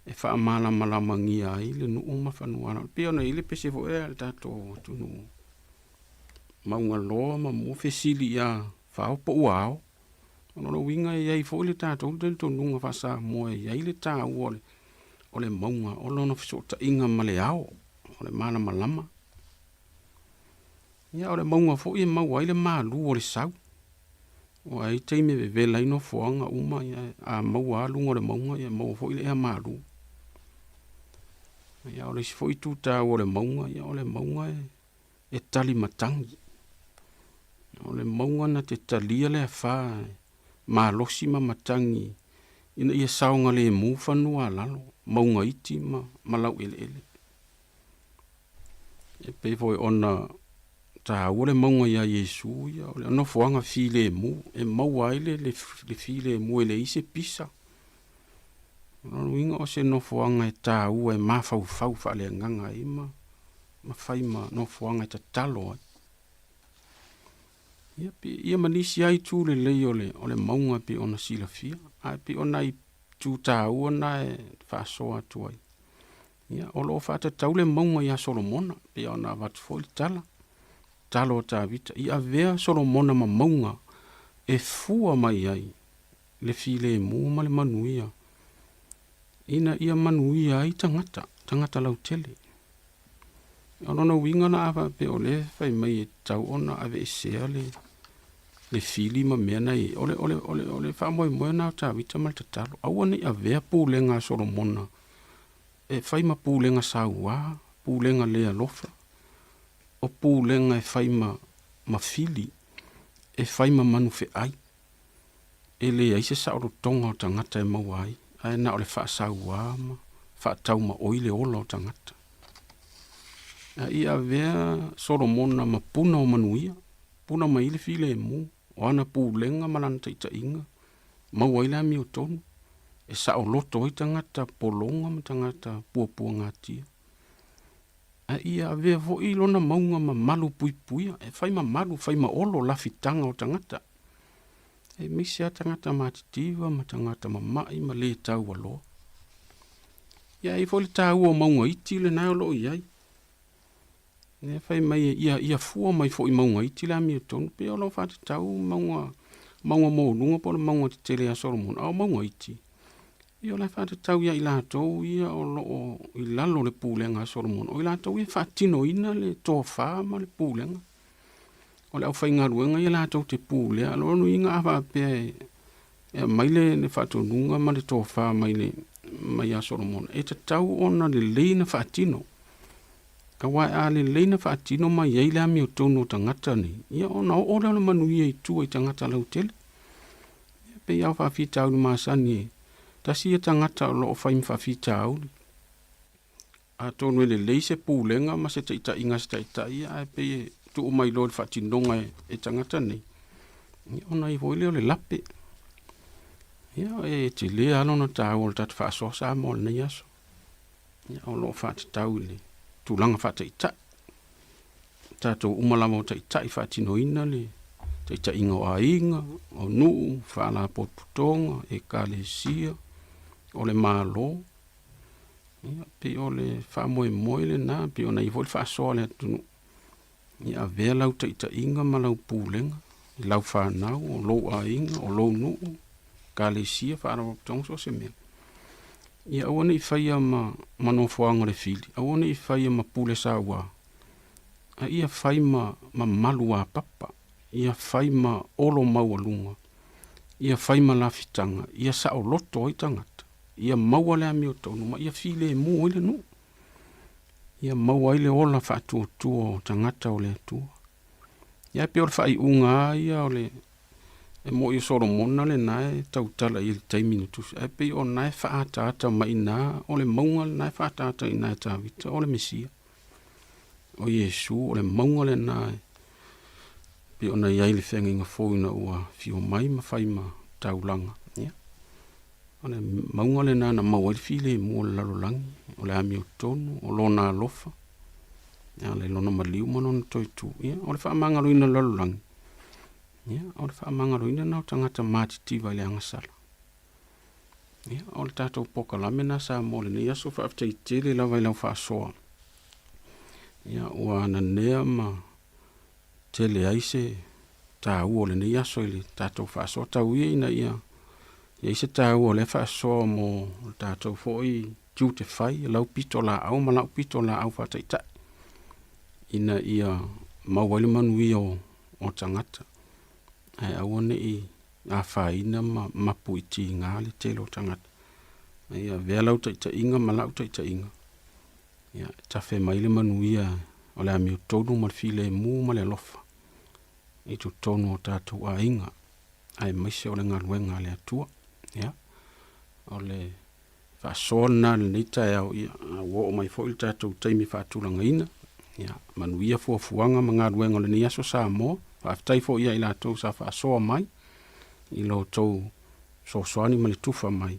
e wha malama ngia i le nuu ma whanua. Pia na ile pese fo e al tato tunu maunga loa ma mua fesili ia whao po uao. Ono lo winga e iai fo ile tato uten tununga whasa mua e iai le tā ua o le maunga o lono fisota inga ma le ao o le malama lama. Ia o le maunga fo i maua i le malu o le sau. O ai teime vela ino foanga uma a maua alunga o le maunga ia maua fo i le ea malu. Ia o le si fo i tuta o le maunga ia o le maunga e tali matangi. O le maunga na te talia le wha malosi ma matangi. Ina ia saunga le mu whanua lalo. Maunga iti ma lau ele. E pe foi ona... Ta ole maunga ia Yesu ia ole no fuanga file mu e maua ile le file mu ele ise pisa. No winga o se no fuanga e ta u e mafau fa le nganga ima ma fai ma no fuanga ta talo. Ia manisi ai tu le ole maunga pe ona silafia ai pe ona i tu ta u ona e fa soa tu ai. Ia olo fa ta taule maunga ia Solomona pe ona vat foi tala. talo ta vita I avea Solomona ma maunga e fua mai ai le file mu ma le manuia ina ia manuia ai tangata lau tele ona winga na ava pe ole fai mai e tau ona ave sea le fili ma mena I ole fa mo na ta vita mal talo au ni avea pulenga Solomona e fai ma pulenga saua pulenga le alofa o pulenga e fai ma fili e fai ma manu fe ai ele ai se sa o tonga o tangata e mawai ai na ole fa saua ma fa tau ma oile ola o tangata ia vea Solomona ma puna o manuia puna ma ile file mu o ana pulenga malana taita inga mawaila mi o tonu e sa o loto I tangata polonga ma tangata puapua ngatia ia vea vo I lona maunga ma malu puipuia e fai ma malu fai ma olo lafitanga o tangata e misi a tangata matitiva ma tangata ma mai ma le tau alo ia I foli tau o maunga iti le nai olo iai ne fai mai ia fua mai fo I maunga iti la mi o tonu pe olo fati tau maunga mo lunga po le maunga te tele a Solomon au maunga iti ia la fati tau ia I latou ia o I lalo le pulenga a Solomon o I latou ia fatino ina le tofa ma le pulenga o le au fai ngaruenga ia latou te pule alo no inga ava pe mai le fatonunga ma le tofa mai a Solomon e te tau ona le leina fatino kawai a le leina fatino mai ia le ami o tono tangata ni ia ona o ora le manuia I tua I tangata lau tele pe ia whawhita au ni masani tasi ia tangata o loo whaim whawhita au a tono le leise pulenga ma se taita inga se taita ia pe tu o mai lor fatinonga e tangata ni ia ona I voile o le lape ia e te le alona tau o le tatu whaaso sa mo le nei aso ia o loo whatitau le tulanga whataita tatou umalama o taita I whatinoina le taita inga o ainga o nuu whala potputonga e kalesia o le malo ia pe o le whamoe moe le na pe o na I voli whaasoa le atunu ia vea lau taita inga ma lau pulenga I lau whanau o lou ainga o lou nuu kalesia whala potputonga so se mea ia awane I whaia ma no whaanga le fili. Awane I whaia ma pule sawa. A ia whai ma malu a papa. Ia whai ma olo maua lunga. Ia whai ma lafitanga. Ia sa o loto I tangata. Ia maua le ami o tonu. Ma ia file mu ile nu. Ia maua ile ola whaatua tua o tangata o le atua. Ia pe ora whai unga ia o le e mo I Solomona le nae tautala I le taiminutus. E pe o nae whaatata mai nā, o le maunga le nae whaatata I nae tāwita, o le Mesia. O Yesu, o le maunga le nae. Pe o na iai le whenga inga fōina ua fio mai ma whai ma taulanga. O le maunga le nae na maua le file mua le lalolangi, o le ami o tonu, o lona alofa. Ia le lona maliu manona toitu. O le whaamanga luina lalolangi. Ia, o le whaamangaro ina nao tangata mātitiva le angasala. Ia, o le tātou pokalame na sa mole ni aso whaaftai tele lawa I lau whaasoa. Ia, ua ana nea ma tele aise tā ua le ni aso I le tātou whaasoa. Tau ia ina ia ise tā ua le whaasoa mo le tātou fōi kiu te whai, lau pito la au, ma lau pito la au whaatai tai. Ina ia mauwali manui o tangata. Ai awane I a whaina ma puiti ngā le telo tangata. Ai a vea lau taita inga ma lau taita inga. Ia tawhe mai le manuia o le ami o tonu ma le file mu ma le lofa. I tu tonu o tātou a inga. Ai maise o le ngaruenga le atua. Ia. O le whaasona le neita e au ia. Wo o mai fo il tātou taimi whaatulanga ina. Ia manuia fuafuanga ma ngaruenga le ni aso sa mo. Whaftai fo ia I lātou sa whaasoa mai, I lo tau sosoani ma le tufa mai.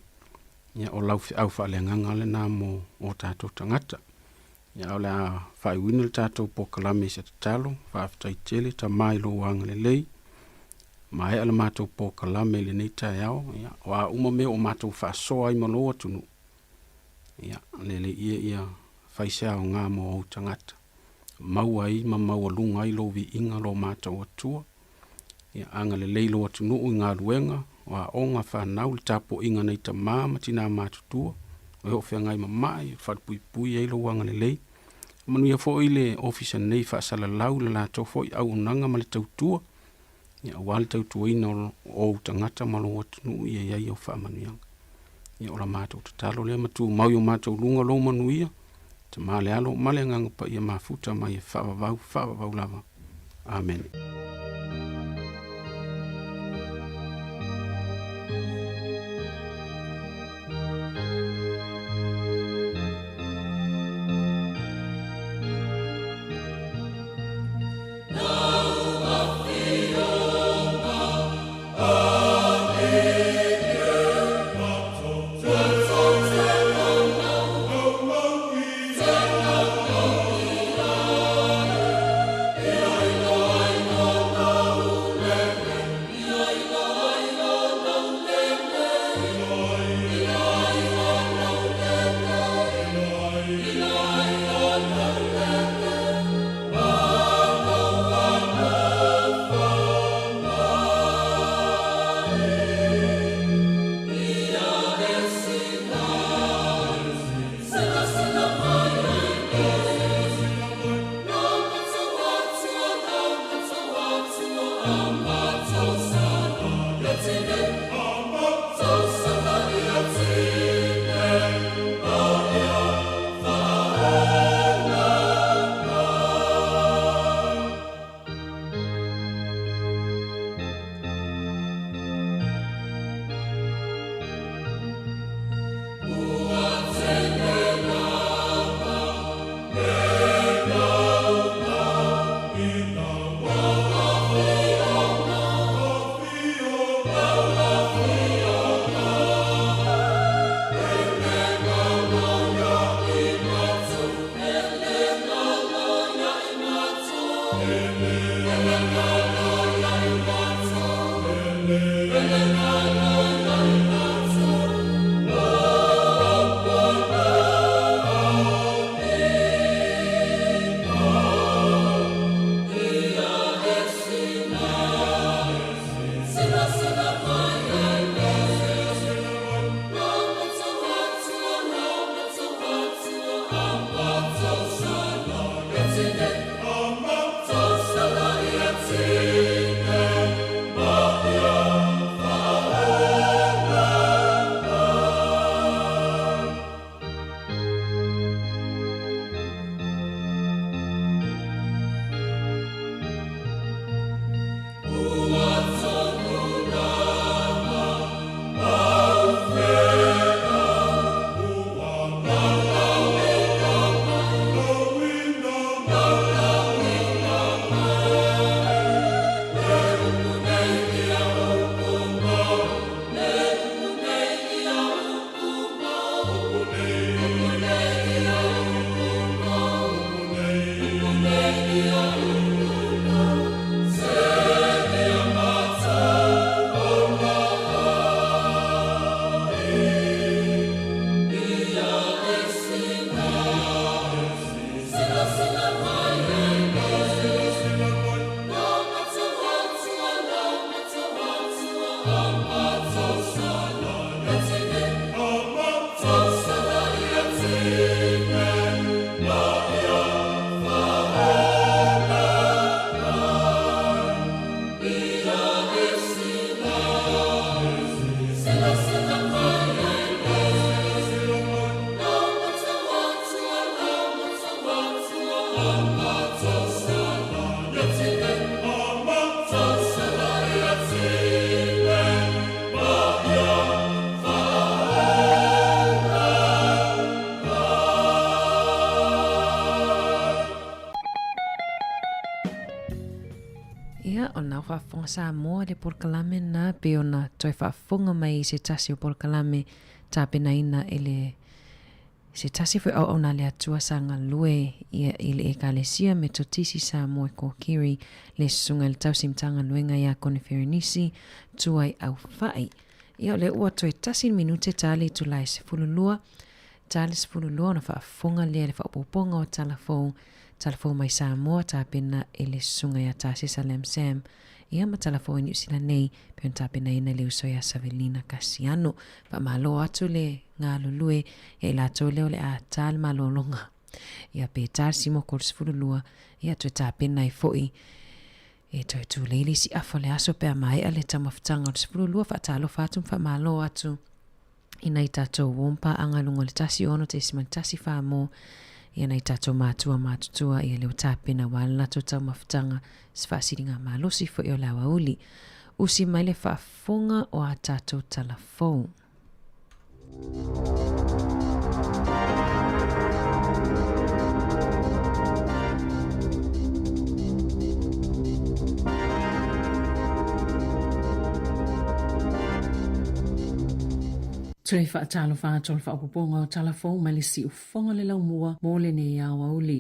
Ia o lau au whaaleanganga le nā mo o tātou tangata. Ia o le a whaiwina le tātou pokalame se te talo, whaftai tele ta mai lo wanga le lei. Mai ala mātou pokalame le nei tai au. Ia o a umame o mātou whaasoa I malo atunu. Ia lele ia whaisea o ngā mo o tangata. mau ai ma mau lunga i lo vi inga lo mātou atua. Ia anga le leilo atu nuu i ngā luenga, wa onga whanau le tapo inga nei ta māma tina mātutua, o heo whengai ma mai, whadpui pui eilo wanga le lei. Manuia fo i le ofisa nei whaasala lau le la tau fo i au nanga ma le tautua, ia wale tautua ina o tangata malo atu nuu ia iai o wha manuianga. Ia ora mātou tatalo lea matu mau o mātou lunga lo manuia, ta male alo male nganga pa ia mafuta mai e whaavavau lava. Amen. whaafonga sa moa le porkalame na pe ona toi whaafonga mai se tasi o porkalame tāpena ina ele se tasi fwe au na le atua sa ngalue ia ile e kalesia me totisi sa moa ko kiri le sunga le tau simtanga luenga ia koneferinisi tuai au fai. Ia le ua toi tasi minute tali tu lai se fululua Charles fululua na whaafonga lea le whaapoponga o talafou mai Samoa tāpena e le sunga ia tāsi Salem Sam. Ia ma talafou i New Zealand nei, pion tāpena ina le usoia Savelina Kasiano, pa malo atu le ngā lulue, ia ilato leo le a tal malolonga. Ia pe tarsi mo kors fululua, ia tue tāpena i foi, e toi tu leili si afo le aso pe a mai a le tamaftanga o le fululua whaatalo whaatum wha malo atu. Ina i tātou wompa angalungo le tasi ono te siman tasi whaamo, ia nei tātou mātua mātutua ia leo tāpena wala tō tau mawhtanga sifasiri ngā mālosi fo i o lawa uli. Usi mai le whaafonga o a tātou talafou. Tui whaatalo whaatolo whaapoponga o talafou mai le si ufonga le lau mua mō le ne awa uli.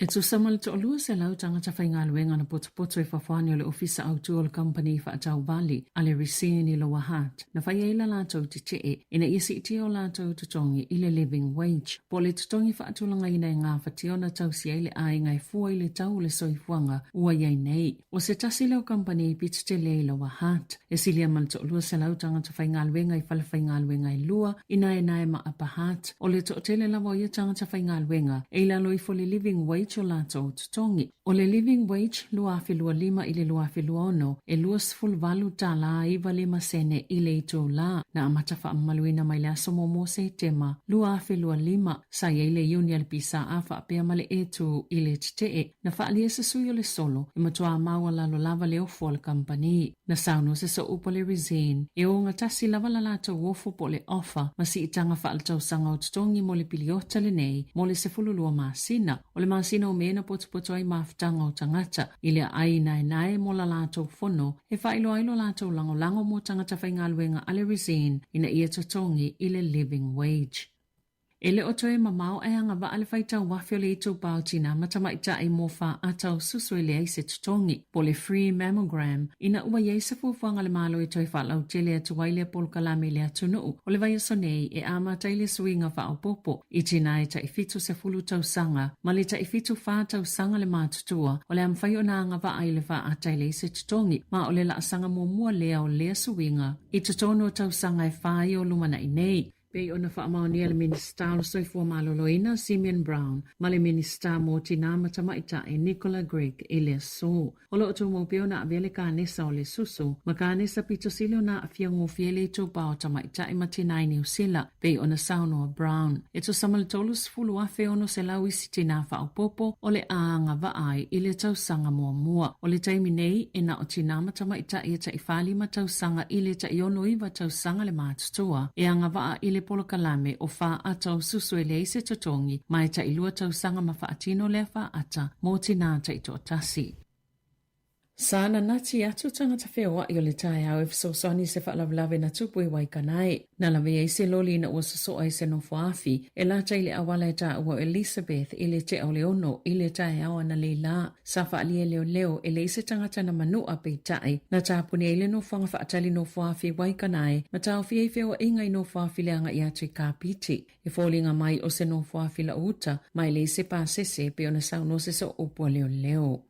E tu samale to olua se lau tangata whainga luenga na poto e whawhani o le ofisa autu o le company whaatau bali a le resini lo wahat. Na whai eila lātou te tee ina isi iti o lātou tutongi i le living wage. Po le tutongi whaatulanga ina e ngā whationa tau si eile a ngai fua i le tau le soifuanga ua iai nei. O se tasi leo company i pita te le lo wahat. E silia male to olua se lau tangata whainga luenga i whala whainga luenga i lua ina e nae ma apahat. O le to tele lawa i tangata whainga luenga eila loi fo le living wage o lātou tutongi. O le living wage lua awhilua lima i le lua awhilua ono e lua sfulvalu tā la iwa lima sene i le ito la na amata wha amaluina mai le aso momo se tema lua awhilua lima sa iei le iuni al pisa a wha apea male etu i le titee na wha alia se sui o le solo i matua maua lalo lava le ofo le company na sauno se so upo le resign e o ngatasi lava la lātou ofo po le ofa ma si itanga wha altau sanga o tutongi mo le piliota le nei mo le se fululua masina o le masina o mena poto ai maftanga o tangata ile ai nae mo la lātou fono e whailoailo lātou lango mo tangata whaingaluenga ale resign ina ia tutongi i le living wage. Ele o toe mamau e anga wa ale whaitau wafio le ito pautina matamaita i mofa atau susu ele ai se tutongi po le free mammogram ina ua iei sa fufuanga le malo i toi whalau tele atu waile pol kalame le atunu o le vai sonei e amata i le suinga wha o popo i tina e ta i fitu se fulu tau sanga ma le ta i fitu wha tau sanga le mātutua o le amwhai o na anga wa ai le wha atai le se tutongi ma o le la sanga mua lea o lea suinga i tutono tau sanga e whai o lumana i nei. Pei ona whaamaonia le minista o soifua maloloina Simeon Brown, ma le minista mo tina matamaita e Nicola Gregg e le so. Olo o tō maupeo na avele ka nesa o le susu, ma ka nesa pito silo na afia ngofiele tō pao tamaita e matina i New Zealand, pei ona sauno o Brown. E to samale tolus fulu afe ono se lau isi tina whaopopo o le aanga vaai i le tausanga mua. O le taimi nei e na o tina matamaita e ta i whali ma tausanga i le ta i ono iwa tausanga le mātutua, e anga vaa i le polo kalame o wha atau susu e le ise tutongi mai ta ilua tau sanga ma wha atino le wha ata mo tina ta ito tasi. Sana nati atu tangata whewa i o le tae au e fisosani se whaalawalawe na tupu i Waikanai. Na lawe e se loli na ua sosoa i se nofo afi e lata i le awala e ta ua Elizabeth i le te au leono i le tae au ana le la. Sa whaali e leo e le ise tangata na manu a pei tae na tāpuni e le nofanga whaatali nofo afi Waikanai ma tau fia i whewa inga i nofo afi le anga i atu i kāpiti. E fōlinga mai o se nofo afi la uta mai le ise pāsese pe ona sauno se so upua leo.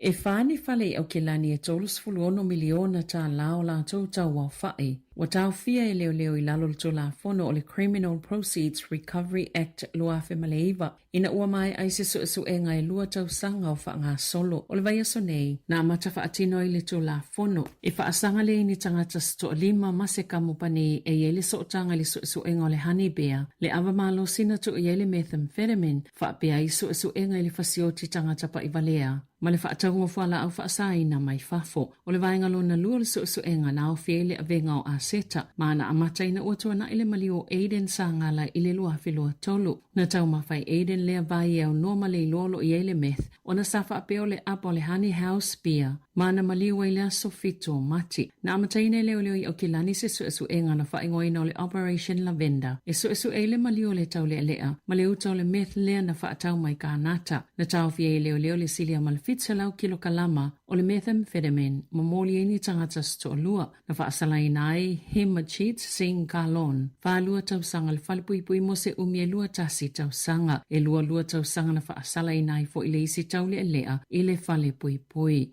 E whāni whale au ke lani e tolus fuluono miliona tā lao la tau tau wau whae. Wa tau fia e leo i lalo to la fono o le Criminal Proceeds Recovery Act lua fe maleiva. Ina ua mai ai se su e ngai lua tau sanga o wha ngā solo. O le vai aso nei, na amata wha atino i le to la fono. E wha asanga le ni tangata sto lima mase kamupani e yele so tanga le su e le honey bear. Le avamalo sina tu e yele methamphetamine. Wha pia i su e ngai le fasioti tangata pa i valea. Ma le whaatau fuala au whaasai na mai fafo. O le vaenga lona lua le su enga na au fiele a venga o aseta. Maana amata ina uatua na ile mali o Aiden sa ngala ile lua whilua tolu. Na tau mawhai Aiden lea vai au normale lolo i ele meth. O na safa apeo le apo le honey house beer. Mana maliwa i lea sofito mati. Na amataina leo leo i okilani se su enga na whaingoina o le Operation Lavender. E su e le malio le tau le lea. Maleu tau le meth lea na whaatau mai ka anata. Na tau fia leo leo le silia malfitsa lau kilo kalama o le methamphetamine. Mamoli e ni tangata sto lua. Na whaasala inai Hemachit Singh Kalon. Whalua tau sanga le whalipui mo se umie lua tasi tau sanga. E lua tau sanga na whaasala inai fo ile isi tau le lea ile whalipui.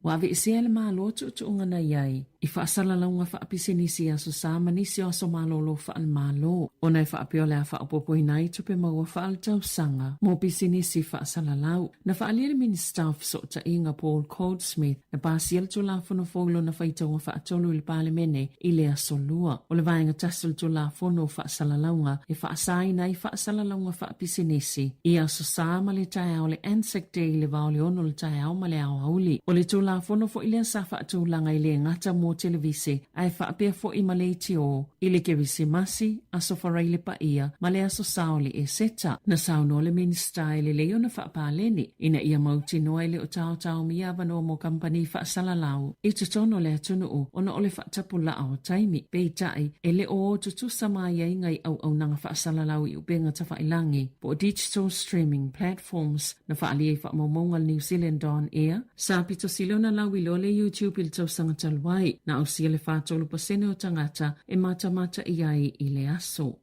Wa ve sia le malo tu unga na yai. I whaasala launga whaapisinisi aso sa manisi o aso malolo whaal malo. O nei whaapio lea whaapopoi nai tupe maua whaal tau sanga. Mo pisinisi whaasala lau. Na whaalia le ministaff so ta inga Paul Goldsmith. Na pasiel tu la fono folo na whaitonga whaatolu il pale mene i lea solua. O le vaenga tasel tu la fono whaasala launga. E whaasai nai whaasala launga whaapisinisi. I aso sa ma le tae au le Anzac Day le vao le ono le tae au ma le au auli. O le tu la fono fo i lea sa whaatulanga i le ngata mo televise ai whaapea fo i maleiti o i le kewisi masi a sofarai le paia ma le aso saole e seta na sauno le minista e le leo na whaapaleni ina ia mauti noa i le o tau miava no mo kampani whaasalalau i tutono le atunu o na ole whaatapula ao taimi peitai e le o tutu samaya ingai au nanga whaasalalau i ubenga tawhailangi po digital streaming platforms na whaalia i whaamomongal New Zealand on air sa pito silona lau i lole YouTube il tau sanga talwai na au sia le whātolu pasene o tangata e mata i ai i le aso.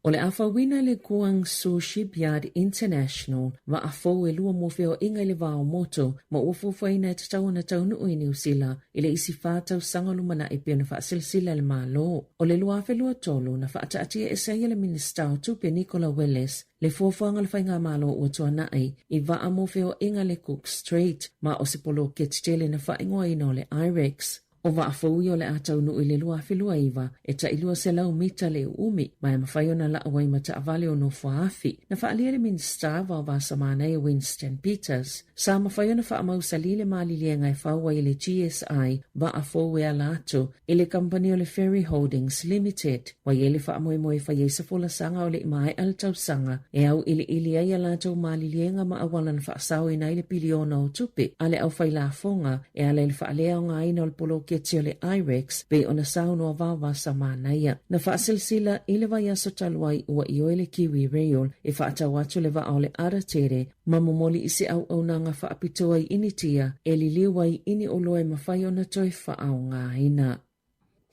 O le awhawina le Guangzhou Shipyard International wa afo e lua mowheo inga le wao moto ma ufuwhaina e tatau na taunu ui New Zealand i le isi whātau sangalumana e pia na whaasilsila le malo. O le lua awhelua tolu na whaataatia e saia le minista o tupe Nicola Willis le fuafuanga le whainga malo o tuanai i waa mowheo inga le Cook Strait ma o se polo ketitele na whaingoa ino le IREX. O wa afoi o le atau nu i le lua whilua iwa e ta ilua se lau mita le umi mai mawhaiona la awai ma ta avale o no fuaafi. Na whaalia le minsta wa wa samana e Winston Peters. Sa mawhaiona wha amau salile maalilia ngai whaua i le GSI wa afoi ala atu i le company o le Ferry Holdings Limited. Wa i le wha amoe moe whai eisa fola sanga o le mai al tau sanga e au ili ai ala tau maalilia nga ma awalan wha asau i nai le piliona o tupi. Ale au whai la fonga e ale le whaalea o ngai no le polo tio le IREX be ona sauno avawa sa manaia. Na whaasilsila i le vai aso taluai ua i oele Kiwi Rail e whaatau atu le wa le aratere ma momoli isi au nanga whaapitoa i initia e li liwai ini oloe mawhai ona toi whaau ngā ina.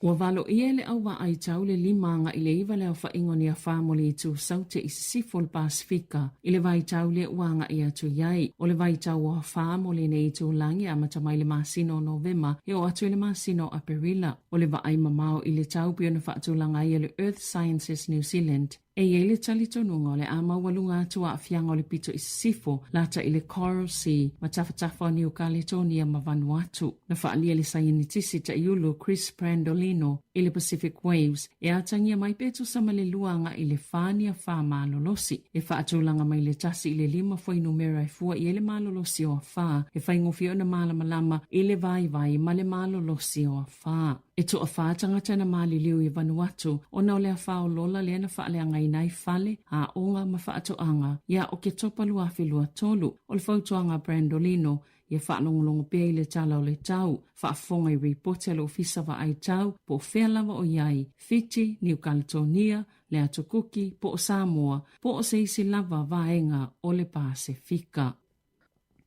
Ua valo ia le au wa ai tau le limanga i le iwa leo whaingoni a whamoli i tu saute i sifol Pasifika i le vai tau le uanga i atu iai. O le vai tau o whamoli ne i tu langi a matamai le masino o Novema e o atu le masino a Perila. O le wa ai mamao i le tau pio na whaatulanga i le Earth Sciences New Zealand. E le talitonunga o le ama walunga atua a fianga o le pito i sifo lata i le Coral Sea ma tawhatafa o New Caledonia ma Vanuatu. Na whaalia le sainitisi ta iulu Chris Brandolino i le Pacific Waves e atangia mai peto sama le luanga i le whania wha malolosi. E whaatulanga mai le tasi i le 5 numera e fua i le malolosi o a wha e whaingofio na malamalama i le vai ma le malolosi o a wha. E to a whātanga tana mali liu i Vanuatu o na o lea whao lola lea na whaaleanga i nai whale a onga ma whaatoanga ia o ke topa lua whilua tolu o le whautuanga Brandolino ia whaanongolongo pia i le tala o le tau whaafonga i ripote lo fisa wa ai tau po whealawa o iai Fiji, New Caledonia, le atokuki, po o Samoa, po o seisi lava vaenga o le Pasifika.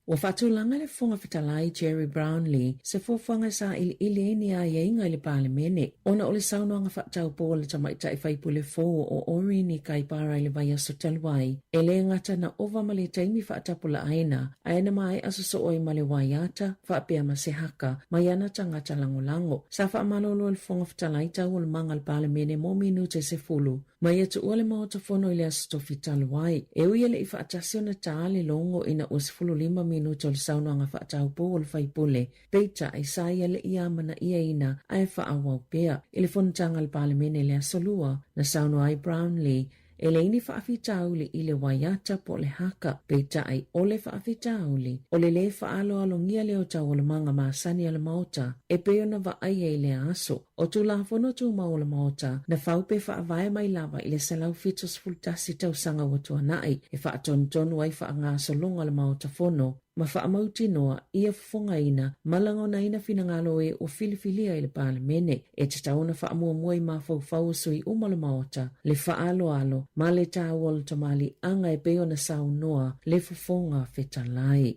Wa whatulanga le fonga fitalai Jerry Brownlee se fofanga sa ili eni a inga le pale mene. Ona ole saunoanga whatau po le tamaita i whaipule fo o orini kai para le vai aso talwai. E le ngata na ova male taimi whaatapula aina mai aso so oi male waiata, whaapea ma se haka, mai ana tangata langolango. Sa wha malolo le fonga fitalai tau o le manga le pale mene mo minute se fulu. Mai atu ole maota fono ile aso fitalwai. E ui ele i whaatasio na taale longo ina usfulu 5 minuto le sauno nga whaatau po o le whaipule. Peita ai saia le iamana ia ina ai whaawau pea. Ile fonatanga le pale mene le asolua na sauno ai Brownlee. E le ini whaafitauli i le waiata po le haka. Peita ai ole whaafitauli. O le whaalo alongia leo tau o le manga maasani ala maota. E peo na wa ai e le aso. O tu la fono tu mau le maota. Na whaupe whaavaya mai lava i le salau fitos fultasi tau sanga watua nai. E whaaton tonu ai whaanga solonga le maota fono. ma whaamauti noa ia fonga ina malango na ina finangalo e o filifilia i le palemene e te tauna whaamua mua i mawhau sui umalo maota le whaalo alo ma le tāwal tamali anga e peo na sau noa le fufonga whetalai.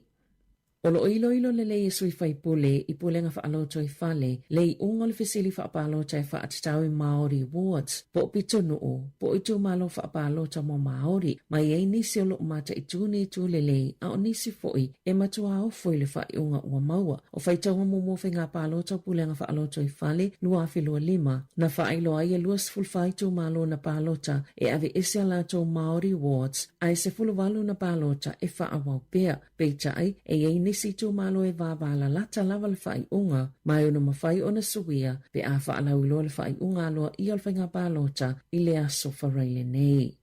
O lo ilo le lei e sui whaipule i pulenga whaaloto i whale, lei unga le fisili whaapalota e whaatitau i Māori Awards, po o pito nuu, po i tū malo whaapalota mo Māori, mai ei nisi o lo mata i tūne i tū le lei, a o nisi foi e matua o foi le whai unga ua maua. O whaitau mo mofe ngā palota o pulenga whaaloto i whale, lua awhi lua 5, na whailo ai e luas fulfai tū malo na palota e ave ese alato Māori Awards, ai se fuluwalu na palota e whaawau pea, peita ai e ei nisi tu malo e vāwala lata lava le whai unga, mai ono mawhai o na suia, pe a whaalau ilo le whai unga aloa i alwhainga pālota i le aso whareile nei.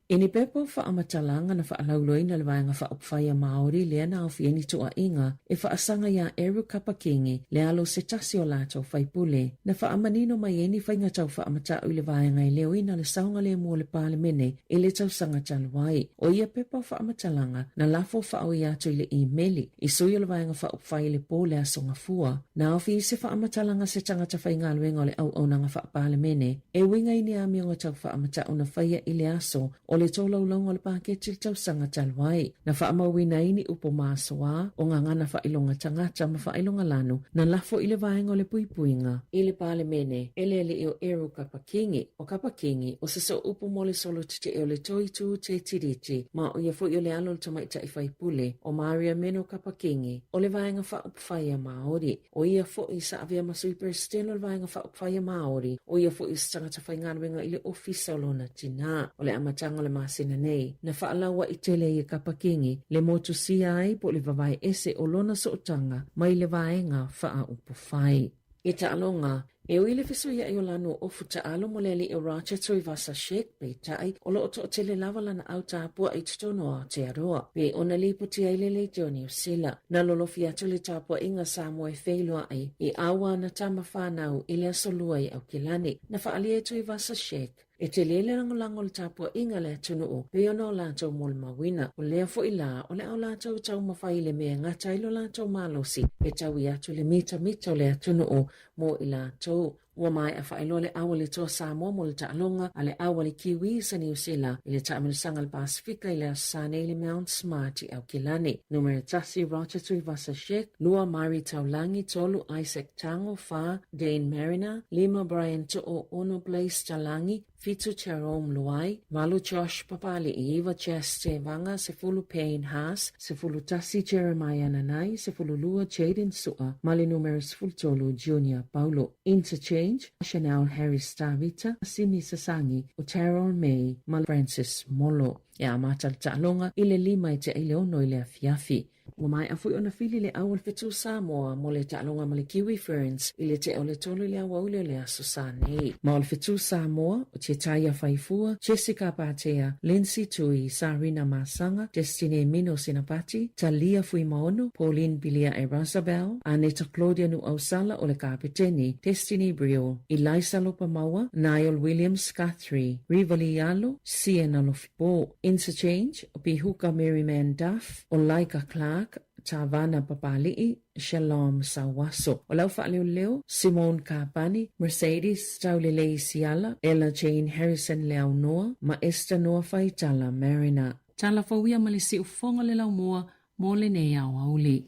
Ini pepo whaamatalanga na whaalauloina le waenga whaopwhaia Māori lea na au fieni tua inga e whaasanga ia Eru Kapakingi le alo se tasi o lato whaipule na whaamanino mai eni whainga tau whaamatau i le waenga i leo ina le saunga le mua le palemene i le tau sanga taluai. O ia pepo whaamatalanga na lafo whaau i ato i le e-maili i sui o le waenga whaopwhaia le pō le asonga fua. Na au fi se whaamatalanga se tangata whainga luenga o le au nanga whaapalemene e winga i ni ami o tau whaamatau na whaia i le aso o le tōlaulonga le pāketi le tausanga taluai. Na whaamawina ini upo māsoa o ngā ngana whailonga tangata ma whailonga lanu na lafo i le vaenga o le puipuinga. I le palemene, ele o Eru Kapakingi. O Kapakingi, o se so upo mo le solo tite o le toitu te tiriti, ma o ia fo i le alo le tamaita i whaipule o Maria Meno Kapakingi. O le vaenga whaupwhaia Māori. O ia fo i sa avia masui perstelo le vaenga whaupwhaia Māori. O ia fo i sa tangata whaingaruenga i le ofisa o lona tina. O le amatanga le masina nei. Na whaalaua i tele i Kapakingi, le motu si ai po le vavai ese o lona sootanga mai le vaenga wha upo whai. I ta alonga, e uile fisuia i o lanu o futa alo mo leli o racha tui vasa shek pe tai o lo oto tele lava lana au tāpua i tutonoa te aroa. Pe ona lipu ti ai lele te o New Zealand. Na lolofi atu le tāpua inga Samoa e wheilua ai i awa na tama whanau i lea solua i au kilani. Na whaalia tui vasa shek. E te lele langolango le tāpua inga le atunu o pe ona o lātou mo le mawina o lea fo i la o le au lātou tau mawhai le mea ngata ilo lātou malosi e tau i atu le mita o le atunu o mo i lātou. Ua mai a whaelo le awa le toa Samoa mo le taalonga a le awa le Kiwi sa New Zealand i le taamilisanga le Pasifika i le asane i le Mount Smart i au kilani. Numere tasi Rocha Tui Vasa Shek, Lua Mari Taulangi Tolu Isaac Tango Fa, Dane Mariner, Lima Brian To'o Ono Blaze Talangi, Fitu Jerome Luai, Malu Josh Papali Iva Cheste Vanga, Sefulu Payne Haas, Sefulu Tasi Jeremiah Nanai, Sefulu Lua Jaden Sua, Mali numeros Fultolu Junior Paulo. Interchange, Chanel Harris Davita, Simi Sasangi, Otero May, Mal Francis Molo. Ya matal ta'alonga ile lima i te ileono ile afiafi. Umai afu ona fili le awal fitu Samoa mo le ta'alonga ma le Kiwi Ferns ile te ole tolu le awa ule le asusane. Ma ole fitu Samoa o te Taya Faifua, Jessica Patea, Lindsay Tui, Sarina Masanga, Destiny Mino Sinapati, Talia Fuimaono, Pauline Bilia Erasabel, Aneta Claudia Nu Ausala o le Kapiteni, Destiny Brio, Elisa Lopamawa, Niall Williams Guthrie, Rivali Yalo, Sienna Lofipo. Interchange, Pihuka Merryman Duff, Olaika Clark, Tavana Papali'i, Shalom Sawaso. O lau whaaleo leo, Simone Kapani, Mercedes Taulelei Siala, Ella Jane Harrison Leaunoa, Ma Esther Noa Faitala Marina. Tala fawia malisi ufonga le lau moa, mo le nei au auli.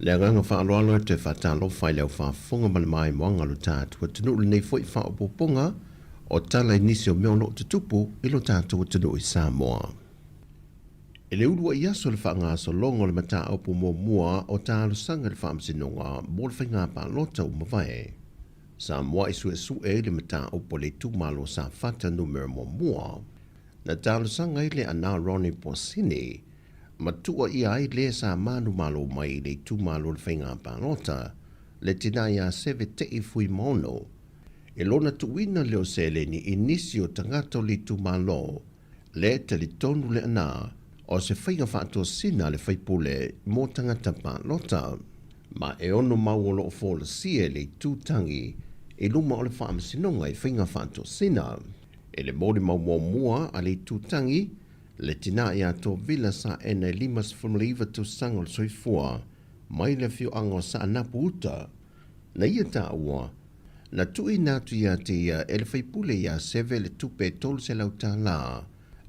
Le nganga whaaloalo e te whatalo whai leo whafonga male mai moanga lo tātua tunu nei fwoi whaopoponga o tala inisi o meo lo te tupu ilo tātua tunu i Samoa. E le urua i aso le whaanga aso longo le mata aupu mua o tālo sanga le whaamsinonga mo le whainga pa lota umawai. Samoa isu e le mata aupu le tu malo sa whata numero mua. Na tālo sanga i le ana Ronnie Porcini matua i ai le sa manu malo mai le tu malo le whainga pānota, le tina ia seve te i fui mono. E lona tuina leo sele ni inisio tangata o li tu malo, le te li tonu le ana, o se whainga whaatua sina le whaipule mō tangata pālota. Ma e ono mau o loo fōla sie le tūtangi, e luma o le whaamasinonga e whainga whaatua sina. E le mōri mau mua a le tūtangi, le tina i ato vila sa ena limas whamaliva tu sangol soifua, mai le fio ango sa anapu uta. Na ia ta ua, na tui natu ia te ia e le whaipule ia seve le tupe tolu se lau tā la,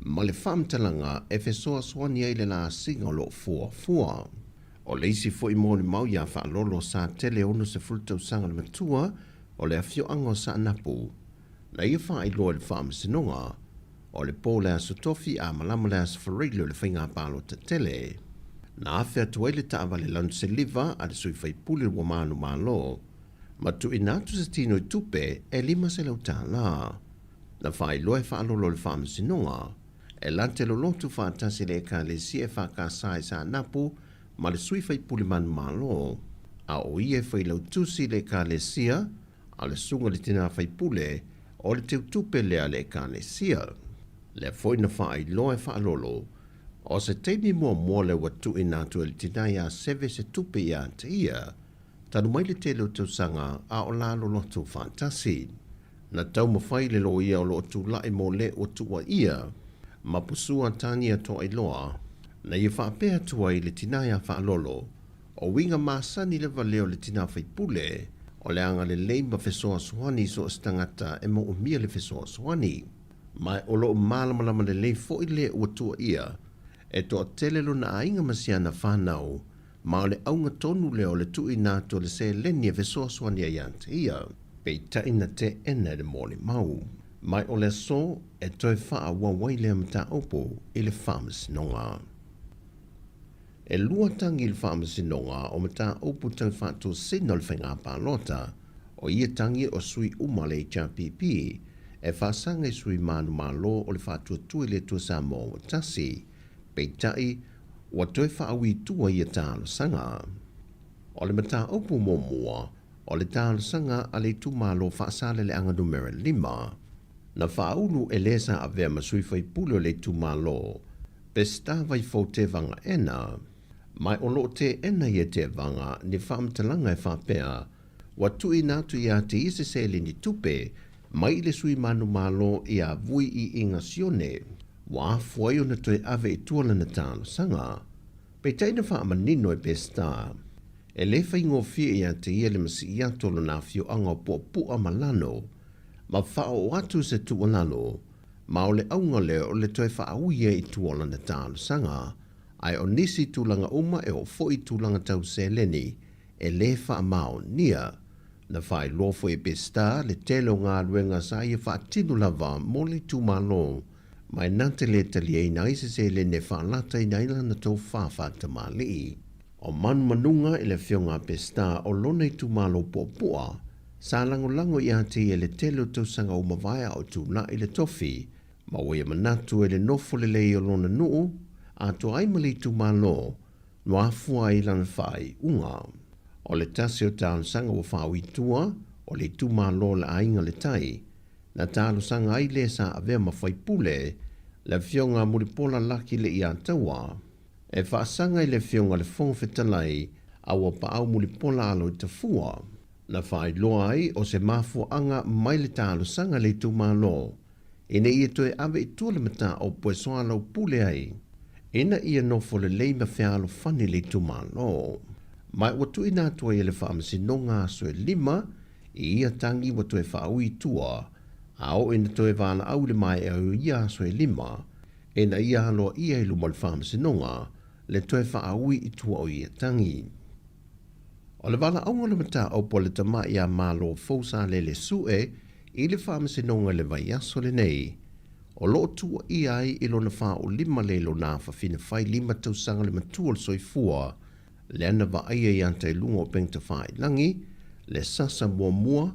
ma le whamtalanga e fesoa swani ai le la singa lo fua. O le isi fo i mōni mau ia whaalolo sa tele ono se fultau sanga le matua, o le afio ango sa anapu. Na ia wha i loa le whaamasinonga, o le pō le aso tofi a malama le aso whareilo le whainga pālo ta tele. Na awhia tuai le taava le lanu se liva a le sui whaipule wa manu malo, ma tu inatu se tino i tupe e lima se lau tā la. Na whai loa e whaalolo le whaamasinonga, e lante lo lotu whaatasi le ka le si e whakasai sa anapu, ma le sui whaipule manu malo, a o ie whai lau tusi le ka le sia, a le sunga le tina whaipule, o le teu tupe lea le ka le sia. Le foi na whai loa e whaalolo, o se teimi mua le watu inatu le tina ia seve se tupe ia te ia, tanu mai le tele o tau sanga a o lalo lotu whaatasi. Na tau mawhai le lo ia o lo tu lai mo le o tua ia, ma pusua tania to ai loa, na ia whaapea tua i le tina ia whaalolo, o winga masani le valeo le tina whaipule, o le anga le leima fesoa soani so stangata e mo umia le fesoa soani. Mai o lo malamalama le lei fo i le ua tua ia, e toa tele lo na ainga masiana whanau, ma o le aunga tonu leo le tui nato le se leni e fesoa soani a yante ia, pei taina te ena le mole mau. Mai o le so e toi wha wawai le mta opo i le whamasinonga. E lua tangi le whamasinonga o mta opo tau whātua sina le whainga pālota, o ia tangi o sui umale i HRPP, e whasanga i sui manu malo o le whātua tui le tua sa mō o tasi, pei tai, wa toi whaawi tua i a tālo sanga. O le mta opo mō mua, o le tālo sanga a le tu malo whaasale le anga numera 5, na whaulu e lesa a vea masui whaipulo le tu malo, pesta vai fo te vanga ena, mai o lo te ena i te vanga ni whaamtalanga e whapea, wa tui natu i a te ise se le ni tupe, mai le sui manu malo i a vui i inga sione, wa fuai o na toi ave i tuala na tālo sanga, pe taina whaamanino e pesta, e le whaingo fia i a te ia le masi i atolo na fio anga po pua malano, ma whao atu se tualalo, ma o le aunga leo o le toi whaauia i tuala na tālo sanga, ai o nisi tūlanga uma e o foi tūlanga tau se leni, e le whaamao nia, na whai lofo e pesta le telo ngā ruenga sa i whaatinu lava moli tūmalo, mai nante le tali e na ise se le ne whaalata i naila na tau whawhata mali. O manu manunga e le whionga pesta o lona i tūmalo pōpua, sa lango i ate e le telo tau sanga o mawaya o tūna i le tofi, ma wea manatu e le nofo le lei o lona nuu, a to aimali tūmalo, no afua i lana whai unga. O le tasi o tālo sanga o whawi tua, o le tūmalo le ainga le tai, na tālo sanga ai le sa avea mawhai pule, le whionga muripola laki le i atawa, e whaasanga i le whionga le whongwhetalai, awa pa au muripola alo i tafua, na whai loa ai o se mafua anga mai le tālo sanga le tūmalo, ina ia toe ave i tūle mata o poe soa lau pule ai, ina ia nofo le leima whialo whani le tūmalo. Mai watu ina tua i le whaamasinonga so e 5, i ia tangi watu e whaui tua, ao ina toe wala au le mai e au ia so e 5, ina ia haloa ia i luma le whaamasinonga, le toe whaui i tua o ia tangi. O le wala aunga le mata au po le tama ia malo fausa le sue, i le whaamasinonga le vai aso le nei, o lo tua i ai i lona wha o 5 le lo na whawhina whai 5 tausanga le matua le soifua, le ana wa aia i anta i lunga o pengta whai langi, le sasa mua,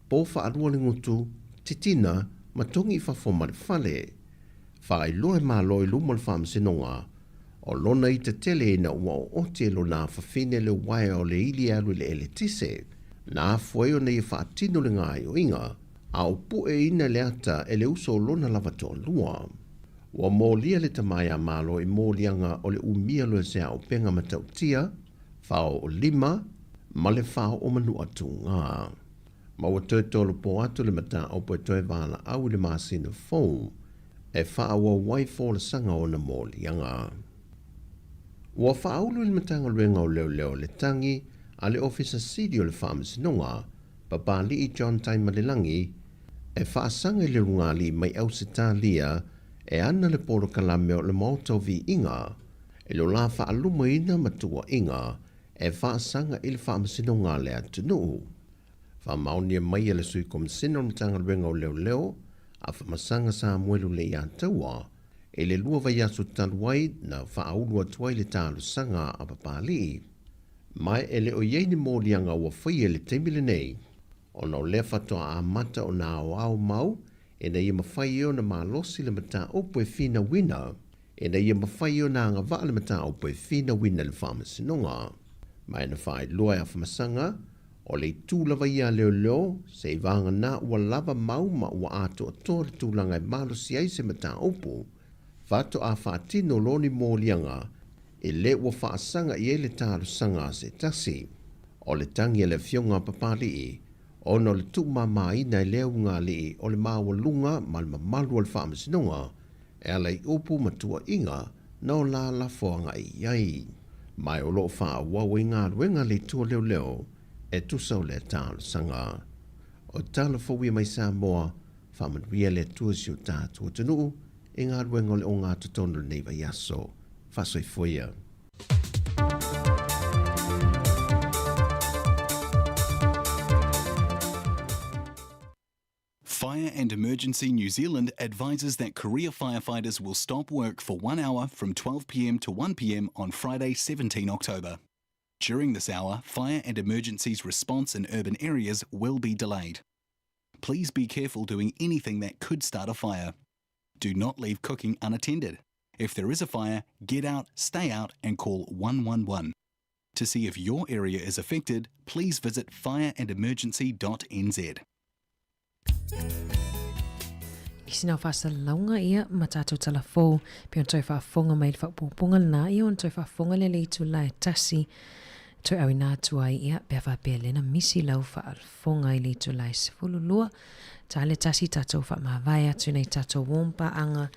po wha arua le ngutu, titina, matongi i whawhoma le whale. Whai loe mā loe luma le whaamasinonga, o lona i te tele na ua o ote lo na whawhine le wae o le ili alu le ele tise, na afueo na i whaatino le ngāi o inga, a o pu e ina le ata e le uso lona lava toa lua. Ua mōlia le tamai a malo i mōlianga o le umia lo se au penga matautia, whao o 5, ma le whao o manu atu ngā. Ma ua toi tolo po atu le mata o poe toi wāna au le māsina fōu, e whao o wai fōla sanga o na mōlianga. Ua whao le matanga luenga o leo le tangi, a le ofisa sidi o le whamasinonga, papali i John Taimalelangi, e whaasanga i le rungali mai au se tālia, e ana le poro kalame o le mautau vi inga, e lo la whaaluma ina matua inga, e whaasanga i le whaamasinonga le atunu. Whamaunia mai le sui komisina o matanga luenga o leo, a whamasanga sa muelu le iantaua, e le lua vai asu taluai na whaaulua tuai le tālu sanga a papali. Mai e le o yeini mōlianga ua whaia le teimile nei, o nau le whatoa a mata o nā o au mau, e na ia mawhai o na malosi le mata opo e whina wina, e na ia mawhai o na ngawha le mata opo e whina wina le whamasinonga. Mai na whai lua a whamasanga, o le tūlawa ia leo, se i vanga na ua lava mau ma ua ato a tōre tūlanga e malosi ai se mata opo, whato a whaatino loni mōlianga, e le ua whaasanga i ele tāru sanga se tasi. O le tangi e le fionga papali i, ono le tūma maina i leo ngā li o le māua lunga ma le mamalu o le whaamasinonga, e ala i upu matua inga na o la la foanga i iai. Mai o loo wha wawa i ngā ruenga le tua leo, e tusau le tāru sanga. O tala fawia mai Samoa, whamanuia le tua si o tātua tunu, e ngā ruenga le o ngā tutono le neiva yaso. Fasoi foia. Fire and Emergency New Zealand advises that career firefighters will stop work for 1 hour from 12 p.m. to 1 p.m. on Friday, 17 October. During this hour, fire and emergencies response in urban areas will be delayed. Please be careful doing anything that could start a fire. Do not leave cooking unattended. If there is a fire, get out, stay out and call 111. To see if your area is affected, please visit fireandemergency.nz. Kisina fasa launga ia matatu talafo pion toi whaafonga mai le whaapupunga na ia on toi whaafonga le leitu lai tasi toi awi nātua ia pia whapea lena misi lau whaafonga i leitu lai sifululua ta le tasi tatou whaamawai atu nei tatou wompa anga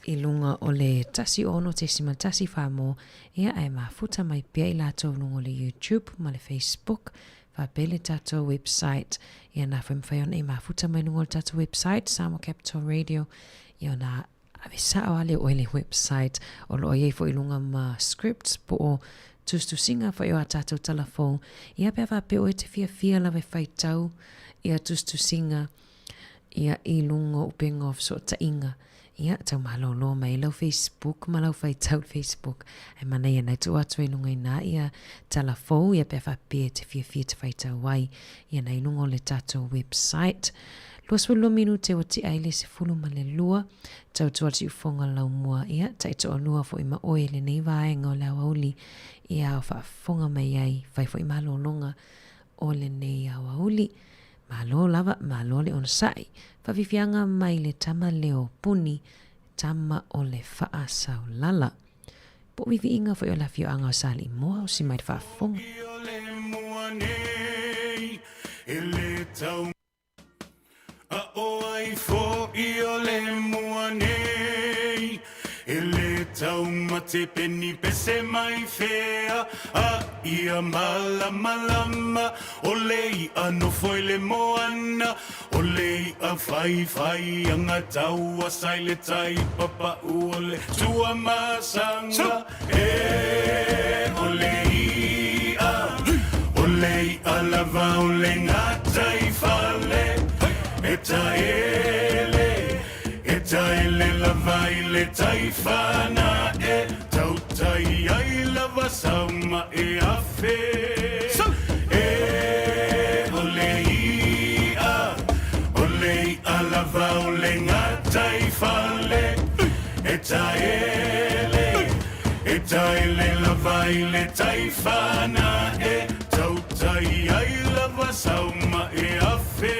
i lunga o le tasi ono te sima tasi whaamo ia ai mafuta mai pia i latou nungo le YouTube ma le Facebook Whapele tatou website ia na whemwhaiona i mafuta mai nungo le tatou website Samoa Capital Radio ia na avisa o ale o ele website o lo iei fo ilunga ma scripts po o tustu singa fo io a tatou telefon ia pia whape o e te fia lawe whaitau ia tustu singa ia ilunga upenga of so ta inga ia tau malolo mai lau Facebook ma lau whaitau Facebook ai mana ia nai tu atu ilunga ina ia telefon ia pia whape te fia te whaitau wai ia na ilunga le tatou website Luaswulu minute o ti aile se fulu ma le lua, tau tua ti ufonga lau mua ia, tai toa lua fo ima oe le nei vaenga o lau auli, ia o whaafonga mai ai, vai fo ima longa o le nei au auli, malo lava, malo le on sai, whavifianga mai le tama leo puni, tama o le wha sau lala. Po vivi inga fo i o la fio anga o sali moa o si mai whaafonga. O ai fo I o le mua nei E le tau mate peni pese mai fea A ia malama O lei ano foi le moana O lei a fai anga tau a sai le tai papa o le tua masanga E o lei a lava o le ngata I fale Eta ele lava ile taifana tautai ai lava sauma afe olei a lava ole ngata ifale eta ele lava ile taifana tautai ai lava sauma afe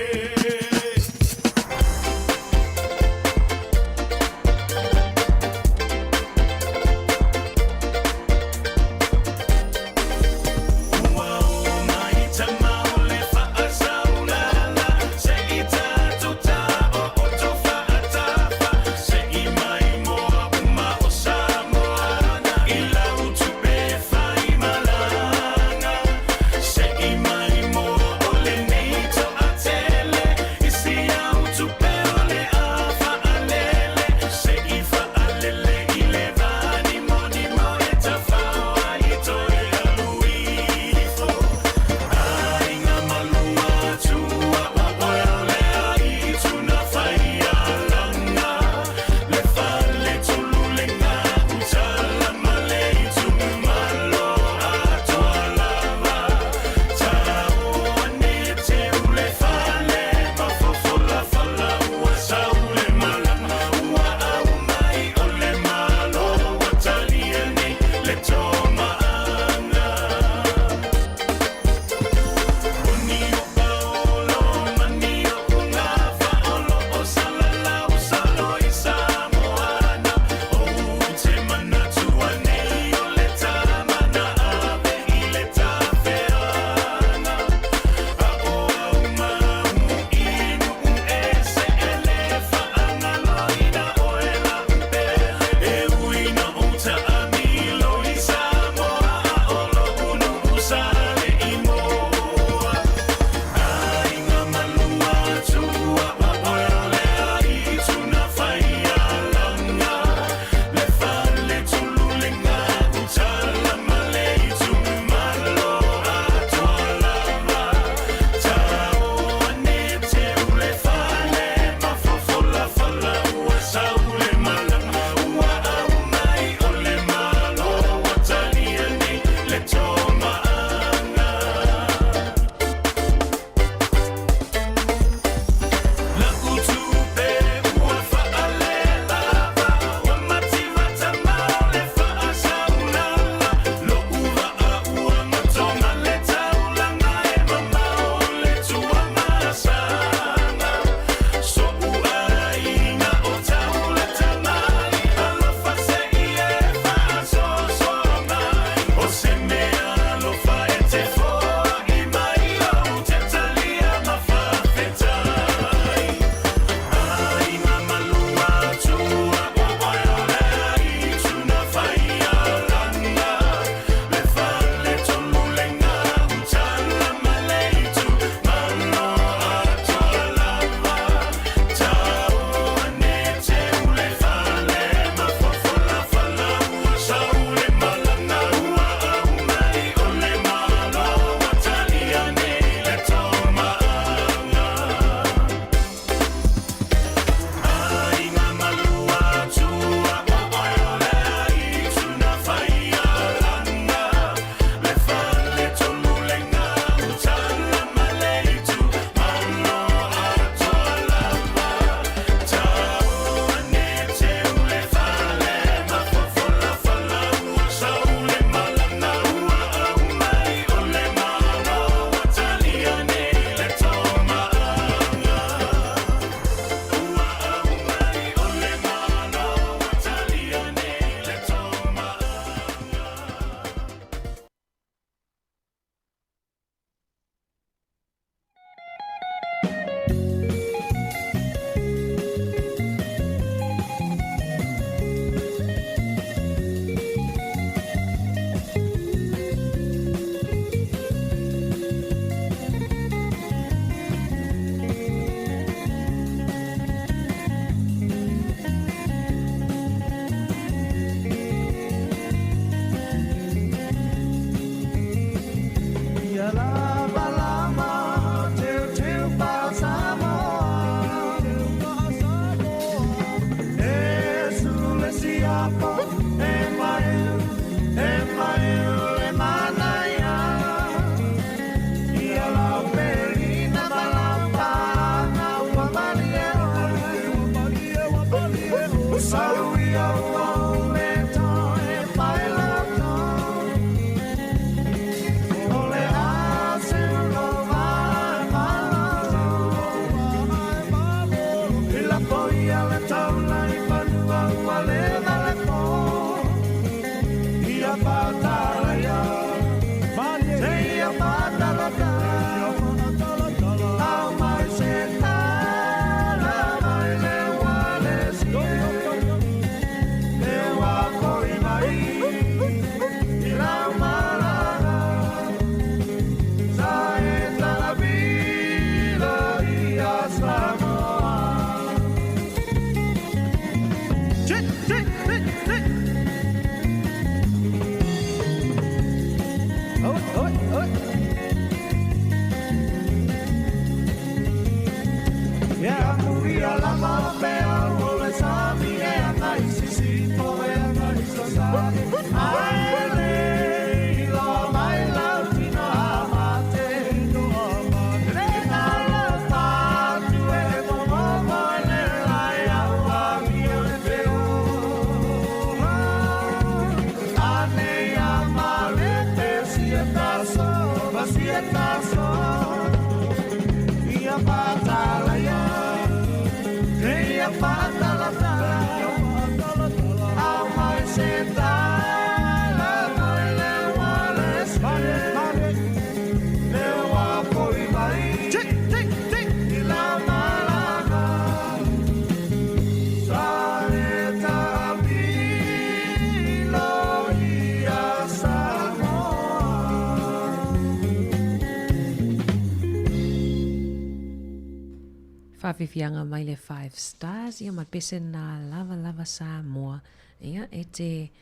Whawhiwhianga mai le 5 stars ia mapese na lava Samoa ia e te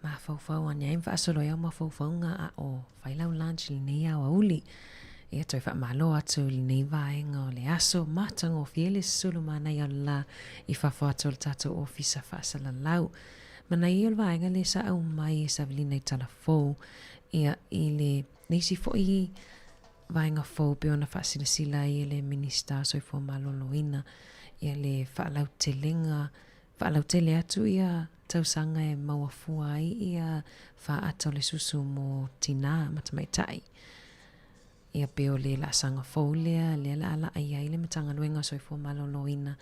mawhauwhau ania im whaasolo ia mawhauwhaunga a o whailau lunch li nei au auli ia toi whaamalo atu li nei vaenga o le aso matang o fiele sulu mana ia la i whawhatu le tato ofisa whaasala lau mana ia le vaenga le sa au mai sa vili nei tala fau ia i le neisi fo i vaenga fau pe ona whaasila sila i le minister soi fo maloloina ia le whaalau tele atu ia tausanga e mawafua ai ia whaato le susu mo tina matamaitai ia peo le la sanga fau lea le la ala ai ai le matanga luenga soi fo maloloina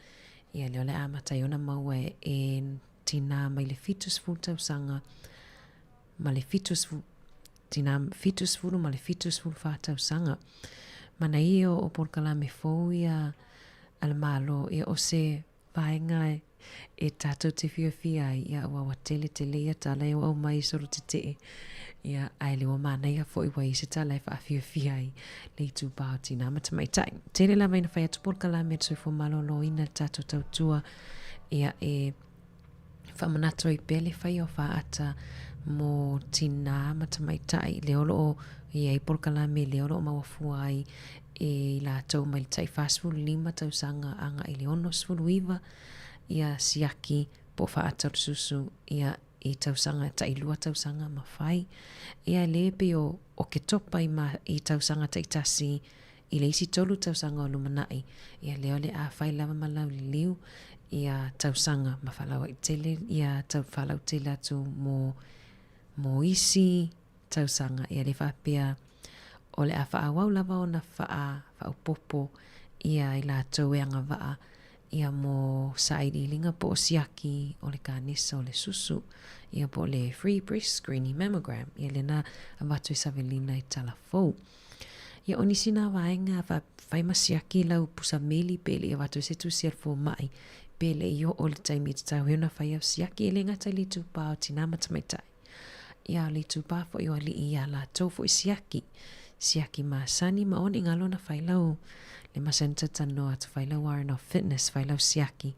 ia le ole amatai ona maua e tina mai le fitus fu tausanga ma le fitus fu tina fitus fulu ma le fitus fulu whātau sanga. Mana ia o porkalame fau ia alamalo ia o se vaenga e tātou te whiawhia ia awa tele ia tala ia au mai soro te te ia aile o mana ia fo iwa i se tala e whiawhia i le tu pāo tina matamaitai. Tere la maina whai atu porkalame atu fo malolo ina tātou tautua ia e whamanato i pele whai o whaata mo tina matamaitai leolo o ia i porkalame leolo o mawafua ai e la tau mai tai fastful 5 tausanga anga i leono sfulu iwa ia siaki po whaata susu ia i tausanga tai lua tausanga mawhai ia lepe o ke topa i tausanga tai tasi i le isi tolu tausanga o lumanai ia leo le a whai lava malau li liu ia tausanga mawhalawa i tele ia tau whalau tele atu mo isi tausanga ia le whapea o le a whaawau lava o na whaupopo ia i la tau e anga waa ia mo saidi linga po o siaki o le kanisa o le susu ia po le free breast screening mammogram ia le na avatu i savelina i tala fau ia onisina vaenga whai masiaki lau pusa meli pele ia watu se tu siar fo mai pele i o le taimi i tau heona whai au siaki e le ngata li tu pao tina matamaitai ia li tu pa fo i ia la tau fo i siaki masani ma on ingalo na whailau le masenta tano atu whailau Warren of Fitness whailau siaki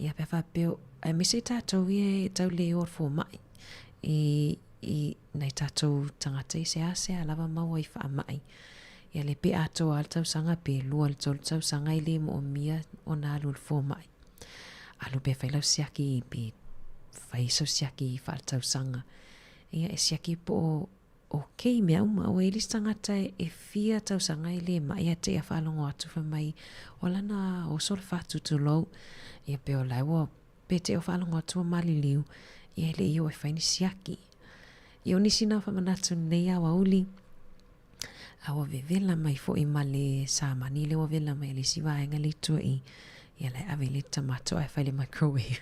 ia pewa peo ai misi tātou e tau le or fo mai i nei tātou tangata i se ase a lava maua i wha mai ia le pe ato al tau sanga pe lua le tolu tau sanga i le mo o mia o na alu le fo mai alu pe whailau siaki i pe whaisau siaki i wha tau sanga ia e siaki po o kei mea uma o elis tangata e fia tau sanga i le mai a te a whalongo atu wha mai o lana o sol fatu tu lau ia pe o lau pe te o whalongo atu o mali liu ia le i o e whaini siaki ia o nisina whamanatu nei awa uli awa vevela mai fo i male sa mani le wa vela mai le siwa enga le tua i ia le ave le tamato a whaile microwave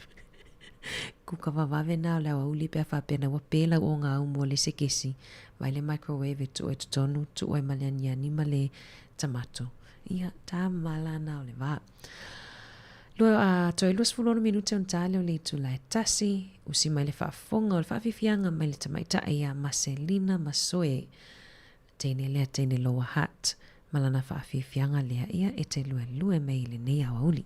kuka vavave na le uli pe fa pena wa pela o nga mo le sekesi vai le microwave tu e tonu tu e malania ni male tomato ia ta mala na le va lo a toi los fulano minuti on tale o le tu la tasi usi mai le fa fonga o le fa fifianga mai le tamaita ia Marcelina Masoe tene loa hat malana fa fifianga lea ia e te lue mai le nei awa uli.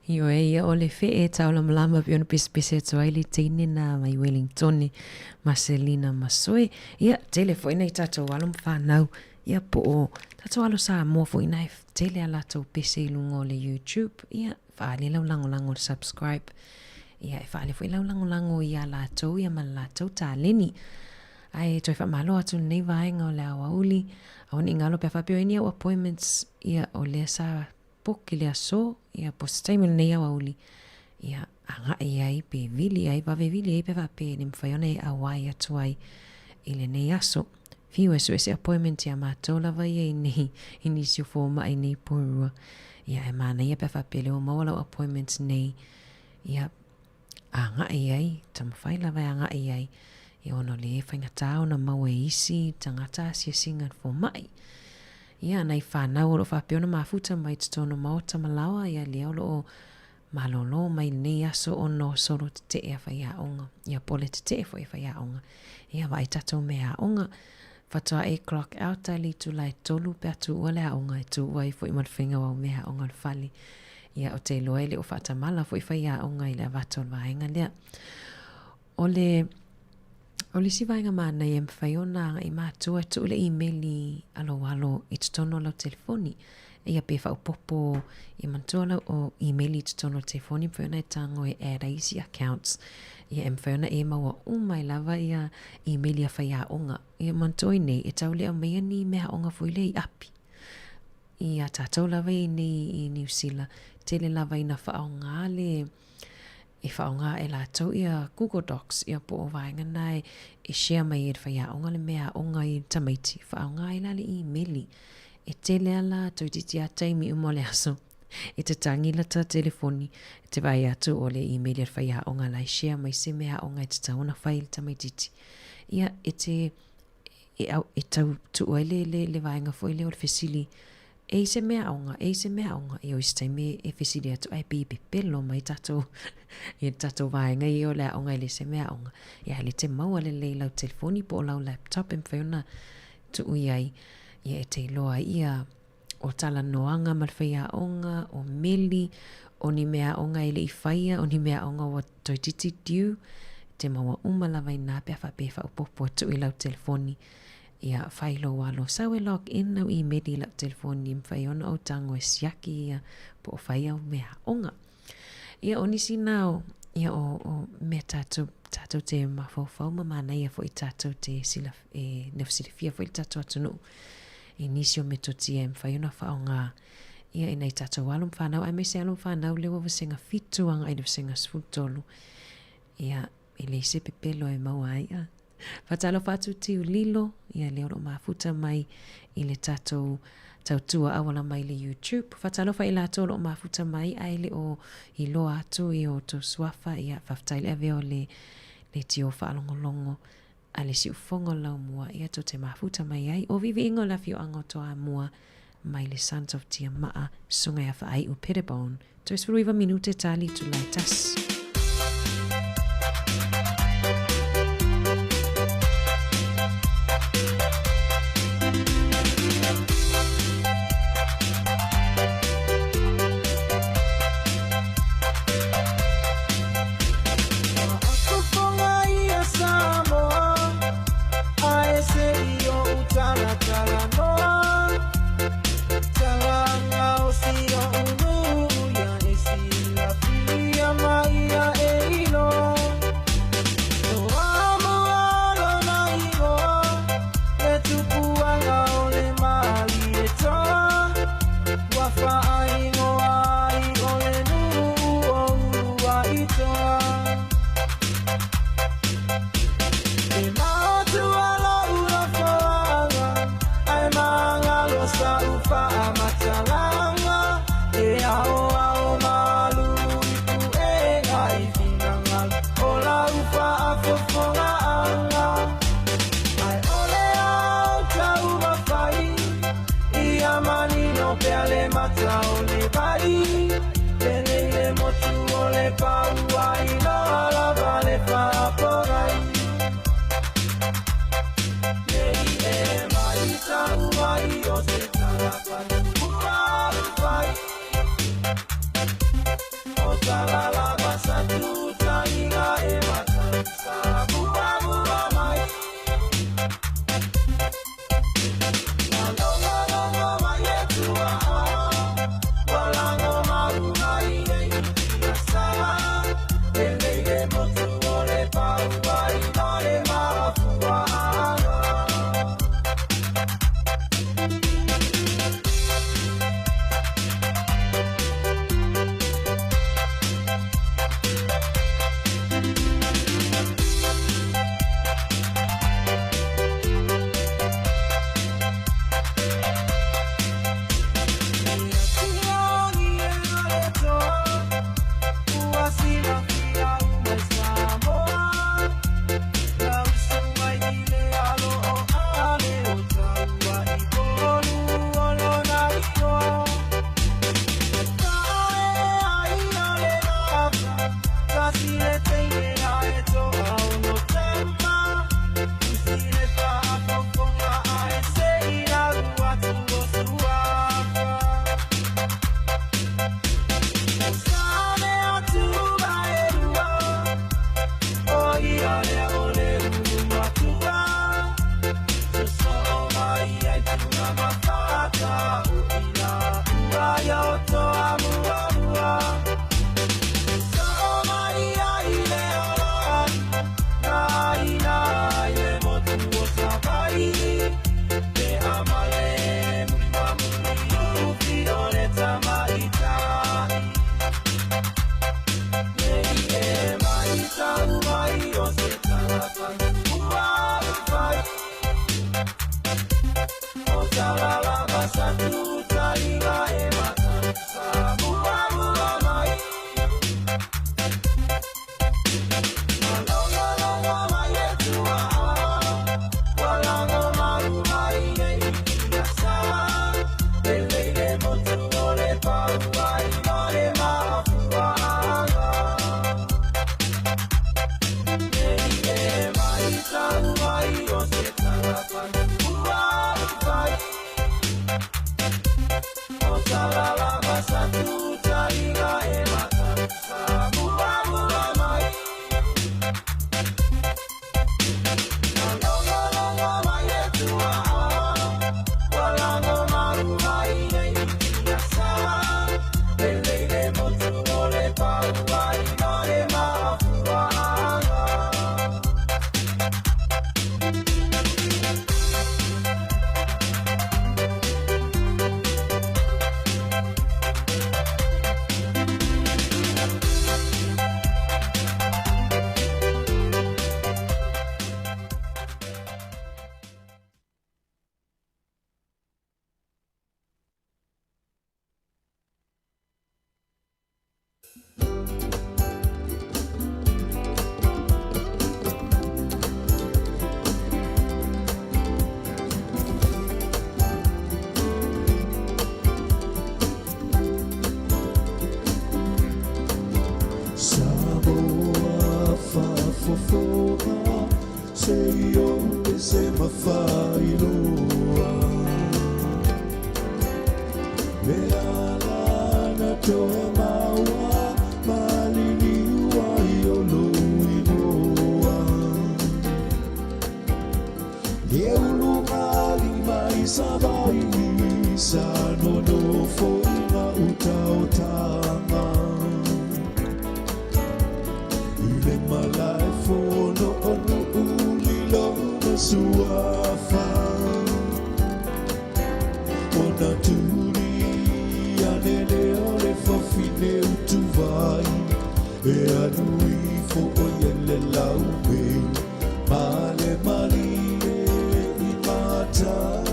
Io e o le fe tau la malama piona pise tuaili tini na mai Wellington Marcelina Masoe ia telefone i tatou alo mawhanau ia po o tatou alo sa mua fo ina tele a latou pise i lungo le YouTube ia whaale lau lango le subscribe ia e whaale fo i lau lango ia latou ia ma latou ta leni ai toi wha malo atu nei vaenga o le awa uli au ni ngalo pe whapio ini au appointments ia o le sa poki le aso ia postaimel nei awa uli ia anga ai pe vili ai vave vili ai pe vape ni mwhaiona i awai atuai i le nei aso fiu e suese appointment ia mātou lava ia i nisi o fōma i nei porua ia e mana ia pe vape leo mawala appointments nei ia anga ai tamawhai lava anga ai ia ono le whaingatao na maue isi tangata asia singa fōmai ia nei whanau o lo whapeona mafuta mai tutono maota malawa ia leo lo malolo mai nei aso ono soro te ea whaia onga ia pole te ea whaia onga ia vai tatou mea onga whatoa e clock out ali tu lai tolu pe atu ua lea onga e tu ua i fo i madwhinga wau mea onga le whali ia o te loe le o whatamala fo i whaia onga i le avato vaenga lea o le si vaenga mana i mwhaiona i mātua tu le emaili alo i tutono alo telefoni ia pe fa popo I mantola o email I tono telefoni mwhena tango e easy accounts ia mwhena maua umai lava ia email ia whaia onga ia mantoi nei e tau lea mea ni mea onga fuile I api ia tātou lava I New Zealand tele lava ina whaonga le e whaonga e lātou ia Google Docs ia po o vaenga nai e share mai e whaia onga le mea onga I tamaiti whaonga I lale emaili e tele ala tau titi a taimi umole aso e te tangi la ta telefoni te vai atu o le email e whaia onga lai share mai se mea onga e te tauna whaile tamaititi ia e te e tau tu le vaenga foile o le fesili e se mea onga I o istaime e fesili atu ai pipe pelo mai tatou e tatou vaenga I o le onga I le se mea onga ia le te maua le lau telefoni po o lau laptop e mwhaiona tu iai ia e te loa ia o tala noanga malwhaia onga o meli o ni mea onga I le I whaia o ni mea onga o toititi diu te maua umalawa I nā pia whapefa o popo tu I lau telefoni ia whailo walo sawe log in au email I lau telefoni mwhaiona o tango e siaki ia po o whaia o mea onga ia o nisi nao ia o mea tātou te mawhau mamana ia fo I tātou te sila e nefsilifia fo I tātou atunu e nisi o metoti e mwhaiona whaonga ia I nei tātou alum whanau ai mese alum whanau lewa wasenga fituanga I wasenga sfutolu ia I le se pepelo e maua ia Fatalo fatu tiu lilo ia leo no mafuta mai I le tātou tautua awala mai le YouTube fatalo fa ila tolo mafuta mai ai le o I loa atu I o to swafa ia faftaile ave o le tio whaalongolongo a le si ufongo lau mua ia to te mafuta mai ai o vivi ingo la fio ango toa mua mai le Sons of Tiamaa sunga ia wha ai u Pettibone to isfuruiva minute tali tu laitas. fofoa se yo e se mawhailoa me ala na toe maua malini wai o loinoa e ulunga mai sabai sa no foi na utaotanga ile malai fono ono ulilo suafa ona turi anele ore fofine utuvai e anui fo oyele laume male mali e imata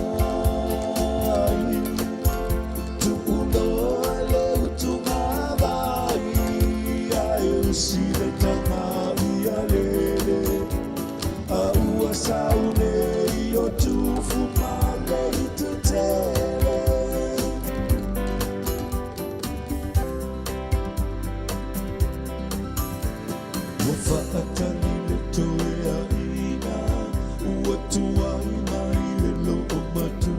saune io tu fumale tu tele mo fatani le toya ina watu ai mai lo matu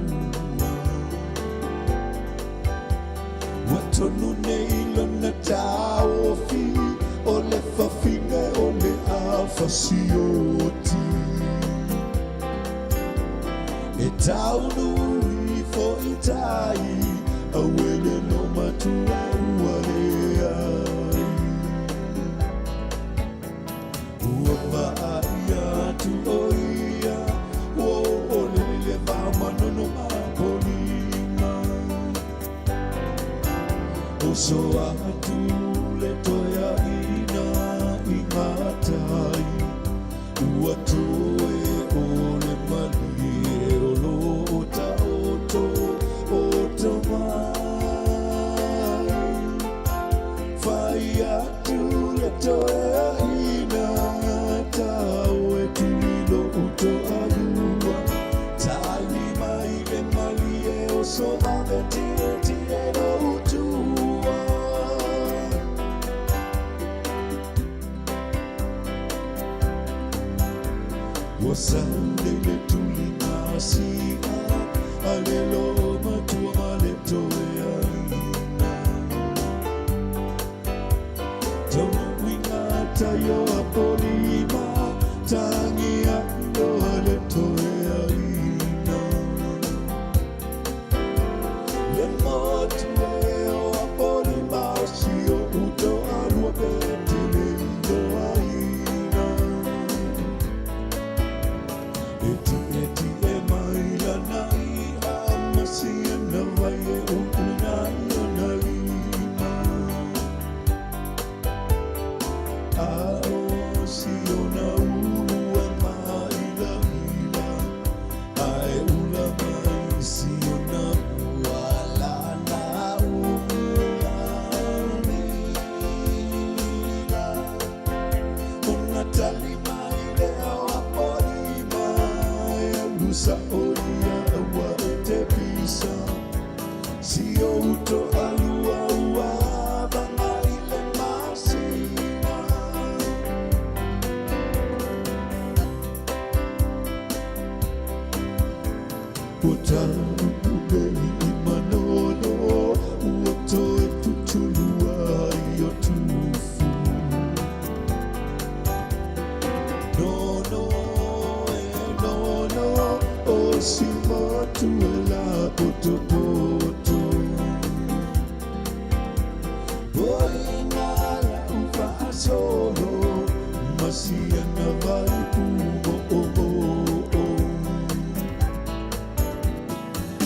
watu no nei lo na tao fi o le fa fine o le afasioti e taunu I fo itai awele no matua uale ai uapa aia tu oia o olele vama no mapolima o so atu le toya ina ingatai uatu e ole mali so ave tire no utua wasande le tulina sia alelo matua male toya ina tono wingata yo apolima tangia no ale toya ina le motueo apolima sio uto alua betele ino aina eti e maila nai amasia na vai e unai na lima ao sio na ua maila ila ai ula mai sio na uala na ula mila una tali mai leo apolima lusa olia ua te pisa si outo alua ua banga ile masina utalu kubeli imanolo uoto e tutulua io tufu no o si motu la poto poto boina la ufa solo masia na vai pumo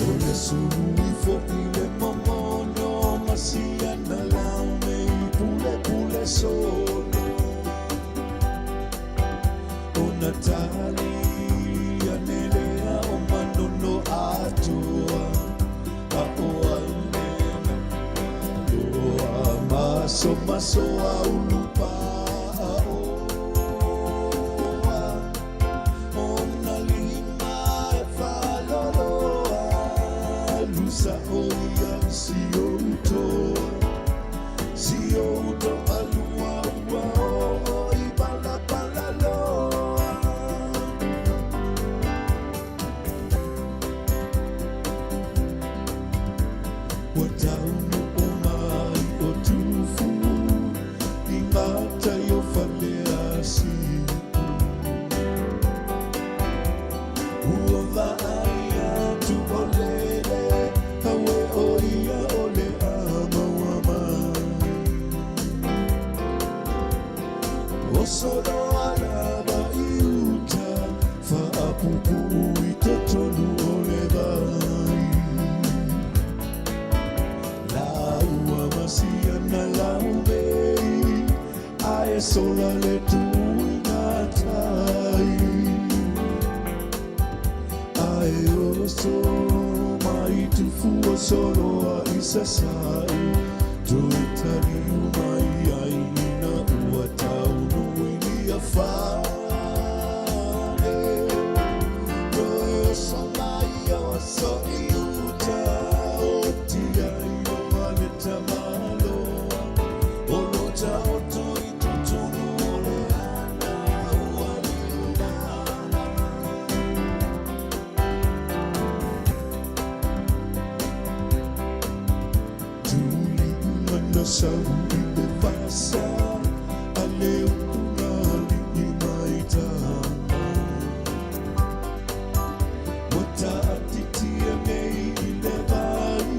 ole sui fo ile momono masia na laume pule solo o Natali anelea o manono atua a o alena o maso a ulupa a o na lima e faloloa lusa o ia si outo alua ua o i bala solo alaba iuta faapupu i totonu o le vai laua masiana laumei ae sola le tuinatai ae oso mai tufua solo a isasai tuitani umai aina ua taunu ini a whane roe oso mai o so iuta o tia i o male tamaloa o lota o tui tutunu o le ana ua liunana tuli mana sau i le vasa a le utungali i maitana Wata atitia nei i le vai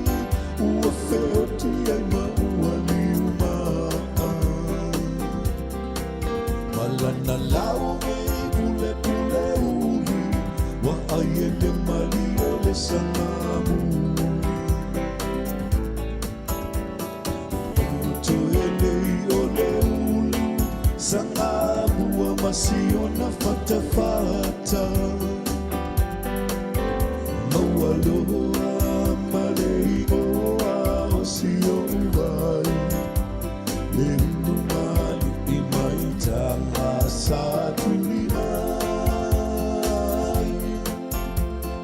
ua feoti ai maua liuma malana lau mei pule pule uli wa ai e le mali o le sangamu Sangamu wa masiona fata fata Mawaloa maleigoa osio vai Lindumani imaitanga satulimai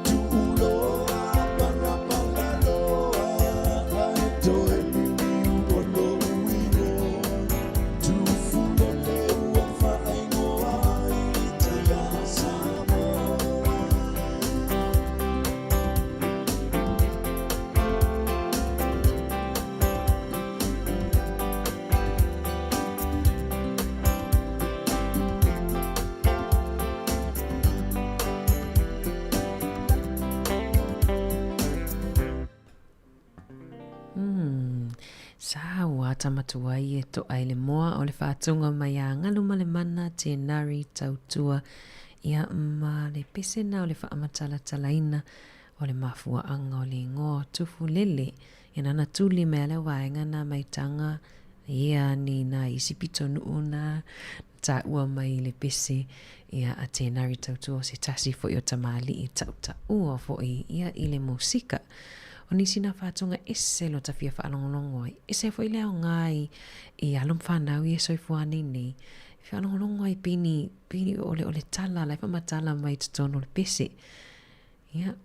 Tuuloa parapangaloa Aetoe lili ubolo uino Tufulele uafa aingoa itaya samoa Sawa tamatua i e to ai le moa o le whātunga mai a ngaluma le mana te nari tautua ia ma le pesena o le whaamatala talaina o le mafua anga o le ngoa tufu lele ia nana tuli mea le waenga na maitanga ia ni na isipito nuuna ta ua mai le pese ia a te nari tautua o se tasi fo i o tamali i tauta ua fo i ia i le musika o nisi na whātunga ese lo tawhia whaalongolongo ai. Ese fo i leo ngai i alum whanau i e soifuani nei. Whaalongolongo ai pini ole tala, lai whamatala mai tutono le pese. Ia,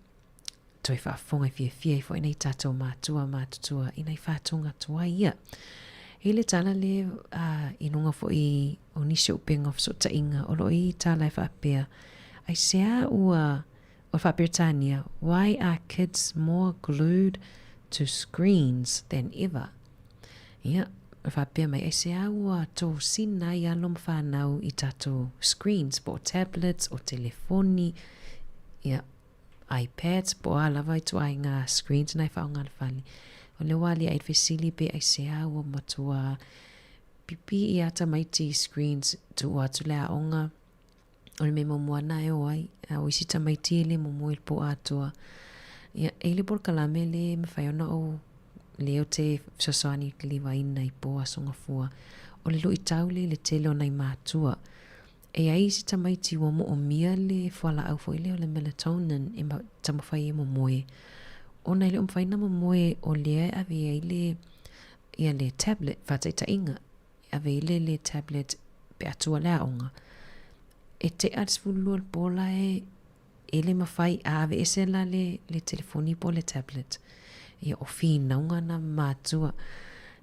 toi whaafonga i fia fo i nei tātou mātua i nei whātunga tua ia. I le tala le inunga fo i o nisi upenga fo ta inga o lo i tala i whaapea. Ai sea ua o Britannia, why are kids more glued to screens than ever? Ia, whapea mai e se aua tō sina i alom whanau i tato screens, po tablets o telefoni, ia, iPads, po alawa i tu ai ngā screens nai whaonga le whali. O le wali ai whesili pe ai se aua matua pipi i ata maiti screens tu atu lea onga, o le me mamua na e o ai, o isi tamaiti e le mamu il po atua. Ia, e le por kalame le me whaiona o leo te sasoani li waina i po asonga fua. O le lo i taule le tele o nai mātua. E ai isi tamaiti wa mo o mia le whala au fo ile o le melatonin e tamawhai e mamoe. O nai le umwhaina mamoe o lea ave ai le tablet, whataita inga. Ave ile le tablet pe atua lea onga. E te atsfulu al pola e le mawhai ave ese la le telefoni po le tablet. E o fina unga na mātua.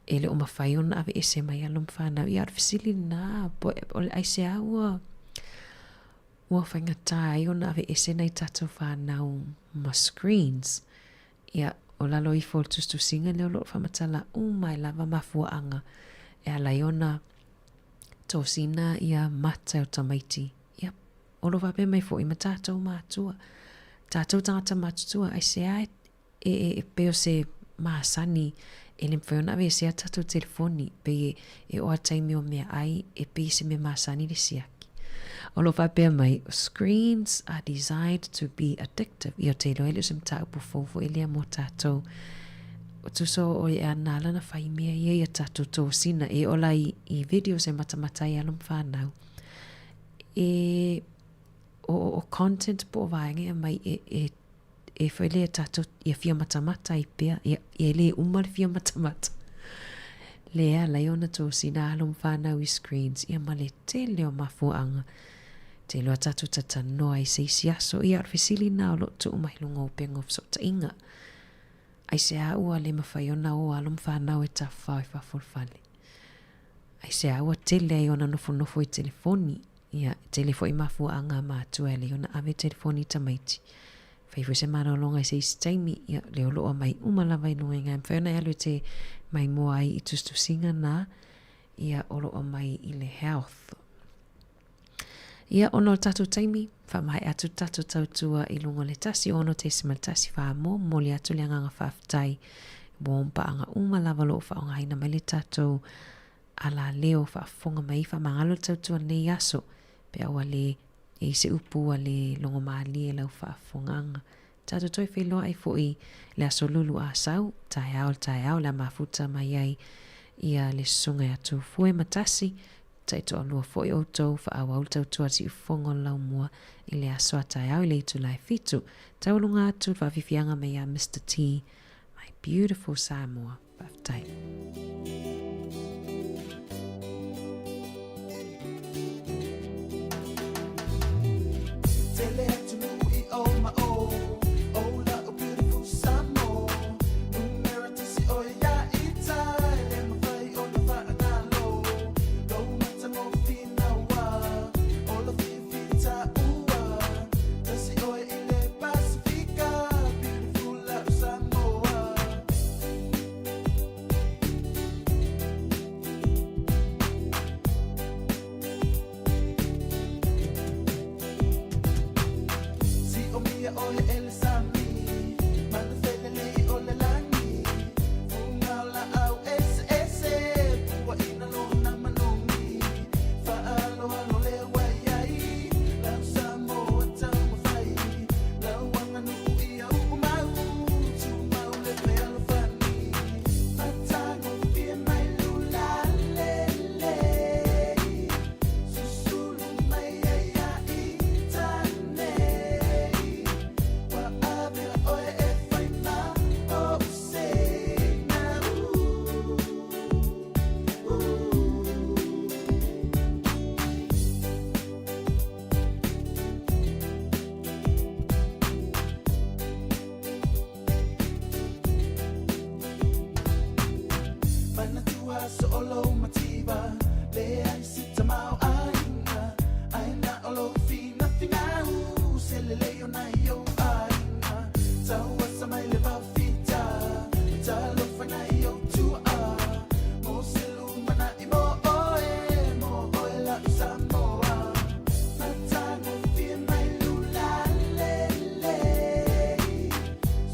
E le o mawhai ona ave ese mai alom whanau. I arfisili nā, o le aise aua. Ua whaingatai ona ave ese nei tato whanau ma screens. Ia o lalo i fol tustu singa leo lo whamatala mai lava mafua anga. E alai ona tō sina ia mata o tamaiti. Olo wape mai fo i ma tātou mātua. Tātou tangata mātua ai se ai e peo se māsani Ele mwhaiona ave se atatu telefoni pe e o ataimi o mea ai e pe se me masani le siaki. O lo whapea mai, screens are designed to be addictive. I o te ilo ele sem tau pu fofo ele a mo tātou. O tu so o e anala na whai mea i a tātou tō sina e ola i video se matamatai alum whanau. E o content po vaenga mai e whaile a tātou i a whia matamata i pia, i le umar whia matamata. Lea laiona tō sina alum whanau i screens, i a male te leo mafuanga. Te leo a tātou tatanoa i se isi aso i arwhisili nā o lotu umahilunga o pengo so ta inga. Ai se aua le mawhaiona o alum whanau e ta whau i whawhulwhale. Ai se aua te leo na nofo i telefoni, ia telefo i mafuanga mātua e leona ave telefoni tamaiti. Whaifu se marolonga i se isi taimi, ia leo loa mai umalava i nunga ngai. Mwhaiona e alu te mai moa ai i tustusinga nā, ia olo o mai i le health. Ia ono tatu taimi, whamai atu tatu tautua i lungo le tasi, ono te simal tasi whaamo, moli atu le anganga whaftai, wompa anga umalava lo whaonga haina mai le tatu, ala leo whaafonga mai whamangalo tautua nei aso, pe awa le e se upu a le longo maali e lau whaafonganga. Tatu toi wheloa ai fo i le aso lulu a sau, tai au le mafuta mai ai ia le sunga atu fue matasi, tai toa lua fo i outou whaawa ultau tua ti ufongo lau mua i le aso a tai au i le itu lai fitu. Tau lunga atu whaafifianga mai a Mr. T, my beautiful Samoa, whaftai. Tele to me, oh my oh, oh like a beautiful Samoa. Numero to see oh ya ita, let me fight on the fire and low. Don't matter no fina wa, all of the fita uwa. To see oh ile Pacifica, beautiful like Samoa. Oye el sami, manda felele ole langi, funga la au ese, pua ina lo na manongi, faalo alo le wayai, lau samo atama fai, lau wanga nuku ia umau, tu mau le pelo fani, matango fia mai lula lele, susulu mai ia itane. Solo mativa, le ai sita mau aina olo fina finau, se le leo na yo aina, taua samai le va fita, talo fana yo tua, mo se lumana I mo oe la Samoa, matango fia mai lula lele,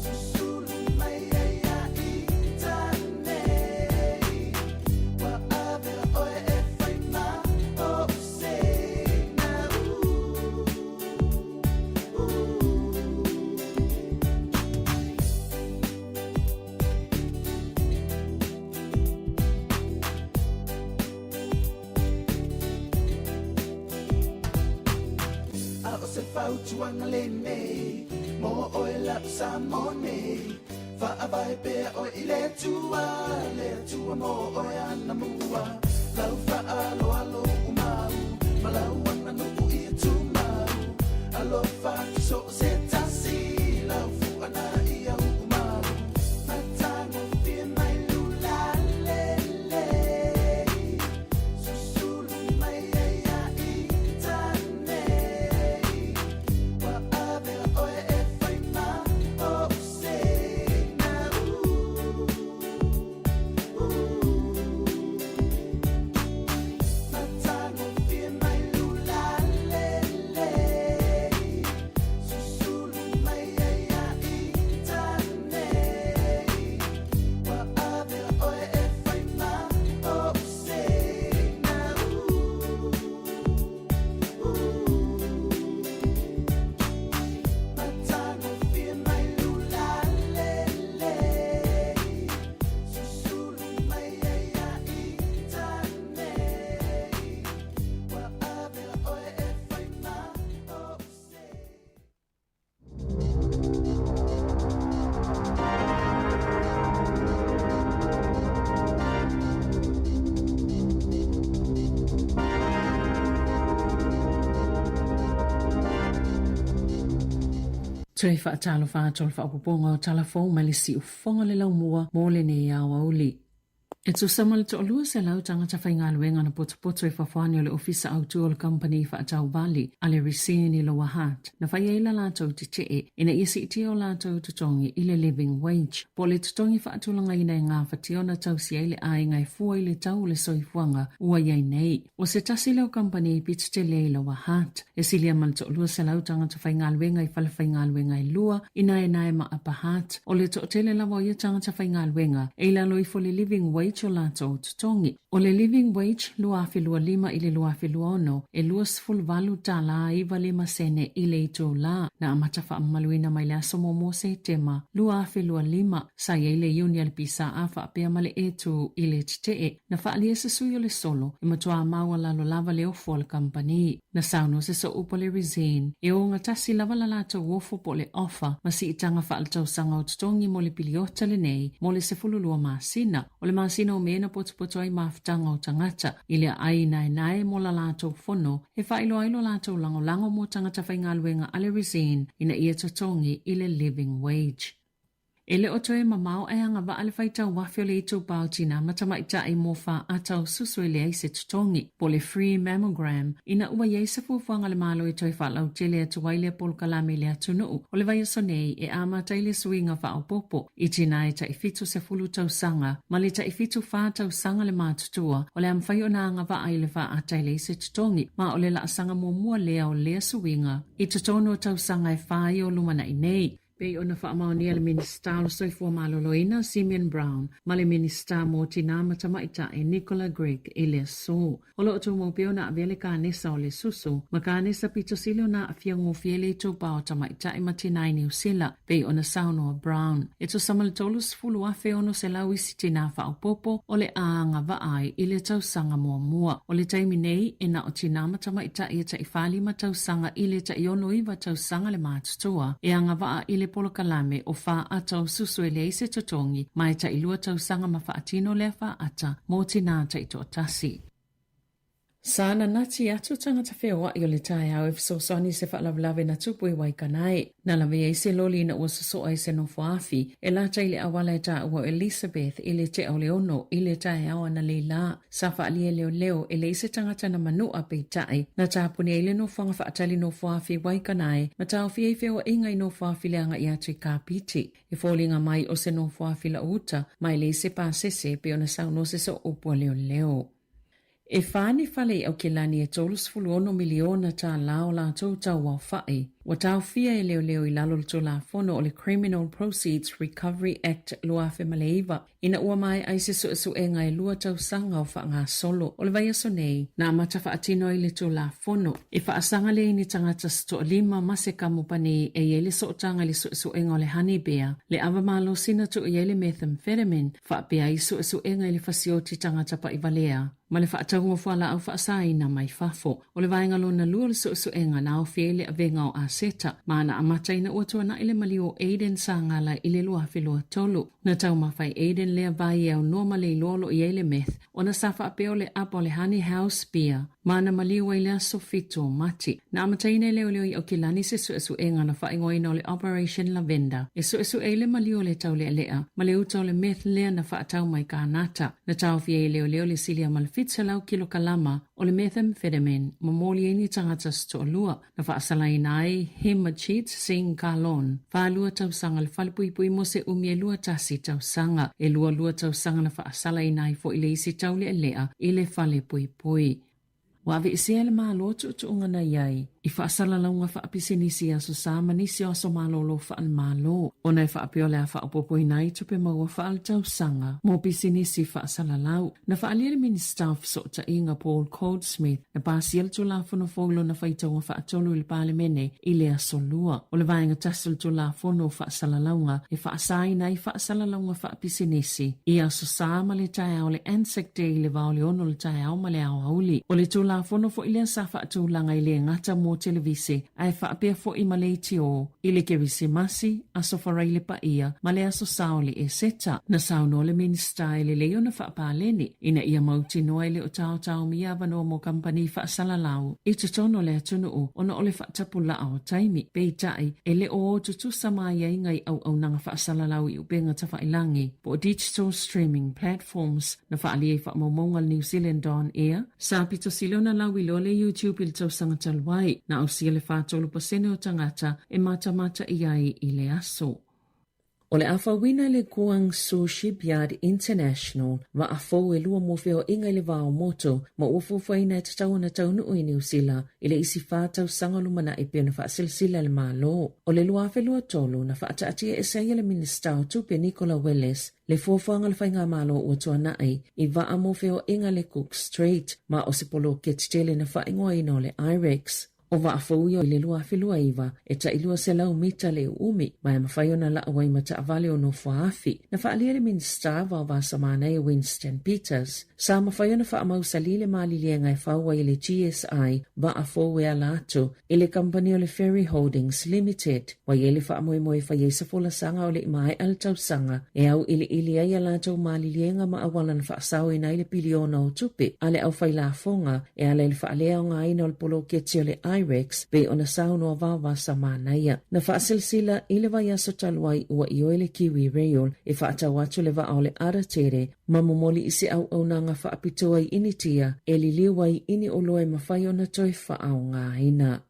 susulu mai ia itane. Se fau tuanga lene, mo oe la Samone, fa abai pe o ile tua mo oe ana mua, lau fa alo umau, malau wana nuku I tu mau, alo fa so se tasi, lau fu ana ia umau, matango fia mai lula lele, susulu mai ia itane. Susu Tui whaatalo whaatolo whaapoponga o talafo ma le si ufonga le lau mua mo le ne au auli. E tu samale to olua se lau tangata whainga luenga na poto e whawhani o le ofisa autua o le company whaatau Bali a le resini lo wahat. Na whaiaila lātou te tee ina isi iti o lātou tutongi i le living wage. Po le tutongi whaatulanga ina ngā whationa tau si eile ai ngai fua i le tau le soifuanga ua iai nei. O se tasi leo company pita te le lo wahat. E silia male to olua se lau tangata whainga luenga i whala whainga luenga i lua ina e nae ma apahat. O le to tele lawa ia tangata whainga luenga e lalo i fo le living wage o lātou tutongi. O le living wage luafi lua lima i le luafi lua ono e luas full valu tā la iwa lima sene i le ito la na amatafa amaluina mai le aso momo se tema luafi lua lima sa ia i le iuni al pisa a wha apea male etu i le titee na wha alia se sui o le solo i matua maua lalo lava le ofo le company na sauno se so upo le resign e o ngatasi lava la lātou ofo po le ofa ma si itanga wha altau sanga o tutongi mo le piliota le nei mo le se fululua masina o le masina o mena poto ai maftanga o tangata ile ai nae mo la lātou fono e whailo ailo lātou lango mo tangata whaingaluenga ale resign ina ia totongi ile living wage. Ele o toe mamao e anga wa ale whaitau wafio le ito pautina matamaita i mofa atau susu ele ai se tutongi po le free mammogram ina ua iei sa fufuanga le malo i toe whalau tele atu waile pol kalame le atunuu o le vai sonei e amata i le suinga wha popo i tina e ta ifitu se fulu tau sanga ma le ta ifitu wha tau sanga le mātutua o le amwhai o na anga wa aile wha atai le se tutongi ma o le la sanga mua lea o lea suinga i tutono tau sanga e whai o lumana i nei. Pei ona whaamaoni le minista lo soifua maloloina Simeon Brown ma le minista mo tina matamaita e Nicola Gregg e le so. Olo o tō mōpeo na avele ka nesa o le susu ma ka nesa pito silo na afia ngofie le tō pao tamaita e matina i New Sila pei ona sauno a Brown. E to samale tolus fulu afe ono se lau isi tina whaopopo o le aanga vaai i le tausanga mua. O le taimi nei e na o tina matamaita i ta ifali ma tausanga i le ta iono iwa tausanga le mātutua e anga vaa i le polo kalame o wha atau susu e le ise totongi mai ta ilua tausanga ma wha atino le wha ata mo tina ta ito atasi. Sana nati atu tangata whewa i o le tae au e fisosoni se whaalawalawe na tupu i waikanai. Na lawe e se loli na ua sosoa i se no whaafi e la taile awala e ta ua Elizabeth i le te au leono i le tae au ana le la. Sa whaalia leo e le ise tangata na manu a pei tae na tāpuni e le no whanga whaatali no whaafi waikanai ma tau fia i whewa inga i no whaafi le anga i atu i ka piti. E fōlinga mai o se no whaafi la uta mai le ise pāsese pe ona sauno se so upua leo. E whāni whale au ke lani e tolus fuluono miliona tā lao la tau tau wau whae. Wa tau fia e leo i lalo to la fono o le Criminal Proceeds Recovery Act lua fe maleiva. Ina ua mai ai se su e ngai lua tau sanga o wha ngā solo. O le vai aso nei, na amata wha atino i le to la fono. E wha asanga le ini tangata sto lima mase kamupani e yele so tanga le su e ngā le honey bear. Le awa malo sina tu yele methamphetamine. Wha pia i su e ngai le fasioti tangata pa i valea. Ma le whaataunga whala au whaasai na mai fafo. O le vaingalo na lua le su enga na o fiele a venga o aseta. Maana amata ina uatua na ile mali o Aiden sa ngala ile lua whilua tolu. Na tau mawhai Aiden lea vai au noa le lolo i ele meth. O na safa apeo le apa o le honey house beer. Maana mali o ilea sofito mati. Na amata ina leo i o kilani se su enga na whaingoina o le Operation Lavender. E su ele mali o le tau lea. Ma le uta o le meth lea na whaatau mai ka anata. Na tau fie leo le silia malfit salau kilo kalama o le methamphetamine ma moli e ni tangata sto lua na whaasala inai Hemachit Singh Kalon. Whaalua tausanga le whalipui mo se umie lua tasi tausanga. E lua tausanga na whaasala inai fo ile isi tau lea ile whalipui. Wawe isia le malo tu ungana iai. I whaasala launga whaapisinisi aso sa manisi o aso malolo whaal malo. O nei whaapio lea whaapopoi nai tupe maua whaal tausanga. Mo pisinisi whaasala lau. Na whaalia le ministaf so ta inga Paul Goldsmith. Na pasiel tu la fono foglo na whaitaunga whaatolu il palemene i le aso lua. O le vaenga tasul tu la fono whaasala launga. E whaasai nai whaasala launga whaapisinisi. I aso sa male tae au le Anzac Day le vaole ono le tae au male au auli. O le tu la la fono fo ile sa fa tu langa ile ngata mo televisi ai fa pe fo i maleitio ile ke visimasi aso fa ile pa ia male aso saole e seta na sauno le minister ile le ona fa pa leni ina ia mauti no ile o tau mia vano mo company fa salalau i te tono le tunu ona ole fa tapula au taimi pe tai ele o tutu sama ia ngai au nanga fa salalau i ubenga ta fa ilangi po digital streaming platforms na fa ali fa momongal New Zealand on air sa pito silona la wilole YouTube il tau sanga talwai na au sile fa tolu pasene o tangata e mata iai ile aso. O le awhawina le Guang Su Shipyard International wa afo e lua mowheo inga le wao moto ma ufuwhaina e tatau na taunu o i New Zealand ile isi whātau sangalumana e pia na whaasilsila le malo. O le lua awhelua tolu na whaataatia e seia le minister o tupe Nicola Welles le fuawhanga le whainga malo o tuanai i wa mowheo inga le Cook Street ma o se polo ke titele na whaingoa ino le IREX. O wa afauia i le lua awhelua iwa e ta ilua se lau mita le umi mai mawhaiona la awai mata avale o no whaafi na whaalia le minister wa samana e Winston Peters. Sa mawhaiona whaamau salile maalilenga e whaua i le GSI wa afauia lato i le company o le Ferry Holdings Limited wa i le whaamoemoe whaiesa fola sanga o le mai altau sanga e au ili aia lato maalilenga ma awalan whaasau i nai le piliona o tupe ale au whailafonga e ale le whaalea o ngā ina o le polo keti o le IREX be ona sauno wawa sa manaya. Na whaasilsila i le vai aso taluai ua i oele Kiwi Rail e whaatau atu le wa le aratere ma momoli isi au nanga whaapitoa i initia e li liwai ini oloe mawhai ona toi whaau ngā ina.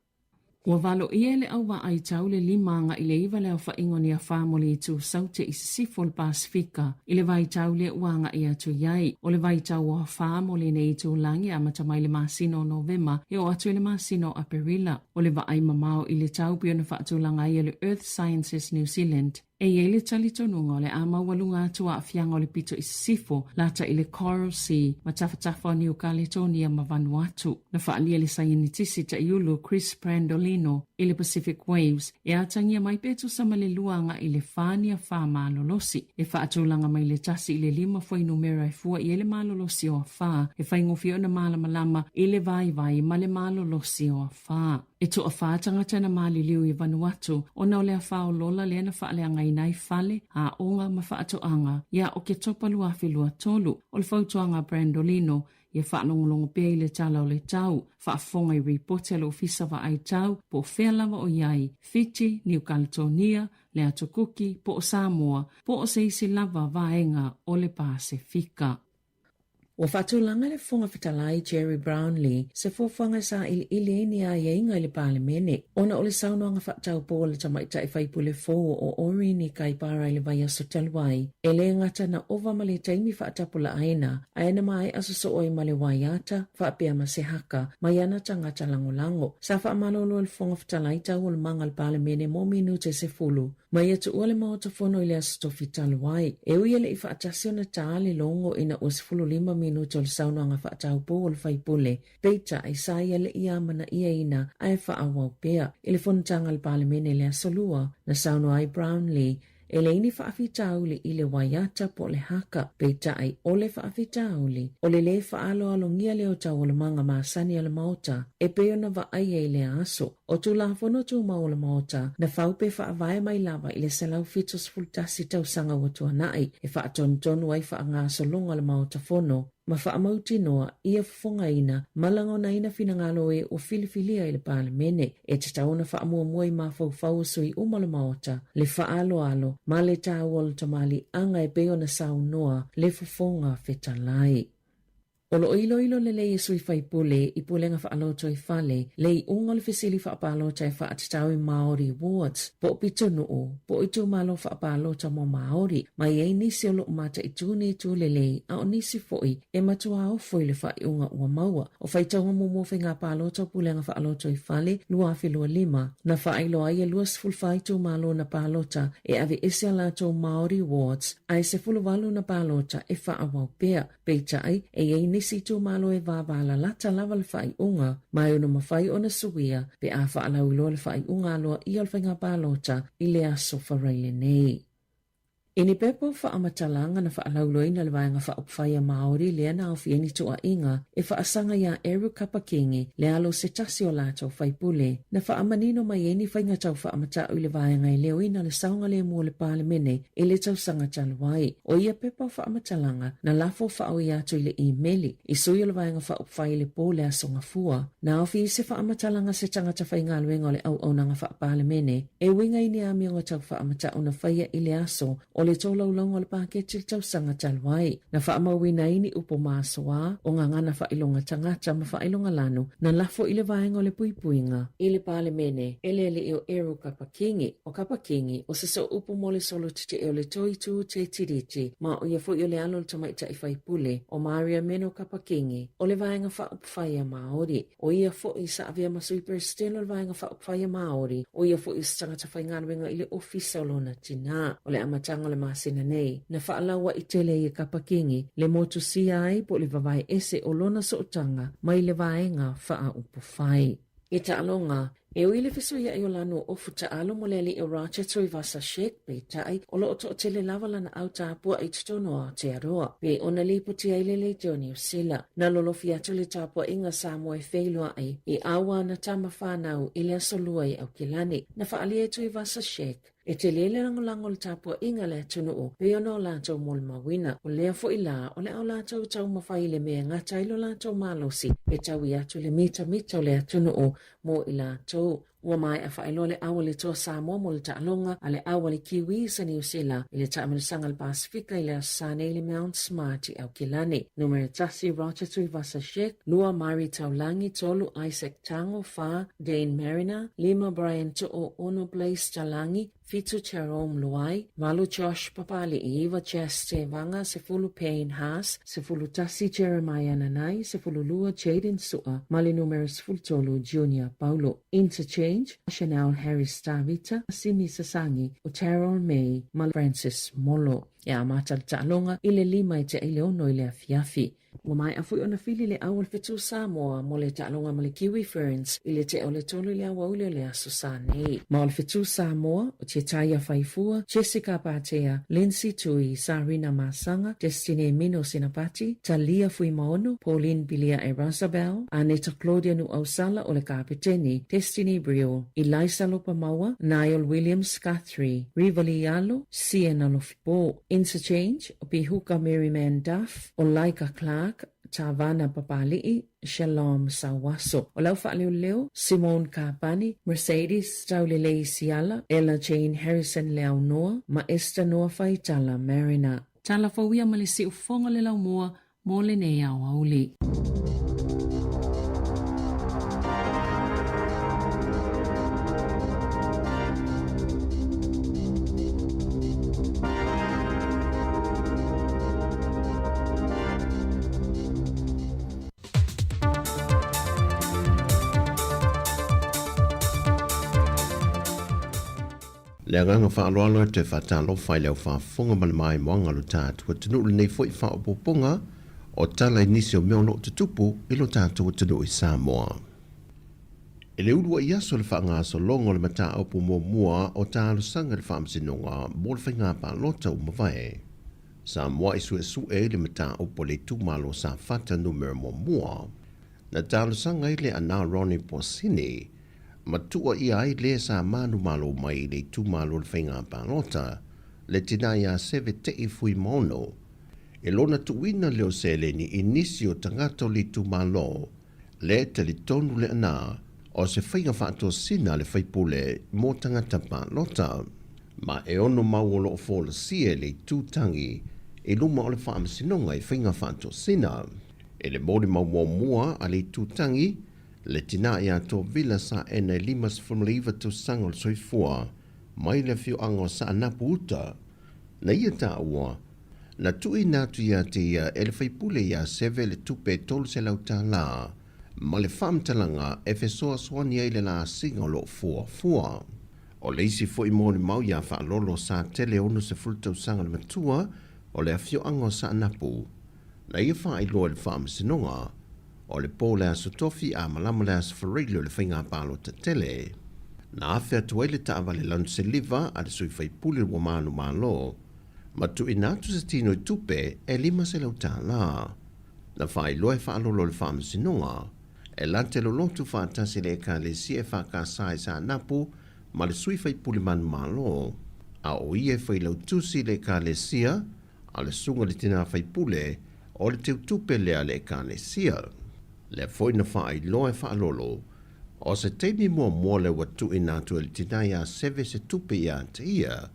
Ua valo ia le au wa ai tau le limanga i le iwa leo whaingoni a whamoli i tu saute i sifol Pasifika i le vai tau le uanga i atu iai o le vai tau o whamoli nei i tu langi a matamai le masino Novema e o atu le masino Aperila o le wa ai mamao i le tau pio na whaatu langa i le Earth Sciences New Zealand e le talitonunga o le ama walunga atua a fianga o le pito i sifo lata i le Coral Sea ma tawhatafa o New Caledonia ma Vanuatu na whaalia le sainitisi ta iulu Chris Brandolino i le Pacific Waves e atangia mai petu sama le luanga i le whania wha malolosi e whaatulanga mai le tasi i le 5 numera e fua i le malolosi o a wha e whaingofio na malamalama i le vai ma le malolosi o a wha. E to a whātanga tana mali liu i Vanuatu o na o lea whao lola lea na whaaleanga i nai whale a onga ma whaatoanga ia o ke topalu a whilua tolu o le whautuanga Brandolino ia whaanongolongo pia i le tala o le tau whaafonga i ripote lo fisa wa ai tau po whealawa o iai Fiji, New Caledonia, le Atokuki, po o Samoa, po o seisi lava vaenga o le Pasifika. Wa whatulanga le fonga fitalai Jerry Brownlee se fofanga sa ili ni a inga le palemene. Ona ole saunoanga whatau po le tamaita e whaipule fō o ori ni kai para le vai aso talwai. E le ngata na ova male taimi whaatapula aina. Aina mai aso so oi male waiata, whaapea ma se haka, mai ana tangata langolango. Sa wha malolo le fonga fitalai tau o le manga le palemene mo minute se fulu. Mai atu ua maota fono i le aso fitalwai. E uia le i whaatasio na taale longo ina o se fulu 5 minuto le saunoanga whaatau po o le whaipule. Peita ai saia le iamana ia ina ai whaawau pea. Ele fonatanga le palemene le asolua na sauno ai Brownlee. E le ini whaafitauli i le waiata po le haka. Peita ai ole whaafitauli. O le whaalo alongia leo tau o le manga maasani ale maota. E peo na wa ai e le aso. O tu la fono tu mau le maota. Na whaupe whaavai mai lava i le salau fitos fultasi tau sanga watua nai. E whaatonitonu ai whaangaso longa le maota fono. Ma whaamauti noa ia fonga ina malango na ina finangalo e o filifilia i le palemene e te tauna whaamuamua i mawhau sui umalo maota le whaalo ma le tāwal tamali anga e peo na sau noa le fonga fetalai. Olo ilo le lei sui whaipule i pulenga whaaloto i whale, lei unga le fisili whaapalota i whaatitau i Māori Awards, po pitonu o, po i tū malo whaapalota mo Māori, mai ei nisi olo mata i tūne i tū le lei, a o nisi foi, e matua o foi le whai unga ua maua, o whaitau mo mofe ngā palota pulenga whaaloto i whale, lua whilua 5, na whailo ai e luas fulwhai tū malo na palota, e ave ese alato Māori Awards, ai se fuluwalu na palota e whaawau pea, peita ai, e ei nisi tu malo e vāwala lata lava le whai unga, mai ono mawhai ona suia, pe a whaalau ilo le whai unga aloa i alwhainga pālota i le aso whareile nei. Ini pepo whaamatalanga na whaalauloi na lewaenga whaupwhaia Māori lea na au fieni tua inga e whaasanga ia Eru Kapakingi le alo se tasi o lātou whaipule na whaamanino mai eni whainga tau whaamatau i lewaenga i leo ina le saunga le mua le palemene e le tau sanga taluai. O ia pepo whaamatalanga na lafo whaau i atu i le e-maili i sui o lewaenga whaupwhai le pō le asonga fua. Na au fi se whaamatalanga se tangata whainga luenga o le au nanga whaapalemene e winga i ni ami o nga tau whaamatau na whaia i le aso o le tōlaulonga o le paketi tau sanga taluai. Na whaamawina ini upo māsoa o ngā ngana whailonga tangata ma whailonga lanu na lafo i le vaenga o le puipuinga. I le palemene, ele o Eru Kapakingi. O Kapakingi, o se so upo mo le solo tite e o le toitu te tiriti, ma o ia fo i o le alo le tamaita i whaipule, o Maria Meno Kapakingi, o le vaenga whaupwhaia Māori. O ia fo i sa avia masui perstelo le vaenga whaupwhaia Māori, o ia fo i sa tangata whainganuenga i le ofisa o lona tina, o le amatanga le masina nei, na whaalawa i tele i Kapakingi, le motu si ai po le vavai ese o lona sootanga, mai le vaenga wha upo whai. I ta alonga, e o ile fiso ia i o lanu o futa alo mo leli o racha tui vasa shek pe tai o lo oto o tele lava lana au tāpua i tutonoa te aroa. Pe ona lipo ti ai lele te o New Zealand. Na lolo fiatu le tāpua inga Samoa e wheilua ai i awa na tama whanau i le asolua i au kilani. Na whaalia tui vasa shek. E te lele langolango le tāpua inga le tunu o pe ono o lātou mol mawina o lea fo i la o le au lātou tau mawhai le mea ngata ilo lātou malosi e tau i atu le mita o le tunu o mo i lātou. Ua mai a whaelo le awa le toa Samoa mo le taalonga a le awa le Kiwi sa New Zealand i le taamanisanga le Pasifika i le asane i le Mount Smart i au kilani. Numere tasi Rocha Tui Vasa Shek, Lua Mari Taulangi Tolu Isaac Tango Fa, Dane Mariner, Lima Brian To'o Ono Blaze Talangi, Fitu Jerome Luai, Malu Josh Papali Eva Jess Tevanga, Sefulu Payne Haas, Sefulu Tasi Jeremiah Nanai, Sefulu Lua Jaden Sua, Mali numero Sefulu Tolu Junior Paulo. Interchange, Chanel Harris Davita, Simi Sasangi, Otero May, Mal Francis Molo. Ya matal ta'alonga ile lima i te ileono ile afiafi. Wamai afu ona fili le awal fitu Samoa mo le ta'alonga ma le Kiwi Ferns ile te ole tolu le awa ule le asusane. Ma ole fitu Samoa o te taia faifua, Jessica Patea, Lindsay Tui, Sarina Masanga, Destiny Mino Sinapati, Talia Fuimaono, Pauline Bilia Erasabel, Aneta Claudia Nu Ausala o le Kapiteni, Destiny Brio, Elisa Lopamawa, Niall Williams Guthrie, Rivali Yalo, Sienna Lofipo. Interchange, Bihuka Merryman Duff, Olaika Clark, Tavana Papali'i, Shalom Sawaso. O lau whaaleo leo, Simone Kapani, Mercedes Taulilei Siala, Ella Jane Harrison Leaunoa, Ma Esther Noa Faitala Marina. Tala fawia malisi ufonga le lau moa, mo le nei au auli. Le nganga whaaloalo te whatalo whai leo whafonga malamai moanga lo tātua tunu nei fwoi whaopoponga o tala inisio meo no te tupu ilo tātua tunu i Samoa. E le urua i aso le whaanga aso longo le mata opu mua o tālo sanga le whaamsinonga mo le whainga pa lota umawai. Samoa isu e le mata opu le tumalo sa whata numero mua. Na tālo sanga i le ana Ronnie Porcini matua i ai le sa manu malo mai le tu malo le whainga pālota, le tina ia seve te i fui mono. E lona tuina leo sele ni inisio tangato li tu malo, le te li tonu le ana, o se whainga whaato sina le whaipule mo tangata pālota. Ma e ono mau lo fola sie le tu tangi, e luma o le whaamasinonga i whainga whaato sina. E le mori mau mua a le tu tangi, le tina ia to vila sa ene limas formaliva to sangol soifua, mai le fiu ango sa anapu uta. Na ia ta ua, na tui natu ia te ia ele whaipule ia seve le tupe tolu se lau ta la, ma le whamtalanga e fesoa swani eile la singa lo fua. O le isi fo i mōni mau ia wha lolo sa tele ono se fultau sanga le matua, o le fiu ango sa anapu. Na ia wha i loa le whaamasinonga, o le pōle aso tofi a malama le aso whareilo le whainga pālo ta tele. Na awhia tuaile ta awale lanu se liva a le sui whaipule wa manu malo, Ma tu inatu se tino I tupe e lima se lau tāla. Na whai loe whaalolo le whaamasinonga, e lante lo lotu whaatasi le ka le si e whakasai sa napu, ma le sui whai pulimanu malo. A o ie whai lau tusi le ka le sia, a le sunga le tina whai pule, o le teu tupe lea le ka le sia. Le foi na whai loe whaalolo, o se teimi mua le watu inatu le tina ia seve se tupe ia te ia,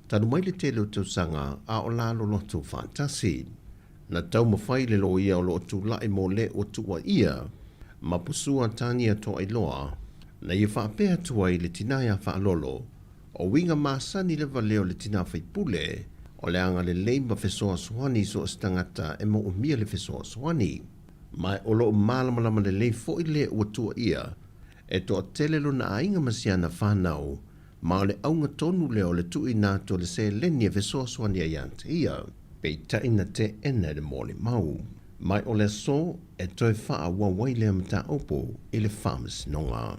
tanu mai le tele o tau sanga a o lalo lotu whaatasi. Na tau mawhai le lo ia o lo tu lai mo le o tua ia, ma pusua tania to ai loa, na ia whaapea tua I le tina ia whaalolo, o winga maasani le valeo le tina whaipule, o le anga le leima fesoa soani so astangata e mo umia le fesoa soani. Mai o lo malamalama le lei fo I le o tua ia, e to tele lo na ainga masiana whanau, ma o le aunga tonu leo le tui nato le se leni e fesoa soani a yante ia, pei taina te ena le mole mau. Mai o le so e toi wha wawai le amata opo I le whamasinonga.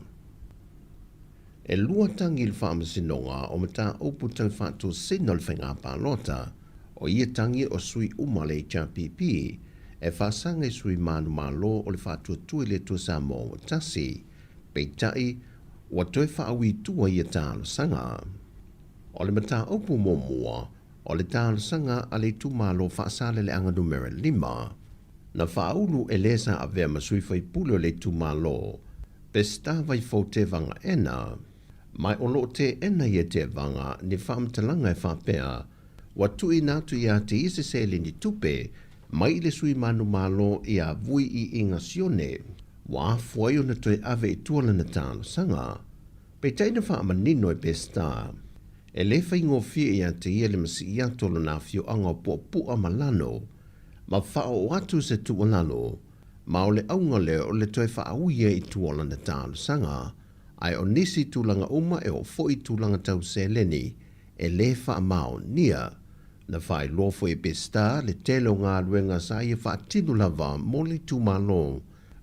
E lua tangi le whamasinonga o mata opo tau whātua sino le whainga pālota o ia tangi o sui umale HRPP e whasanga I sui manu malo o le whātua tui le tua sa mo o tasi pei tai wa toi whaawi tua ia tālo sanga. O le mata opo mua o le tālo sanga a le tu malo whaasale le anga numera 5. Na whaulu e lesa a vea masui whai pulo le tu malo, pe stawai fau te vanga ena, mai o lo te ena ia te vanga ni whaamtalanga e whapea, wa tui natu ia te ise se le ni tupe, mai le sui manu malo ia vui I inga sione, wa afuai o na toi ave I tuala na tālo sanga, pe taina whaamanino e pe sta, e le whaingo fia ia te ia le masi ia tolo na fio anga po pua malano, ma whao atu se tuolalo, ma o le aunga leo o le toi whaauia I tuola na tālo sanga, ai o nisi tūlanga uma e o foi tūlanga tau se leni, e le wha mao nia, na whai lofo e pesta le telo ngā ruenga sa ia whaatinu lava mo le tūmalo,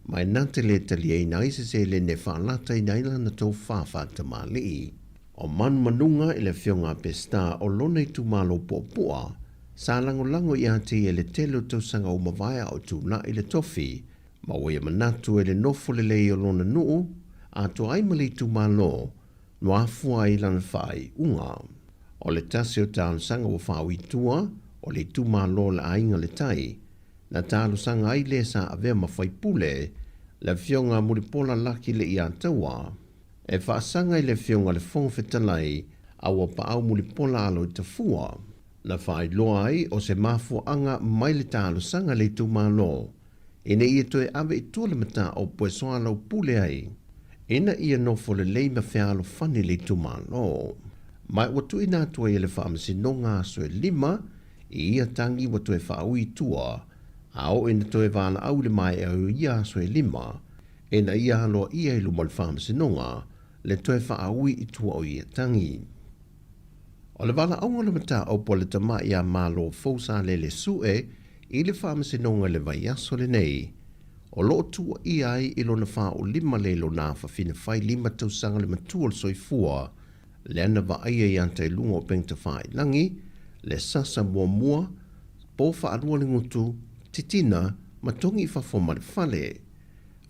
mai nante le tali e na ise se le ne whaalata I naila na tau whawhata mali. O manu manunga I le whionga pesta o lona I tūmalo pōpua, sa lango ia te e le telo tau sanga o mawaya o tūna I le tofi, ma wea manatu e le nofo le lei o lona nuu, a to ai mali tūmalo, no afua I lana whai unga. O le tasi o tālo sanga o whawi tua, o le tūmalo le ainga le tai, na tālo sanga ai le sa avea mawhai pule, le whionga muripola laki le ia taua, e whaasanga I le whionga le whongwhetalai, awa paau muripola alo I tafua, na whai loa ai o se mafuanga mai le tālo sanga le tūmalo, ina ia toe ave I tūle mata o poe soa lau pule ai, ina ia nofo le leima whialo whani le tūmalo. Mai watu ina tua I le whaamasinonga so e 5, I ia tangi watu e whaui tua, ao ina toe wala au le mai au ia so e 5, ina ia haloa ia I luma le whaamasinonga, le toe whaui I tua o ia tangi. O le wala aunga le mata o po le tama ia malo fausa le sue, I le whaamasinonga le vai aso le nei, o lo tua ia ai I lona wha o 5 le lo na whawhina whai 5 tausanga le matua le soifua, le ana wa aia I anta I lunga o pengta whai langi, le sasa mua, po wha arua le ngutu, titina, matongi I whawhoma le whale.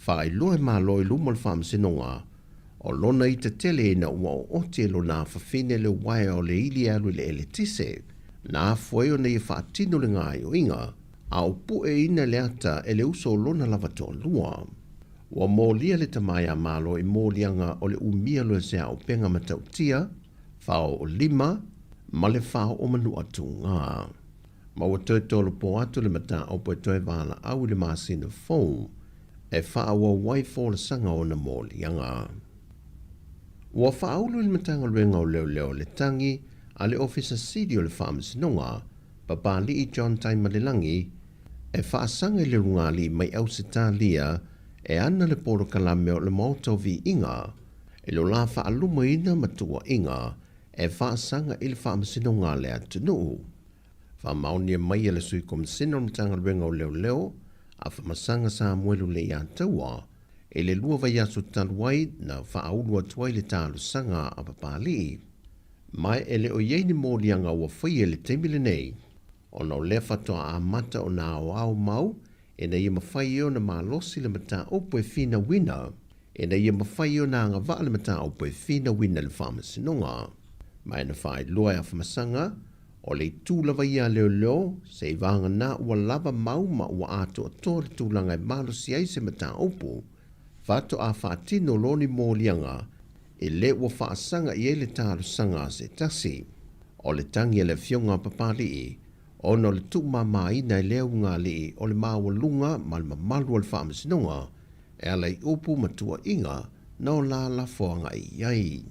Wha I loe malo I luma le whaamasinonga, o lona I te tele na ua o ote lo na whawhine le waia o le ili alu le ele tise, na afueo na I whaatino le ngai o inga, a o pu e ina le ata e le uso o lona lavato lua. Wa mōlia le tamaya malo I mōlianga o le umia lo se au penga matautia, whao o 5, ma le whao o manu atu ngā. Ma wa toi tolo po atu le mata o po toi wala au le masina fōu, e whao wa waifo le sanga o na mōlianga. Wa whao le matanga luenga o leo le tangi, a le ofisa sidi o le whamasinonga, papali I John Taimalelangi, e whaasanga le rungali mai au se tālia, e ana le poro kalame o le mauto vi inga, e lo la whaaluma ina matua inga, e whaasanga I le whaamasinonga le atunu. Whamaunia mai le sui komisina o mtanga luenga o leo, a whamasanga sa muelu le ia taua, e le lua vai aso taluai na whaaulua tuai le tālu sanga a papali. Mai ele o iei ni mōlianga ua whai ele teimile nei. O na o le fatoa a mata o na au mau, e na ia mawhai o na malosi le mata opo e fina wina, e na ia mawhai o na anga vaa le mata opo e fina wina le whamasinonga. Mai na whai loa e awhamasanga, o le tūlava ia leo leo, se i vanga na ua lava mau ma ua ato a tōre tūlanga e malosi ai se mata opo, fato a whaatino loni mōlianga, e le ua whaasanga i ele tāru sanga se tasi. O le tangi e le fionga papali i, o no le tūmama i nei leo ngā li o le māua lunga ma le mamalu al whaamasinonga, e alai upu matua inga na o la la whoanga i iai.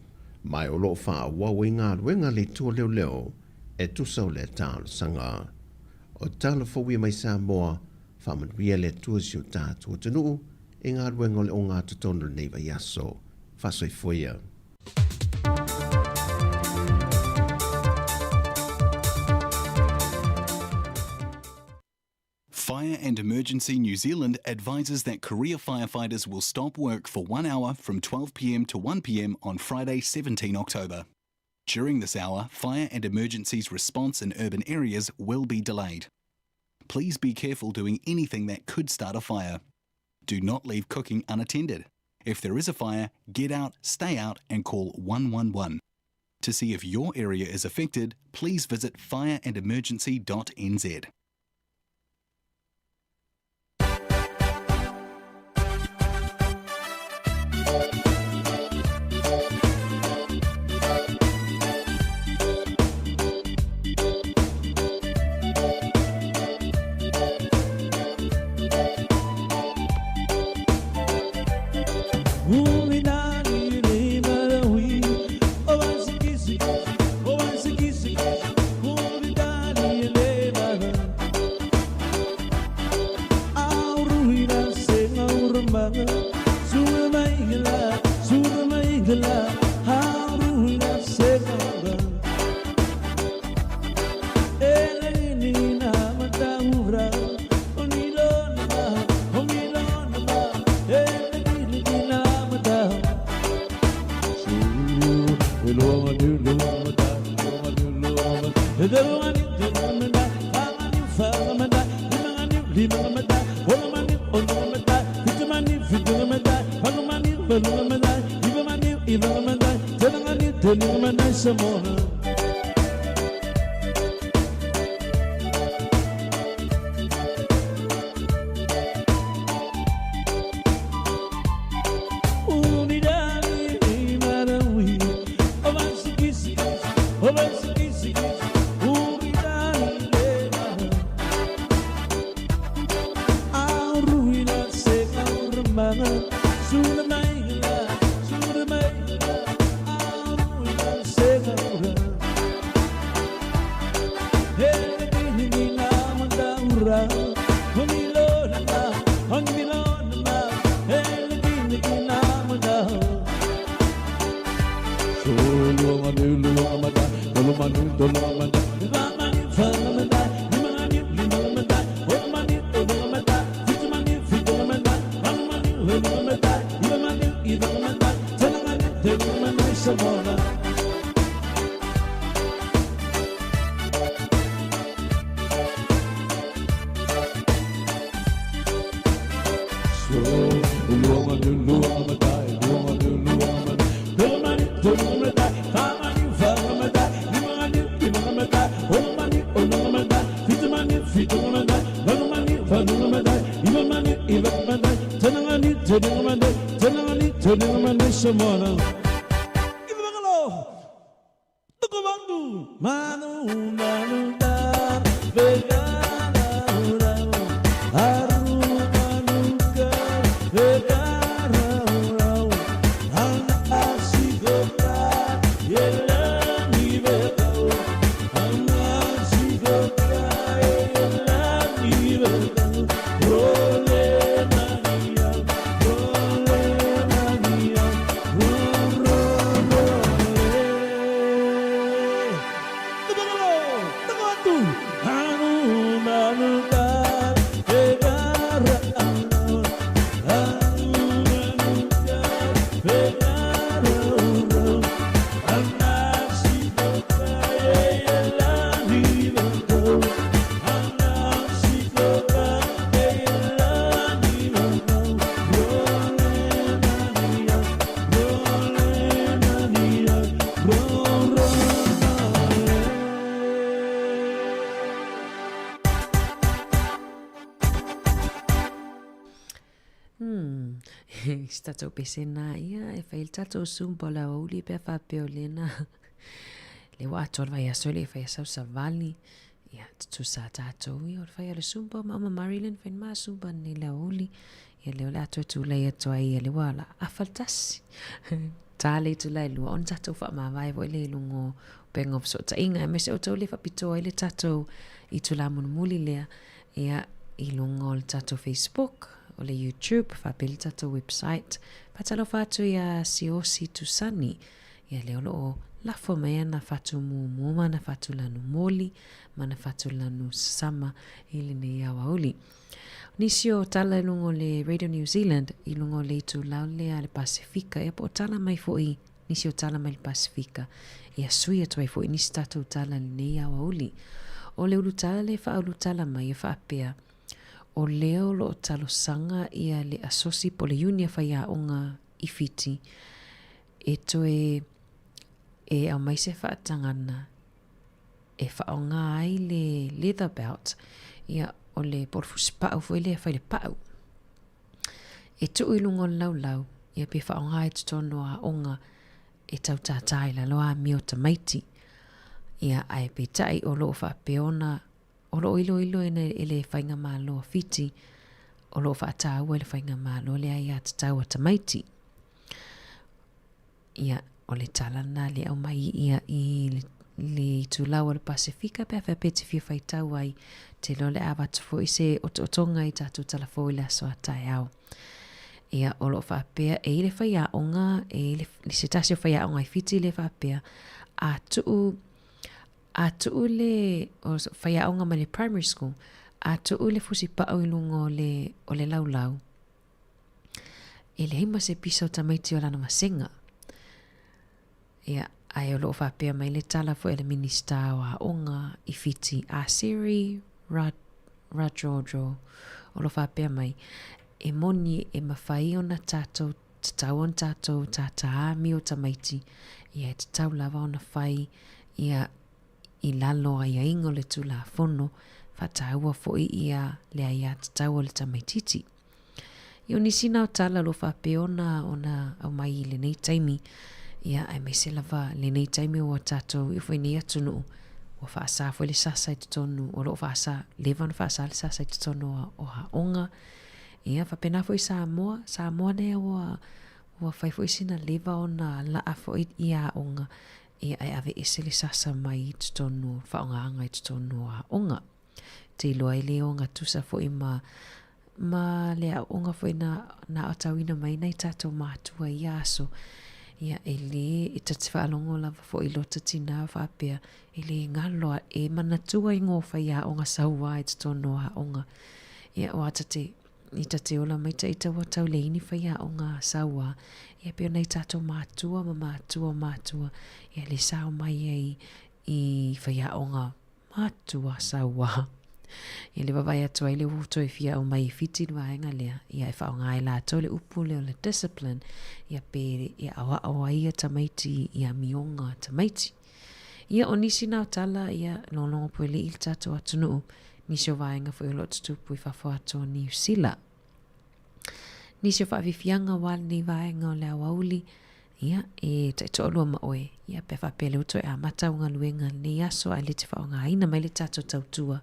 Mai o loo wha wau i ngā ruenga le tua leo leo, e tusau le tāru sanga. O tala whawia mai Samoa, whamanuia le tua si o tātua tanu, e ngā ruenga le o ngā tutono le neiva yaso. Fasoi foia. Fire and Emergency New Zealand advises that career firefighters will stop work for 1 hour from 12 p.m. to 1 p.m. on Friday, 17 October. During this hour, fire and emergencies response in urban areas will be delayed. Please be careful doing anything that could start a fire. Do not leave cooking unattended. If there is a fire, get out, stay out and call 111. To see if your area is affected, please visit fireandemergency.nz. Stato pesena ia e fai tato sumpo la uli pe fa peolena. Le wa tol vai asole fai sa savali. Ia tu sa tato ia fai le sumpo mama Marilyn fai ma sumpa ni la uli. Ia le ola tu le to ai le wala afaltasi. Tale tu le lu on tato fa ma vai vo le lungo pengo so ta inga me se o to le fa pito le tato I tu la mun muli le ia I lungo le tato Facebook o le YouTube fa pel tato website patalo fatu ia siosi tu sani ia le olo la fomea na fatu mu na fatu lanu moli mana fatu lanu sama ili ne ia wauli Nisio tala lungo le Radio New Zealand I lungo le tu laule ale Pasifika ia po tala mai foi nisio tala mai Pasifika ia suia tu mai foi nisi tatu tala ne ia wauli o le ulu tala le fa ulu tala mai ia fa apea o leo lo talo sanga ia le asosi po le unia fa ia onga I fiti e to e au mai se fa tangana e fa onga ai le leather belt ia o le porfuspa foi le fa le pau e tu ilungo lau ia pe fa onga it tono a onga e tau tatai la loa mio tamaiti ia ai pe tai o lo fa peona o lo ilo ele fainga malo fiti o lo fa tau ele fainga malo le ai at tau tamaiti ia o le talana le au mai ia I le tulawa le Pasifika pe fa peti fi fai tau ai te lo le ava tfo I se o tonga I tatu talafo I le aso atai au ia o lo fa pe e le fai a onga e le se tasio fai a onga I fiti le fa pe a tu le o fai a onga ma le primary school a tu le fusi pa o ilungo o le lau e le hima se pisa o tamaiti o lana masenga ia ai o loo whapea mai le tala fo ele minista o a onga I fiti a Siri Rajojo o lo whapea mai e moni e mawhai o na tātou tatau on tātou tata ami o tamaiti ia e tatau lava o na whai ia I lalo ai a ingo le tula fono whataua fo ia le ai a tatau o le tamaititi I o nisina o tala lo whapea ona au mai I le nei taimi ia ai me se lava le nei taimi o tatou I foi nei atunu o faasa foi le sasa I tonu o lo faasa levan faasa le sasa I tonu o ha onga ia fa pena foi Samoa ne o fai foi sina leva ona la a foi ia onga ia ai ave ese le sasa mai I tonu fa onga anga I tonu a onga te loai le onga tusa foi ma le onga foi na atawina mai nei tatou matua ia so ia ele I tatifa alongo lava fo I lota tina whapea ele ngaloa e manatua I ngofa ia onga saua I tono ha onga ia o atate I tate ola mai ta ita watau leini whaia onga saua ia peo nei tato matua ia le sao mai I whaia onga matua saua ia le wawai atua I le wuto I fia o mai fiti lua enga lea ia e whaonga I la tole upu leo le discipline ia pere ia awa awa ia tamaiti ia mionga tamaiti ia o nisi nao tala ia lolongo po le il tato atunu nisi o vaenga fo I lot tupu I whafo ato New Zealand nisi o whavifianga wale ni vaenga o le awauli ia e taito olua maoe ia pe whapele uto e a mataunga luenga ni aso a le te whaonga aina mai le tato tautua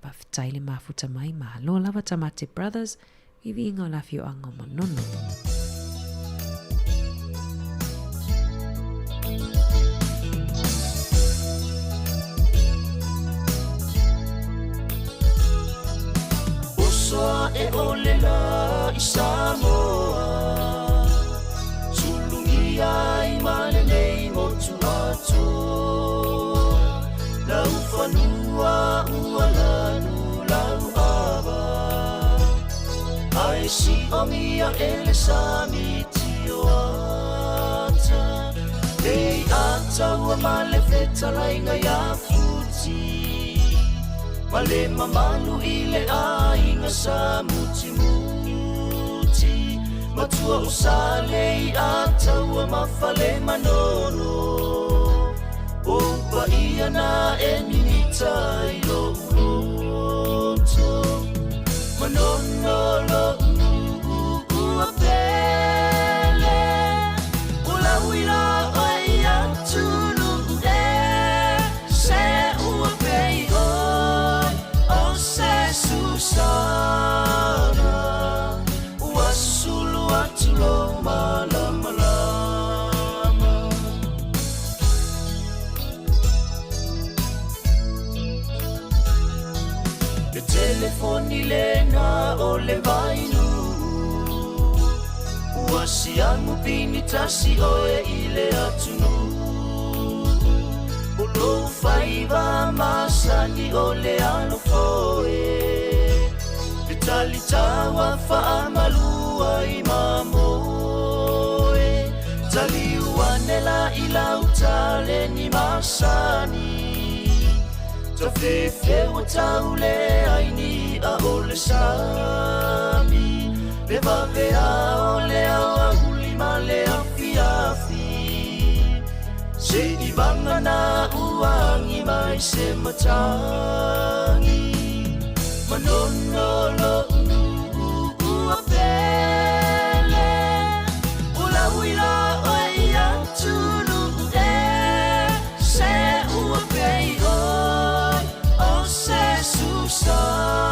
Paftai le mafuta mai mahalo lava Tamate Brothers I vinga o lafio anga manono. Osa e olela I Samoa Sulungi ai mane nei motu ato Lau whanua ualanu lau ava Ai si omia ele sami tio ata Ei ata ua male feta lainga ya futi Male mamalu ile ainga sa muti muti Matua usale ata ua mafale manono Opa ia na eminita I lo uloto Manono lo Masiangu pini tasi oe ile atunu Ulo faiva masani ole alufoe Vitali tawa faamalua imamoe Tali uanela ila utale ni masani Tafefe wataule aini aole sami Beba vea ole awa hulima le afi Se ibanga na uangi mai se matangi Manonolo uapele Ula wila oia tunu Se uapei oi O se susana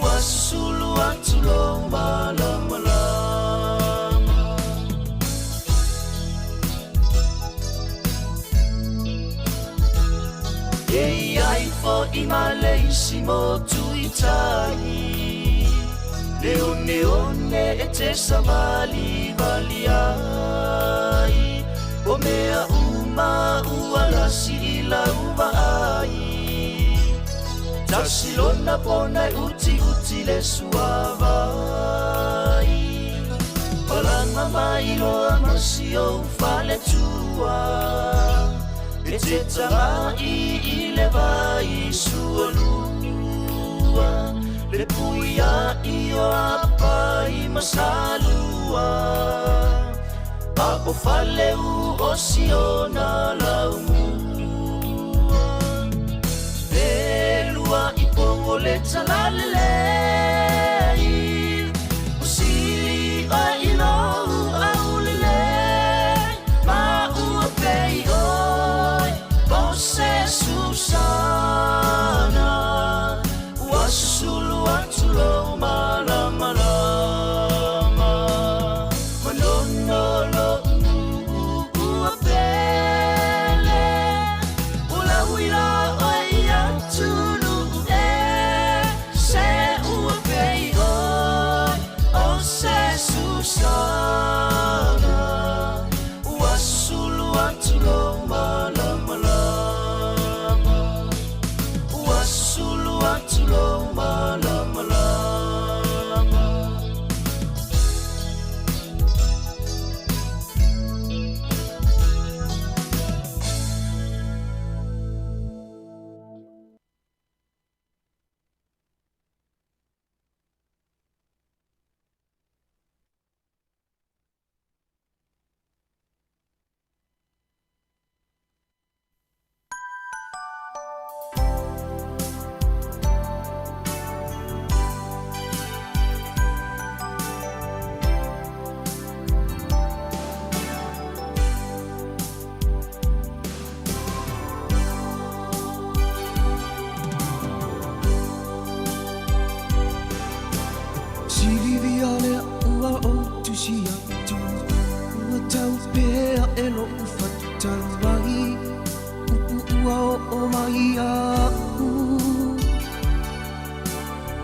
Wasulu atulo malamalama Fo imalesimo tuitani Leone one ete samali valiai Omea uma ualasi ila umaai Tasilona pona uti le suavai Malanga mailo amasio fale tua Eteta ile vai sualua Le puia io apai masalua Papo fale u osiona laumua Belua ipongo le talalei Usili a ilo aulele Ma ua pei Se Susana Wasulu atulo malamalama Manonolo uapele Ula wila oia tunu Se uapei oi O se Susana Wasulu atulo malamalama Atulo malamalama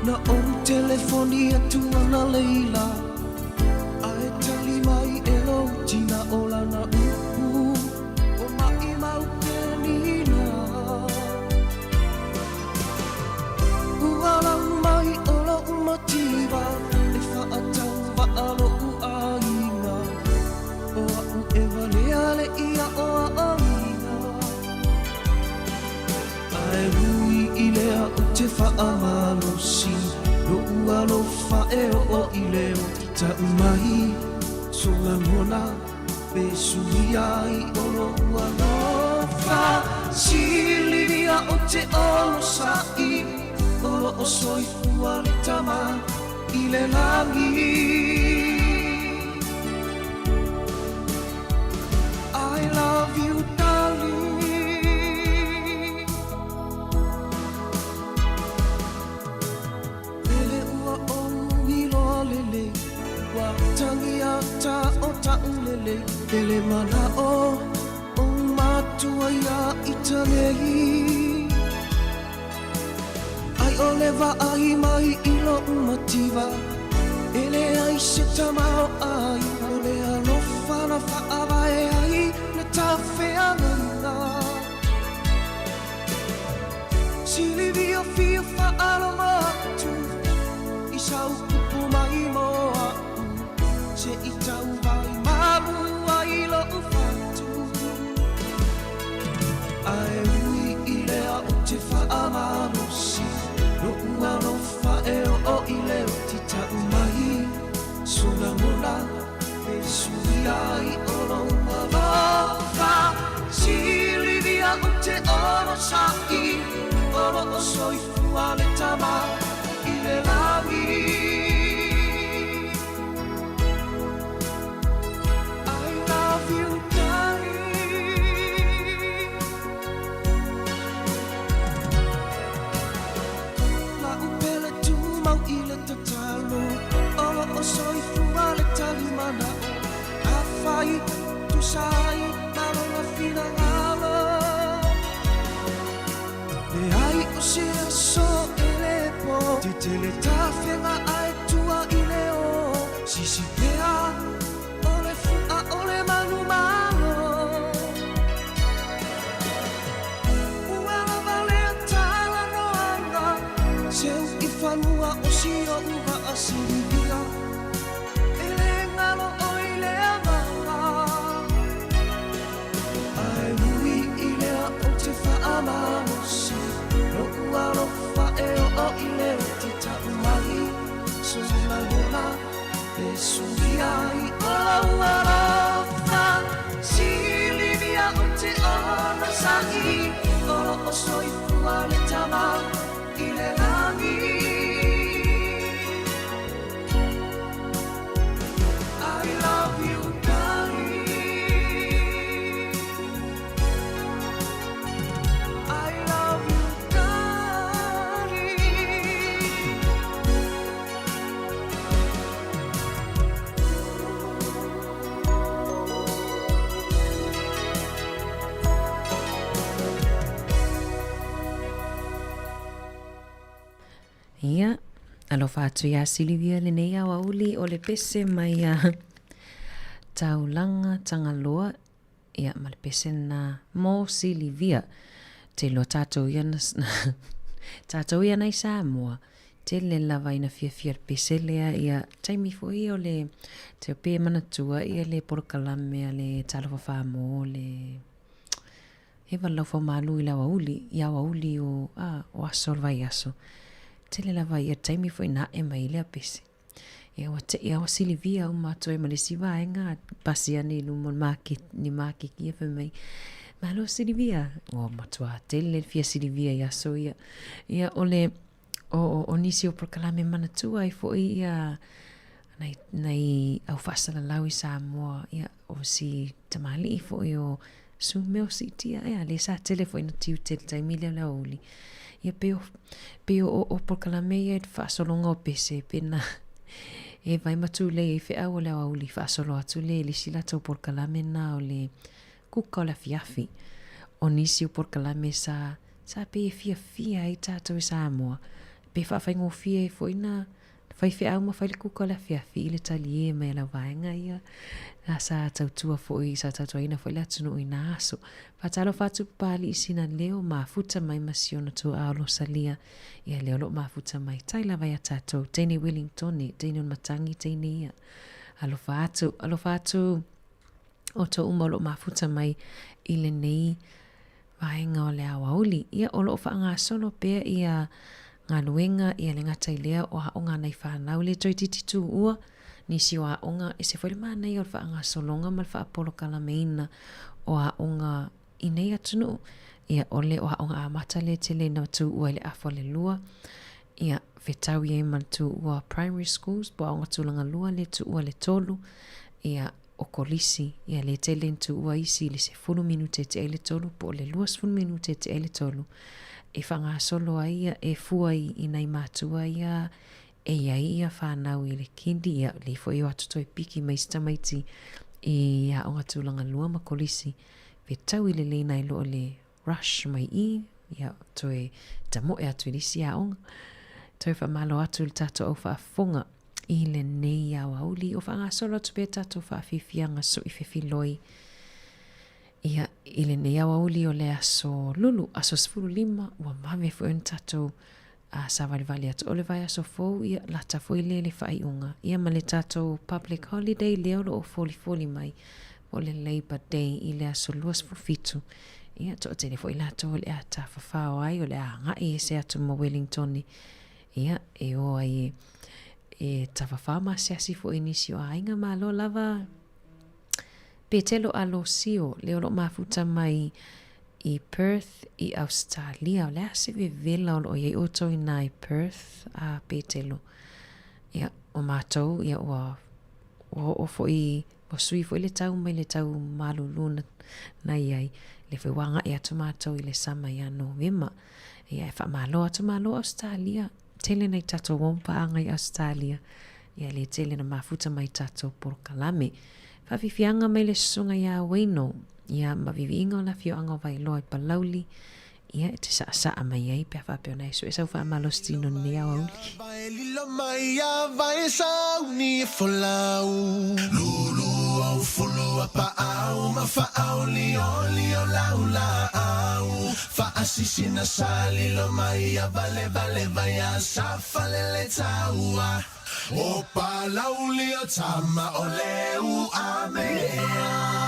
Na o telefonia tuana leila Ae tali mai elo tina ola na O mai mau penina Uala mai olo umativa E whaatau waalo uaina O au e waleale ia o aina Ae hui i lea o te whaamalo si No ualo whae o i leo ta umahi So la mona pe suiai o no ualo wha Silivia o te olo sai Olo o soifua le tama i le langi I love you darling Tangiata o taulele Ele mana o matua ia itanei Ai o le vai mai ilo umativa Ele ai ai se tamao ai o le alofa na whaavae ai na tawhea ngana. Silivia fia whaalo matu i sau kupu mai moa se i tau vai mamu ai lo ufatu. Ai ui i lea o te whaamarosi no ua no whaeo o i leo ti tau mai suna mona e sui ai o no mawawha Silivia o te oro sai oro o soifua le tama i le lawi. I love you, darling. La upele tu mau i le tatalo oro o soifua le talimana a fai tu sai na longa fina ngalo. E ai o se aso e le po te tele tawhenga ai tua i leo sisi pea o le fua o le manu malo. Uala vale a tala roanga seu i whanua o si o uva a Silivia e le ngalo o i lea manga. Ai ui i lea o te whaamanosi no ua no whaeo o i leo te tau mai suna hona e sui ai o ua rofa Silivia o te ona sahi oro o soifua le tama i le langi. I love you, darling. I love you, darling. Ia, alofa atu ia Silivia le nei awa uli o le pese mai a taulanga tangaloa. Ia, ma le pese na mo Silivia. Te lo tātou ia tātou ia nei Samoa. Te le lava ina fia pese lea ia taimi fo i o le te o pē manatua ia le porokalame a le talofa whāmo le he walau fo malu i lawa uli i awa uli o aso vai aso. Te le lava ia taimi fo ina e mai lea pese. Ia wa Silivia o mato e malesi vaenga pasi ane lumon ni maki kia fe mai. Malo Silivia. O matua te le fia Silivia ia so ia ole o nisi o prokalame manatua i fo ia nei au fasala lau i Samoa ia o si tamali i fo i o su meo si tia ia le sa telefo ina tiu te taimi leo la uli. Ia peo o prokalame ia e fasolonga o pese pena e vai matu le e fea o leo uli fasolo atu le li sila tau prokalame na o le kuka o la fiafi. O nisi o prokalame sa pe fia i tātou i Samoa. Pe whawhaingo fia e fo ina whai fea au ma whai le kuka o la fiafi i le tali e mai la vaenga ia. A sa tautua fo i sa tautua ina fo i la tunu i na aso. Patalo fatu pali i sina leo mafuta mai masiona tu aolo salia. Ia leo lo mafuta mai tai la vai a tātou. Teine Wellington ni, teine un matangi, teine ia. Alo fatu o to uma lo mafuta mai i le nei vaenga o le awa uli. Ia o lo whaanga solo pea ia ngā nuenga ia le ngata i lea o haonga nei whanau le toi tititu ua. Nisi o haonga e se whaile maa nei o whaanga solonga mal wha apolo kalameina o haonga i nei atunu. Ia ole o haonga a mata le te le na tu ua le afo le lua. Ia whetau i mal tu ua primary schools po haonga tulanga lua le tu ua le tolu. Ia o kolisi ia le te le tu ua isi le se 10 minute te ele tolu po le lua 10 minute te ele tolu. E whanga solo a ia e fua i nei mātua ia e ia whanau i le kindi ia le fo i o atuto e piki mai stamaiti i a onga tūlanga lua ma kolisi ve tau i le leina i loo le rush mai i ia toe tamo e atu i lisi a onga toe wha malo atu le tato au wha fonga i le nei a wauli uli o whaanga solo tu beta tu whaafifianga so I whiwhiloi. Ia ile ne awa uli o le aso lulu, aso 15 ua mame fuen tatou a sa vali atu ole vai aso fou ia lata foi le whaiunga. Ia ma le tatou public holiday leo lo o foli mai o le Labour Day I le aso luas fufitu. Ia to tene foi lato o le ata whawhao ai o le a ngai se atu ma Wellington. Ia e o ai e tawhawhama se asi fo inisi o ainga malo lava petelo alo sio leo lo mafuta mai I Perth I Australia o le ase vela o ye oto I nai Perth a petelo ia o matou ia o foi o sui foi le tau mai le tau maluluna na iai le whewanga ia tu matou I le sama ia November ia e whamalo atu malo Australia tele nei tatou wompa angai Australia ia le tele na mafuta mai tatou Porokalame whawhiwhianga mai le sunga ia Waino ia mavivinga o na fio anga vai loa I Palauli ia e te saa mai ai pia whapeo nei so e sau whaamalo stino ni au auli Lilo mai a vai sau ni folau Lulu au fulu apa au ma fa au li o laula au fa asisi na sali lo mai a vale vai a sa falele taua o palau li o tama o leu a mea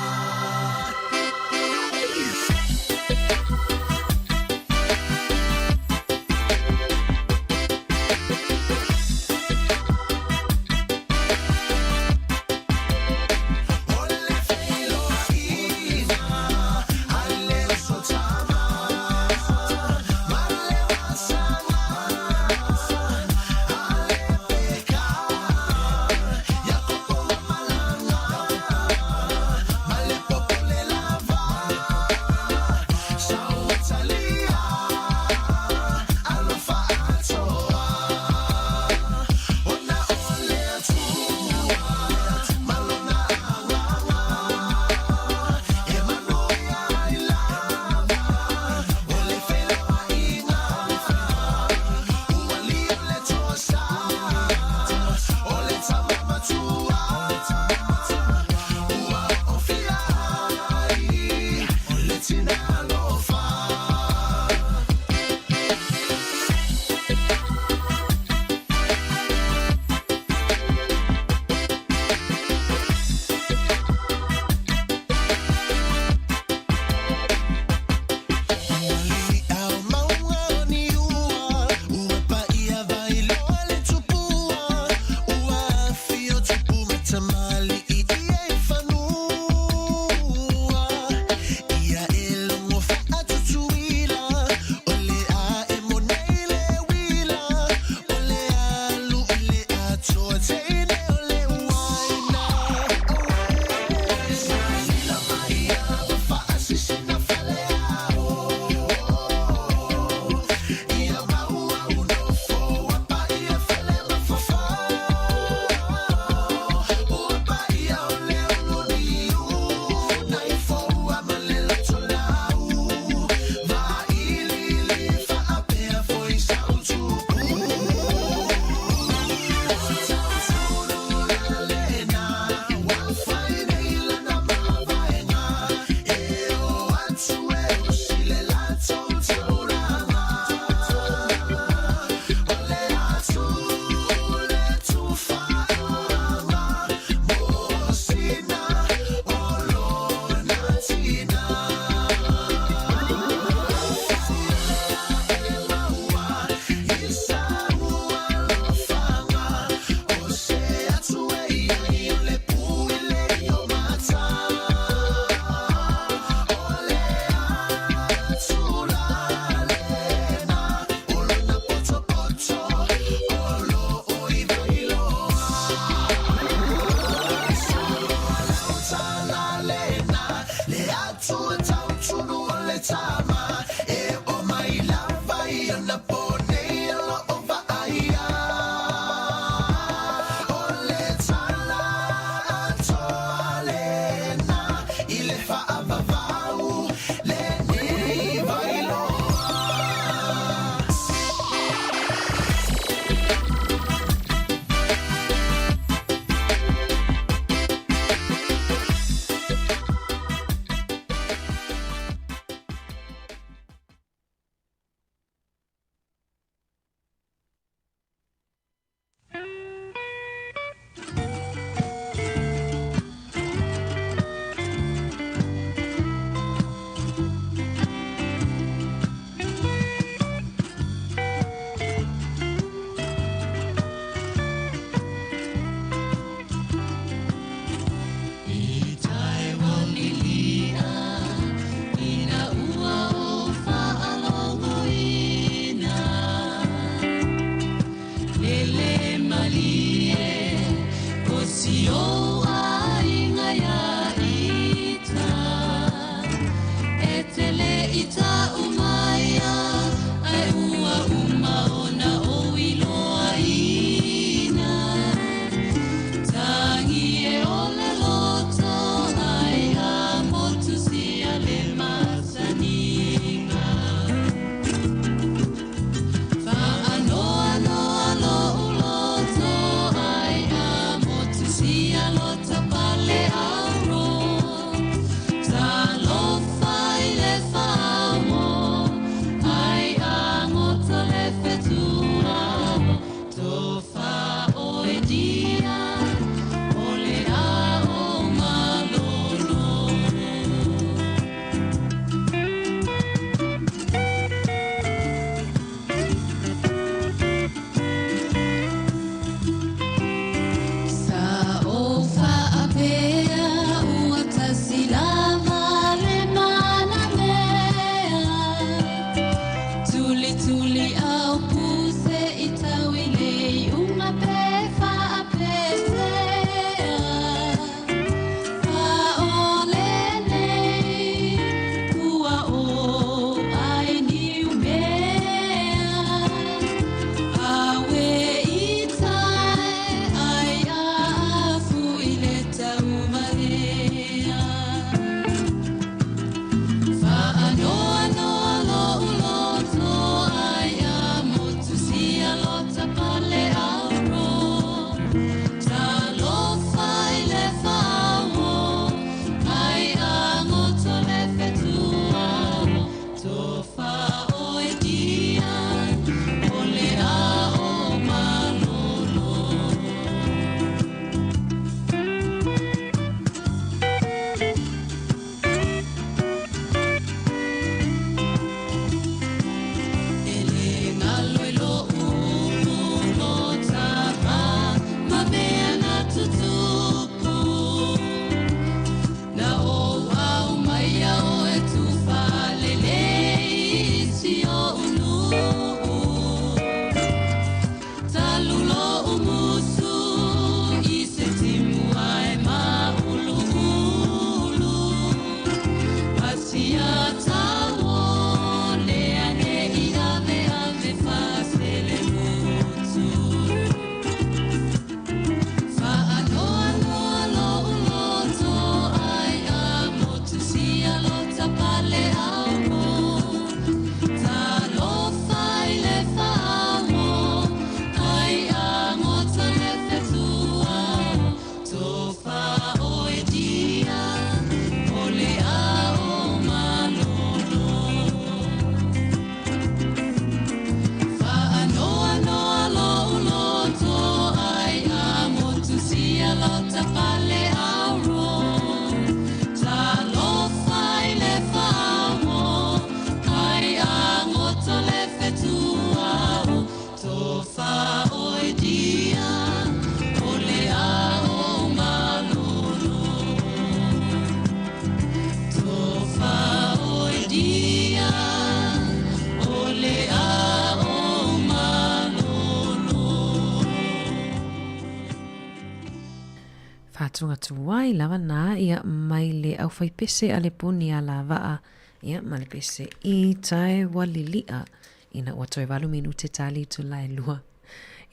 Tunga tuwai lava na ia mai le au fai pese a le puni a la vaa ia ma le pese I tae walilia ina ua toe 8 minute tali tu lai lua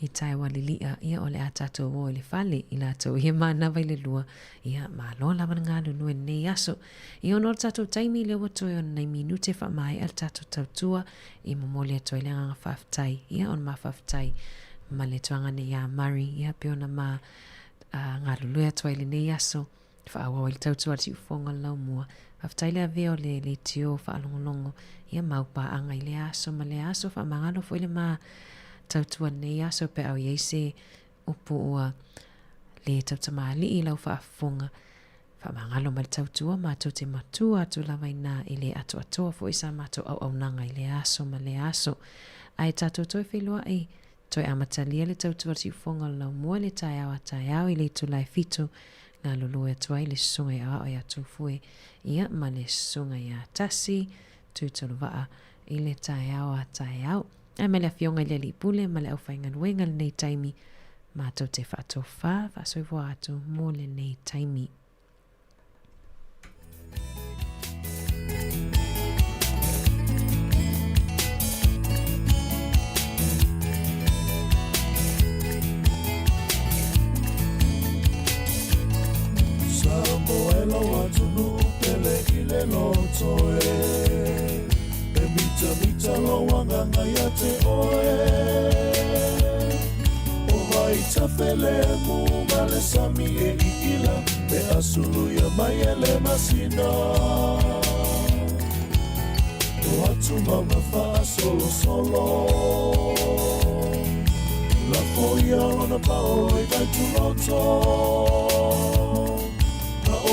I tae walilia ia o le a tatou o le fale I la tau ia mana vai le lua ia ma lo lava ngā lunu e nei aso I ono tatou taimi le ua toe on nei minute fa mai al tatou tautua I momole toe le ngā whaftai ia on ma whaftai ma le tuanga ne ia mari ia peona ma ngā lulua toa le nei aso whaawa i tautua ti ufonga lau mua whaftaile a veo le tio whaalongolongo ia maupa anga I le aso ma le aso whaamangalo fo ile ma tautua nei aso pe au yeise upo ua le tautama li I lau whaafonga whaamangalo ma le tautua ma tau te matua tu lawa ina I le ato atoa fo isa mato au nanga I le aso ma le aso ai tato toi whelua I toi amatalia le tautua ti ufonga lau mua le tai au I le tulai fito ngā lulu e tua I le sunga ia o ia tufue ia ma le sunga ia tasi tūtulu waa I le tai au ai me le fionga I le lipule ma le au whainga nuenga nei taimi Mātou te whaatofa, whasoivo atu mō le nei taimi. Samoelo atunu pele ile lotoe e mita lo wanganga ya te oe o vai tafele mu male sami e ila me asulu ya mayele masina o atu mama fa solo la foia ona pao e vai tu loto o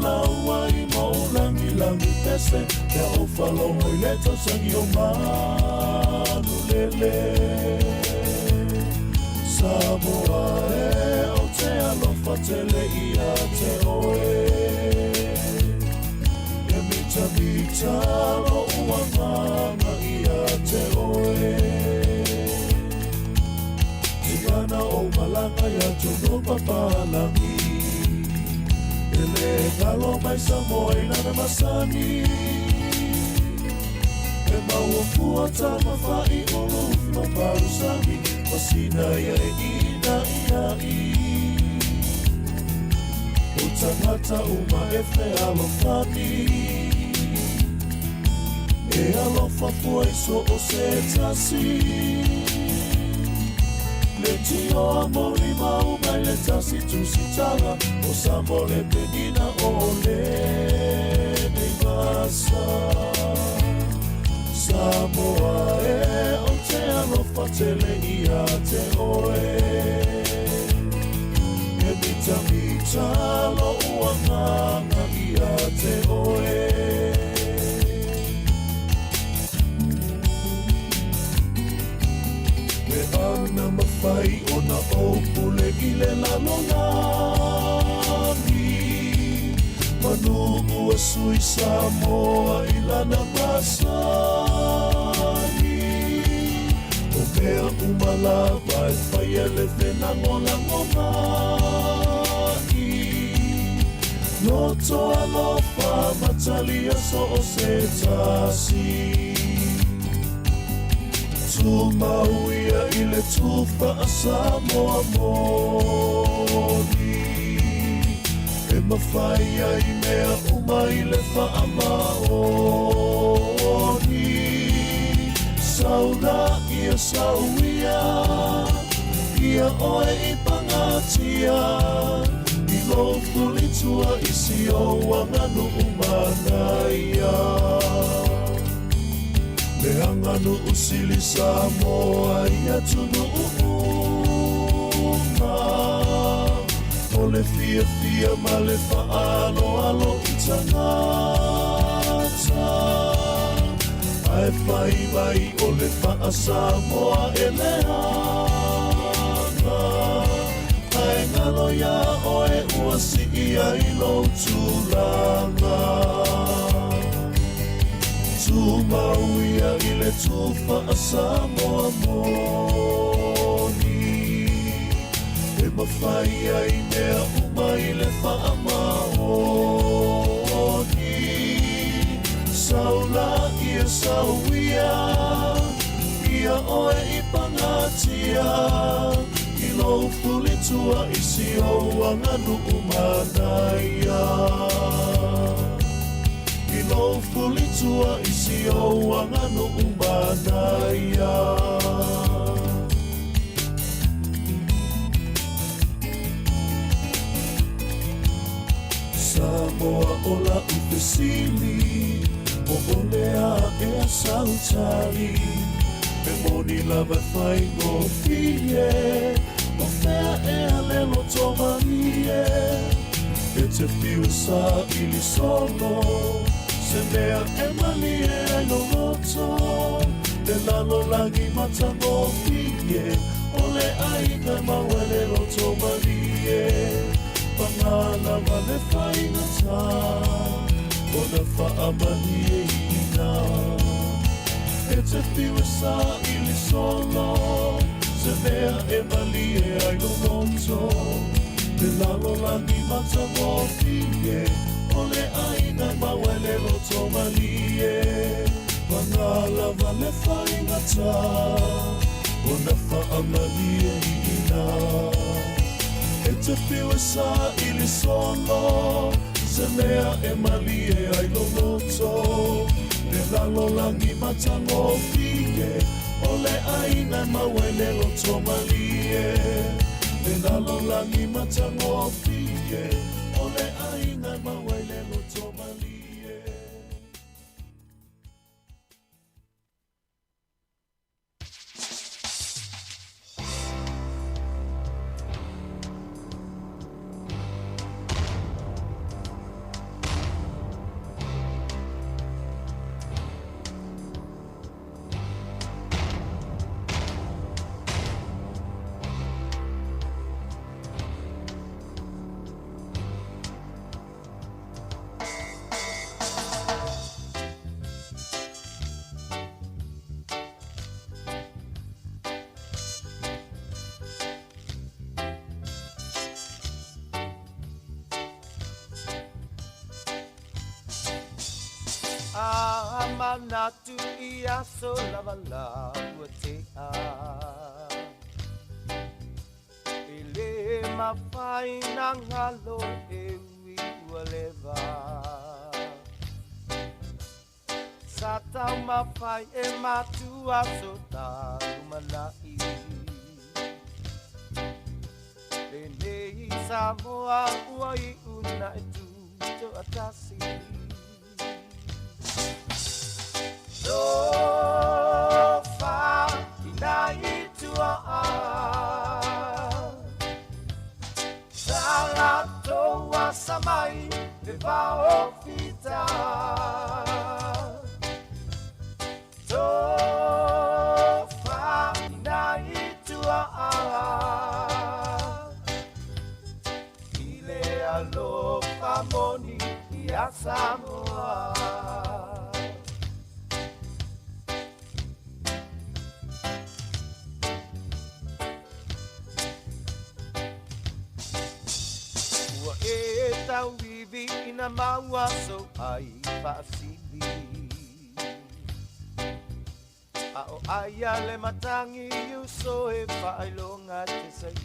lau ai mo langi pese te o falo i leto sangi o manu lele Samoa e o te alofa tele ia te oe e mita lo uanganga ia te oe Tigana o malanga ia tunu papalangi Ele galo mai Samoa ina na masani E maua fuata mawhai o lofi maparu sami Masina ia e ina ia i O tangata uma e whe alofani E alofa fua iso o se tasi Le tio amori mau mai le tasi tusitala O Samoa le penina o le nei masa Samoa e o te alofa tele ia te oe E mita lo uanganga ia te oe Ana mawhai o na opule i le lalolani Manu ua sui Samoa i lana masani O mea umalava e whai ele whenango mai Noto alofa matalia so o se tasi Tumauia i le tufa a Samoa moni E mawhaia i mea uma i le whaamaoni Saula ia sauia Ia oe i pangatia I lo fulitua i si o wanganu umanaia Me anganu usili Samoa ia tunu uma O le fia ma le whaalo alo i tangata Ai whai vai o le wha Samoa e le hana Ai ngalo ia oe ua si ia i lo tūlanga Tumauia i le tufa a Samoa moni E mawhaia i mea uma i le whaamaoni Saula ia sauia Ia oe i pangatia I lo fulitua i si o anganu umanaia Lo fulitua i si o anganu umanaia Samoa ola upesili O olea e sautari Me moni lava whai ngo fie O mea e alelo tomanie E te fiusa ili solo Se mea e mali e no loto E lalo langi matango fie O le aina mawele loto malie Pangala wale whaingata O na whaamani e ina E te fiusa ili solo Se mea e mali e ai no monto Le lalo lani matango fie O le aina mawele lo to mali e Wangala vale whaingata O na whaamali e ina E te whiu e sa ili solo Se mea e mali e ai lo loto Le lalo langi matango fie O le aina mawele lo to mali e Le lalo langi matango fie O le aina mawele lo to mali e Amanatu ia so lavala utea Ele mawhai na ngalo e ui ualeva Satau mawhai e matua so talu malai Lenei Samoa uai una e tu to atasi So far, inaitua Salatoa samai te vao fita So far, inaitua Ile alofa moni ia Samoa Tau vivi ina maua so ai paasili Ao aia le matangi you so e whailonga te sai